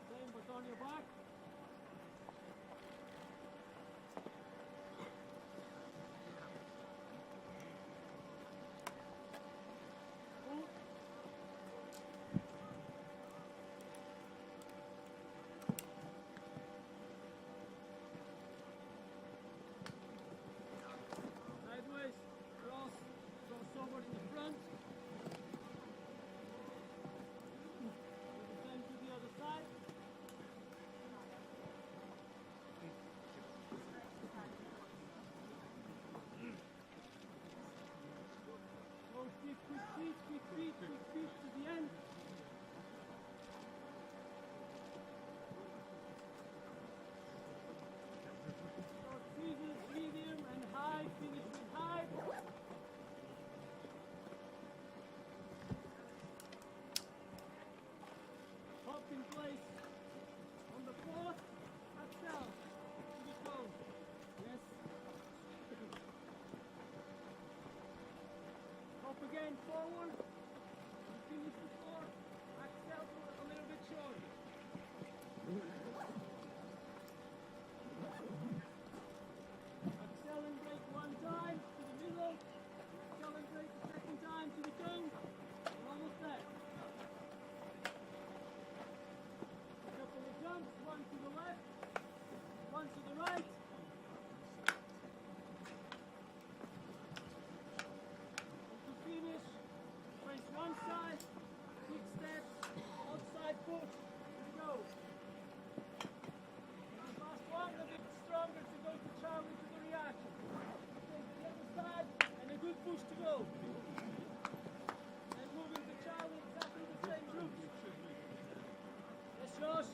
Same but on your back. Sideways, cross, cross over in the front. quick feet to the end. Short seasons, medium and high, finish with high. Hop in place on the fourth, exhale to the toe. Yes. Hop again forward. Finish the four. Exhale a little bit short. Exhale and break one time to the middle. Exhale and break the second time to the toe. We're almost there. A couple of jumps, one to the left, one to the right. To finish, face one side, 6 steps, outside foot, go. The last one, a bit stronger to go to Charlie to the reaction. Take the other side, and a good push to go. And moving to Charlie, exactly the same route. Yes, Josh.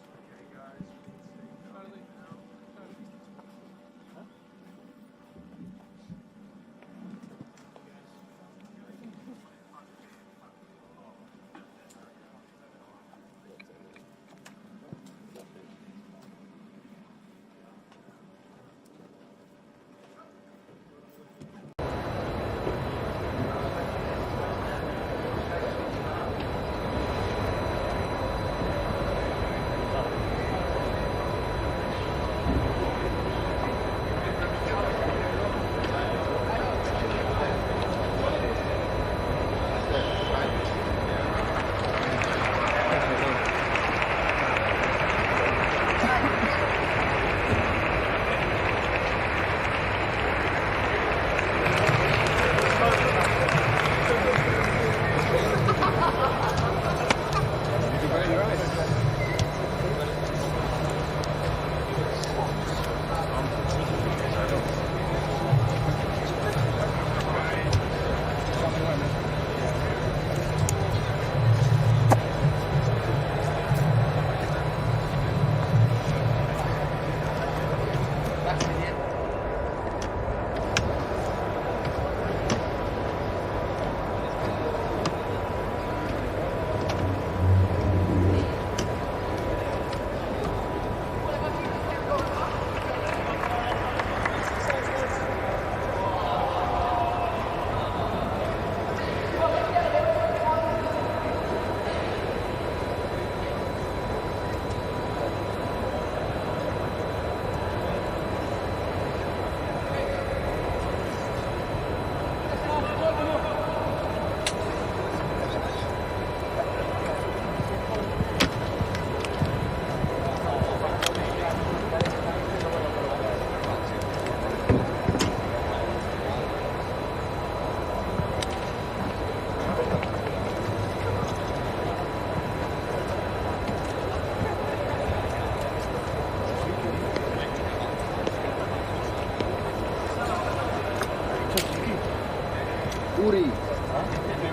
Uri.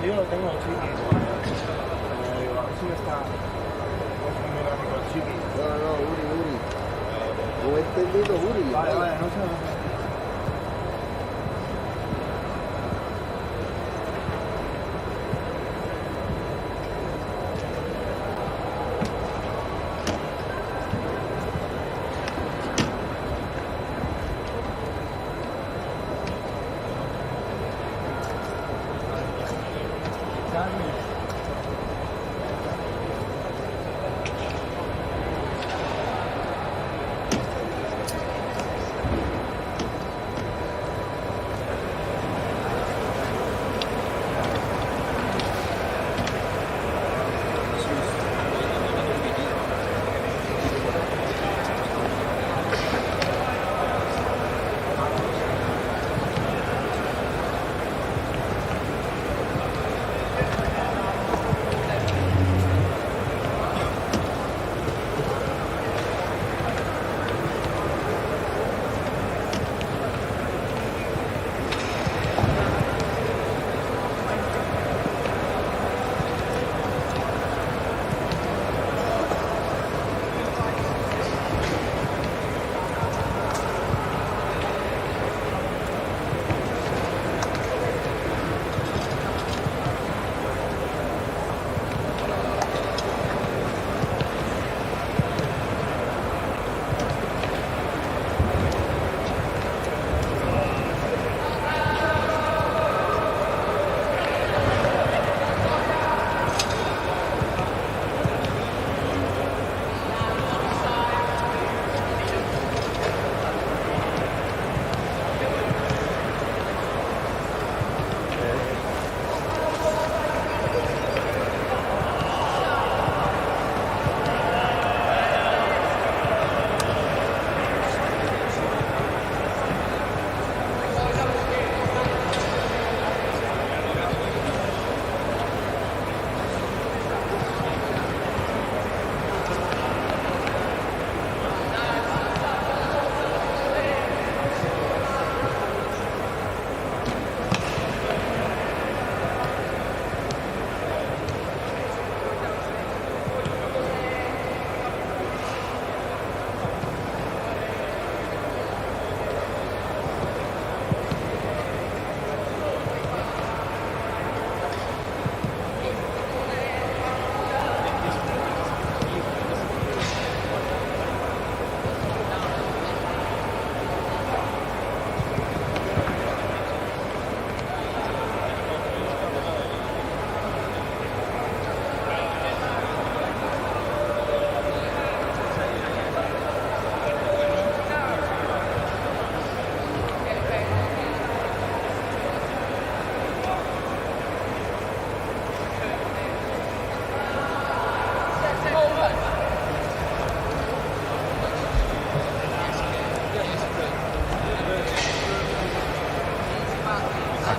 Yo lo tengo chiqui. A ver si no está. Chiqui. No, Uri. No he entendido Uri. Vale, no sé.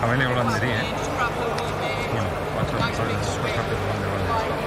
Family olanderi, Uno, 4 per olandesi.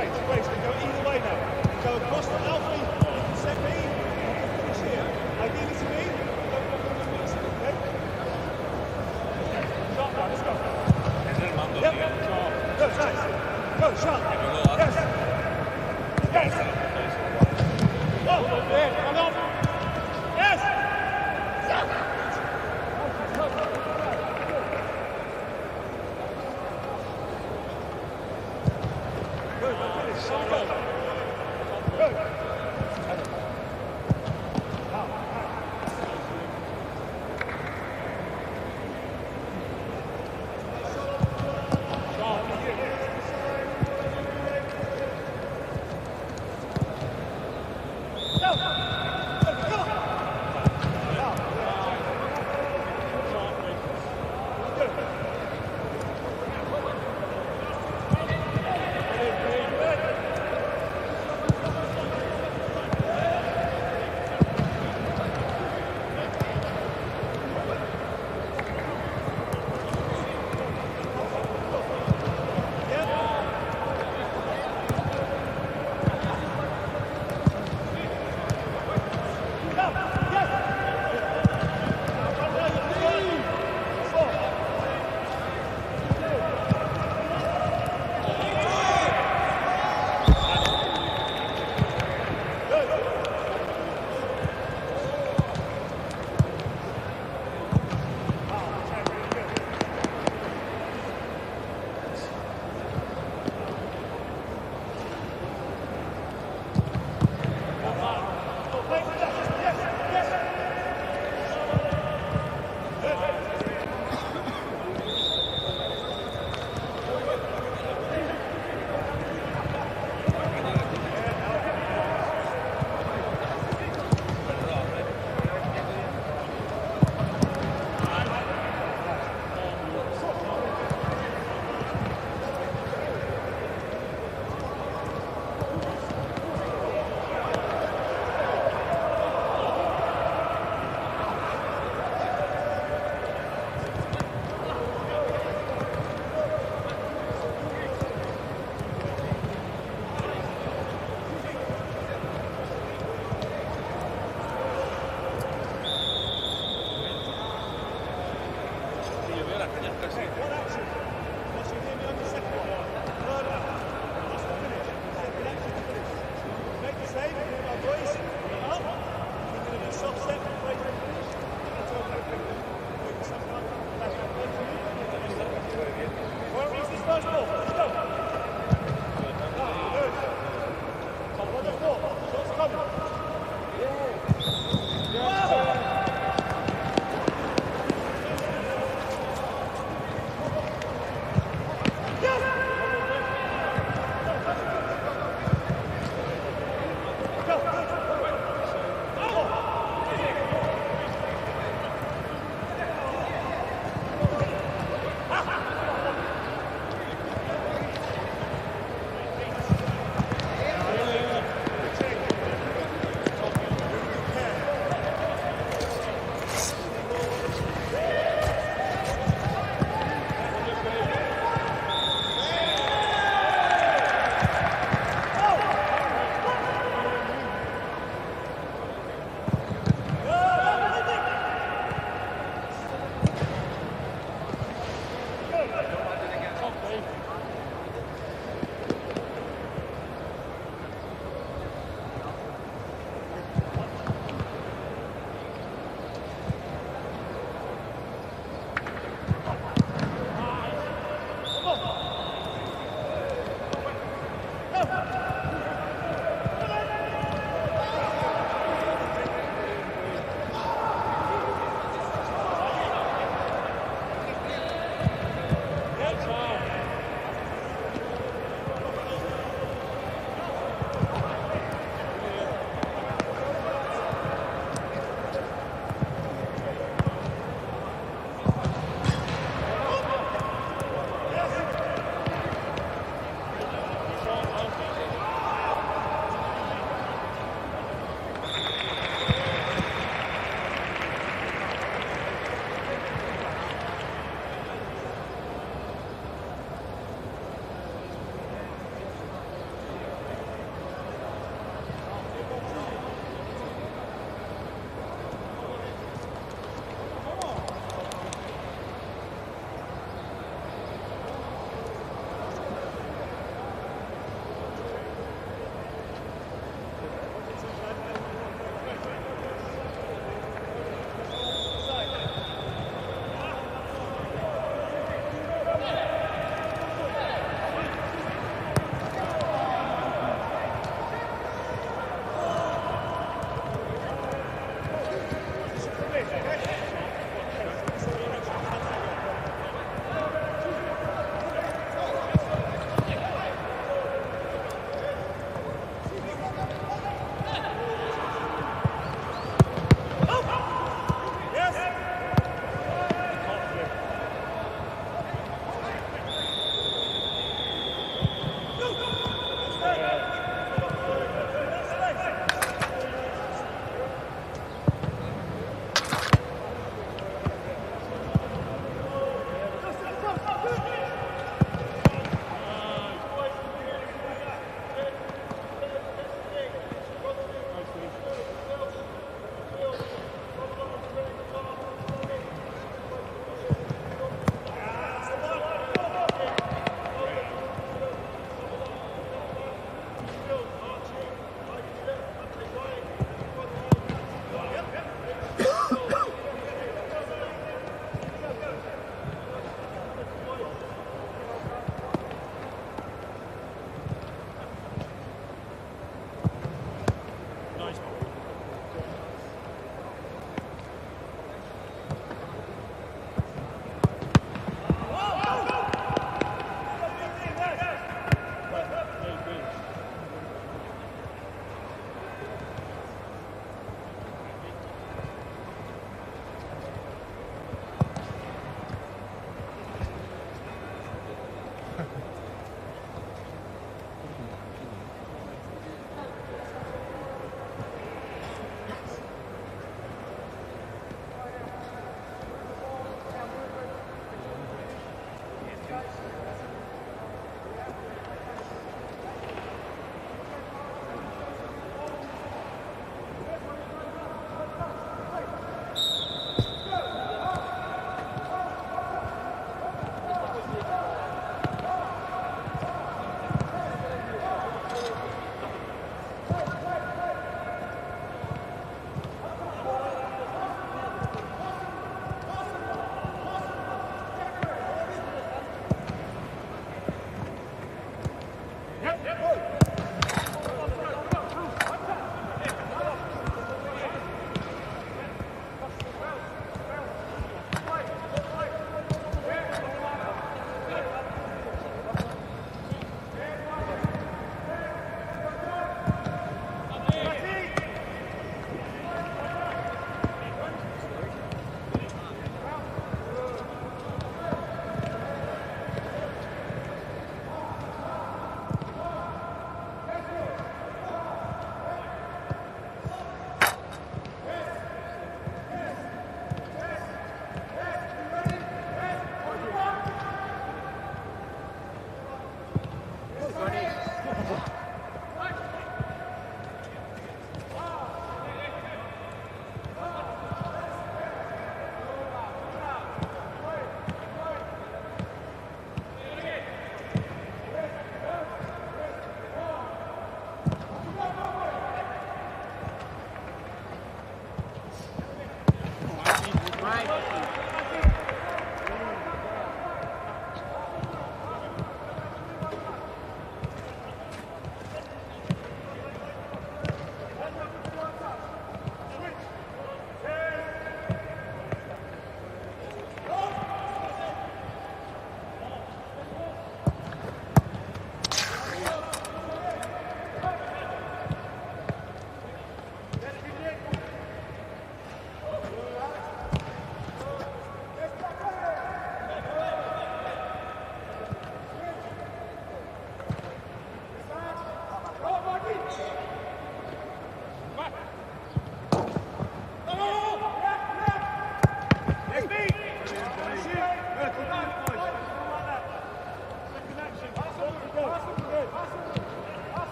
great. We go either way now. We go across the Alfie, you can set me, you can finish here. Ideally to me, okay? Sharp now, let's go. Yep. Go, nice. Go, sharp. Yes. Yes. Go, there, come on. Yes. Good, finish. Go. Good.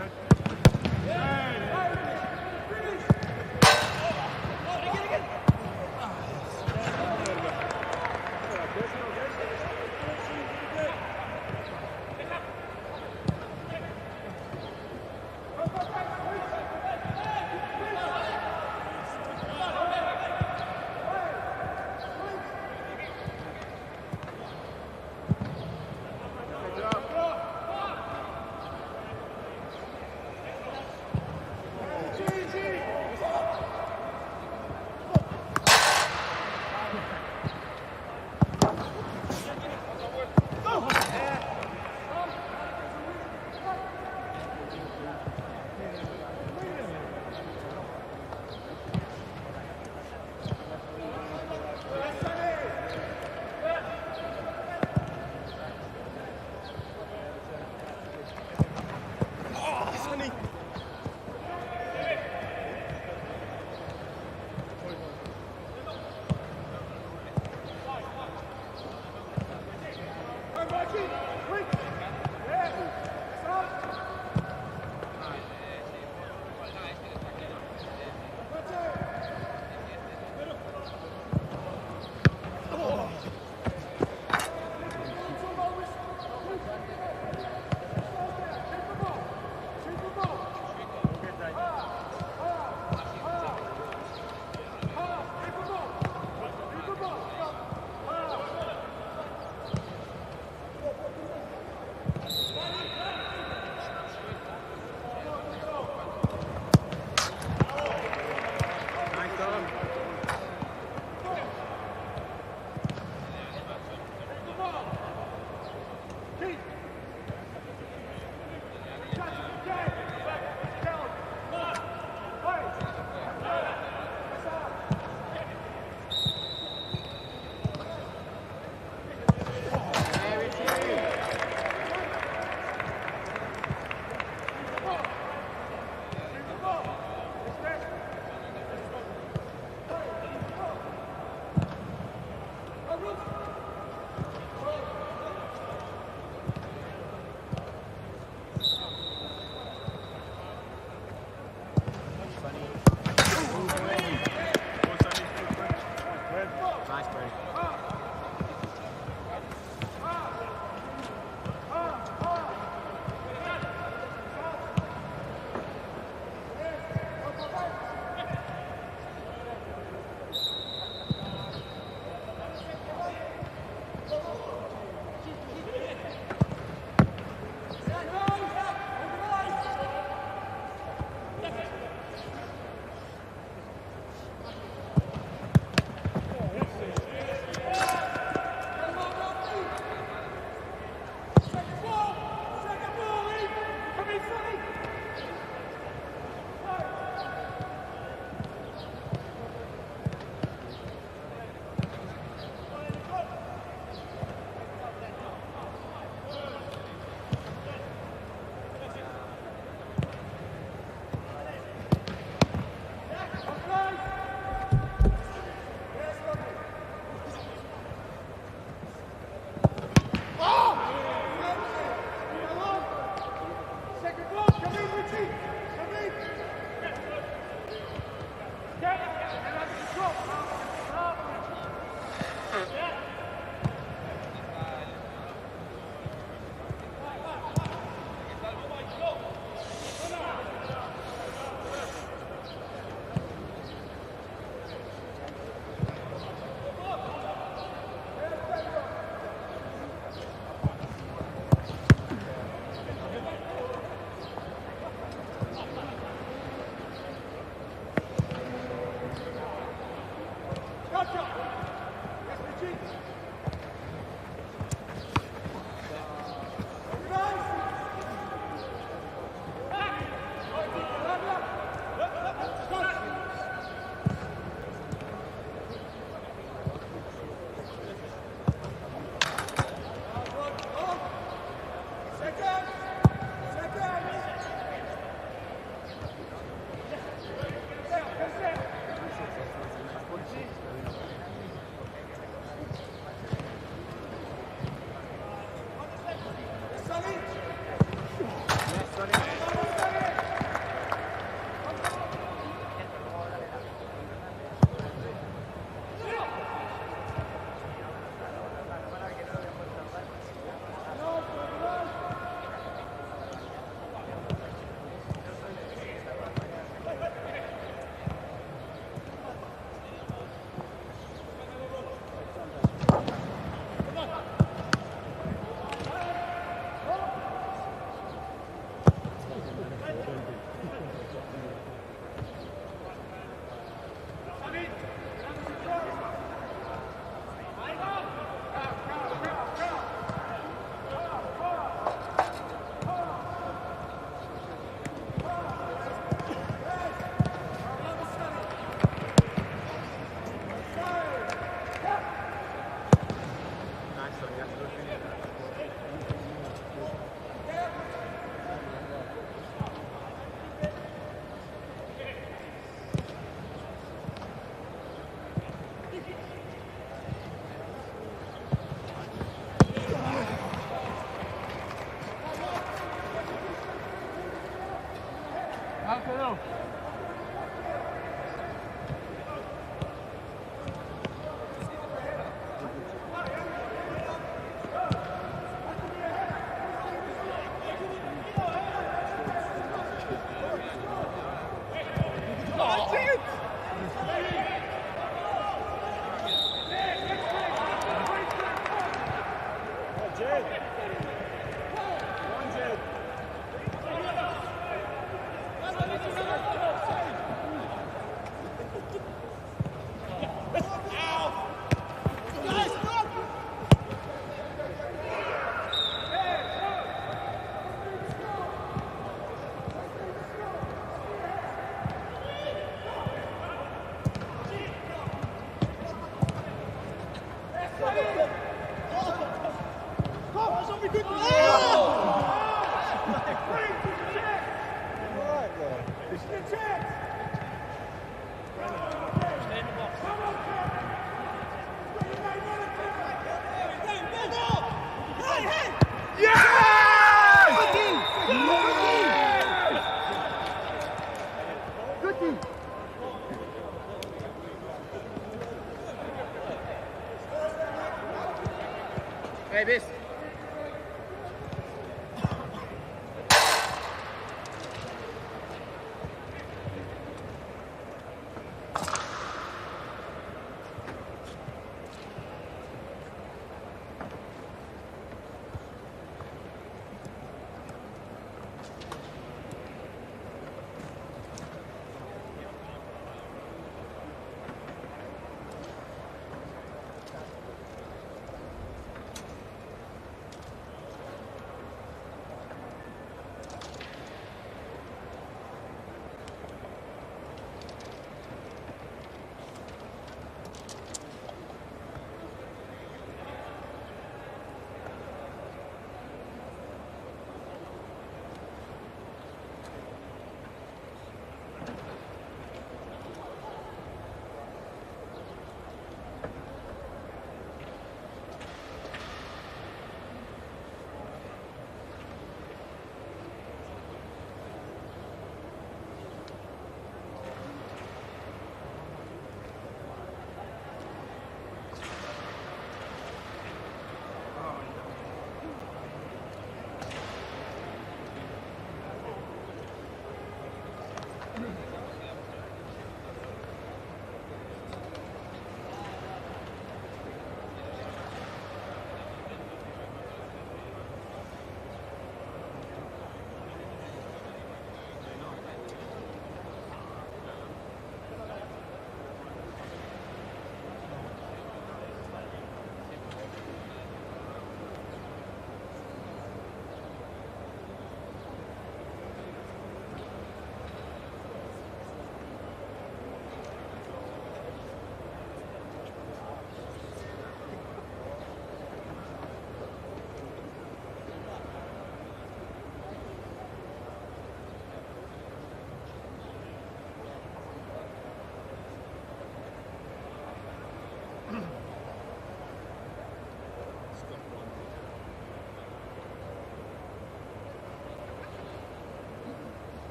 Come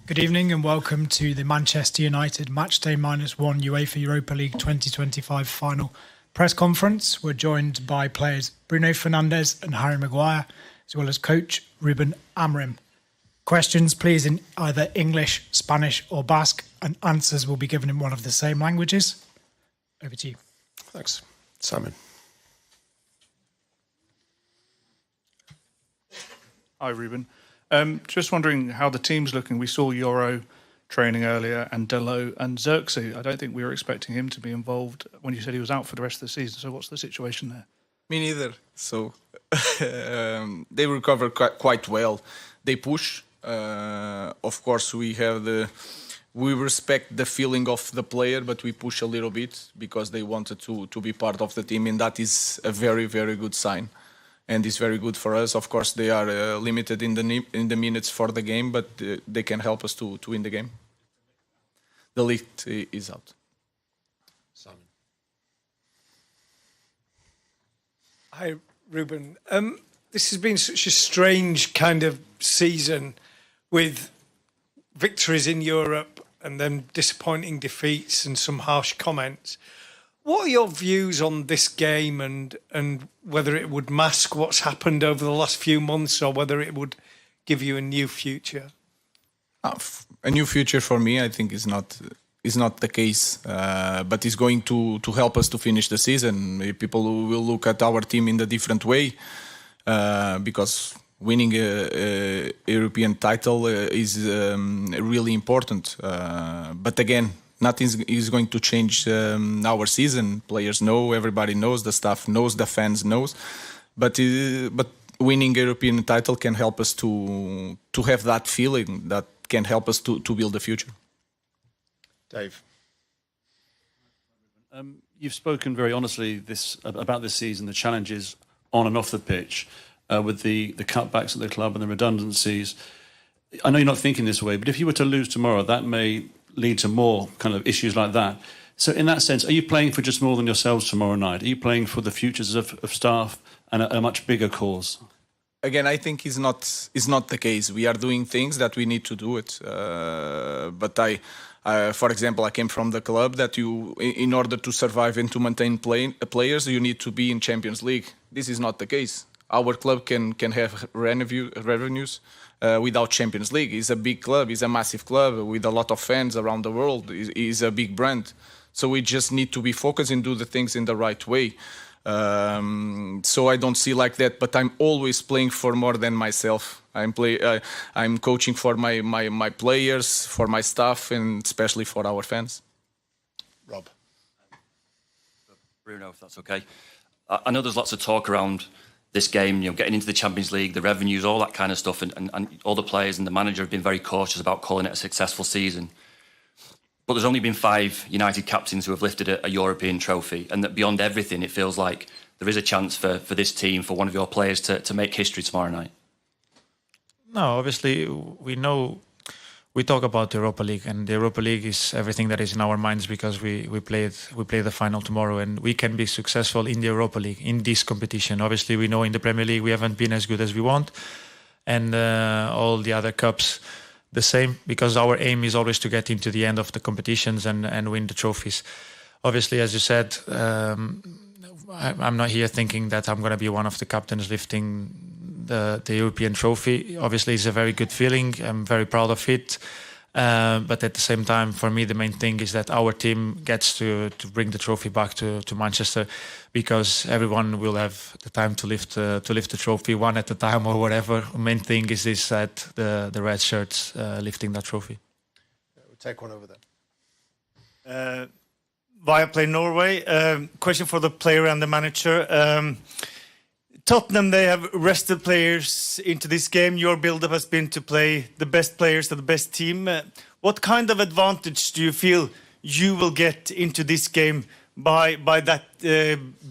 Good evening and welcome to the Manchester United Matchday -1 UEFA Europa League 2025 final press conference. We're joined by players Bruno Fernandes and Harry Maguire, as well as coach Ruben Amorim. Questions, please, in either English, Spanish or Basque, and answers will be given in one of the same languages. Over to you. Thanks. Simon. Hi, Ruben. Just wondering how the team's looking. We saw Yoro training earlier and Delo and Xerxes. I don't think we were expecting him to be involved when you said he was out for the rest of the season. So what's the situation there? Me neither. So they recover quite well. They push. Of course, we respect the feeling of the player, but we push a little bit because they wanted to be part of the team, and that is a very, very good sign. And it's very good for us. Of course, they are limited in the minutes for the game, but they can help us to win the game. The list is out. Simon. Hi, Ruben. This has been such a strange kind of season with victories in Europe and then disappointing defeats and some harsh comments. What are your views on this game and whether it would mask what's happened over the last few months or whether it would give you a new future? A new future for me, I think, is not the case, but it's going to help us to finish the season. People will look at our team in a different way because winning a European title is really important. But again, nothing is going to change our season. Players know, everybody knows, the staff knows, the fans knows. But winning a European title can help us to have that feeling that can help us to build the future. Dave. You've spoken very honestly about this season, the challenges on and off the pitch, with the cutbacks at the club and the redundancies. I know you're not thinking this way, but if you were to lose tomorrow, that may lead to more kind of issues like that. So in that sense, are you playing for just more than yourselves tomorrow night? Are you playing for the futures of staff and a much bigger cause? Again, I think it's not the case. We are doing things that we need to do it. But for example, I came from the club that in order to survive and to maintain players, you need to be in Champions League. This is not the case. Our club can have revenues without Champions League. It's a big club. It's a massive club with a lot of fans around the world. It's a big brand. So we just need to be focused and do the things in the right way. So I don't see like that, but I'm always playing for more than myself. I'm coaching for my players, for my staff, and especially for our fans. Rob. Bruno, if that's okay. I know there's lots of talk around this game, getting into the Champions League, the revenues, all that kind of stuff, and all the players and the manager have been very cautious about calling it a successful season. But there's only been 5 United captains who have lifted a European trophy, and that beyond everything, it feels like there is a chance for this team, for one of your players to make history tomorrow night. No, obviously, we talk about the Europa League, and the Europa League is everything that is in our minds because we play the final tomorrow, and we can be successful in the Europa League, in this competition. Obviously, we know in the Premier League we haven't been as good as we want, and all the other cups the same, because our aim is always to get into the end of the competitions and win the trophies. Obviously, as you said, I'm not here thinking that I'm going to be one of the captains lifting the European trophy. Obviously, it's a very good feeling. I'm very proud of it. But at the same time, for me, the main thing is that our team gets to bring the trophy back to Manchester, because everyone will have the time to lift the trophy one at a time or whatever. The main thing is that the red shirts lifting that trophy. We'll take one over there. Viaplay Norway. Question for the player and the manager. Tottenham, they have rested players into this game. Your build-up has been to play the best players to the best team. What kind of advantage do you feel you will get into this game by that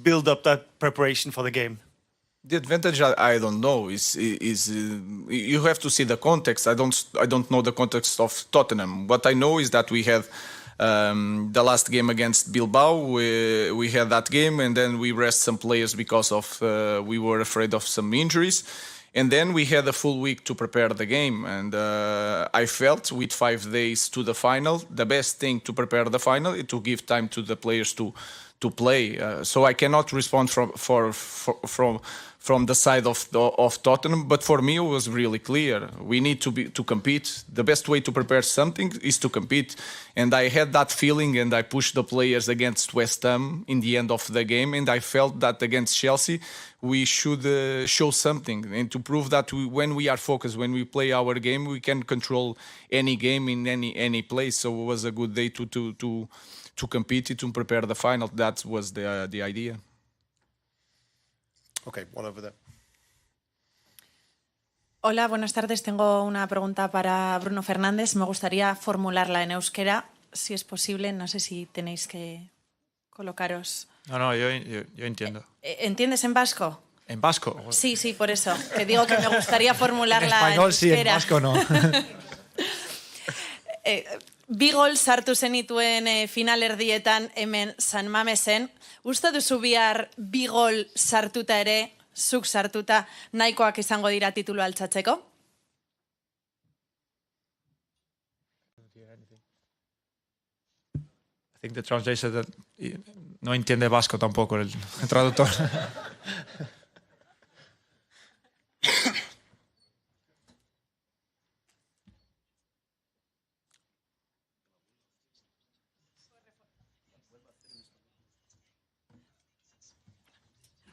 build-up, that preparation for the game? The advantage I don't know is you have to see the context. I don't know the context of Tottenham. What I know is that we had the last game against Bilbao, we had that game, and then we rest some players because of we were afraid of some injuries, and then we had a full week to prepare the game. And I felt with 5 days to the final, the best thing to prepare the final is to give time to the players to to play. So I cannot respond from the side of Tottenham. But for me, it was really clear. We need to compete. The best way to prepare something is to compete. And I had that feeling, and I pushed the players against West Ham in the end of the game. And I felt that against Chelsea, we should show something, and to prove that when we are focused, when we play our game, we can control any game in any place. So it was a good day to compete, to prepare the final. That was the idea. Okay, one over there. Hola, buenas tardes. Tengo una pregunta para Bruno Fernandes. Me gustaría formularla en euskera, si es posible. No sé si tenéis que colocaros. No, yo entiendo. ¿Entiendes en vasco? ¿En vasco? Sí, por eso. Que digo que me gustaría formularla en español, en euskera. Sí, en vasco no. Bi gol sartu zenituen finalerdietan hemen San Mamesen. Uste duzu bihar bi gol sartuta ere, zuk sartuta, nahikoak izango dira titulu altxatzeko? I think the translator said that no entiende vasco tampoco el traductor.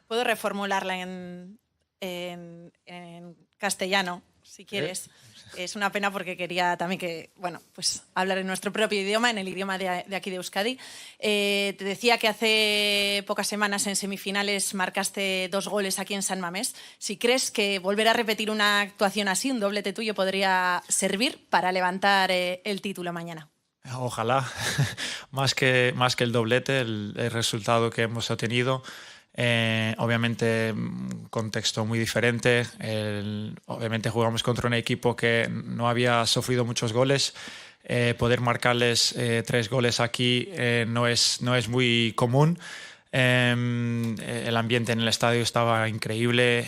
Puedo reformularla en castellano, si quieres. Es una pena porque quería también pues hablar en nuestro propio idioma, en el idioma de aquí de Euskadi. Te decía que hace pocas semanas en semifinales marcaste 2 goles aquí en San Mamés. Si crees que volver a repetir una actuación así, un doblete tuyo, podría servir para levantar el título mañana. Ojalá, más que el doblete, el resultado que hemos obtenido. Obviamente un contexto muy diferente. Obviamente jugamos contra un equipo que no había sufrido muchos goles. Poder marcarles 3 goles aquí no es muy común. El ambiente en el estadio estaba increíble.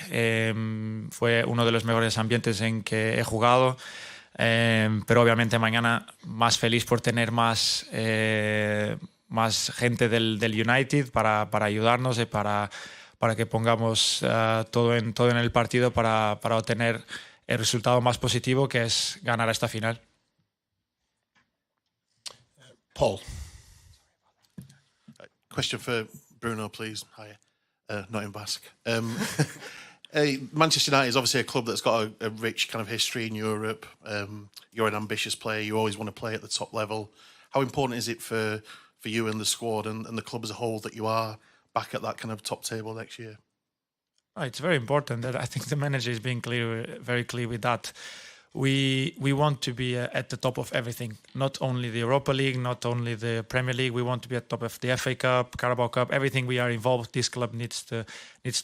Fue uno de los mejores ambientes en que he jugado. Pero obviamente mañana más feliz por tener más gente del United para ayudarnos y para que pongamos todo en el partido para obtener el resultado más positivo, que es ganar esta final. Paul. Question for Bruno, please. Hi, not in Basque. Manchester United is obviously a club that's got a rich kind of history in Europe. You're an ambitious player. You always want to play at the top level. How important is it for you and the squad and the club as a whole that you are back at that kind of top table next year? It's very important. I think the manager is being very clear with that. We want to be at the top of everything, not only the Europa League, not only the Premier League. We want to be at the top of the FA Cup, Carabao Cup, everything we are involved. This club needs to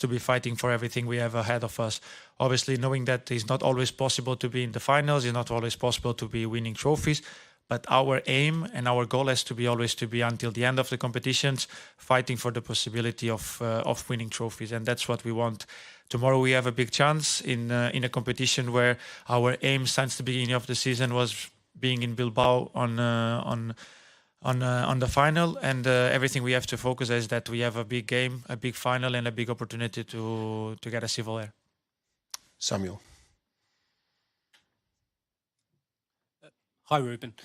be fighting for everything we have ahead of us. Obviously, knowing that it's not always possible to be in the finals, it's not always possible to be winning trophies. But our aim and our goal has to be always to be until the end of the competitions, fighting for the possibility of winning trophies, and that's what we want. Tomorrow we have a big chance in a competition where our aim since the beginning of the season was being in Bilbao on the final, and everything we have to focus is that we have a big game, a big final, and a big opportunity to get a silver there. Samuel. Hi, Ruben.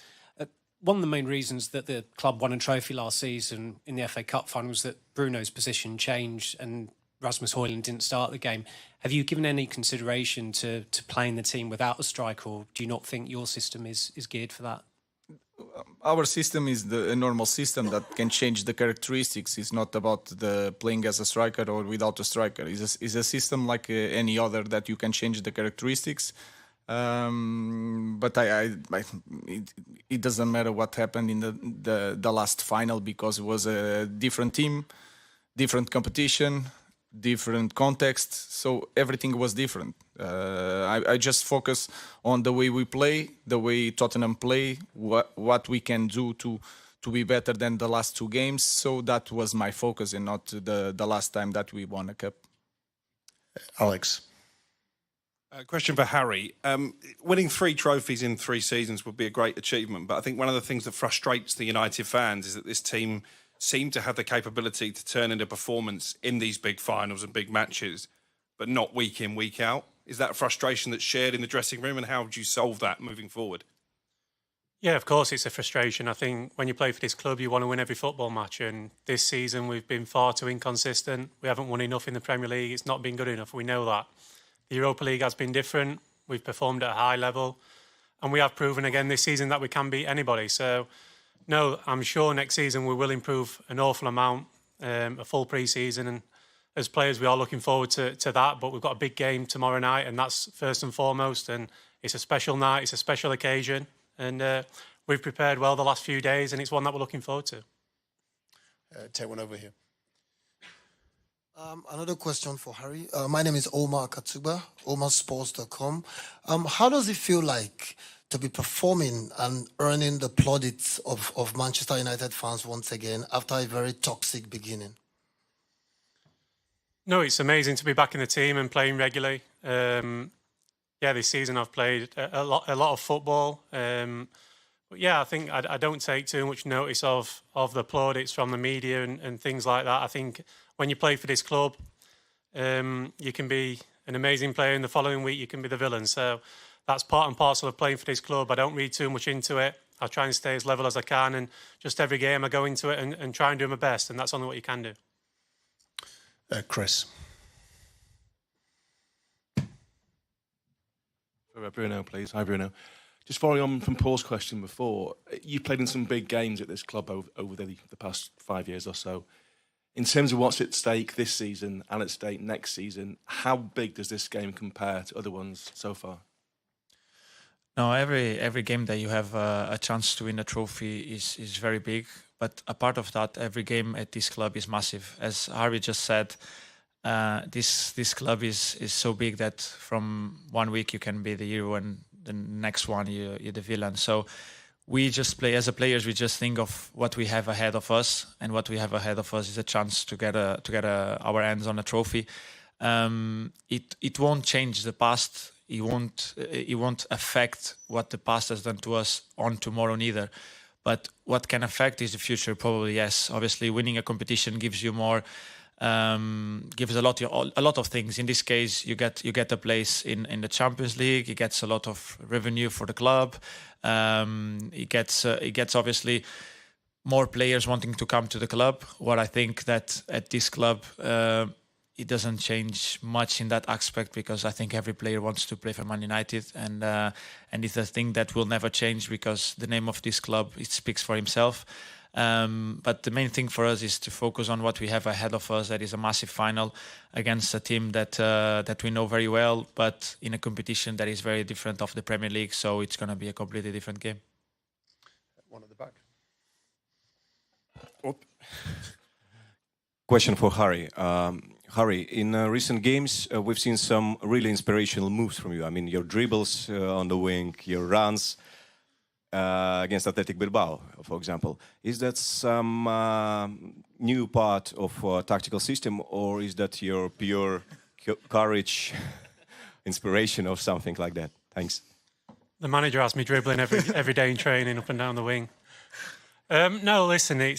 One of the main reasons that the club won a trophy last season in the FA Cup final was that Bruno's position changed and Rasmus Højlund didn't start the game. Have you given any consideration to playing the team without a striker, or do you not think your system is geared for that? Our system is a normal system that can change the characteristics. It's not about the playing as a striker or without a striker. It's a system like any other that you can change the characteristics. But it doesn't matter what happened in the last final, because it was a different team, different competition, different context, so everything was different. I just focus on the way we play, the way Tottenham play, what we can do to be better than the last 2 games. So that was my focus, and not the last time that we won a cup. Alex. Question for Harry. Winning 3 trophies in 3 seasons would be a great achievement, but I think one of the things that frustrates the United fans is that this team seem to have the capability to turn into performance in these big finals and big matches, but not week in, week out. Is that a frustration that's shared in the dressing room, and how would you solve that moving forward? Yeah, of course it's a frustration. I think when you play for this club, you want to win every football match. And this season we've been far too inconsistent. We haven't won enough in the Premier League. It's not been good enough. We know that. The Europa League has been different. We've performed at a high level. And we have proven again this season that we can beat anybody. So, no, I'm sure next season we will improve an awful amount, a full pre-season. And as players, we are looking forward to that. But we've got a big game tomorrow night, and that's first and foremost. And it's a special night. It's a special occasion. And we've prepared well the last few days, and it's one that we're looking forward to. Take one over here. Another question for Harry. My name is Omar Katuba, omarsports.com. How does it feel like to be performing and earning the plaudits of Manchester United fans once again after a very toxic beginning? No, it's amazing to be back in the team and playing regularly. This season I've played a lot of football. But yeah, I think I don't take too much notice of the plaudits from the media and things like that. I think when you play for this club, you can be an amazing player, and the following week you can be the villain. So that's part and parcel of playing for this club. I don't read too much into it. I try and stay as level as I can, and just every game I go into it and try and do my best, and that's only what you can do. Chris. Bruno, please. Hi, Bruno. Just following on from Paul's question before, you played in some big games at this club over the past 5 years or so. In terms of what's at stake this season and at stake next season, how big does this game compare to other ones so far? No, every game that you have a chance to win a trophy is very big. But a part of that, every game at this club is massive. As Harry just said, this club is so big that from 1 week you can be the hero and the next one you're the villain. So we just play as a players. We just think of what we have ahead of us, and what we have ahead of us is a chance to get our hands on a trophy. It won't change the past. It won't affect what the past has done to us on tomorrow neither. But what can affect is the future, probably, yes. Obviously, winning a competition gives you more, gives a lot of things. In this case, you get a place in the Champions League. It gets a lot of revenue for the club. It gets obviously more players wanting to come to the club. What I think that at this club, it doesn't change much in that aspect, because I think every player wants to play for Man United, and it's a thing that will never change, because the name of this club, it speaks for himself. But the main thing for us is to focus on what we have ahead of us. That is a massive final against a team that we know very well, but in a competition that is very different of the Premier League. So it's going to be a completely different game. One at the back. Question for Harry. Harry, in recent games, we've seen some really inspirational moves from you. I mean, your dribbles on the wing, your runs against Athletic Bilbao, for example. Is that some new part of tactical system, or is that your pure courage, inspiration, or something like that? Thanks. The manager has me dribbling every day in training up and down the wing. No, listen, I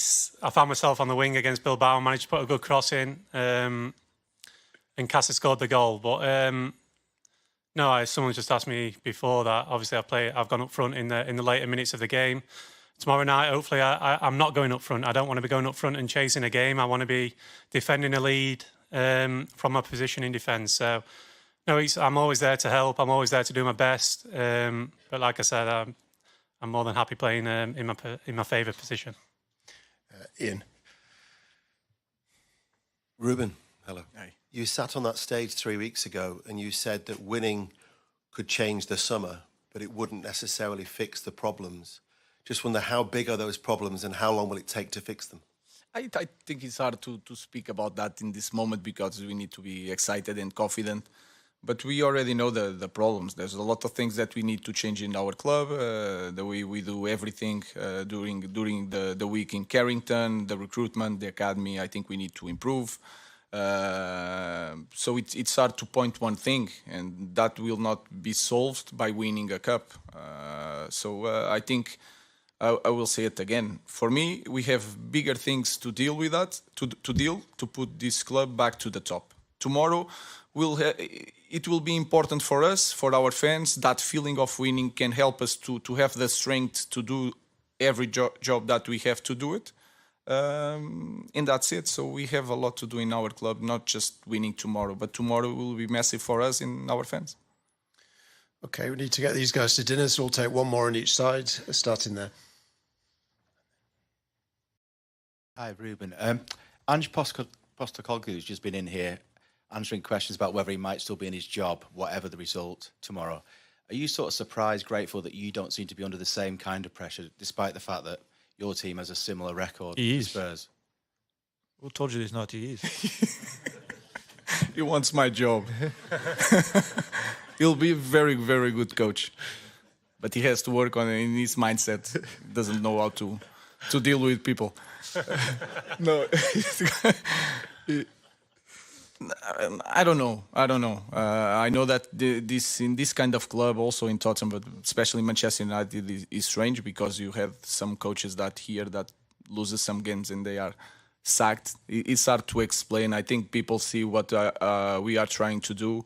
found myself on the wing against Bilbao, managed to put a good cross in, and Casa scored the goal. But no, someone just asked me before that. Obviously, I've gone up front in the later minutes of the game. Tomorrow night, hopefully, I'm not going up front. I don't want to be going up front and chasing a game. I want to be defending a lead from my position in defence. So, no, I'm always there to help. I'm always there to do my best. But like I said, I'm more than happy playing in my favourite position. Ian. Ruben, hello. Hey. You sat on that stage 3 weeks ago and you said that winning could change the summer, but it wouldn't necessarily fix the problems. Just wonder, how big are those problems and how long will it take to fix them? I think it's hard to speak about that in this moment, because we need to be excited and confident. But we already know the problems. There's a lot of things that we need to change in our club, the way we do everything during the week in Carrington, the recruitment, the academy. I think we need to improve. So it's hard to point one thing, and that will not be solved by winning a cup. So I think I will say it again. For me, we have bigger things to deal with that, to put this club back to the top. Tomorrow, it will be important for us, for our fans. That feeling of winning can help us to have the strength to do every job that we have to do it. And that's it. So we have a lot to do in our club, not just winning tomorrow, but tomorrow will be massive for us and our fans. Okay, we need to get these guys to dinner, so we'll take one more on each side, starting there. Hi, Ruben. Ange Postecoglou has just been in here answering questions about whether he might still be in his job, whatever the result tomorrow. Are you sort of surprised, grateful that you don't seem to be under the same kind of pressure, despite the fact that your team has a similar record He to is. Spurs? Who told you he's not? He is. He wants my job. He'll be a very, very good coach. But he has to work on it in his mindset. He doesn't know how to deal with people. No. I don't know. I know that in this kind of club, also in Tottenham, but especially Manchester United, is strange because you have some coaches that loses some games and they are sacked. It's hard to explain. I think people see what we are trying to do.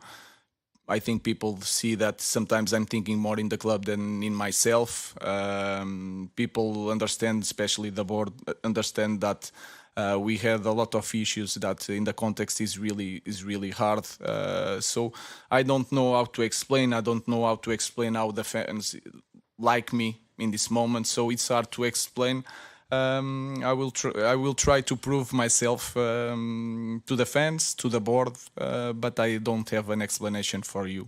I think people see that sometimes I'm thinking more in the club than in myself. People understand, especially the board, understand that we had a lot of issues that in the context is really hard. So I don't know how to explain. I don't know how to explain how the fans like me in this moment. So it's hard to explain. I will try to prove myself to the fans, to the board, but I don't have an explanation for you.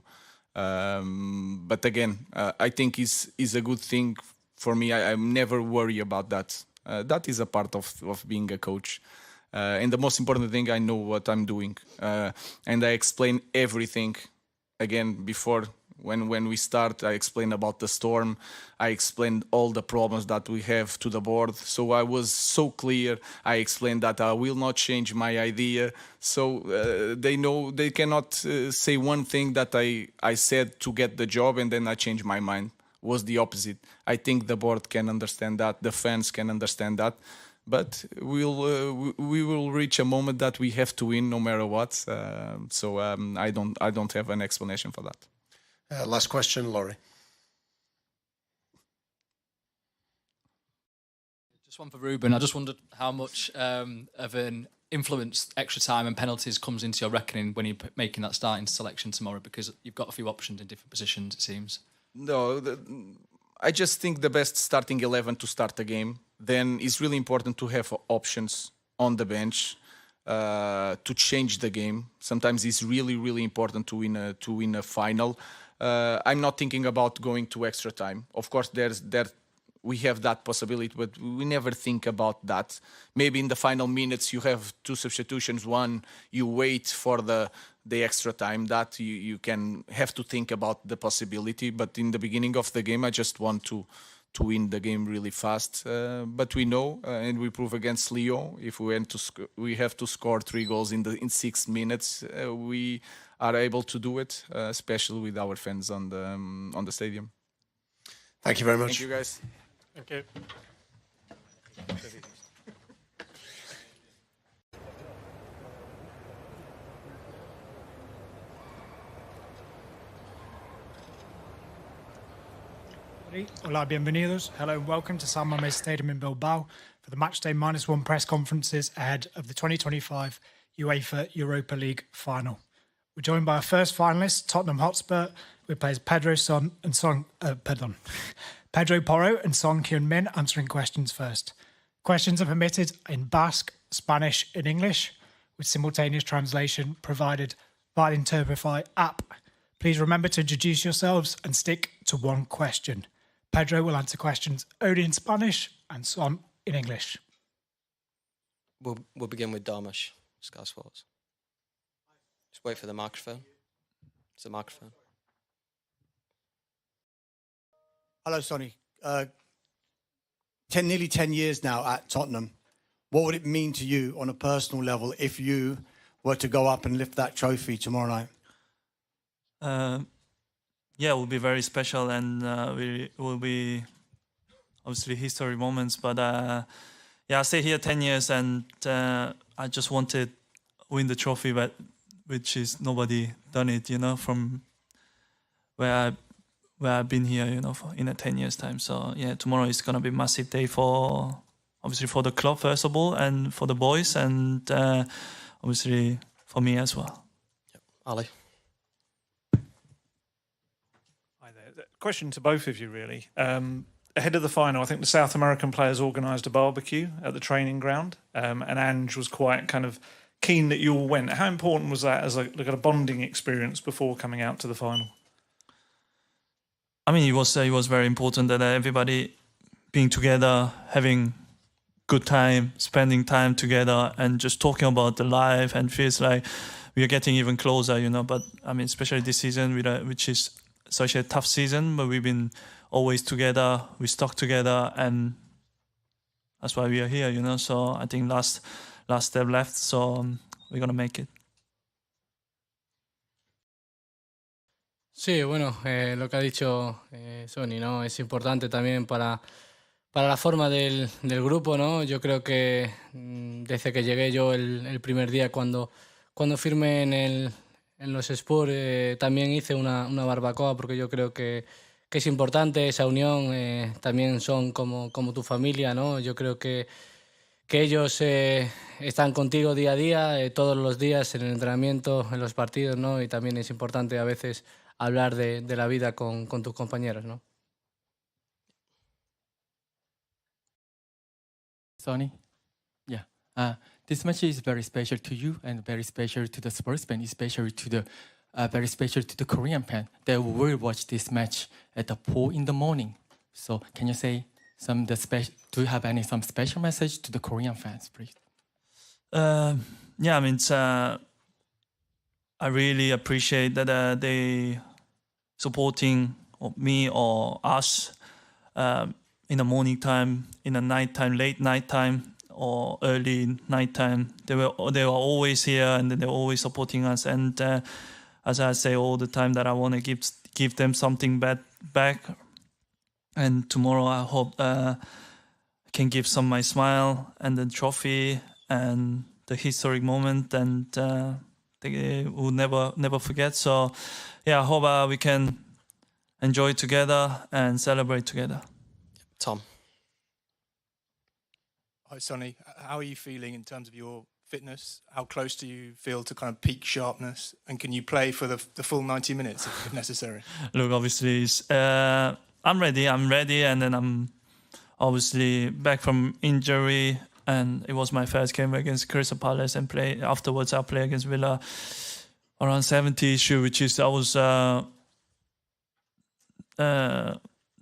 But again, I think is a good thing for me. I never worry about that. That is a part of being a coach. And the most important thing, I know what I'm doing. And I explain everything. Again, before, when we start, I explained about the storm. I explained all the problems that we have to the board. So I was so clear. I explained that I will not change my idea. So they know they cannot say one thing that I said to get the job and then I changed my mind. Was the opposite. I think the board can understand that. The fans can understand that. But we will reach a moment that we have to win no matter what. So I don't have an explanation for that. Last question, Laurie. Just one for Ruben. I just wondered how much of an influence extra time and penalties comes into your reckoning when you're making that starting selection tomorrow, because you've got a few options in different positions, it seems. No, I just think the best starting 11 to start a game. Then it's really important to have options on the bench to change the game. Sometimes it's really, really important to win a final. I'm not thinking about going to extra time. Of course, we have that possibility, but we never think about that. Maybe in the final minutes you have two substitutions. One, you wait for the extra time. That you can have to think about the possibility. But in the beginning of the game, I just want to win the game really fast. But we know, and we prove against Lyon, if we have to score 3 goals in 6 minutes, we are able to do it, especially with our fans on the stadium. Thank you very much. Thank you, guys. Thank you. Hola, bienvenidos. Hello and welcome to San Mamés Stadium in Bilbao for the Matchday -1 press conferences ahead of the 2025 UEFA Europa League final. We're joined by our first finalists, Tottenham Hotspur, who plays Pedro Porro and Son Heung-min answering questions first. Questions are permitted in Basque, Spanish and English, with simultaneous translation provided via the Interprefy app. Please remember to introduce yourselves and stick to one question. Pedro will answer questions only in Spanish and Son in English. We'll begin with Darmash, Sky Sports. Just wait for the microphone. It's the microphone. Hello, Sonny. Nearly 10 years now at Tottenham. What would it mean to you on a personal level if you were to go up and lift that trophy tomorrow night? Yeah, it will be very special, and we will be obviously history moments. But yeah, I stay here 10 years, and I just wanted win the trophy, but which is nobody done it, from where I've been here, in a 10 years time. So yeah, tomorrow is gonna be a massive day obviously for the club first of all, and for the boys, and obviously for me as well. Ali. Hi there. Question to both of you, really. Ahead of the final, I think the South American players organised a barbecue at the training ground, and Ange was quite kind of keen that you all went. How important was that as a bonding experience before coming out to the final? I mean, it was very important that everybody being together, having good time, spending time together, and just talking about the life, and feels like we are getting even closer, But I mean, especially this season, which is such a tough season, but we've been always together, we stuck together, and that's why we are here, So I think last step left, so we're gonna make it. Sí, bueno, lo que ha dicho Sonny, ¿no? Es importante también para la forma del grupo, ¿no? Yo creo que desde que llegué yo el primer día cuando firmé en los Spurs, también hice una barbacoa, porque yo creo que es importante esa unión. También son como tu familia, ¿no? Yo creo que ellos están contigo día a día, todos los días, en el entrenamiento, en los partidos, ¿no? Y también es importante a veces hablar de la vida con tus compañeros, ¿no? Sonny? Yeah. This match is very special to you and very special to the Spurs fan, especially to the very special to the Korean fan that will watch this match at 4 a.m. So can you say do you have some special message to the Korean fans, please? Yeah, I mean, I really appreciate that they supporting me or us in the morning time, in the night time, late night time, or early night time. They were always here, and they were always supporting us. And as I say all the time, that I want to give them something back. And tomorrow I hope I can give some my smile and the trophy and the historic moment, and they will never forget. So yeah, I hope we can enjoy together and celebrate together. Tom. Hi, Sonny. How are you feeling in terms of your fitness? How close do you feel to kind of peak sharpness? And can you play for the full 90 minutes if necessary? Look, obviously, I'm ready, and then I'm obviously back from injury, and it was my first game against Crystal Palace, and afterwards I play against Villa around 70 issue, which is I was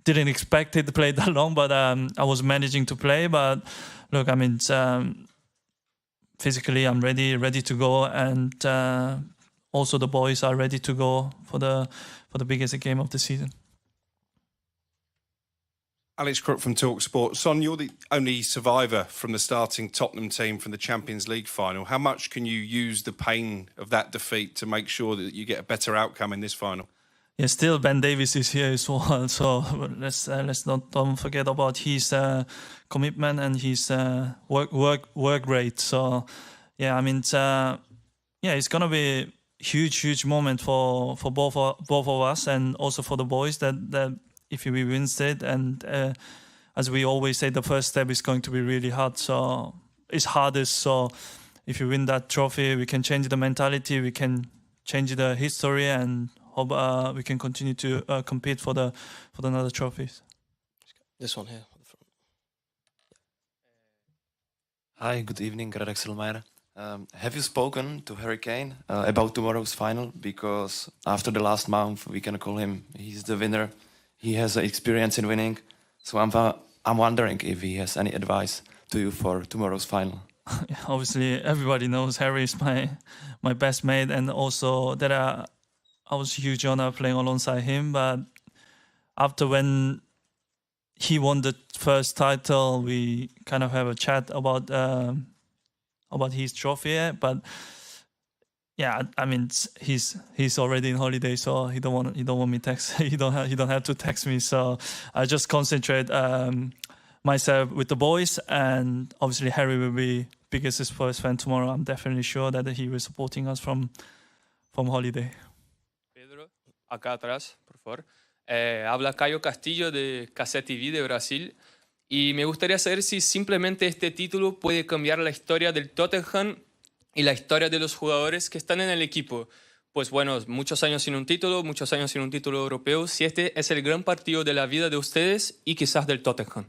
didn't expect it to play that long, but I was managing to play. But look, I mean, physically I'm ready to go, and also the boys are ready to go for the biggest game of the season. Alex Crook from TalkSport. Son, you're the only survivor from the starting Tottenham team from the Champions League final. How much can you use the pain of that defeat to make sure that you get a better outcome in this final? Yeah, still Ben Davies is here as well, so let's don't forget about his commitment and his work rate. So yeah, I mean, it's gonna be a huge moment for both of us, and also for the boys that if we win it, and as we always say, the first step is going to be really hard. So it's hardest. So if you win that trophy, we can change the mentality, we can change the history, and hope we can continue to compete for the another trophies. This one here. Hi, good evening, Radek Silmeier. Have you spoken to Harry Kane about tomorrow's final? Because after the last month, we can call him, he's the winner. He has experience in winning. So I'm wondering if he has any advice to you for tomorrow's final. Obviously, everybody knows Harry is my best mate, and also that I was a huge honor playing alongside him. But after when he won the first title, we kind of have a chat about his trophy. But yeah, I mean, he's already in holiday, so he don't want me text. He don't have to text me. So I just concentrate myself with the boys, and obviously Harry will be biggest Spurs fan tomorrow. I'm definitely sure that he will be supporting us from holiday. Pedro, acá atrás, por favor. Habla Caio Castillo de Café TV de Brasil. Y me gustaría saber si simplemente este título puede cambiar la historia del Tottenham y la historia de los jugadores que están en el equipo. Pues bueno, muchos años sin un título europeo. Si este es el gran partido de la vida de ustedes y quizás del Tottenham.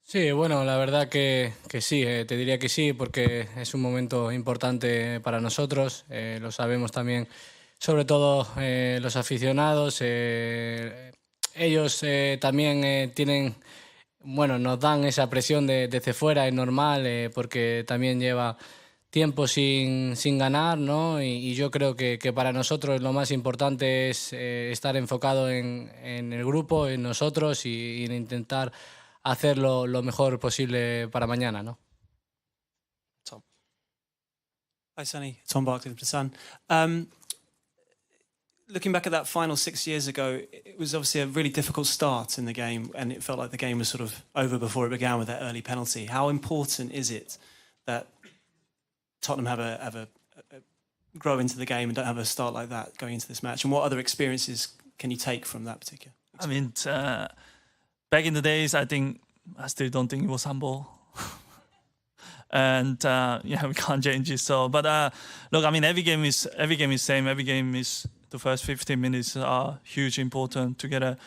Sí, bueno, la verdad que sí, te diría que sí, porque es un momento importante para nosotros. Lo sabemos también, sobre todo los aficionados. Ellos también tienen, bueno, nos dan esa presión desde fuera, es normal, porque también lleva tiempo sin ganar, ¿no? Y yo creo que para nosotros lo más importante es estar enfocado en el grupo, en nosotros y en intentar hacerlo lo mejor posible para mañana, ¿no? Tom. Hi, Sonny. Tom Barkley from The Sun. Looking back at that final 6 years ago, it was obviously a really difficult start in the game, and it felt like the game was sort of over before it began with that early penalty. How important is it that Tottenham have a grow into the game and don't have a start like that going into this match? And what other experiences can you take from that particular? I mean, back in the days, I still don't think it was humble. And yeah, we can't change it. So, but look, I mean, every game is same. Every game is the first 15 minutes are huge, important to get a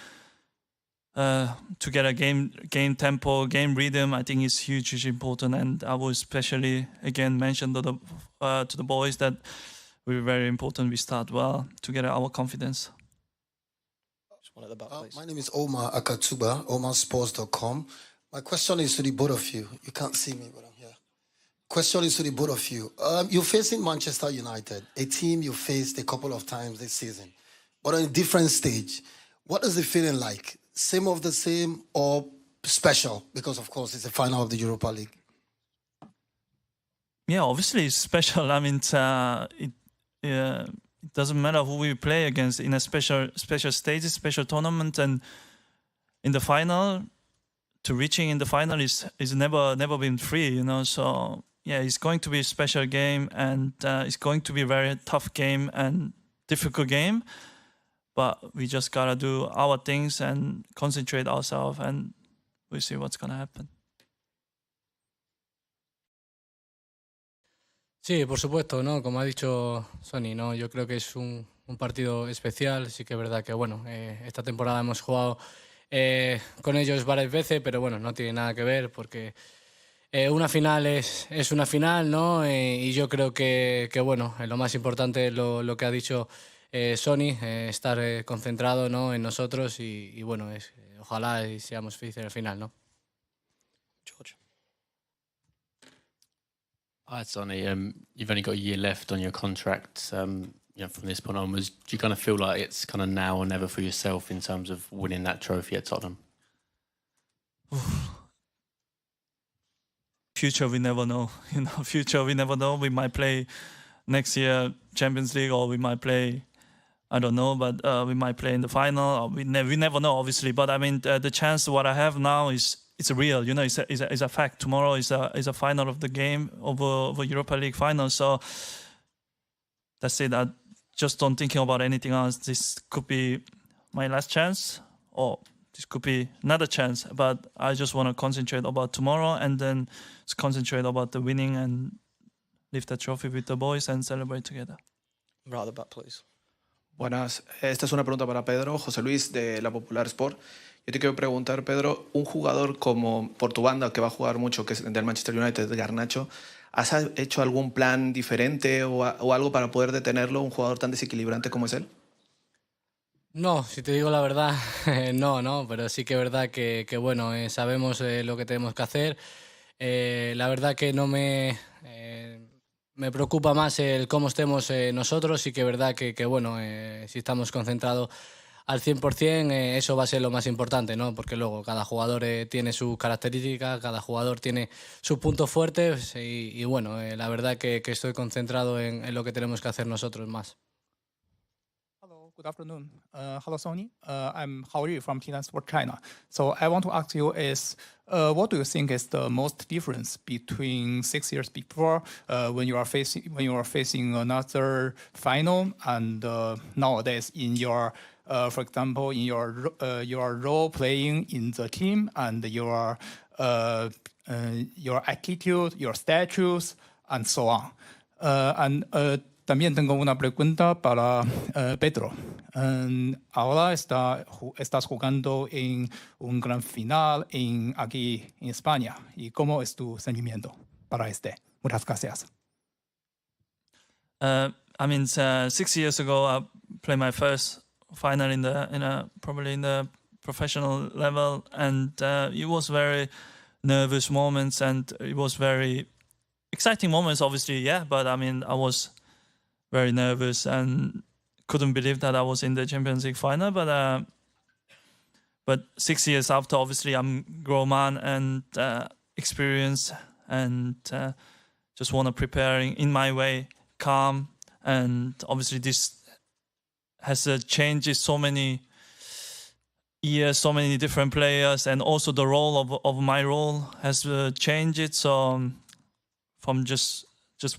game tempo, game rhythm. I think is huge, important. And I will especially again mention to the boys that we're very important. We start well to get our confidence. One at the back, please. My name is Omar Akatsuba, omarsports.com. My question is to the both of you. You can't see me, but I'm here. Question is to the both of you. You're facing Manchester United, a team you faced a couple of times this season, but on a different stage. What is the feeling like? Same of the same or special? Because, of course, it's the final of the Europa League. Yeah, obviously it's special. I mean, it doesn't matter who we play against in a special stage, special tournament, and in the final, to reaching in the final is never been free, you know. So yeah, it's going to be a special game, and it's going to be a very tough game and difficult game. But we just gotta do our things and concentrate ourselves, and we'll see what's gonna happen. Sí, por supuesto, ¿no? Como ha dicho Sonny, ¿no? Yo creo que es un partido especial. Sí que es verdad que, bueno, esta temporada hemos jugado con ellos varias veces, pero bueno, no tiene nada que ver porque una final es una final, ¿no? Y yo creo que bueno, lo más importante es lo que ha dicho Sonny, estar concentrado, ¿no? En nosotros y bueno, ojalá y seamos felices al final, ¿no? George. Hi, Sonny. You've only got a year left on your contract. From this point onwards, do you kind of feel like it's kind of now or never for yourself in terms of winning that trophy at Tottenham? Future, we never know. You know, future, we never know. We might play next year Champions League, or we might play, I don't know, but we might play in the final. We never know, obviously. But I mean, the chance what I have now it's real, you know. It's a fact. Tomorrow is a final of the game over Europa League final. So that's it. I just don't thinking about anything else. This could be my last chance, or this could be another chance. But I just want to concentrate about tomorrow, and then concentrate about the winning and lift the trophy with the boys and celebrate together. Right at the back, please. Buenas. Esta es una pregunta para Pedro, José Luis de La Popular Sport. Yo te quiero preguntar, Pedro, un jugador como por tu banda, que va a jugar mucho, que es del Manchester United, Garnacho, ¿has hecho algún plan diferente o algo para poder detenerlo, un jugador tan desequilibrante como es él? No, si te digo la verdad, no, pero sí que es verdad que bueno, sabemos lo que tenemos que hacer. La verdad que no me preocupa más el cómo estemos nosotros. Sí que es verdad que bueno, si estamos concentrados al 100%, eso va a ser lo más importante, ¿no? Porque luego cada jugador tiene sus características, cada jugador tiene sus puntos fuertes y bueno, la verdad que estoy concentrado en lo que tenemos que hacer nosotros más. Hello. Good afternoon. Hello, Sony. I'm Hao Yu from Titan Sport China. So I want to ask you is, what do you think is the most difference between 6 years before, when you are facing another final, and nowadays in your, for example, in your role playing in the team and your attitude, your statues, and so on. También tengo una pregunta para Pedro. Ahora estás jugando en un gran final aquí en España. ¿Y cómo es tu sentimiento para este? Muchas gracias. 6 years ago, I played my first final probably in the professional level, and it was very nervous moments, and it was very exciting moments, obviously, yeah. But I was very nervous and couldn't believe that I was in the Champions League final. But 6 years after, obviously, I'm grown man and experienced, and just want to prepare in my way, calm. And obviously, this has changed so many years, so many different players, and also the role of my role has changed. So from just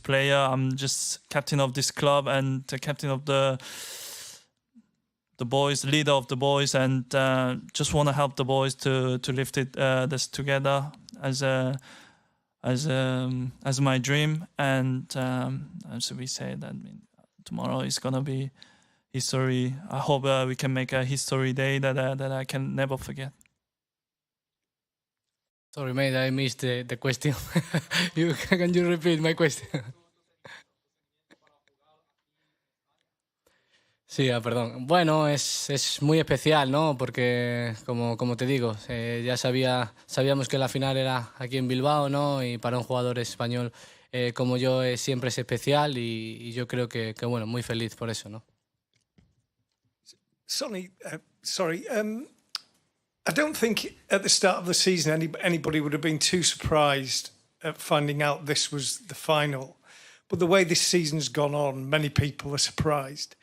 player, I'm just captain of this club and the captain of the boys, leader of the boys, and just want to help the boys to lift this together as my dream. And as we say, that tomorrow is gonna be history. I hope we can make a history day that I can never forget. Sorry, mate, I missed the question. Can you repeat my question? Sí, perdón. Bueno, es muy especial, ¿no? Porque, como te digo, ya sabíamos que la final era aquí en Bilbao, ¿no? Y para un jugador español como yo siempre es especial, y yo creo que bueno, muy feliz por eso, ¿no? Sonny, sorry. I don't think at the start of the season anybody would have been too surprised at finding out this was the final. But the way this season's gone on, many people are surprised.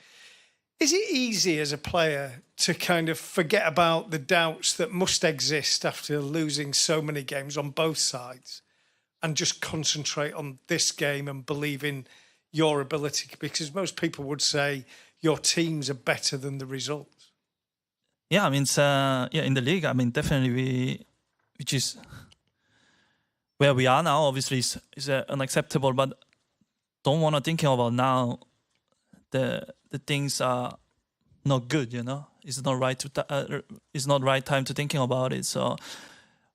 Is it easy as a player to kind of forget about the doubts that must exist after losing so many games on both sides and just concentrate on this game and believe in your ability? Because most people would say your teams are better than the results. Yeah, in the league, definitely which is where we are now, obviously is unacceptable, but don't want to think about now the things are not good, you know. It's not right it's not right time to thinking about it. So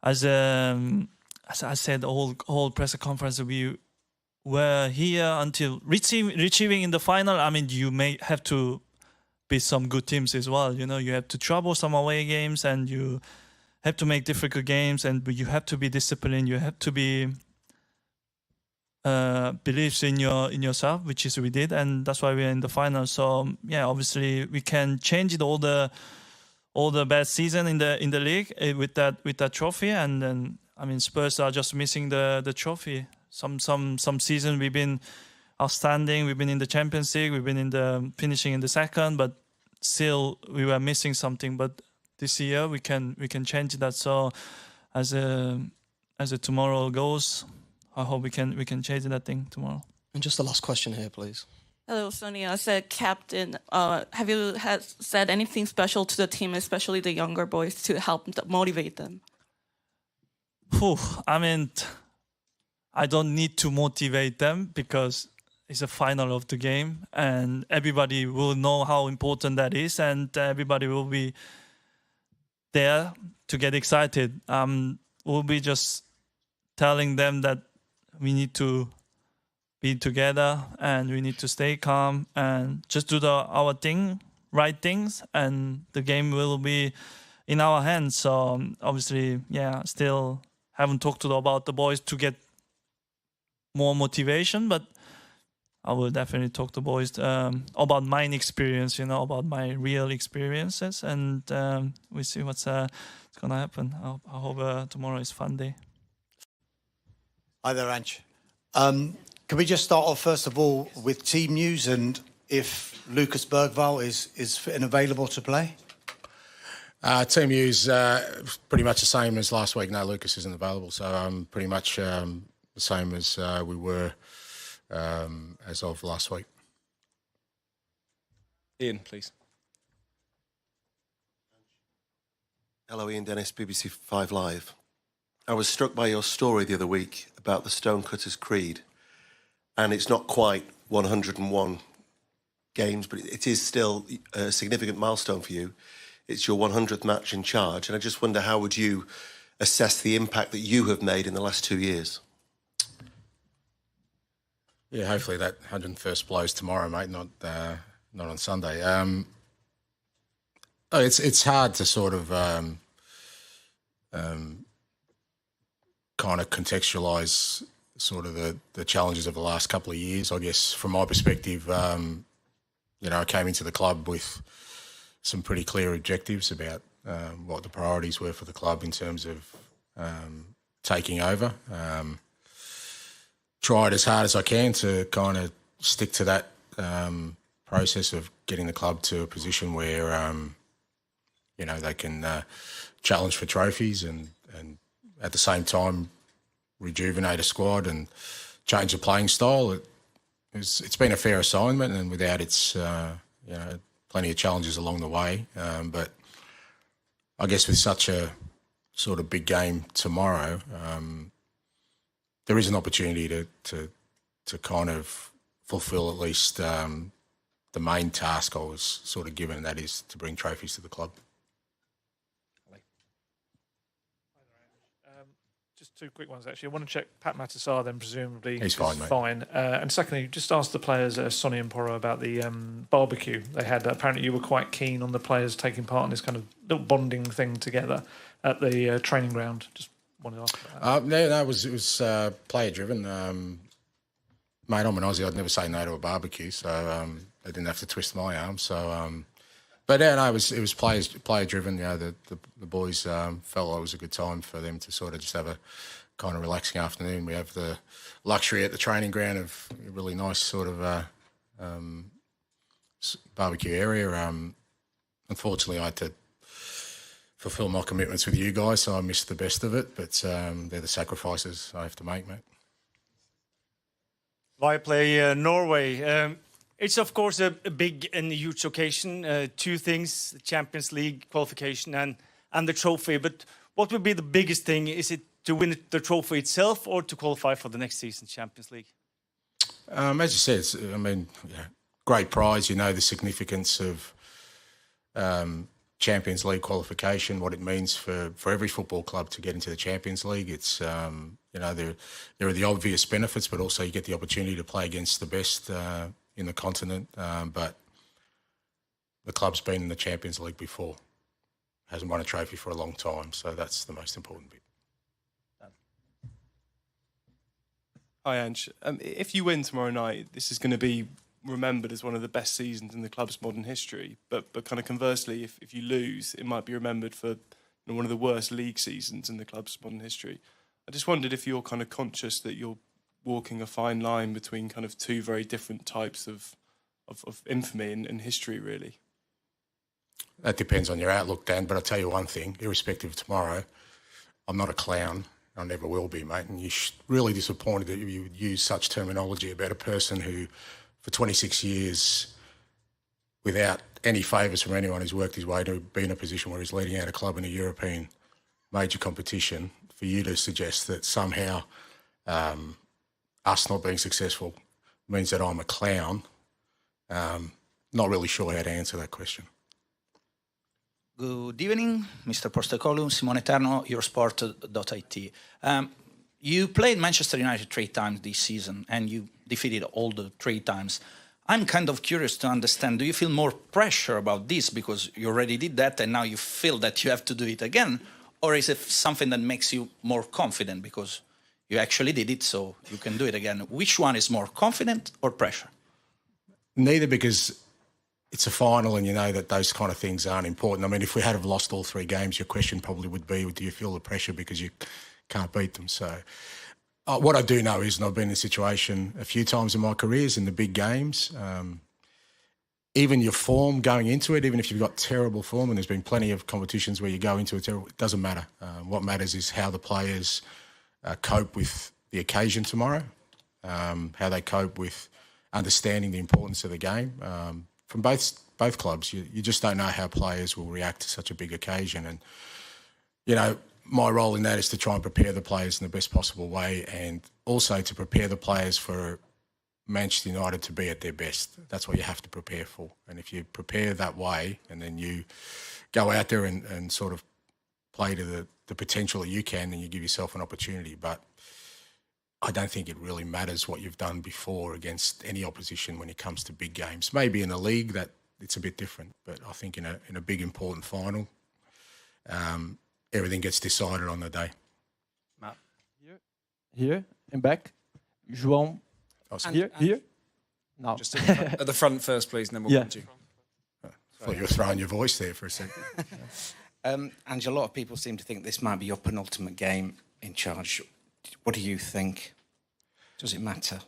as I said, the whole press conference, we were here until reaching in the final. You may have to beat some good teams as well. You know, you have to trouble some away games, and you have to make difficult games, and you have to be disciplined. You have to be believes in yourself, which is we did, and that's why we're in the final. So yeah, obviously we can change it all the bad season in the league with that trophy, and then Spurs are just missing the trophy. Some season we've been outstanding. We've been in the Champions League. We've been in the finishing in the second, but still we were missing something. But this year we can change that. So as tomorrow goes, I hope we can change that thing tomorrow. And just the last question here, please. Hello, Sonia. As a captain, have you said anything special to the team, especially the younger boys, to help motivate them? I don't need to motivate them because it's a final of the game, and everybody will know how important that is, and everybody will be there to get excited. We'll be just telling them that we need to be together and we need to stay calm and just do our thing, right things, and the game will be in our hands. So obviously, yeah, still haven't talked about the boys to get more motivation, but I will definitely talk to boys about my experience, about my real experiences, and we see what's going to happen. I hope tomorrow is a fun day. Hi there, Ange. Can we just start off, first of all, with team news? And if Lucas Bergvall is fit and available to play? Team U's pretty much the same as last week. No, Lucas isn't available, so pretty much the same as we were as of last week. Ian, please. Hello, Ian Dennis, BBC 5 Live. I was struck by your story the other week about the Stonecutters Creed, and it's not quite 101 games, but it is still a significant milestone for you. It's your 100th match in charge, and I just wonder, how would you assess the impact that you have made in the last 2 years? Yeah, hopefully that 101st blows tomorrow, mate, not on Sunday. It's hard to sort of kind of contextualise sort of the challenges of the last couple of years. I guess from my perspective, I came into the club with some pretty clear objectives about what the priorities were for the club in terms of taking over. Tried as hard as I can to kind of stick to that process of getting the club to a position where, they can challenge for trophies and at the same time rejuvenate a squad and change the playing style. It's been a fair assignment, and without its, plenty of challenges along the way. But I guess with such a sort of big game tomorrow, there is an opportunity to kind of fulfil at least the main task I was sort of given, and that is to bring trophies to the club. Just two quick ones, actually. I want to check Pat Matasar, then presumably he's fine, mate. Fine. And secondly, just ask the players, Sonny and Porro, about the barbecue they had. Apparently you were quite keen on the players taking part in this kind of little bonding thing together at the training ground. Just wanted to ask about that. It was player driven. Mate, I'm an Aussie. I'd never say no to a barbecue, so they didn't have to twist my arm. So, but yeah, no, it was player driven. The boys felt like it was a good time for them to sort of just have a kind of relaxing afternoon. We have the luxury at the training ground of a really nice sort of barbecue area. Unfortunately, I had to fulfil my commitments with you guys, so I missed the best of it. But they're the sacrifices I have to make, mate. Viaplay Norway. It's, of course, a big and huge occasion. Two things, the Champions League qualification and the trophy. But what would be the biggest thing? Is it to win the trophy itself or to qualify for the next season's Champions League? As you said, great prize. You know the significance of Champions League qualification, what it means for every football club to get into the Champions League. It's, there are the obvious benefits, but also you get the opportunity to play against the best in the continent. But the club's been in the Champions League before, hasn't won a trophy for a long time, so that's the most important bit. Hi, Ange. If you win tomorrow night, this is going to be remembered as one of the best seasons in the club's modern history. But kind of conversely, if you lose, it might be remembered for one of the worst league seasons in the club's modern history. I just wondered if you're kind of conscious that you're walking a fine line between kind of two very different types of infamy and history, really. That depends on your outlook, Dan, but I'll tell you one thing, irrespective of tomorrow, I'm not a clown. I never will be, mate. And you're really disappointed that you would use such terminology about a person who, for 26 years, without any favours from anyone, who's worked his way to be in a position where he's leading out a club in a European major competition. For you to suggest that somehow us not being successful means that I'm a clown, not really sure how to answer that question. Good evening, Mr. Postecoglou, Simone Eterno, Eurosport.it. You played Manchester United 3 times this season and you defeated all the 3 times. I'm kind of curious to understand, do you feel more pressure about this because you already did that and now you feel that you have to do it again? Or is it something that makes you more confident because you actually did it, so you can do it again? Which one is more, confident or pressure? Neither, because it's a final and you know that those kind of things aren't important. I mean, if we had have lost all 3 games, your question probably would be, do you feel the pressure because you can't beat them? So what I do know is, and I've been in a situation a few times in my careers in the big games, even your form going into it, even if you've got terrible form, and there's been plenty of competitions where you go into it doesn't matter. What matters is how the players cope with the occasion tomorrow, how they cope with understanding the importance of the game. From both clubs, you just don't know how players will react to such a big occasion. And, you know, my role in that is to try and prepare the players in the best possible way, and also to prepare the players for Manchester United to be at their best. That's what you have to prepare for. And if you prepare that way and then you go out there and sort of play to the potential that you can, then you give yourself an opportunity. But I don't think it really matters what you've done before against any opposition when it comes to big games. Maybe in the league that it's a bit different, but I think in a big important final, everything gets decided on the day. Here in back, João. Here. No. Just at the front first, please, and then we'll come to you. I thought you were throwing your voice there for a second. Ange, a lot of people seem to think this might be your penultimate game in charge. What do you think? Does it matter?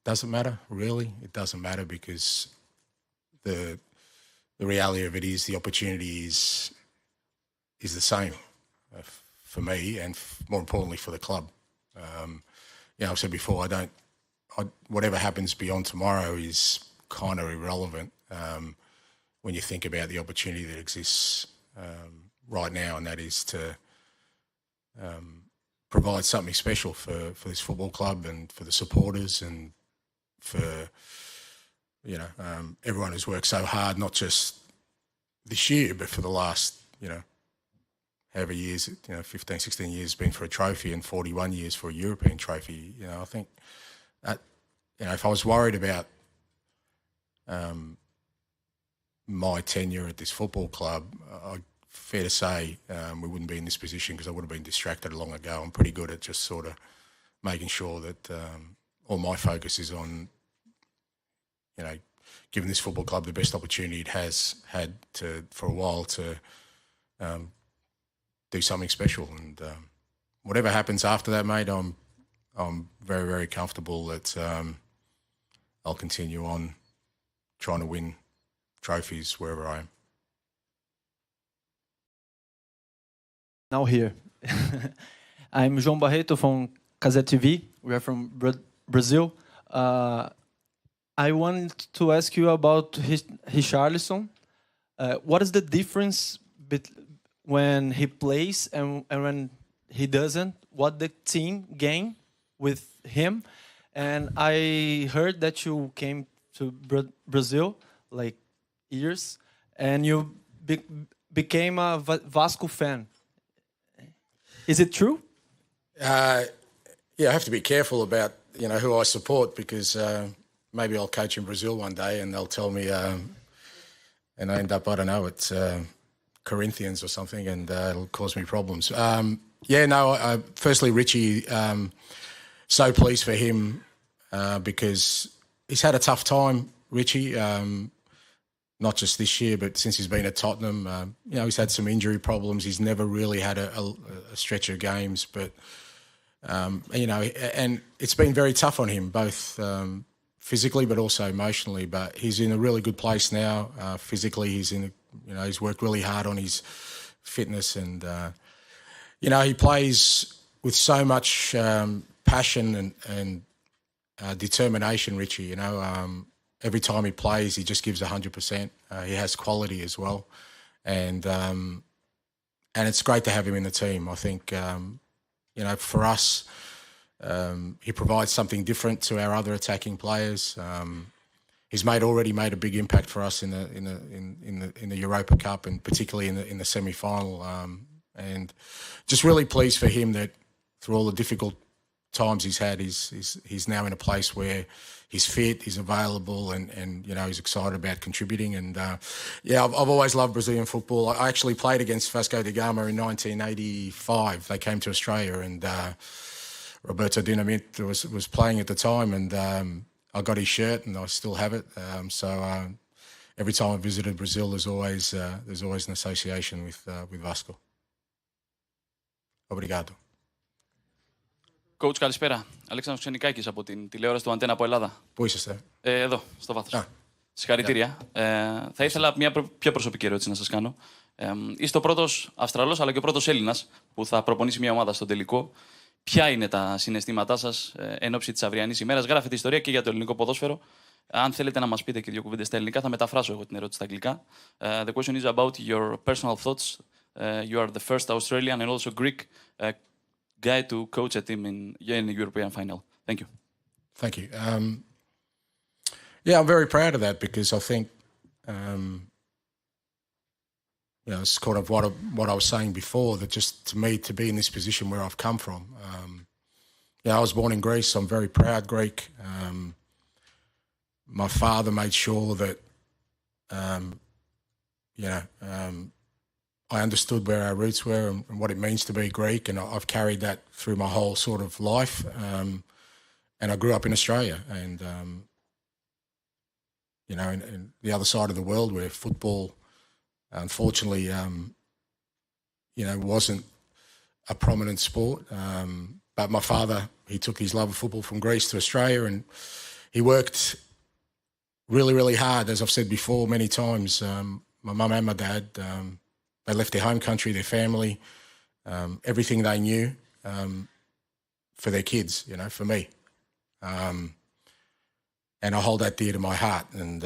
Doesn't matter, really. It doesn't matter, because the reality of it is the opportunity is the same for me, and more importantly for the club. I've said before, whatever happens beyond tomorrow is kind of irrelevant when you think about the opportunity that exists right now, and that is to provide something special for this football club and for the supporters and for everyone who's worked so hard, not just this year, but for the last however years, 15, 16 years been for a trophy, and 41 years for a European trophy. I think that, if I was worried about my tenure at this football club, fair to say we wouldn't be in this position, because I would have been distracted long ago. I'm pretty good at just sort of making sure that all my focus is on, giving this football club the best opportunity it has had for a while to do something special. And whatever happens after that, mate, I'm very, very comfortable that I'll continue on trying to win trophies wherever I am. Now here. I'm João Barreto from Casé TV. We are from Brazil. I want to ask you about Richarlison. What is the difference when he plays and when he doesn't? What the team gain with him? And I heard that you came to Brazil like years, and you became a Vasco fan. Is it true? I have to be careful about who I support, because maybe I'll coach in Brazil one day and they'll tell me, and I end up, I don't know, it's Corinthians or something, and it'll cause me problems. Firstly, Richie, so pleased for him because he's had a tough time, Richie, not just this year, but since he's been at Tottenham. He's had some injury problems. He's never really had a stretch of games, but, and it's been very tough on him, both physically but also emotionally. But he's in a really good place now. Physically, he's worked really hard on his fitness, and, he plays with so much passion and determination, Richie. Every time he plays, he just gives 100%. He has quality as well, and it's great to have him in the team. I think for us, he provides something different to our other attacking players. He's already made a big impact for us in the Europa Cup, and particularly in the semi-final. And just really pleased for him that through all the difficult times he's had, he's now in a place where he's fit, he's available, and he's excited about contributing. And I've always loved Brazilian football. I actually played against Vasco da Gama in 1985. They came to Australia, and Roberto Dinamite was playing at the time, and I got his shirt, and I still have it. So every time I visited Brazil, there's always an association with Vasco. Obrigado. Coach, καλησπέρα. Αλέξανδρος Ξενικάκης από την τηλεόραση του Αντένα από Ελλάδα. Πού είσαι, εδώ, στο βάθος. Συγχαρητήρια. Θα ήθελα μια πιο προσωπική ερώτηση να σας κάνω. Είστε ο πρώτος Αυστραλός αλλά και ο πρώτος Έλληνας που θα προπονήσει μια ομάδα στον τελικό. Ποια είναι τα συναισθήματά σας εν ώψη της αυριανής ημέρας? Γράφετε ιστορία και για το ελληνικό ποδόσφαιρο. Αν θέλετε να μας πείτε και δύο κουβέντες στα ελληνικά, θα μεταφράσω εγώ την ερώτηση στα αγγλικά. The question is about your personal thoughts. You are the first Australian and also Greek guy to coach a team in the European final. Thank you. Thank you. Yeah, I'm very proud of that because I think, it's kind of what I was saying before, that just to me, to be in this position where I've come from. I was born in Greece. I'm very proud Greek. My father made sure that, I understood where our roots were and what it means to be Greek, and I've carried that through my whole sort of life. And I grew up in Australia, and in the other side of the world where football, unfortunately, wasn't a prominent sport. But my father, he took his love of football from Greece to Australia, and he worked really, really hard. As I've said before many times, my mum and my dad, they left their home country, their family, everything they knew for their kids, for me. And I hold that dear to my heart. And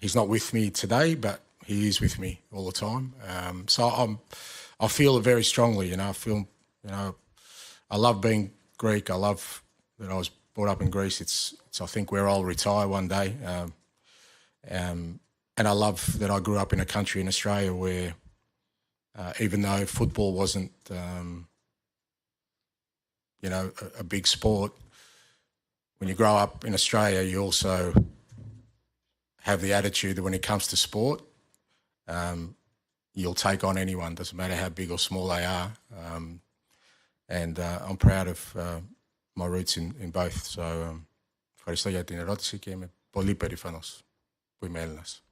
he's not with me today, but he is with me all the time. So I feel it very strongly. I feel, I love being Greek. I love that I was brought up in Greece. It's I think we'll all retire one day. And I love that I grew up in a country in Australia where, even though football wasn't, a big sport, when you grow up in Australia, you also have the attitude that when it comes to sport, you'll take on anyone, doesn't matter how big or small they are. And I'm proud of my roots in both. So, ευχαριστώ για την ερώτηση και είμαι πολύ περήφανος που είμαι Έλληνας.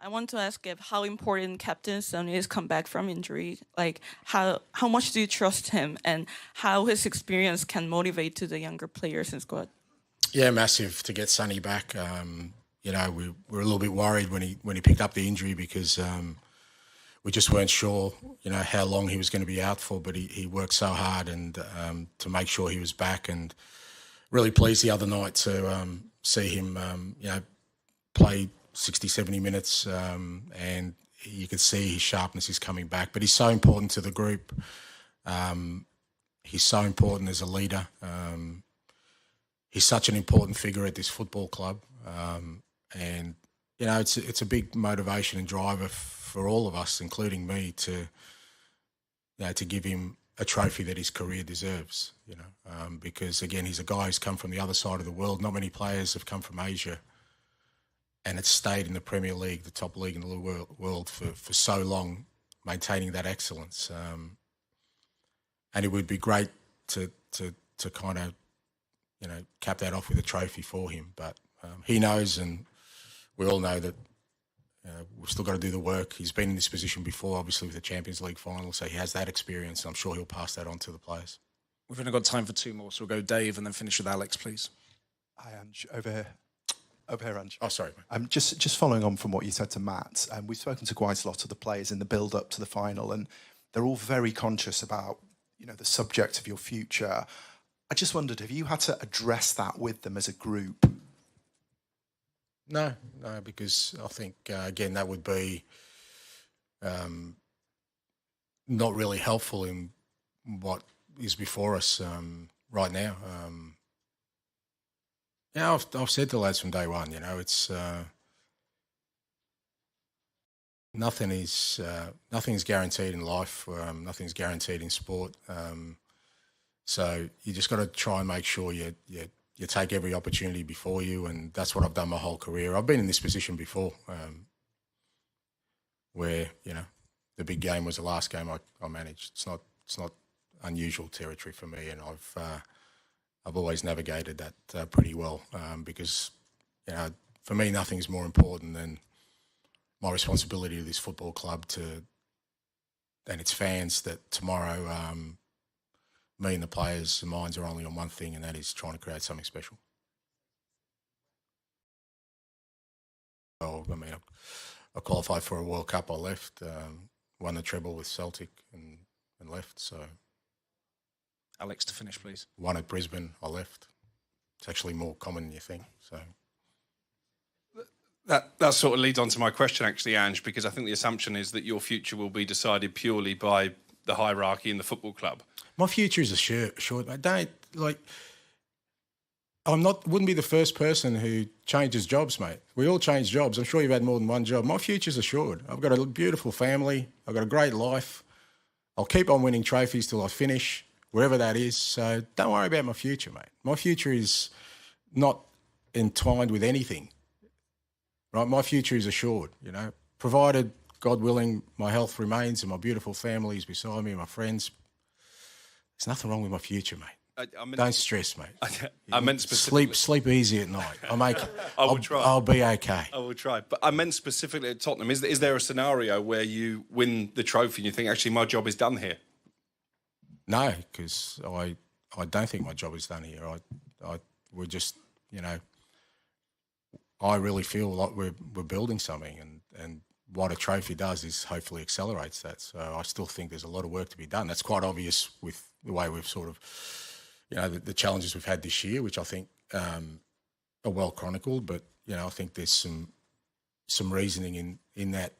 I want to ask how important Captain Son is come back from injury. Like how much do you trust him, and how his experience can motivate to the younger players in squad? Yeah, massive to get Sonny back. We were a little bit worried when he picked up the injury because we just weren't sure, how long he was going to be out for. But he worked so hard and to make sure he was back, and really pleased the other night to see him, play 60, 70 minutes, and you could see his sharpness is coming back. But he's so important to the group. He's so important as a leader. He's such an important figure at this football club. And, it's a big motivation and driver for all of us, including me, to give him a trophy that his career deserves, because, again, he's a guy who's come from the other side of the world. Not many players have come from Asia and it's stayed in the Premier League, the top league in the world for so long, maintaining that excellence. And it would be great to kind of, cap that off with a trophy for him. But he knows, and we all know that we've still got to do the work. He's been in this position before, obviously, with the Champions League final, so he has that experience, and I'm sure he'll pass that on to the players. We've only got time for two more, so we'll go Dave and then finish with Alex, please. Hi, Ange. Over here. Over here, Ange. Oh, sorry. Just following on from what you said to Matt, we've spoken to quite a lot of the players in the build-up to the final, and they're all very conscious about, the subject of your future. I just wondered, have you had to address that with them as a group? No, because I think, again, that would be not really helpful in what is before us right now. I've said to the lads from day one, it's nothing's guaranteed in life. Nothing's guaranteed in sport. So you just got to try and make sure you take every opportunity before you, and that's what I've done my whole career. I've been in this position before, where the big game was the last game I managed. It's not unusual territory for me, and I've always navigated that pretty well, because for me nothing's more important than my responsibility to this football club and its fans, that tomorrow me and the players' minds are only on one thing, and that is trying to create something special. Well, I mean, I qualified for a World Cup. I left, won the treble with Celtic, and left. So, Alex, to finish, please. Won at Brisbane. I left. It's actually more common than you think. So. That sort of leads on to my question, actually, Ange, because I think the assumption is that your future will be decided purely by the hierarchy in the football club. My future is assured. I wouldn't be the first person who changes jobs, mate. We all change jobs. I'm sure you've had more than one job. My future's assured. I've got a beautiful family. I've got a great life. I'll keep on winning trophies till I finish, wherever that is. So don't worry about my future, mate. My future is not entwined with anything. Right, my future is assured, you know, provided, God willing, my health remains and my beautiful family is beside me and my friends. There's nothing wrong with my future, mate. Don't stress, mate. I meant specifically... Sleep easy at night. I will try. I'll be okay. I will try. But I meant specifically at Tottenham. Is there a scenario where you win the trophy and you think, actually, my job is done here? No, because I don't think my job is done here. We're just, you know... I really feel like we're building something, and what a trophy does is hopefully accelerates that. So I still think there's a lot of work to be done. That's quite obvious with the way we've sort of, you know, the challenges we've had this year, which I think are well chronicled. But you know, I think there's some reasoning in that,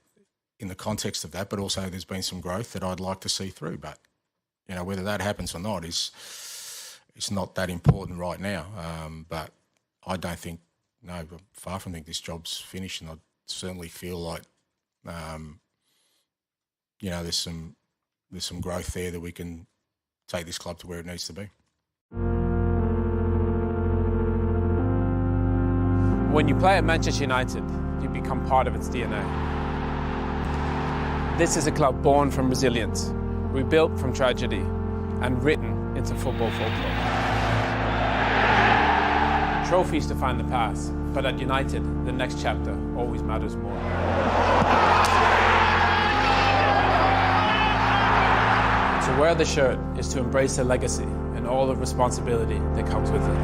in the context of that. But also there's been some growth that I'd like to see through. But you know, whether that happens or not it's not that important right now. But I don't think. No, far from think this job's finished, and I certainly feel like, you know, there's some growth there that we can take this club to where it needs to be. When you play at Manchester United, you become part of its DNA. This is a club born from resilience, rebuilt from tragedy, and written into football folklore. Trophies define the past, but at United, the next chapter always matters more. To wear the shirt is to embrace the legacy and all the responsibility that comes with it.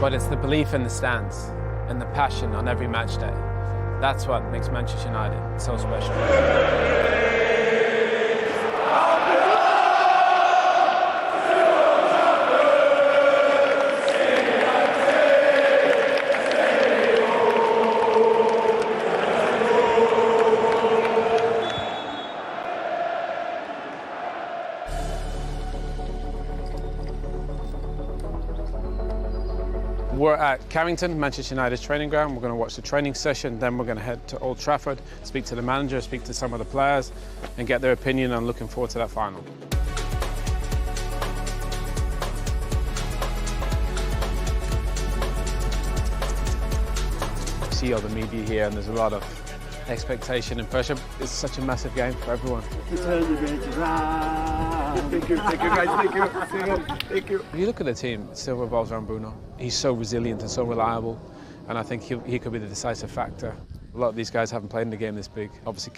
But it's the belief in the stands and the passion on every match day. That's what makes Manchester United so special. We're at Carrington, Manchester United's training ground. We're going to watch the training session, then we're going to head to Old Trafford, speak to the manager, speak to some of the players, and get their opinion on looking forward to that final. See all the media here, and there's a lot of expectation and pressure. It's such a massive game for everyone. Thank you, guys. Thank you. If you look at the team, it still revolves around Bruno. He's so resilient and so reliable, and I think he could be the decisive factor. A lot of these guys haven't played in a game this big. Obviously,